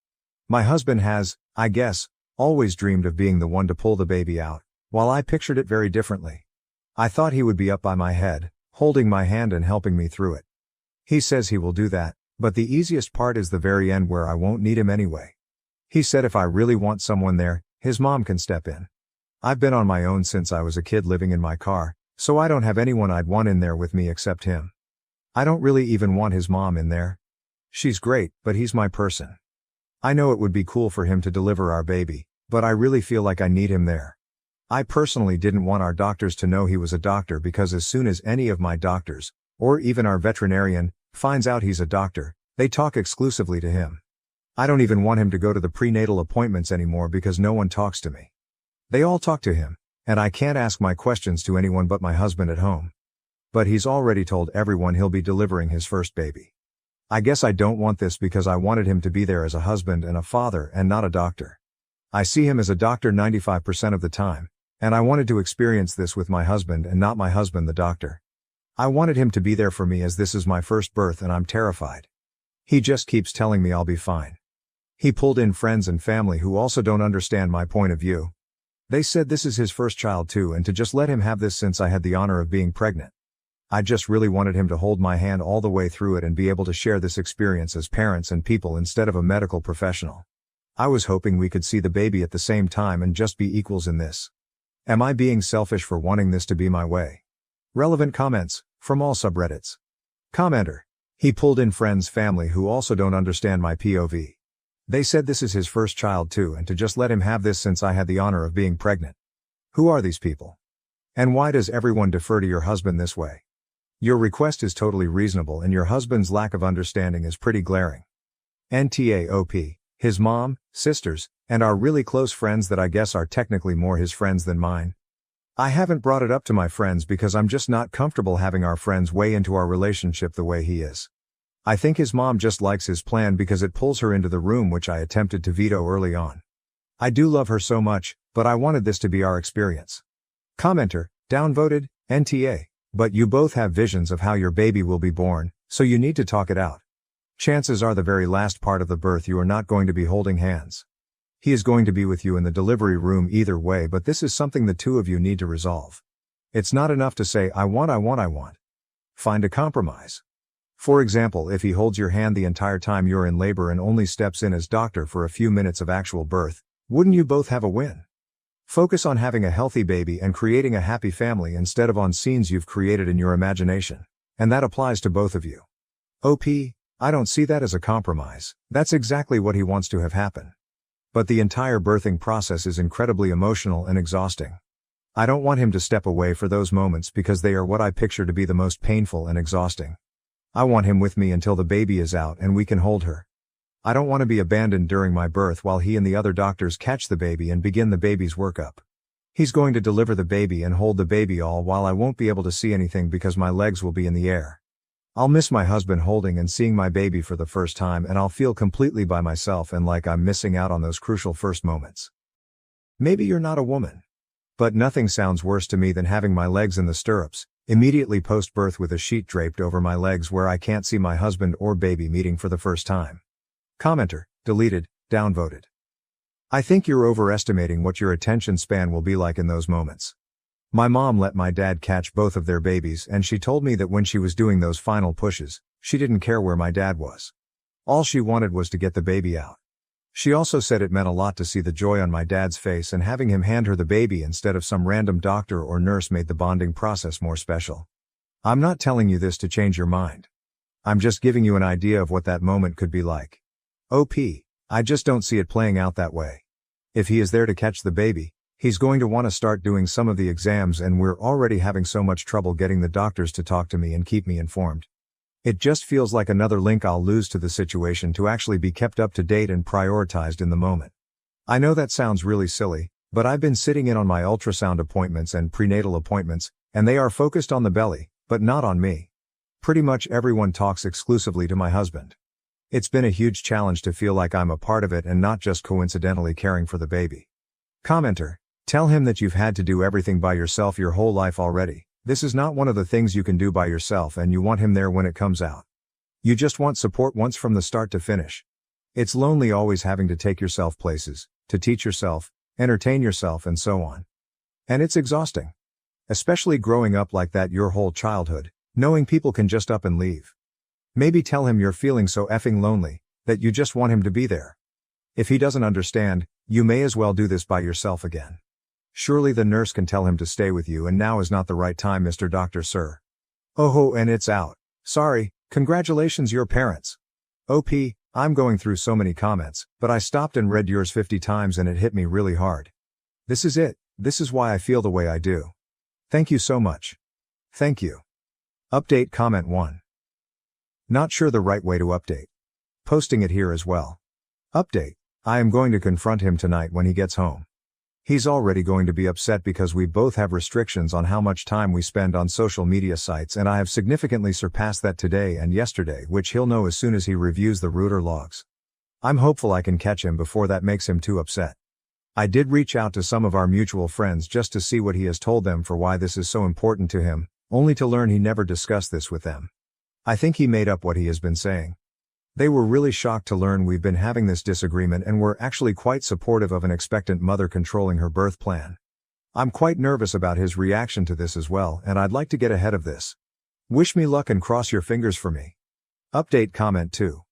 My husband has, I guess, always dreamed of being the one to pull the baby out, while I pictured it very differently. I thought he would be up by my head, holding my hand and helping me through it. He says he will do that, but the easiest part is the very end where I won't need him anyway. He said if I really want someone there, his mom can step in. I've been on my own since I was a kid living in my car, so I don't have anyone I'd want in there with me except him. I don't really even want his mom in there. She's great, but he's my person. I know it would be cool for him to deliver our baby, but I really feel like I need him there. I personally didn't want our doctors to know he was a doctor because as soon as any of my doctors, or even our veterinarian, finds out he's a doctor, they talk exclusively to him. I don't even want him to go to the prenatal appointments anymore because no one talks to me. They all talk to him, and I can't ask my questions to anyone but my husband at home. But he's already told everyone he'll be delivering his first baby. I guess I don't want this because I wanted him to be there as a husband and a father and not a doctor. I see him as a doctor 95% of the time, and I wanted to experience this with my husband and not my husband the doctor. I wanted him to be there for me as this is my first birth and I'm terrified. He just keeps telling me I'll be fine. He pulled in friends and family who also don't understand my point of view. They said this is his first child too and to just let him have this since I had the honor of being pregnant. I just really wanted him to hold my hand all the way through it and be able to share this experience as parents and people instead of a medical professional. I was hoping we could see the baby at the same time and just be equals in this. Am I being selfish for wanting this to be my way? Relevant comments, from all subreddits. Commenter. He pulled in friends family who also don't understand my POV. They said this is his first child too and to just let him have this since I had the honor of being pregnant. Who are these people? And why does everyone defer to your husband this way? Your request is totally reasonable and your husband's lack of understanding is pretty glaring. NTAOP, his mom, sisters, and our really close friends that I guess are technically more his friends than mine. I haven't brought it up to my friends because I'm just not comfortable having our friends weigh into our relationship the way he is. I think his mom just likes his plan because it pulls her into the room which I attempted to veto early on. I do love her so much, but I wanted this to be our experience. Commenter, downvoted, NTA. But you both have visions of how your baby will be born, so you need to talk it out. Chances are the very last part of the birth you are not going to be holding hands. He is going to be with you in the delivery room either way, but this is something the two of you need to resolve. It's not enough to say, I want. Find a compromise. For example, if he holds your hand the entire time you're in labor and only steps in as doctor for a few minutes of actual birth, wouldn't you both have a win? Focus on having a healthy baby and creating a happy family instead of on scenes you've created in your imagination. And that applies to both of you. OP, I don't see that as a compromise. That's exactly what he wants to have happen. But the entire birthing process is incredibly emotional and exhausting. I don't want him to step away for those moments because they are what I picture to be the most painful and exhausting. I want him with me until the baby is out and we can hold her. I don't want to be abandoned during my birth while he and the other doctors catch the baby and begin the baby's workup. He's going to deliver the baby and hold the baby all while I won't be able to see anything because my legs will be in the air. I'll miss my husband holding and seeing my baby for the first time, and I'll feel completely by myself and like I'm missing out on those crucial first moments. Maybe you're not a woman. But nothing sounds worse to me than having my legs in the stirrups, immediately post-birth with a sheet draped over my legs where I can't see my husband or baby meeting for the first time. Commenter, deleted, downvoted. I think you're overestimating what your attention span will be like in those moments. My mom let my dad catch both of their babies, and she told me that when she was doing those final pushes, she didn't care where my dad was. All she wanted was to get the baby out. She also said it meant a lot to see the joy on my dad's face, and having him hand her the baby instead of some random doctor or nurse made the bonding process more special. I'm not telling you this to change your mind. I'm just giving you an idea of what that moment could be like. OP, I just don't see it playing out that way. If he is there to catch the baby, he's going to want to start doing some of the exams, and we're already having so much trouble getting the doctors to talk to me and keep me informed. It just feels like another link I'll lose to the situation to actually be kept up to date and prioritized in the moment. I know that sounds really silly, but I've been sitting in on my ultrasound appointments and prenatal appointments, and they are focused on the belly, but not on me. Pretty much everyone talks exclusively to my husband. It's been a huge challenge to feel like I'm a part of it and not just coincidentally caring for the baby. Commenter, tell him that you've had to do everything by yourself your whole life already. This is not one of the things you can do by yourself, and you want him there when it comes out. You just want support once from the start to finish. It's lonely always having to take yourself places, to teach yourself, entertain yourself, and so on. And it's exhausting. Especially growing up like that your whole childhood, knowing people can just up and leave. Maybe tell him you're feeling so effing lonely, that you just want him to be there. If he doesn't understand, you may as well do this by yourself again. Surely the nurse can tell him to stay with you, and now is not the right time, Mr. Doctor, sir. Oh, and it's out. Sorry, congratulations your parents. OP, I'm going through so many comments, but I stopped and read yours 50 times and it hit me really hard. This is it, this is why I feel the way I do. Thank you so much. Thank you. Update comment 1. Not sure the right way to update. Posting it here as well. Update. I am going to confront him tonight when he gets home. He's already going to be upset because we both have restrictions on how much time we spend on social media sites, and I have significantly surpassed that today and yesterday, which he'll know as soon as he reviews the router logs. I'm hopeful I can catch him before that makes him too upset. I did reach out to some of our mutual friends just to see what he has told them for why this is so important to him, only to learn he never discussed this with them. I think he made up what he has been saying. They were really shocked to learn we've been having this disagreement and were actually quite supportive of an expectant mother controlling her birth plan. I'm quite nervous about his reaction to this as well, and I'd like to get ahead of this. Wish me luck and cross your fingers for me. Update comment 2.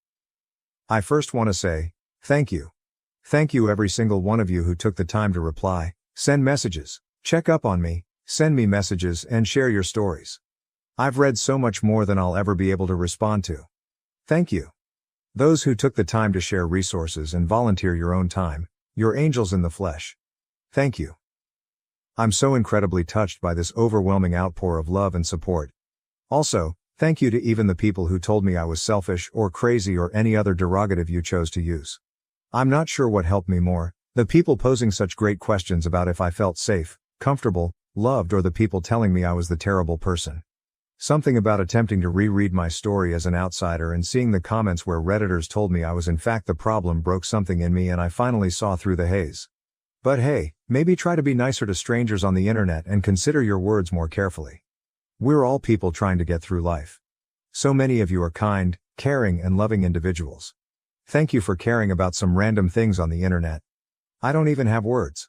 I first want to say, thank you. Thank you every single one of you who took the time to reply, send messages, check up on me, send me messages, and share your stories. I've read so much more than I'll ever be able to respond to. Thank you. Those who took the time to share resources and volunteer your own time, you're angels in the flesh. Thank you. I'm so incredibly touched by this overwhelming outpour of love and support. Also, thank you to even the people who told me I was selfish or crazy or any other derogative you chose to use. I'm not sure what helped me more, the people posing such great questions about if I felt safe, comfortable, loved, or the people telling me I was the terrible person. Something about attempting to reread my story as an outsider and seeing the comments where Redditors told me I was in fact the problem broke something in me, and I finally saw through the haze. But hey, maybe try to be nicer to strangers on the internet and consider your words more carefully. We're all people trying to get through life. So many of you are kind, caring, and loving individuals. Thank you for caring about some random things on the internet. I don't even have words.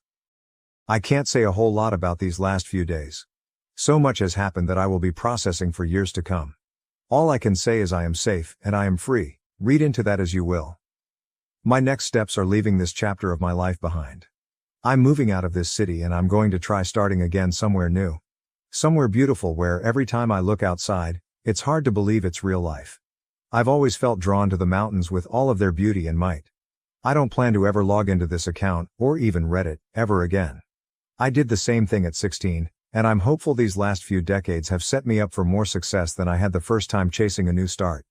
I can't say a whole lot about these last few days. So much has happened that I will be processing for years to come. All I can say is I am safe and I am free. Read into that as you will. My next steps are leaving this chapter of my life behind. I'm moving out of this city and I'm going to try starting again somewhere new. Somewhere beautiful where every time I look outside, it's hard to believe it's real life. I've always felt drawn to the mountains with all of their beauty and might. I don't plan to ever log into this account, or even Reddit, ever again. I did the same thing at 16. And I'm hopeful these last few decades have set me up for more success than I had the first time chasing a new start.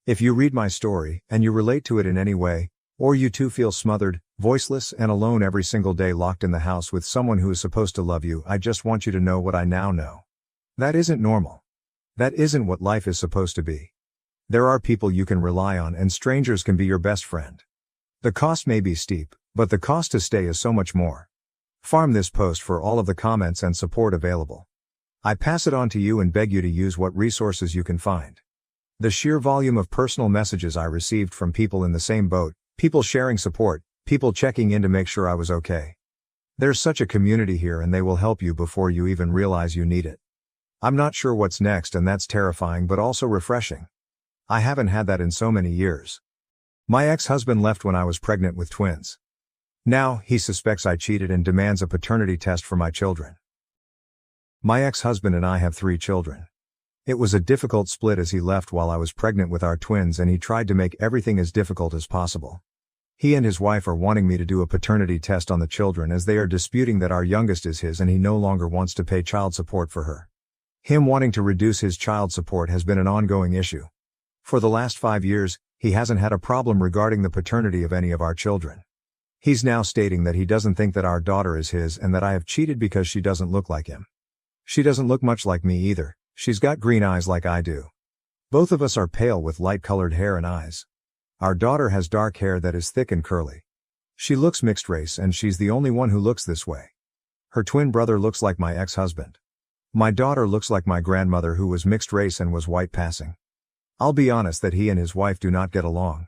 If you read my story, and you relate to it in any way, or you too feel smothered, voiceless, and alone every single day locked in the house with someone who is supposed to love you, I just want you to know what I now know. That isn't normal. That isn't what life is supposed to be. There are people you can rely on and strangers can be your best friend. The cost may be steep, but the cost to stay is so much more. Farm this post for all of the comments and support available. I pass it on to you and beg you to use what resources you can find. The sheer volume of personal messages I received from people in the same boat, people sharing support, people checking in to make sure I was okay. There's such a community here and they will help you before you even realize you need it. I'm not sure what's next and that's terrifying but also refreshing. I haven't had that in so many years. My ex-husband left when I was pregnant with twins. Now, he suspects I cheated and demands a paternity test for my children. My ex-husband and I have 3 children. It was a difficult split as he left while I was pregnant with our twins and he tried to make everything as difficult as possible. He and his wife are wanting me to do a paternity test on the children as they are disputing that our youngest is his and he no longer wants to pay child support for her. Him wanting to reduce his child support has been an ongoing issue. For the last 5 years, he hasn't had a problem regarding the paternity of any of our children. He's now stating that he doesn't think that our daughter is his and that I have cheated because she doesn't look like him. She doesn't look much like me either, she's got green eyes like I do. Both of us are pale with light-colored hair and eyes. Our daughter has dark hair that is thick and curly. She looks mixed race and she's the only one who looks this way. Her twin brother looks like my ex-husband. My daughter looks like my grandmother who was mixed race and was white passing. I'll be honest that he and his wife do not get along.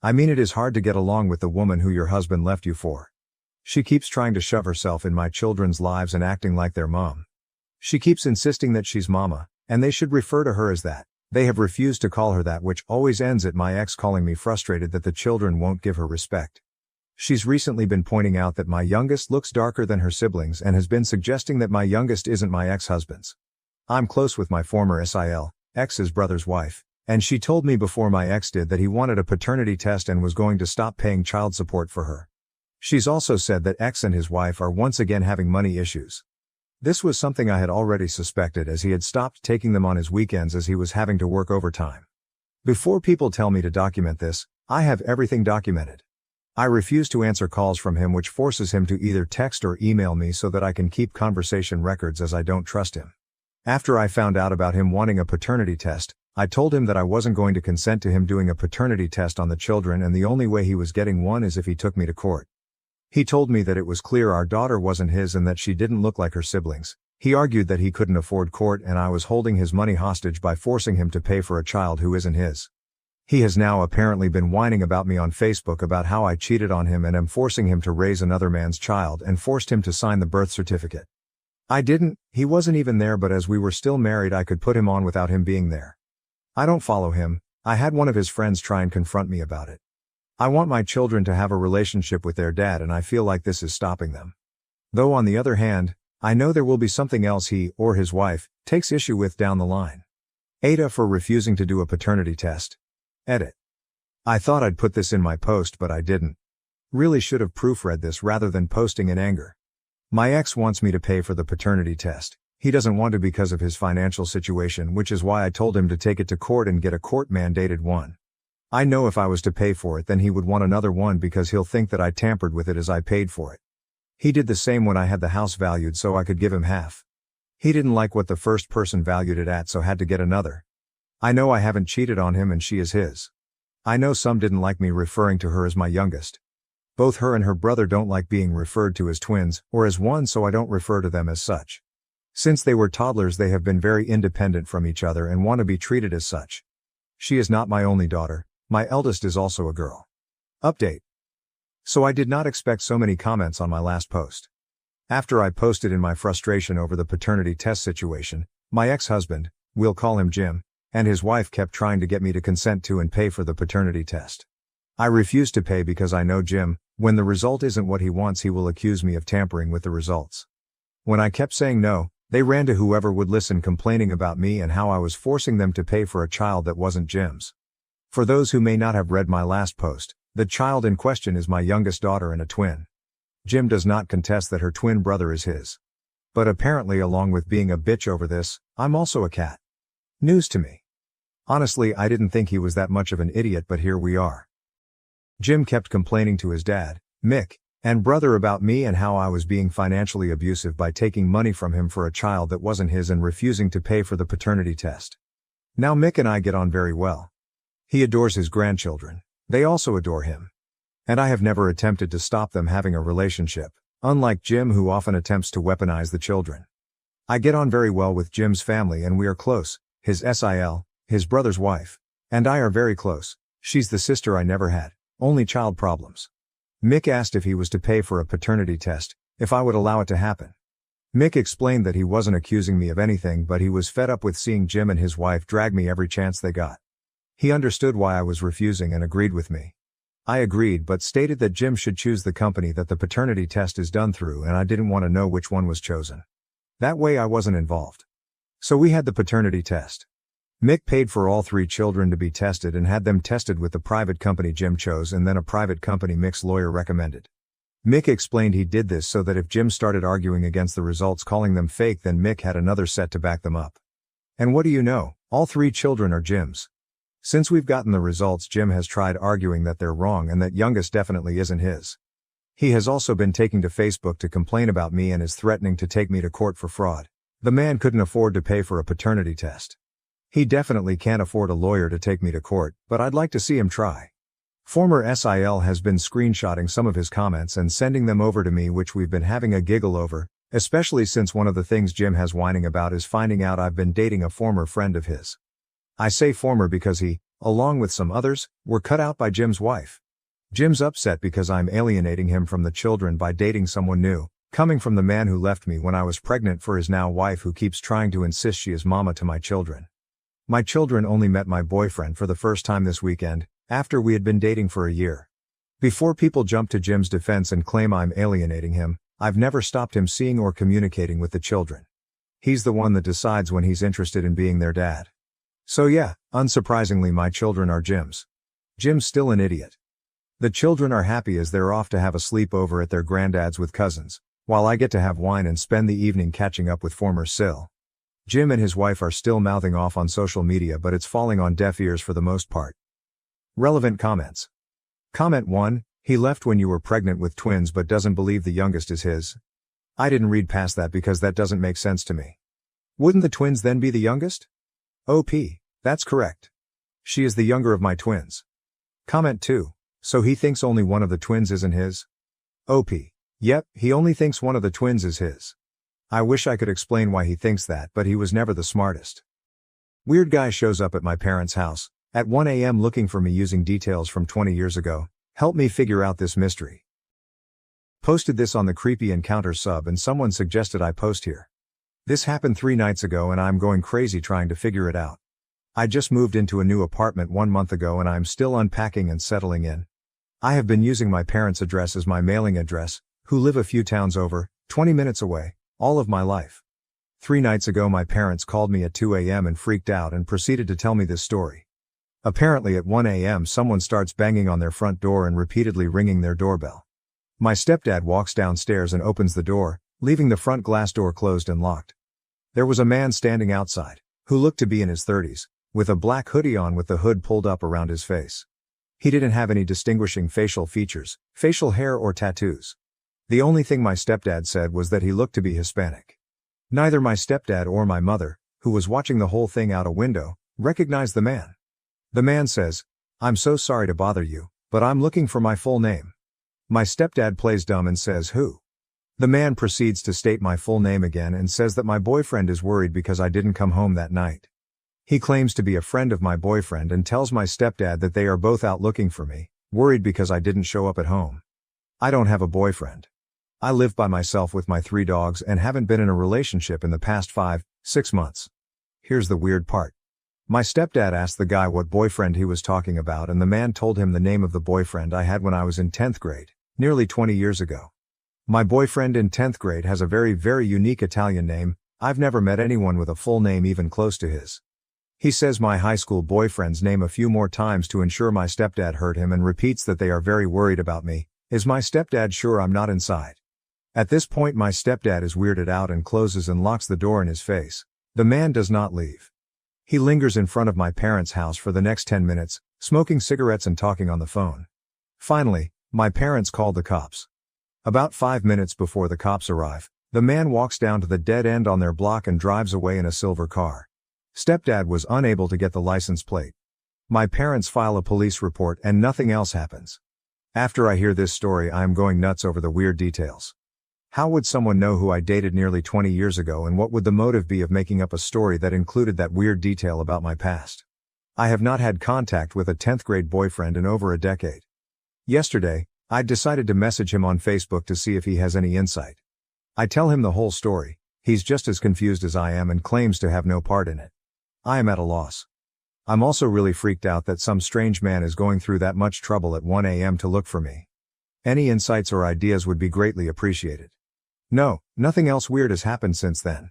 I mean it is hard to get along with the woman who your husband left you for. She keeps trying to shove herself in my children's lives and acting like their mom. She keeps insisting that she's mama, and they should refer to her as that. They have refused to call her that, which always ends at my ex calling me frustrated that the children won't give her respect. She's recently been pointing out that my youngest looks darker than her siblings and has been suggesting that my youngest isn't my ex-husband's. I'm close with my former ex's brother's wife. And she told me before my ex did that he wanted a paternity test and was going to stop paying child support for her. She's also said that ex and his wife are once again having money issues. This was something I had already suspected as he had stopped taking them on his weekends as he was having to work overtime. Before people tell me to document this, I have everything documented. I refuse to answer calls from him, which forces him to either text or email me so that I can keep conversation records as I don't trust him. After I found out about him wanting a paternity test, I told him that I wasn't going to consent to him doing a paternity test on the children and the only way he was getting one is if he took me to court. He told me that it was clear our daughter wasn't his and that she didn't look like her siblings. He argued that he couldn't afford court and I was holding his money hostage by forcing him to pay for a child who isn't his. He has now apparently been whining about me on Facebook about how I cheated on him and am forcing him to raise another man's child and forced him to sign the birth certificate. I didn't, he wasn't even there, but as we were still married I could put him on without him being there. I don't follow him. I had one of his friends try and confront me about it. I want my children to have a relationship with their dad and I feel like this is stopping them. Though on the other hand, I know there will be something else he, or his wife, takes issue with down the line. AITA for refusing to do a paternity test. Edit. I thought I'd put this in my post but I didn't. Really should have proofread this rather than posting in anger. My ex wants me to pay for the paternity test. He doesn't want to because of his financial situation, which is why I told him to take it to court and get a court-mandated one. I know if I was to pay for it then he would want another one because he'll think that I tampered with it as I paid for it. He did the same when I had the house valued so I could give him half. He didn't like what the first person valued it at so had to get another. I know I haven't cheated on him and she is his. I know some didn't like me referring to her as my youngest. Both her and her brother don't like being referred to as twins or as one, so I don't refer to them as such. Since they were toddlers they have been very independent from each other and want to be treated as such. She is not my only daughter, my eldest is also a girl. Update. So I did not expect so many comments on my last post. After I posted in my frustration over the paternity test situation, my ex-husband, we'll call him Jim, and his wife kept trying to get me to consent to and pay for the paternity test. I refused to pay because I know Jim, when the result isn't what he wants he will accuse me of tampering with the results. When I kept saying no, they ran to whoever would listen complaining about me and how I was forcing them to pay for a child that wasn't Jim's. For those who may not have read my last post, the child in question is my youngest daughter and a twin. Jim does not contest that her twin brother is his. But apparently along with being a bitch over this, I'm also a cat. News to me. Honestly I didn't think he was that much of an idiot but here we are. Jim kept complaining to his dad, Mick, and brother about me and how I was being financially abusive by taking money from him for a child that wasn't his and refusing to pay for the paternity test. Now Mick and I get on very well. He adores his grandchildren. They also adore him. And I have never attempted to stop them having a relationship, unlike Jim, who often attempts to weaponize the children. I get on very well with Jim's family and we are close. His SIL, his brother's wife, and I are very close. She's the sister I never had, only child problems. Mick asked if he was to pay for a paternity test, if I would allow it to happen. Mick explained that he wasn't accusing me of anything, but he was fed up with seeing Jim and his wife drag me every chance they got. He understood why I was refusing and agreed with me. I agreed but stated that Jim should choose the company that the paternity test is done through, and I didn't want to know which one was chosen. That way I wasn't involved. So we had the paternity test. Mick paid for all 3 children to be tested and had them tested with the private company Jim chose and then a private company Mick's lawyer recommended. Mick explained he did this so that if Jim started arguing against the results, calling them fake, then Mick had another set to back them up. And what do you know, all 3 children are Jim's. Since we've gotten the results, Jim has tried arguing that they're wrong and that youngest definitely isn't his. He has also been taking to Facebook to complain about me and is threatening to take me to court for fraud. The man couldn't afford to pay for a paternity test. He definitely can't afford a lawyer to take me to court, but I'd like to see him try. Former SIL has been screenshotting some of his comments and sending them over to me, which we've been having a giggle over, especially since one of the things Jim has whining about is finding out I've been dating a former friend of his. I say former because he, along with some others, were cut out by Jim's wife. Jim's upset because I'm alienating him from the children by dating someone new, coming from the man who left me when I was pregnant for his now wife, who keeps trying to insist she is mama to my children. My children only met my boyfriend for the first time this weekend, after we had been dating for a year. Before people jump to Jim's defense and claim I'm alienating him, I've never stopped him seeing or communicating with the children. He's the one that decides when he's interested in being their dad. So yeah, unsurprisingly my children are Jim's. Jim's still an idiot. The children are happy as they're off to have a sleepover at their granddad's with cousins, while I get to have wine and spend the evening catching up with former SIL. Jim and his wife are still mouthing off on social media, but it's falling on deaf ears for the most part. Relevant comments. Comment 1, he left when you were pregnant with twins but doesn't believe the youngest is his. I didn't read past that because that doesn't make sense to me. Wouldn't the twins then be the youngest? OP, that's correct. She is the younger of my twins. Comment 2, so he thinks only one of the twins isn't his? OP, yep, he only thinks one of the twins is his. I wish I could explain why he thinks that, but he was never the smartest. Weird guy shows up at my parents' house at 1 a.m. looking for me using details from 20 years ago. Help me figure out this mystery. Posted this on the Creepy Encounter sub and someone suggested I post here. This happened 3 nights ago and I'm going crazy trying to figure it out. I just moved into a new apartment 1 month ago and I'm still unpacking and settling in. I have been using my parents' address as my mailing address, who live a few towns over, 20 minutes away, all of my life. 3 nights ago my parents called me at 2 a.m. and freaked out and proceeded to tell me this story. Apparently at 1 a.m. someone starts banging on their front door and repeatedly ringing their doorbell. My stepdad walks downstairs and opens the door, leaving the front glass door closed and locked. There was a man standing outside, who looked to be in his 30s, with a black hoodie on with the hood pulled up around his face. He didn't have any distinguishing facial features, facial hair or tattoos. The only thing my stepdad said was that he looked to be Hispanic. Neither my stepdad or my mother, who was watching the whole thing out a window, recognized the man. The man says, "I'm so sorry to bother you, but I'm looking for my full name." My stepdad plays dumb and says, "Who?" The man proceeds to state my full name again and says that my boyfriend is worried because I didn't come home that night. He claims to be a friend of my boyfriend and tells my stepdad that they are both out looking for me, worried because I didn't show up at home. I don't have a boyfriend. I live by myself with my 3 dogs and haven't been in a relationship in the past 5-6 months. Here's the weird part. My stepdad asked the guy what boyfriend he was talking about and the man told him the name of the boyfriend I had when I was in 10th grade, nearly 20 years ago. My boyfriend in 10th grade has a very, very unique Italian name. I've never met anyone with a full name even close to his. He says my high school boyfriend's name a few more times to ensure my stepdad heard him and repeats that they are very worried about me. Is my stepdad sure I'm not inside? At this point my stepdad is weirded out and closes and locks the door in his face. The man does not leave. He lingers in front of my parents' house for the next 10 minutes, smoking cigarettes and talking on the phone. Finally, my parents called the cops. About 5 minutes before the cops arrive, the man walks down to the dead end on their block and drives away in a silver car. Stepdad was unable to get the license plate. My parents file a police report and nothing else happens. After I hear this story, I am going nuts over the weird details. How would someone know who I dated nearly 20 years ago, and what would the motive be of making up a story that included that weird detail about my past? I have not had contact with a 10th grade boyfriend in over a decade. Yesterday, I decided to message him on Facebook to see if he has any insight. I tell him the whole story. He's just as confused as I am and claims to have no part in it. I am at a loss. I'm also really freaked out that some strange man is going through that much trouble at 1 a.m. to look for me. Any insights or ideas would be greatly appreciated. No, nothing else weird has happened since then.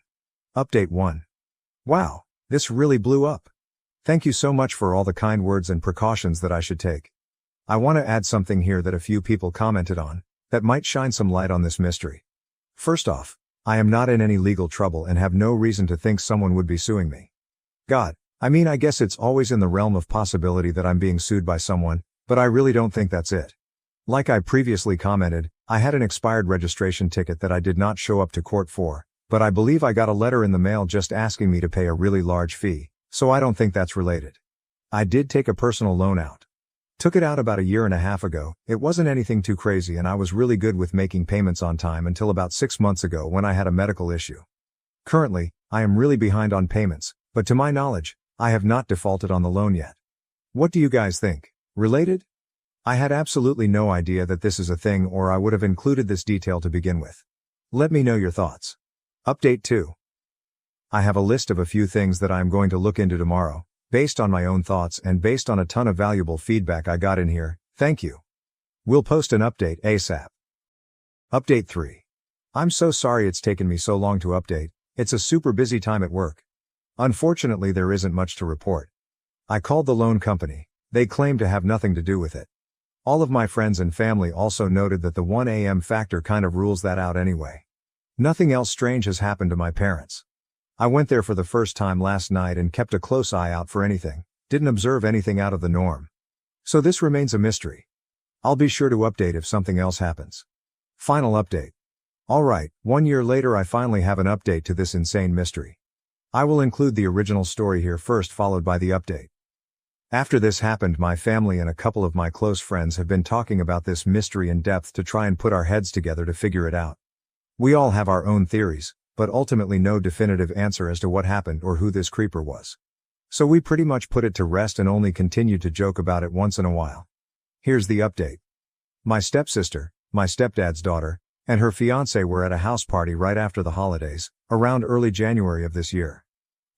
Update 1. Wow, this really blew up. Thank you so much for all the kind words and precautions that I should take. I want to add something here that a few people commented on, that might shine some light on this mystery. First off, I am not in any legal trouble and have no reason to think someone would be suing me. I guess it's always in the realm of possibility that I'm being sued by someone, but I really don't think that's it. Like I previously commented, I had an expired registration ticket that I did not show up to court for, but I believe I got a letter in the mail just asking me to pay a really large fee, so I don't think that's related. I did take a personal loan out. Took it out about 1.5 years ago. It wasn't anything too crazy and I was really good with making payments on time until about 6 months ago when I had a medical issue. Currently, I am really behind on payments, but to my knowledge, I have not defaulted on the loan yet. What do you guys think? Related? I had absolutely no idea that this is a thing, or I would have included this detail to begin with. Let me know your thoughts. Update 2. I have a list of a few things that I am going to look into tomorrow, based on my own thoughts and based on a ton of valuable feedback I got in here. Thank you. We'll post an update ASAP. Update 3. I'm so sorry it's taken me so long to update. It's a super busy time at work. Unfortunately, there isn't much to report. I called the loan company. They claim to have nothing to do with it. All of my friends and family also noted that the 1 a.m. factor kind of rules that out anyway. Nothing else strange has happened to my parents. I went there for the first time last night and kept a close eye out for anything, didn't observe anything out of the norm. So this remains a mystery. I'll be sure to update if something else happens. Final update. Alright, 1 year later I finally have an update to this insane mystery. I will include the original story here first, followed by the update. After this happened, my family and a couple of my close friends have been talking about this mystery in depth to try and put our heads together to figure it out. We all have our own theories, but ultimately no definitive answer as to what happened or who this creeper was. So we pretty much put it to rest and only continued to joke about it once in a while. Here's the update. My stepsister, my stepdad's daughter, and her fiancé were at a house party right after the holidays, around early January of this year.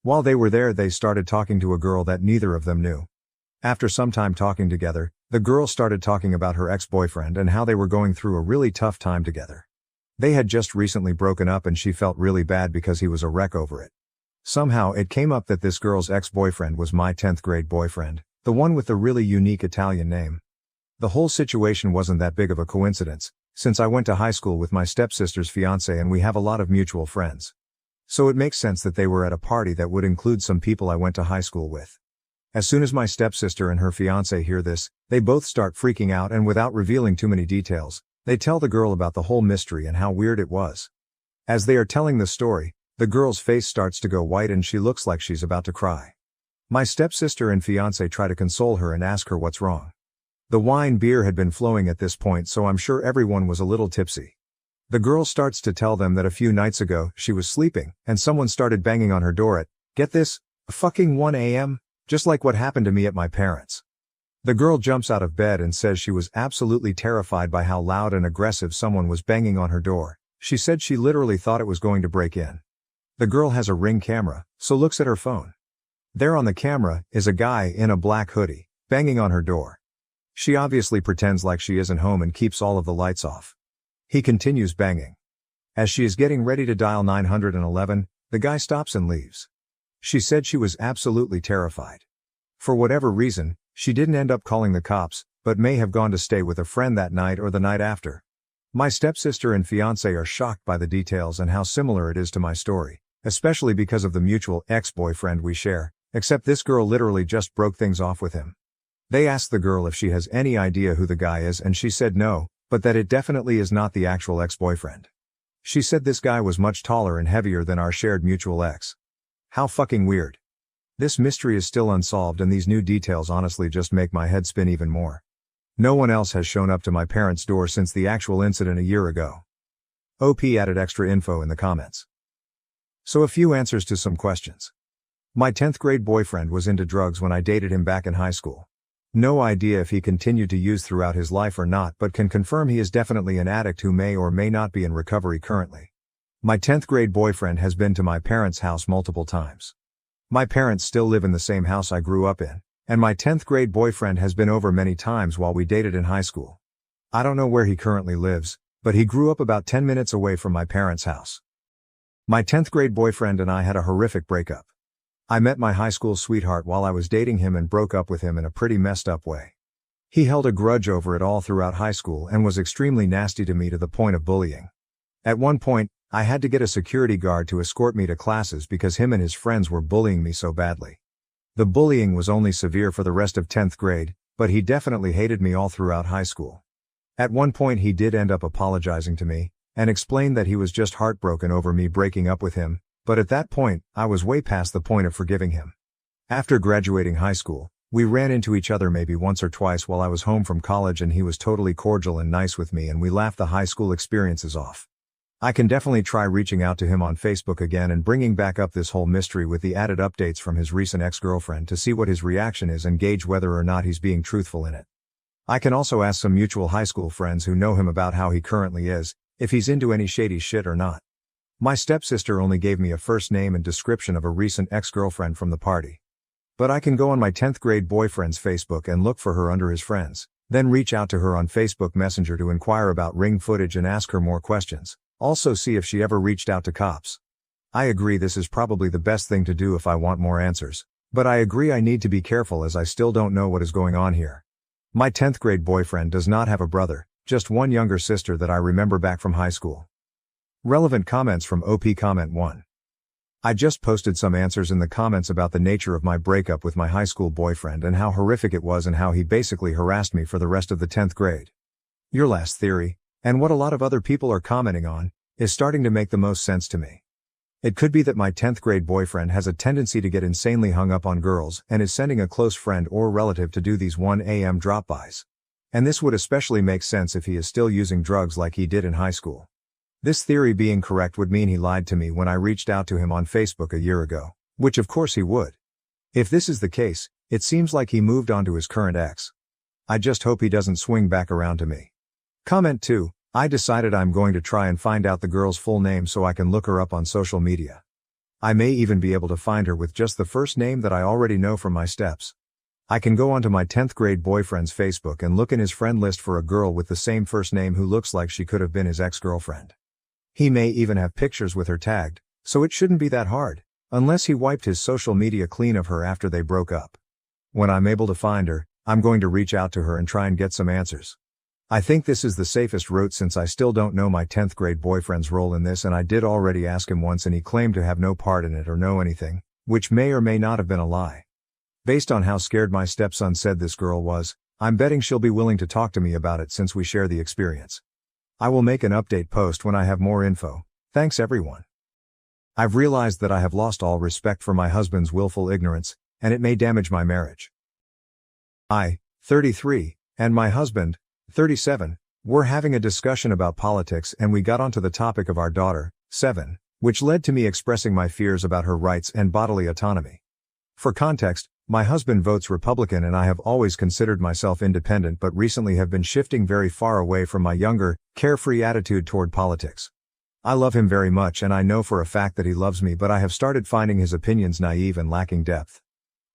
While they were there, they started talking to a girl that neither of them knew. After some time talking together, the girl started talking about her ex-boyfriend and how they were going through a really tough time together. They had just recently broken up and she felt really bad because he was a wreck over it. Somehow it came up that this girl's ex-boyfriend was my 10th grade boyfriend, the one with the really unique Italian name. The whole situation wasn't that big of a coincidence, since I went to high school with my stepsister's fiancé and we have a lot of mutual friends. So it makes sense that they were at a party that would include some people I went to high school with. As soon as my stepsister and her fiancé hear this, they both start freaking out, and without revealing too many details, they tell the girl about the whole mystery and how weird it was. As they are telling the story, the girl's face starts to go white and she looks like she's about to cry. My stepsister and fiancé try to console her and ask her what's wrong. The wine beer had been flowing at this point, so I'm sure everyone was a little tipsy. The girl starts to tell them that a few nights ago, she was sleeping, and someone started banging on her door at, get this, fucking 1 a.m., just like what happened to me at my parents'. The girl jumps out of bed and says she was absolutely terrified by how loud and aggressive someone was banging on her door. She said she literally thought it was going to break in. The girl has a Ring camera, so looks at her phone. There on the camera is a guy in a black hoodie, banging on her door. She obviously pretends like she isn't home and keeps all of the lights off. He continues banging. As she is getting ready to dial 911, the guy stops and leaves. She said she was absolutely terrified. For whatever reason, she didn't end up calling the cops, but may have gone to stay with a friend that night or the night after. My stepsister and fiancé are shocked by the details and how similar it is to my story, especially because of the mutual ex-boyfriend we share, except this girl literally just broke things off with him. They asked the girl if she has any idea who the guy is and she said no, but that it definitely is not the actual ex-boyfriend. She said this guy was much taller and heavier than our shared mutual ex. How fucking weird. This mystery is still unsolved, and these new details honestly just make my head spin even more. No one else has shown up to my parents' door since the actual incident a year ago. OP added extra info in the comments. So a few answers to some questions. My 10th grade boyfriend was into drugs when I dated him back in high school. No idea if he continued to use throughout his life or not, but can confirm he is definitely an addict who may or may not be in recovery currently. My 10th grade boyfriend has been to my parents' house multiple times. My parents still live in the same house I grew up in, and my 10th grade boyfriend has been over many times while we dated in high school. I don't know where he currently lives, but he grew up about 10 minutes away from my parents' house. My 10th grade boyfriend and I had a horrific breakup. I met my high school sweetheart while I was dating him and broke up with him in a pretty messed up way. He held a grudge over it all throughout high school and was extremely nasty to me to the point of bullying. At one point, I had to get a security guard to escort me to classes because him and his friends were bullying me so badly. The bullying was only severe for the rest of 10th grade, but he definitely hated me all throughout high school. At one point he did end up apologizing to me, and explained that he was just heartbroken over me breaking up with him, but at that point, I was way past the point of forgiving him. After graduating high school, we ran into each other maybe once or twice while I was home from college, and he was totally cordial and nice with me, and we laughed the high school experiences off. I can definitely try reaching out to him on Facebook again and bringing back up this whole mystery with the added updates from his recent ex-girlfriend to see what his reaction is and gauge whether or not he's being truthful in it. I can also ask some mutual high school friends who know him about how he currently is, if he's into any shady shit or not. My stepsister only gave me a first name and description of a recent ex-girlfriend from the party. But I can go on my 10th grade boyfriend's Facebook and look for her under his friends, then reach out to her on Facebook Messenger to inquire about ring footage and ask her more questions, also see if she ever reached out to cops. I agree this is probably the best thing to do if I want more answers, but I agree I need to be careful as I still don't know what is going on here. My 10th grade boyfriend does not have a brother, just one younger sister that I remember back from high school. Relevant comments from OP Comment 1. I just posted some answers in the comments about the nature of my breakup with my high school boyfriend and how horrific it was and how he basically harassed me for the rest of the 10th grade. Your last theory, and what a lot of other people are commenting on, is starting to make the most sense to me. It could be that my 10th grade boyfriend has a tendency to get insanely hung up on girls and is sending a close friend or relative to do these 1 a.m. drop-bys. And this would especially make sense if he is still using drugs like he did in high school. This theory being correct would mean he lied to me when I reached out to him on Facebook a year ago, which of course he would. If this is the case, it seems like he moved on to his current ex. I just hope he doesn't swing back around to me. Comment 2. I decided I'm going to try and find out the girl's full name so I can look her up on social media. I may even be able to find her with just the first name that I already know from my steps. I can go onto my 10th grade boyfriend's Facebook and look in his friend list for a girl with the same first name who looks like she could have been his ex-girlfriend. He may even have pictures with her tagged, so it shouldn't be that hard, unless he wiped his social media clean of her after they broke up. When I'm able to find her, I'm going to reach out to her and try and get some answers. I think this is the safest route since I still don't know my 10th grade boyfriend's role in this, and I did already ask him once and he claimed to have no part in it or know anything, which may or may not have been a lie. Based on how scared my stepson said this girl was, I'm betting she'll be willing to talk to me about it since we share the experience. I will make an update post when I have more info. Thanks everyone. I've realized that I have lost all respect for my husband's willful ignorance, and it may damage my marriage. I, 33, and my husband, 37, were having a discussion about politics and we got onto the topic of our daughter, 7, which led to me expressing my fears about her rights and bodily autonomy. For context, my husband votes Republican and I have always considered myself independent but recently have been shifting very far away from my younger, carefree attitude toward politics. I love him very much and I know for a fact that he loves me, but I have started finding his opinions naive and lacking depth.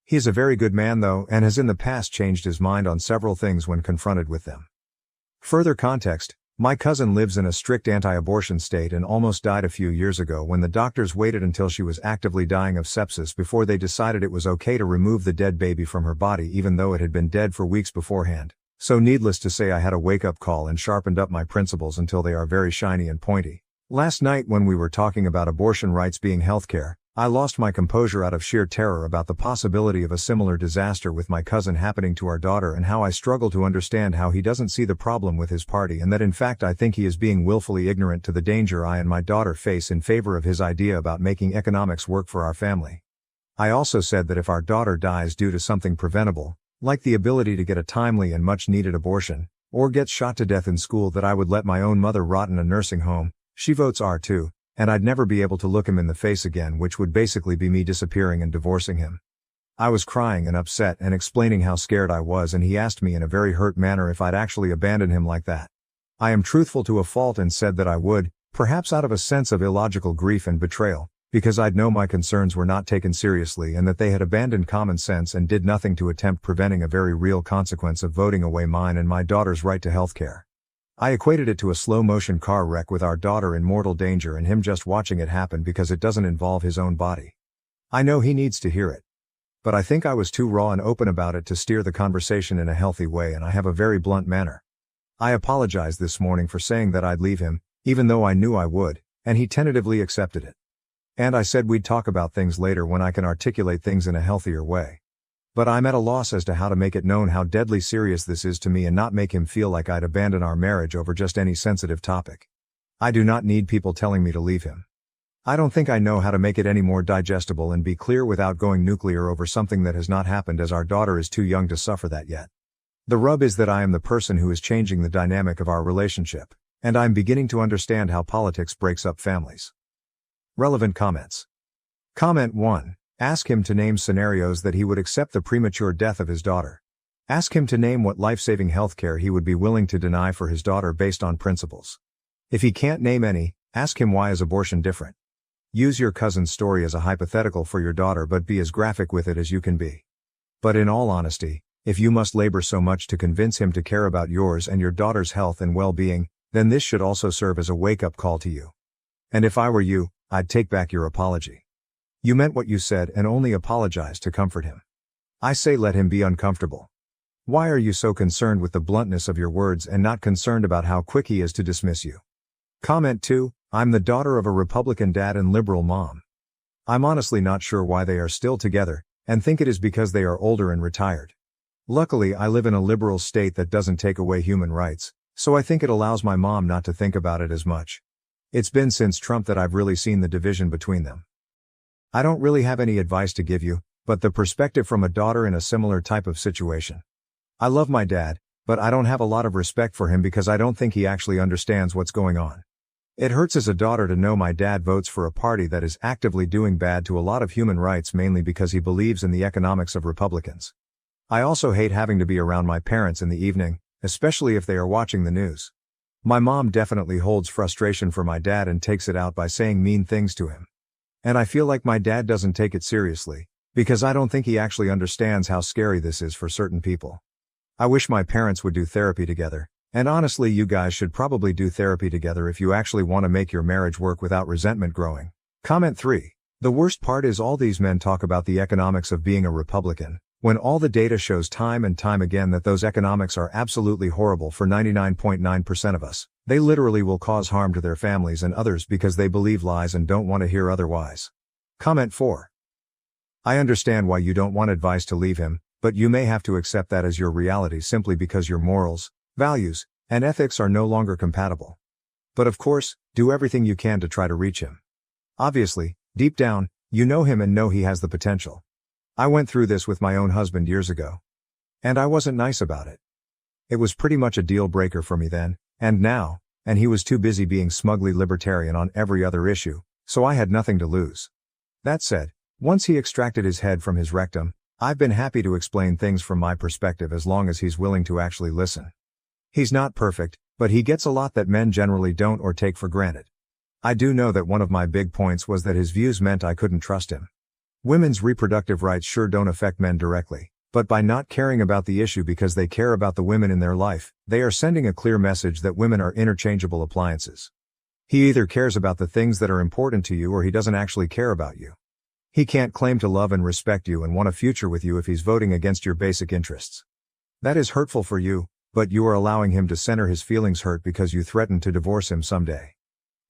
He is a very good man though and has in the past changed his mind on several things when confronted with them. Further context, my cousin lives in a strict anti-abortion state and almost died a few years ago when the doctors waited until she was actively dying of sepsis before they decided it was okay to remove the dead baby from her body even though it had been dead for weeks beforehand. So needless to say I had a wake-up call and sharpened up my principles until they are very shiny and pointy. Last night when we were talking about abortion rights being healthcare, I lost my composure out of sheer terror about the possibility of a similar disaster with my cousin happening to our daughter, and how I struggle to understand how he doesn't see the problem with his party, and that in fact I think he is being willfully ignorant to the danger I and my daughter face in favor of his idea about making economics work for our family. I also said that if our daughter dies due to something preventable, like the ability to get a timely and much needed abortion, or gets shot to death in school, that I would let my own mother rot in a nursing home. She votes R2. And I'd never be able to look him in the face again, which would basically be me disappearing and divorcing him. I was crying and upset and explaining how scared I was, and he asked me in a very hurt manner if I'd actually abandon him like that. I am truthful to a fault and said that I would, perhaps out of a sense of illogical grief and betrayal, because I'd know my concerns were not taken seriously and that they had abandoned common sense and did nothing to attempt preventing a very real consequence of voting away mine and my daughter's right to health care. I equated it to a slow-motion car wreck with our daughter in mortal danger and him just watching it happen because it doesn't involve his own body. I know he needs to hear it. But I think I was too raw and open about it to steer the conversation in a healthy way, and I have a very blunt manner. I apologized this morning for saying that I'd leave him, even though I knew I would, and he tentatively accepted it. And I said we'd talk about things later when I can articulate things in a healthier way. But I'm at a loss as to how to make it known how deadly serious this is to me and not make him feel like I'd abandon our marriage over just any sensitive topic. I do not need people telling me to leave him. I don't think I know how to make it any more digestible and be clear without going nuclear over something that has not happened, as our daughter is too young to suffer that yet. The rub is that I am the person who is changing the dynamic of our relationship, and I'm beginning to understand how politics breaks up families. Relevant comments. Comment 1. Ask him to name scenarios that he would accept the premature death of his daughter. Ask him to name what life-saving healthcare he would be willing to deny for his daughter based on principles. If he can't name any, ask him why is abortion different. Use your cousin's story as a hypothetical for your daughter, but be as graphic with it as you can be. But in all honesty, if you must labor so much to convince him to care about yours and your daughter's health and well-being, then this should also serve as a wake-up call to you. And if I were you, I'd take back your apology. You meant what you said and only apologized to comfort him. I say let him be uncomfortable. Why are you so concerned with the bluntness of your words and not concerned about how quick he is to dismiss you? Comment 2. I'm the daughter of a Republican dad and liberal mom. I'm honestly not sure why they are still together, and think it is because they are older and retired. Luckily, I live in a liberal state that doesn't take away human rights, so I think it allows my mom not to think about it as much. It's been since Trump that I've really seen the division between them. I don't really have any advice to give you, but the perspective from a daughter in a similar type of situation. I love my dad, but I don't have a lot of respect for him because I don't think he actually understands what's going on. It hurts as a daughter to know my dad votes for a party that is actively doing bad to a lot of human rights, mainly because he believes in the economics of Republicans. I also hate having to be around my parents in the evening, especially if they are watching the news. My mom definitely holds frustration for my dad and takes it out by saying mean things to him. And I feel like my dad doesn't take it seriously, because I don't think he actually understands how scary this is for certain people. I wish my parents would do therapy together, and honestly you guys should probably do therapy together if you actually want to make your marriage work without resentment growing. Comment 3. The worst part is all these men talk about the economics of being a Republican, when all the data shows time and time again that those economics are absolutely horrible for 99.9% of us. They literally will cause harm to their families and others because they believe lies and don't want to hear otherwise. Comment 4. I understand why you don't want advice to leave him, but you may have to accept that as your reality simply because your morals, values, and ethics are no longer compatible. But of course, do everything you can to try to reach him. Obviously, deep down, you know him and know he has the potential. I went through this with my own husband years ago. And I wasn't nice about it. It was pretty much a deal breaker for me then, and now, and he was too busy being smugly libertarian on every other issue, so I had nothing to lose. That said, once he extracted his head from his rectum, I've been happy to explain things from my perspective as long as he's willing to actually listen. He's not perfect, but he gets a lot that men generally don't or take for granted. I do know that one of my big points was that his views meant I couldn't trust him. Women's reproductive rights sure don't affect men directly, but by not caring about the issue because they care about the women in their life, they are sending a clear message that women are interchangeable appliances. He either cares about the things that are important to you or he doesn't actually care about you. He can't claim to love and respect you and want a future with you if he's voting against your basic interests. That is hurtful for you, but you are allowing him to center his feelings hurt because you threaten to divorce him someday.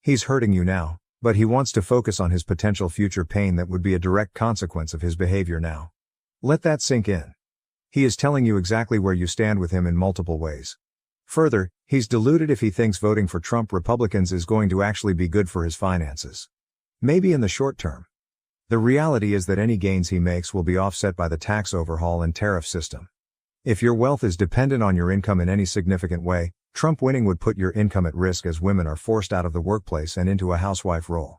He's hurting you now, But he wants to focus on his potential future pain that would be a direct consequence of his behavior now. Let that sink in. He is telling you exactly where you stand with him in multiple ways. Further, he's deluded if he thinks voting for Trump Republicans is going to actually be good for his finances. Maybe in the short term. The reality is that any gains he makes will be offset by the tax overhaul and tariff system. If your wealth is dependent on your income in any significant way, Trump winning would put your income at risk as women are forced out of the workplace and into a housewife role.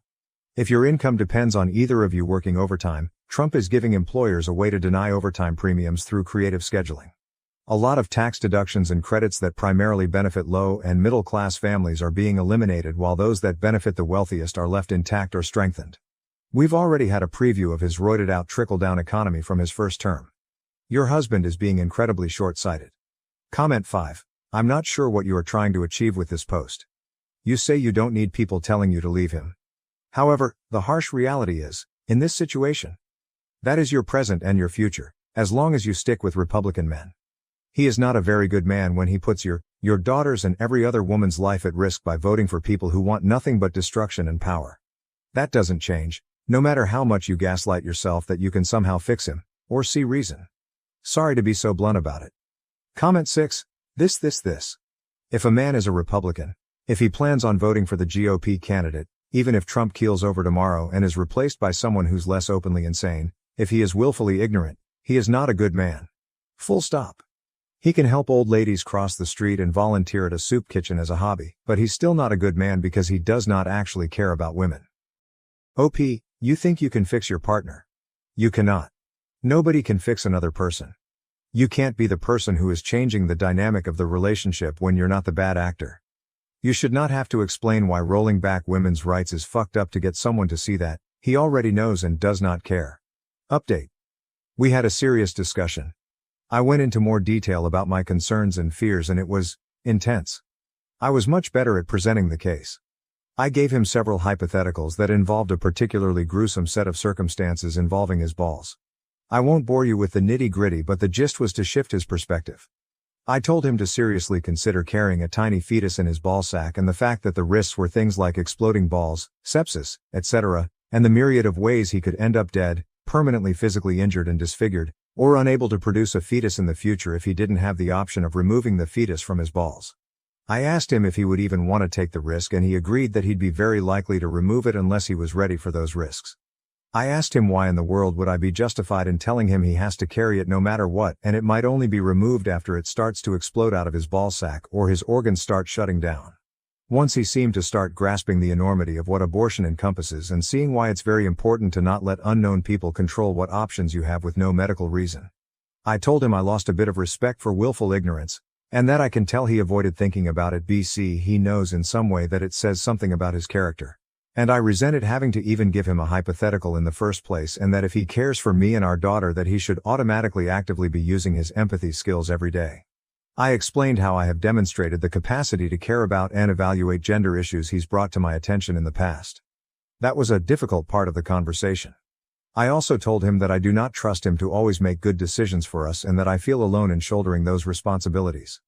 If your income depends on either of you working overtime, Trump is giving employers a way to deny overtime premiums through creative scheduling. A lot of tax deductions and credits that primarily benefit low and middle class families are being eliminated while those that benefit the wealthiest are left intact or strengthened. We've already had a preview of his roided out trickle-down economy from his first term. Your husband is being incredibly short-sighted. Comment 5. I'm not sure what you are trying to achieve with this post. You say you don't need people telling you to leave him. However, the harsh reality is, in this situation, that is your present and your future, as long as you stick with Republican men. He is not a very good man when he puts your daughter's and every other woman's life at risk by voting for people who want nothing but destruction and power. That doesn't change, no matter how much you gaslight yourself that you can somehow fix him, or see reason. Sorry to be so blunt about it. Comment 6. This. If a man is a Republican, if he plans on voting for the GOP candidate, even if Trump keels over tomorrow and is replaced by someone who's less openly insane, if he is willfully ignorant, he is not a good man. Full stop. He can help old ladies cross the street and volunteer at a soup kitchen as a hobby, but he's still not a good man because he does not actually care about women. OP, you think you can fix your partner? You cannot. Nobody can fix another person. You can't be the person who is changing the dynamic of the relationship when you're not the bad actor. You should not have to explain why rolling back women's rights is fucked up to get someone to see that. He already knows and does not care. Update. We had a serious discussion. I went into more detail about my concerns and fears and it was intense. I was much better at presenting the case. I gave him several hypotheticals that involved a particularly gruesome set of circumstances involving his balls. I won't bore you with the nitty-gritty, but the gist was to shift his perspective. I told him to seriously consider carrying a tiny fetus in his ballsack and the fact that the risks were things like exploding balls, sepsis, etc., and the myriad of ways he could end up dead, permanently physically injured and disfigured, or unable to produce a fetus in the future if he didn't have the option of removing the fetus from his balls. I asked him if he would even want to take the risk and he agreed that he'd be very likely to remove it unless he was ready for those risks. I asked him why in the world would I be justified in telling him he has to carry it no matter what and it might only be removed after it starts to explode out of his ballsack or his organs start shutting down. Once he seemed to start grasping the enormity of what abortion encompasses and seeing why it's very important to not let unknown people control what options you have with no medical reason. I told him I lost a bit of respect for willful ignorance, and that I can tell he avoided thinking about it BC he knows in some way that it says something about his character. And I resented having to even give him a hypothetical in the first place and that if he cares for me and our daughter that he should automatically actively be using his empathy skills every day. I explained how I have demonstrated the capacity to care about and evaluate gender issues he's brought to my attention in the past. That was a difficult part of the conversation. I also told him that I do not trust him to always make good decisions for us and that I feel alone in shouldering those responsibilities.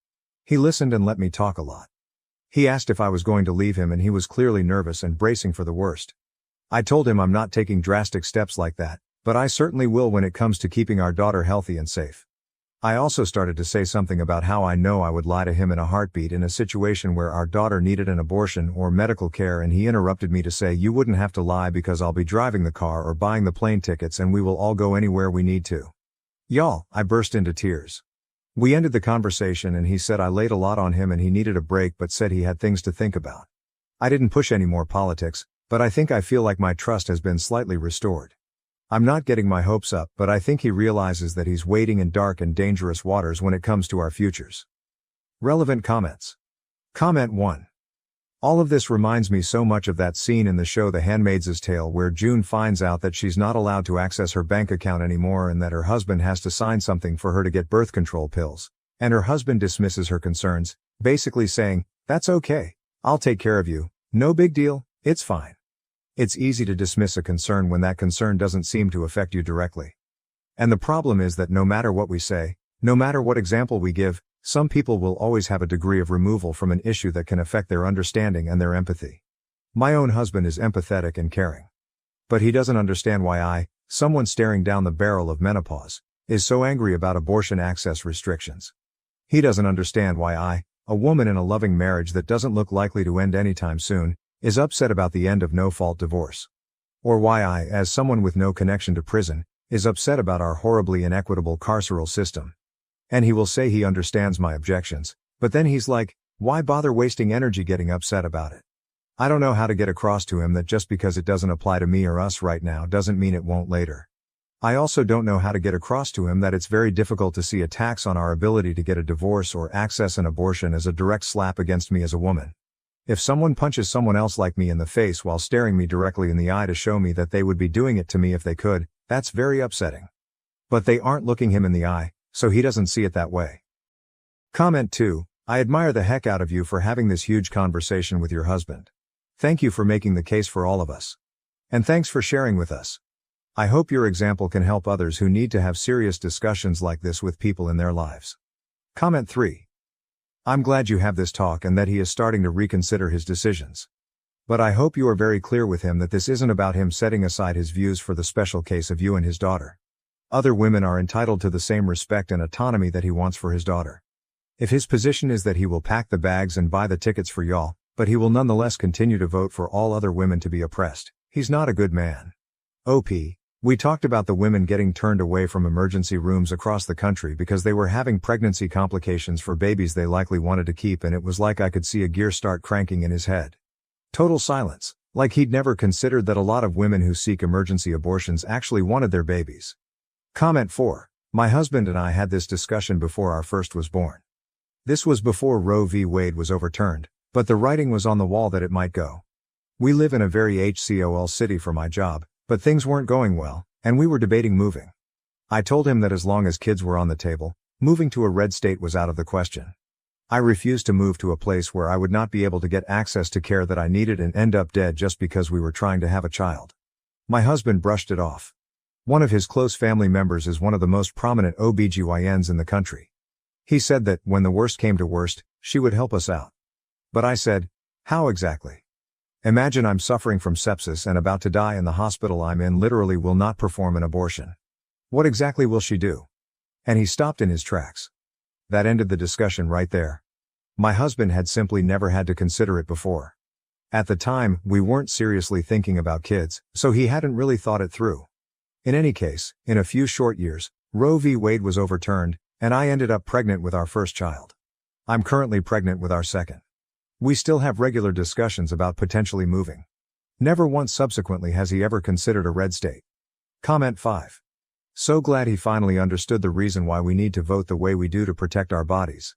He listened and let me talk a lot. He asked if I was going to leave him and he was clearly nervous and bracing for the worst. I told him I'm not taking drastic steps like that, but I certainly will when it comes to keeping our daughter healthy and safe. I also started to say something about how I know I would lie to him in a heartbeat in a situation where our daughter needed an abortion or medical care and he interrupted me to say you wouldn't have to lie because I'll be driving the car or buying the plane tickets and we will all go anywhere we need to. Y'all, I burst into tears. We ended the conversation and he said I laid a lot on him and he needed a break but said he had things to think about. I didn't push any more politics, but I think I feel like my trust has been slightly restored. I'm not getting my hopes up, but I think he realizes that he's wading in dark and dangerous waters when it comes to our futures. Relevant comments. Comment 1. All of this reminds me so much of that scene in the show The Handmaid's Tale where June finds out that she's not allowed to access her bank account anymore and that her husband has to sign something for her to get birth control pills, and her husband dismisses her concerns, basically saying, "That's okay, I'll take care of you, no big deal, it's fine." It's easy to dismiss a concern when that concern doesn't seem to affect you directly. And the problem is that no matter what we say, no matter what example we give, some people will always have a degree of removal from an issue that can affect their understanding and their empathy. My own husband is empathetic and caring. But he doesn't understand why someone staring down the barrel of menopause, is so angry about abortion access restrictions. He doesn't understand why a woman in a loving marriage that doesn't look likely to end anytime soon, is upset about the end of no-fault divorce. Or why as someone with no connection to prison, is upset about our horribly inequitable carceral system. And he will say he understands my objections, but then he's like, why bother wasting energy getting upset about it? I don't know how to get across to him that just because it doesn't apply to me or us right now doesn't mean it won't later. I also don't know how to get across to him that it's very difficult to see attacks on our ability to get a divorce or access an abortion as a direct slap against me as a woman. If someone punches someone else like me in the face while staring me directly in the eye to show me that they would be doing it to me if they could, that's very upsetting. But they aren't looking him in the eye, so he doesn't see it that way. Comment 2. I admire the heck out of you for having this huge conversation with your husband. Thank you for making the case for all of us. And thanks for sharing with us. I hope your example can help others who need to have serious discussions like this with people in their lives. Comment 3. I'm glad you have this talk and that he is starting to reconsider his decisions. But I hope you are very clear with him that this isn't about him setting aside his views for the special case of you and his daughter. Other women are entitled to the same respect and autonomy that he wants for his daughter. If his position is that he will pack the bags and buy the tickets for y'all, but he will nonetheless continue to vote for all other women to be oppressed, he's not a good man. OP. We talked about the women getting turned away from emergency rooms across the country because they were having pregnancy complications for babies they likely wanted to keep, and it was like I could see a gear start cranking in his head. Total silence, like he'd never considered that a lot of women who seek emergency abortions actually wanted their babies. Comment 4. My husband and I had this discussion before our first was born. This was before Roe v. Wade was overturned, but the writing was on the wall that it might go. We live in a very HCOL city for my job, but things weren't going well, and we were debating moving. I told him that as long as kids were on the table, moving to a red state was out of the question. I refused to move to a place where I would not be able to get access to care that I needed and end up dead just because we were trying to have a child. My husband brushed it off. One of his close family members is one of the most prominent OBGYNs in the country. He said that, when the worst came to worst, she would help us out. But I said, how exactly? Imagine I'm suffering from sepsis and about to die, and the hospital I'm in literally will not perform an abortion. What exactly will she do? And he stopped in his tracks. That ended the discussion right there. My husband had simply never had to consider it before. At the time, we weren't seriously thinking about kids, so he hadn't really thought it through. In any case, in a few short years, Roe v. Wade was overturned, and I ended up pregnant with our first child. I'm currently pregnant with our second. We still have regular discussions about potentially moving. Never once subsequently has he ever considered a red state. Comment 5. So glad he finally understood the reason why we need to vote the way we do to protect our bodies.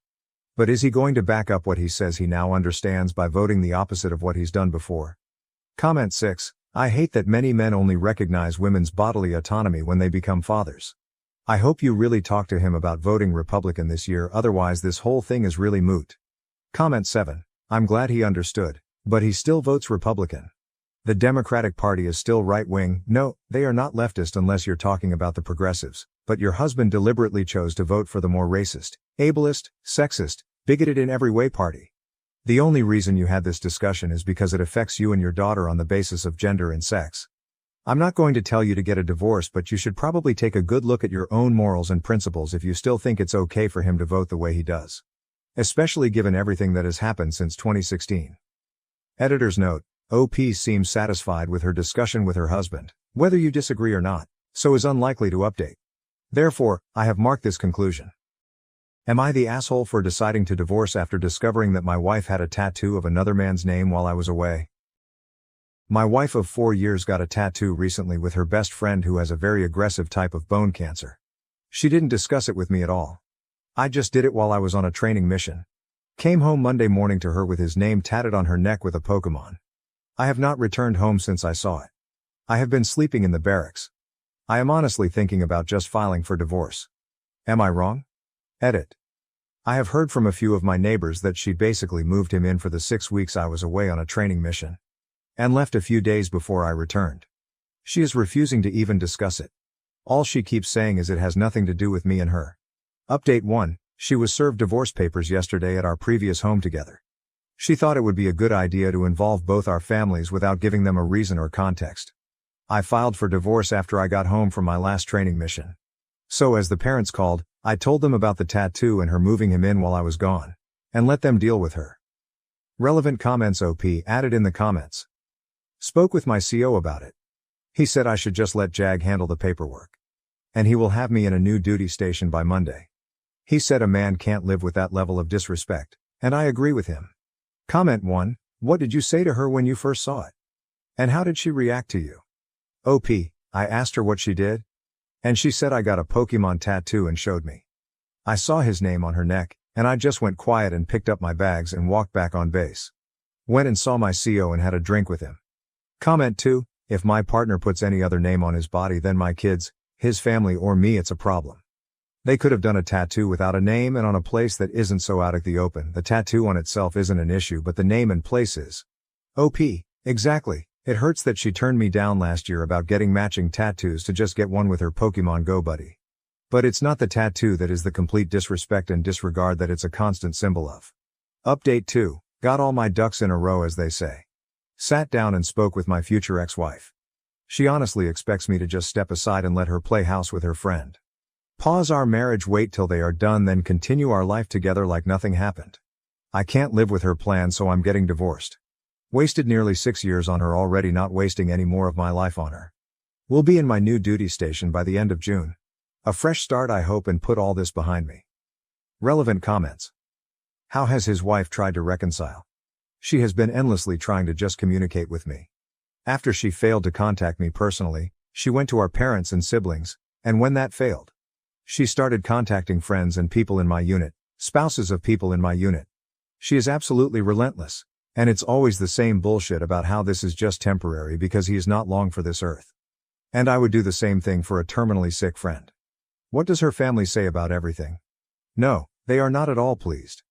But is he going to back up what he says he now understands by voting the opposite of what he's done before? Comment 6. I hate that many men only recognize women's bodily autonomy when they become fathers. I hope you really talk to him about voting Republican this year, otherwise this whole thing is really moot. Comment 7. I'm glad he understood, but he still votes Republican. The Democratic Party is still right-wing. No, they are not leftist unless you're talking about the progressives, but your husband deliberately chose to vote for the more racist, ableist, sexist, bigoted in every way party. The only reason you had this discussion is because it affects you and your daughter on the basis of gender and sex. I'm not going to tell you to get a divorce, but you should probably take a good look at your own morals and principles if you still think it's okay for him to vote the way he does. Especially given everything that has happened since 2016. Editor's note: OP seems satisfied with her discussion with her husband, whether you disagree or not, so is unlikely to update. Therefore, I have marked this conclusion. Am I the asshole for deciding to divorce after discovering that my wife had a tattoo of another man's name while I was away? My wife of 4 years got a tattoo recently with her best friend who has a very aggressive type of bone cancer. She didn't discuss it with me at all. I just did it while I was on a training mission. Came home Monday morning to her with his name tatted on her neck with a Pokemon. I have not returned home since I saw it. I have been sleeping in the barracks. I am honestly thinking about just filing for divorce. Am I wrong? Edit. I have heard from a few of my neighbors that she basically moved him in for the 6 weeks I was away on a training mission. And left a few days before I returned. She is refusing to even discuss it. All she keeps saying is it has nothing to do with me and her. Update 1, she was served divorce papers yesterday at our previous home together. She thought it would be a good idea to involve both our families without giving them a reason or context. I filed for divorce after I got home from my last training mission. So as the parents called, I told them about the tattoo and her moving him in while I was gone. And let them deal with her. Relevant comments. OP added in the comments. Spoke with my CO about it. He said I should just let Jag handle the paperwork. And he will have me in a new duty station by Monday. He said a man can't live with that level of disrespect, and I agree with him. Comment 1. What did you say to her when you first saw it? And how did she react to you? OP, I asked her what she did. And she said I got a Pokemon tattoo and showed me. I saw his name on her neck, and I just went quiet and picked up my bags and walked back on base. Went and saw my CO and had a drink with him. Comment 2. If my partner puts any other name on his body than my kids, his family or me, it's a problem. They could have done a tattoo without a name and on a place that isn't so out of the open. The tattoo on itself isn't an issue, but the name and place is. OP, exactly. It hurts that she turned me down last year about getting matching tattoos to just get one with her Pokemon Go buddy. But it's not the tattoo that is the complete disrespect and disregard that it's a constant symbol of. Update 2. Got all my ducks in a row, as they say. Sat down and spoke with my future ex-wife. She honestly expects me to just step aside and let her play house with her friend. Pause our marriage, wait till they are done, then continue our life together like nothing happened. I can't live with her plan, so I'm getting divorced. Wasted nearly 6 years on her already, not wasting any more of my life on her. Will be in my new duty station by the end of June. A fresh start, I hope, and put all this behind me. Relevant comments. How has his wife tried to reconcile? She has been endlessly trying to just communicate with me. After she failed to contact me personally, she went to our parents and siblings, and when that failed, she started contacting friends and people in my unit, spouses of people in my unit. She is absolutely relentless, and it's always the same bullshit about how this is just temporary because he is not long for this earth. And I would do the same thing for a terminally sick friend. What does her family say about everything? No, they are not at all pleased.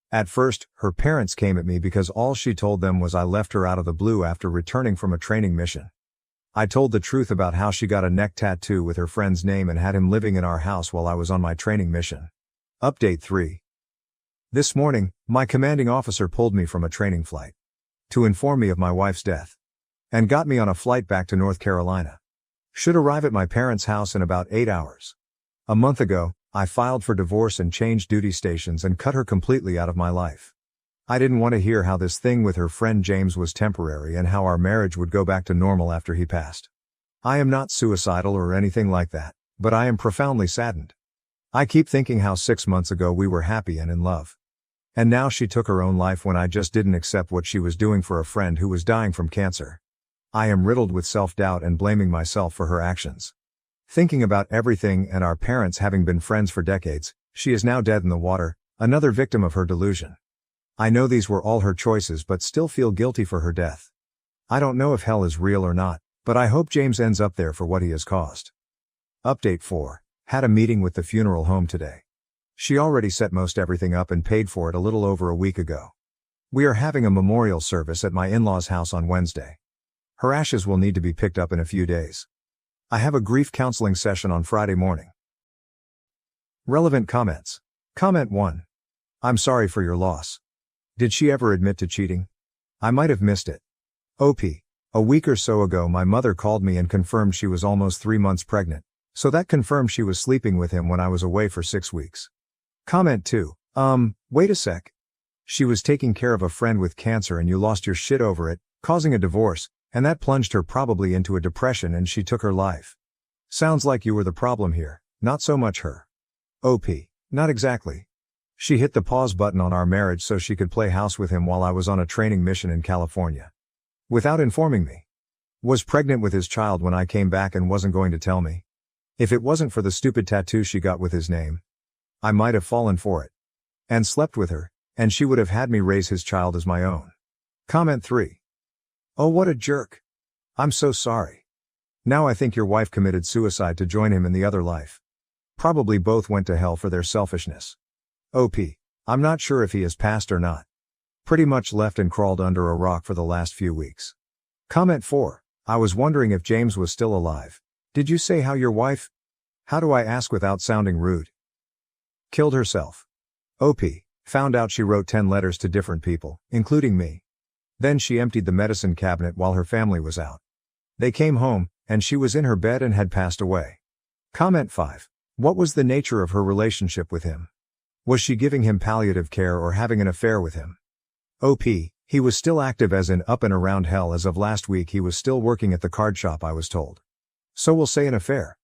At first, her parents came at me because all she told them was I left her out of the blue after returning from a training mission. I told the truth about how she got a neck tattoo with her friend's name and had him living in our house while I was on my training mission. Update 3. This morning, my commanding officer pulled me from a training flight to inform me of my wife's death and got me on a flight back to North Carolina. Should arrive at my parents' house in about 8 hours. A month ago, I filed for divorce and changed duty stations and cut her completely out of my life. I didn't want to hear how this thing with her friend James was temporary and how our marriage would go back to normal after he passed. I am not suicidal or anything like that, but I am profoundly saddened. I keep thinking how 6 months ago we were happy and in love. And now she took her own life when I just didn't accept what she was doing for a friend who was dying from cancer. I am riddled with self-doubt and blaming myself for her actions. Thinking about everything and our parents having been friends for decades, she is now dead in the water, another victim of her delusion. I know these were all her choices but still feel guilty for her death. I don't know if hell is real or not, but I hope James ends up there for what he has caused. Update 4. Had a meeting with the funeral home today. She already set most everything up and paid for it a little over a week ago. We are having a memorial service at my in-laws' house on Wednesday. Her ashes will need to be picked up in a few days. I have a grief counseling session on Friday morning. Relevant comments. Comment 1. I'm sorry for your loss. Did she ever admit to cheating? I might have missed it. OP. A week or so ago my mother called me and confirmed she was almost 3 months pregnant, so that confirmed she was sleeping with him when I was away for 6 weeks. Comment 2. Wait a sec. She was taking care of a friend with cancer and you lost your shit over it, causing a divorce, and that plunged her probably into a depression and she took her life. Sounds like you were the problem here, not so much her. OP. Not exactly. She hit the pause button on our marriage so she could play house with him while I was on a training mission in California. Without informing me. Was pregnant with his child when I came back and wasn't going to tell me. If it wasn't for the stupid tattoo she got with his name, I might have fallen for it. And slept with her, and she would have had me raise his child as my own. Comment 3. Oh, what a jerk. I'm so sorry. Now I think your wife committed suicide to join him in the other life. Probably both went to hell for their selfishness. OP. I'm not sure if he has passed or not. Pretty much left and crawled under a rock for the last few weeks. Comment 4. I was wondering if James was still alive. Did you say how your wife? How do I ask without sounding rude? Killed herself. OP. Found out she wrote 10 letters to different people, including me. Then she emptied the medicine cabinet while her family was out. They came home, and she was in her bed and had passed away. Comment 5. What was the nature of her relationship with him? Was she giving him palliative care or having an affair with him? OP, he was still active as in up and around hell as of last week. He was still working at the card shop, I was told. So we'll say an affair.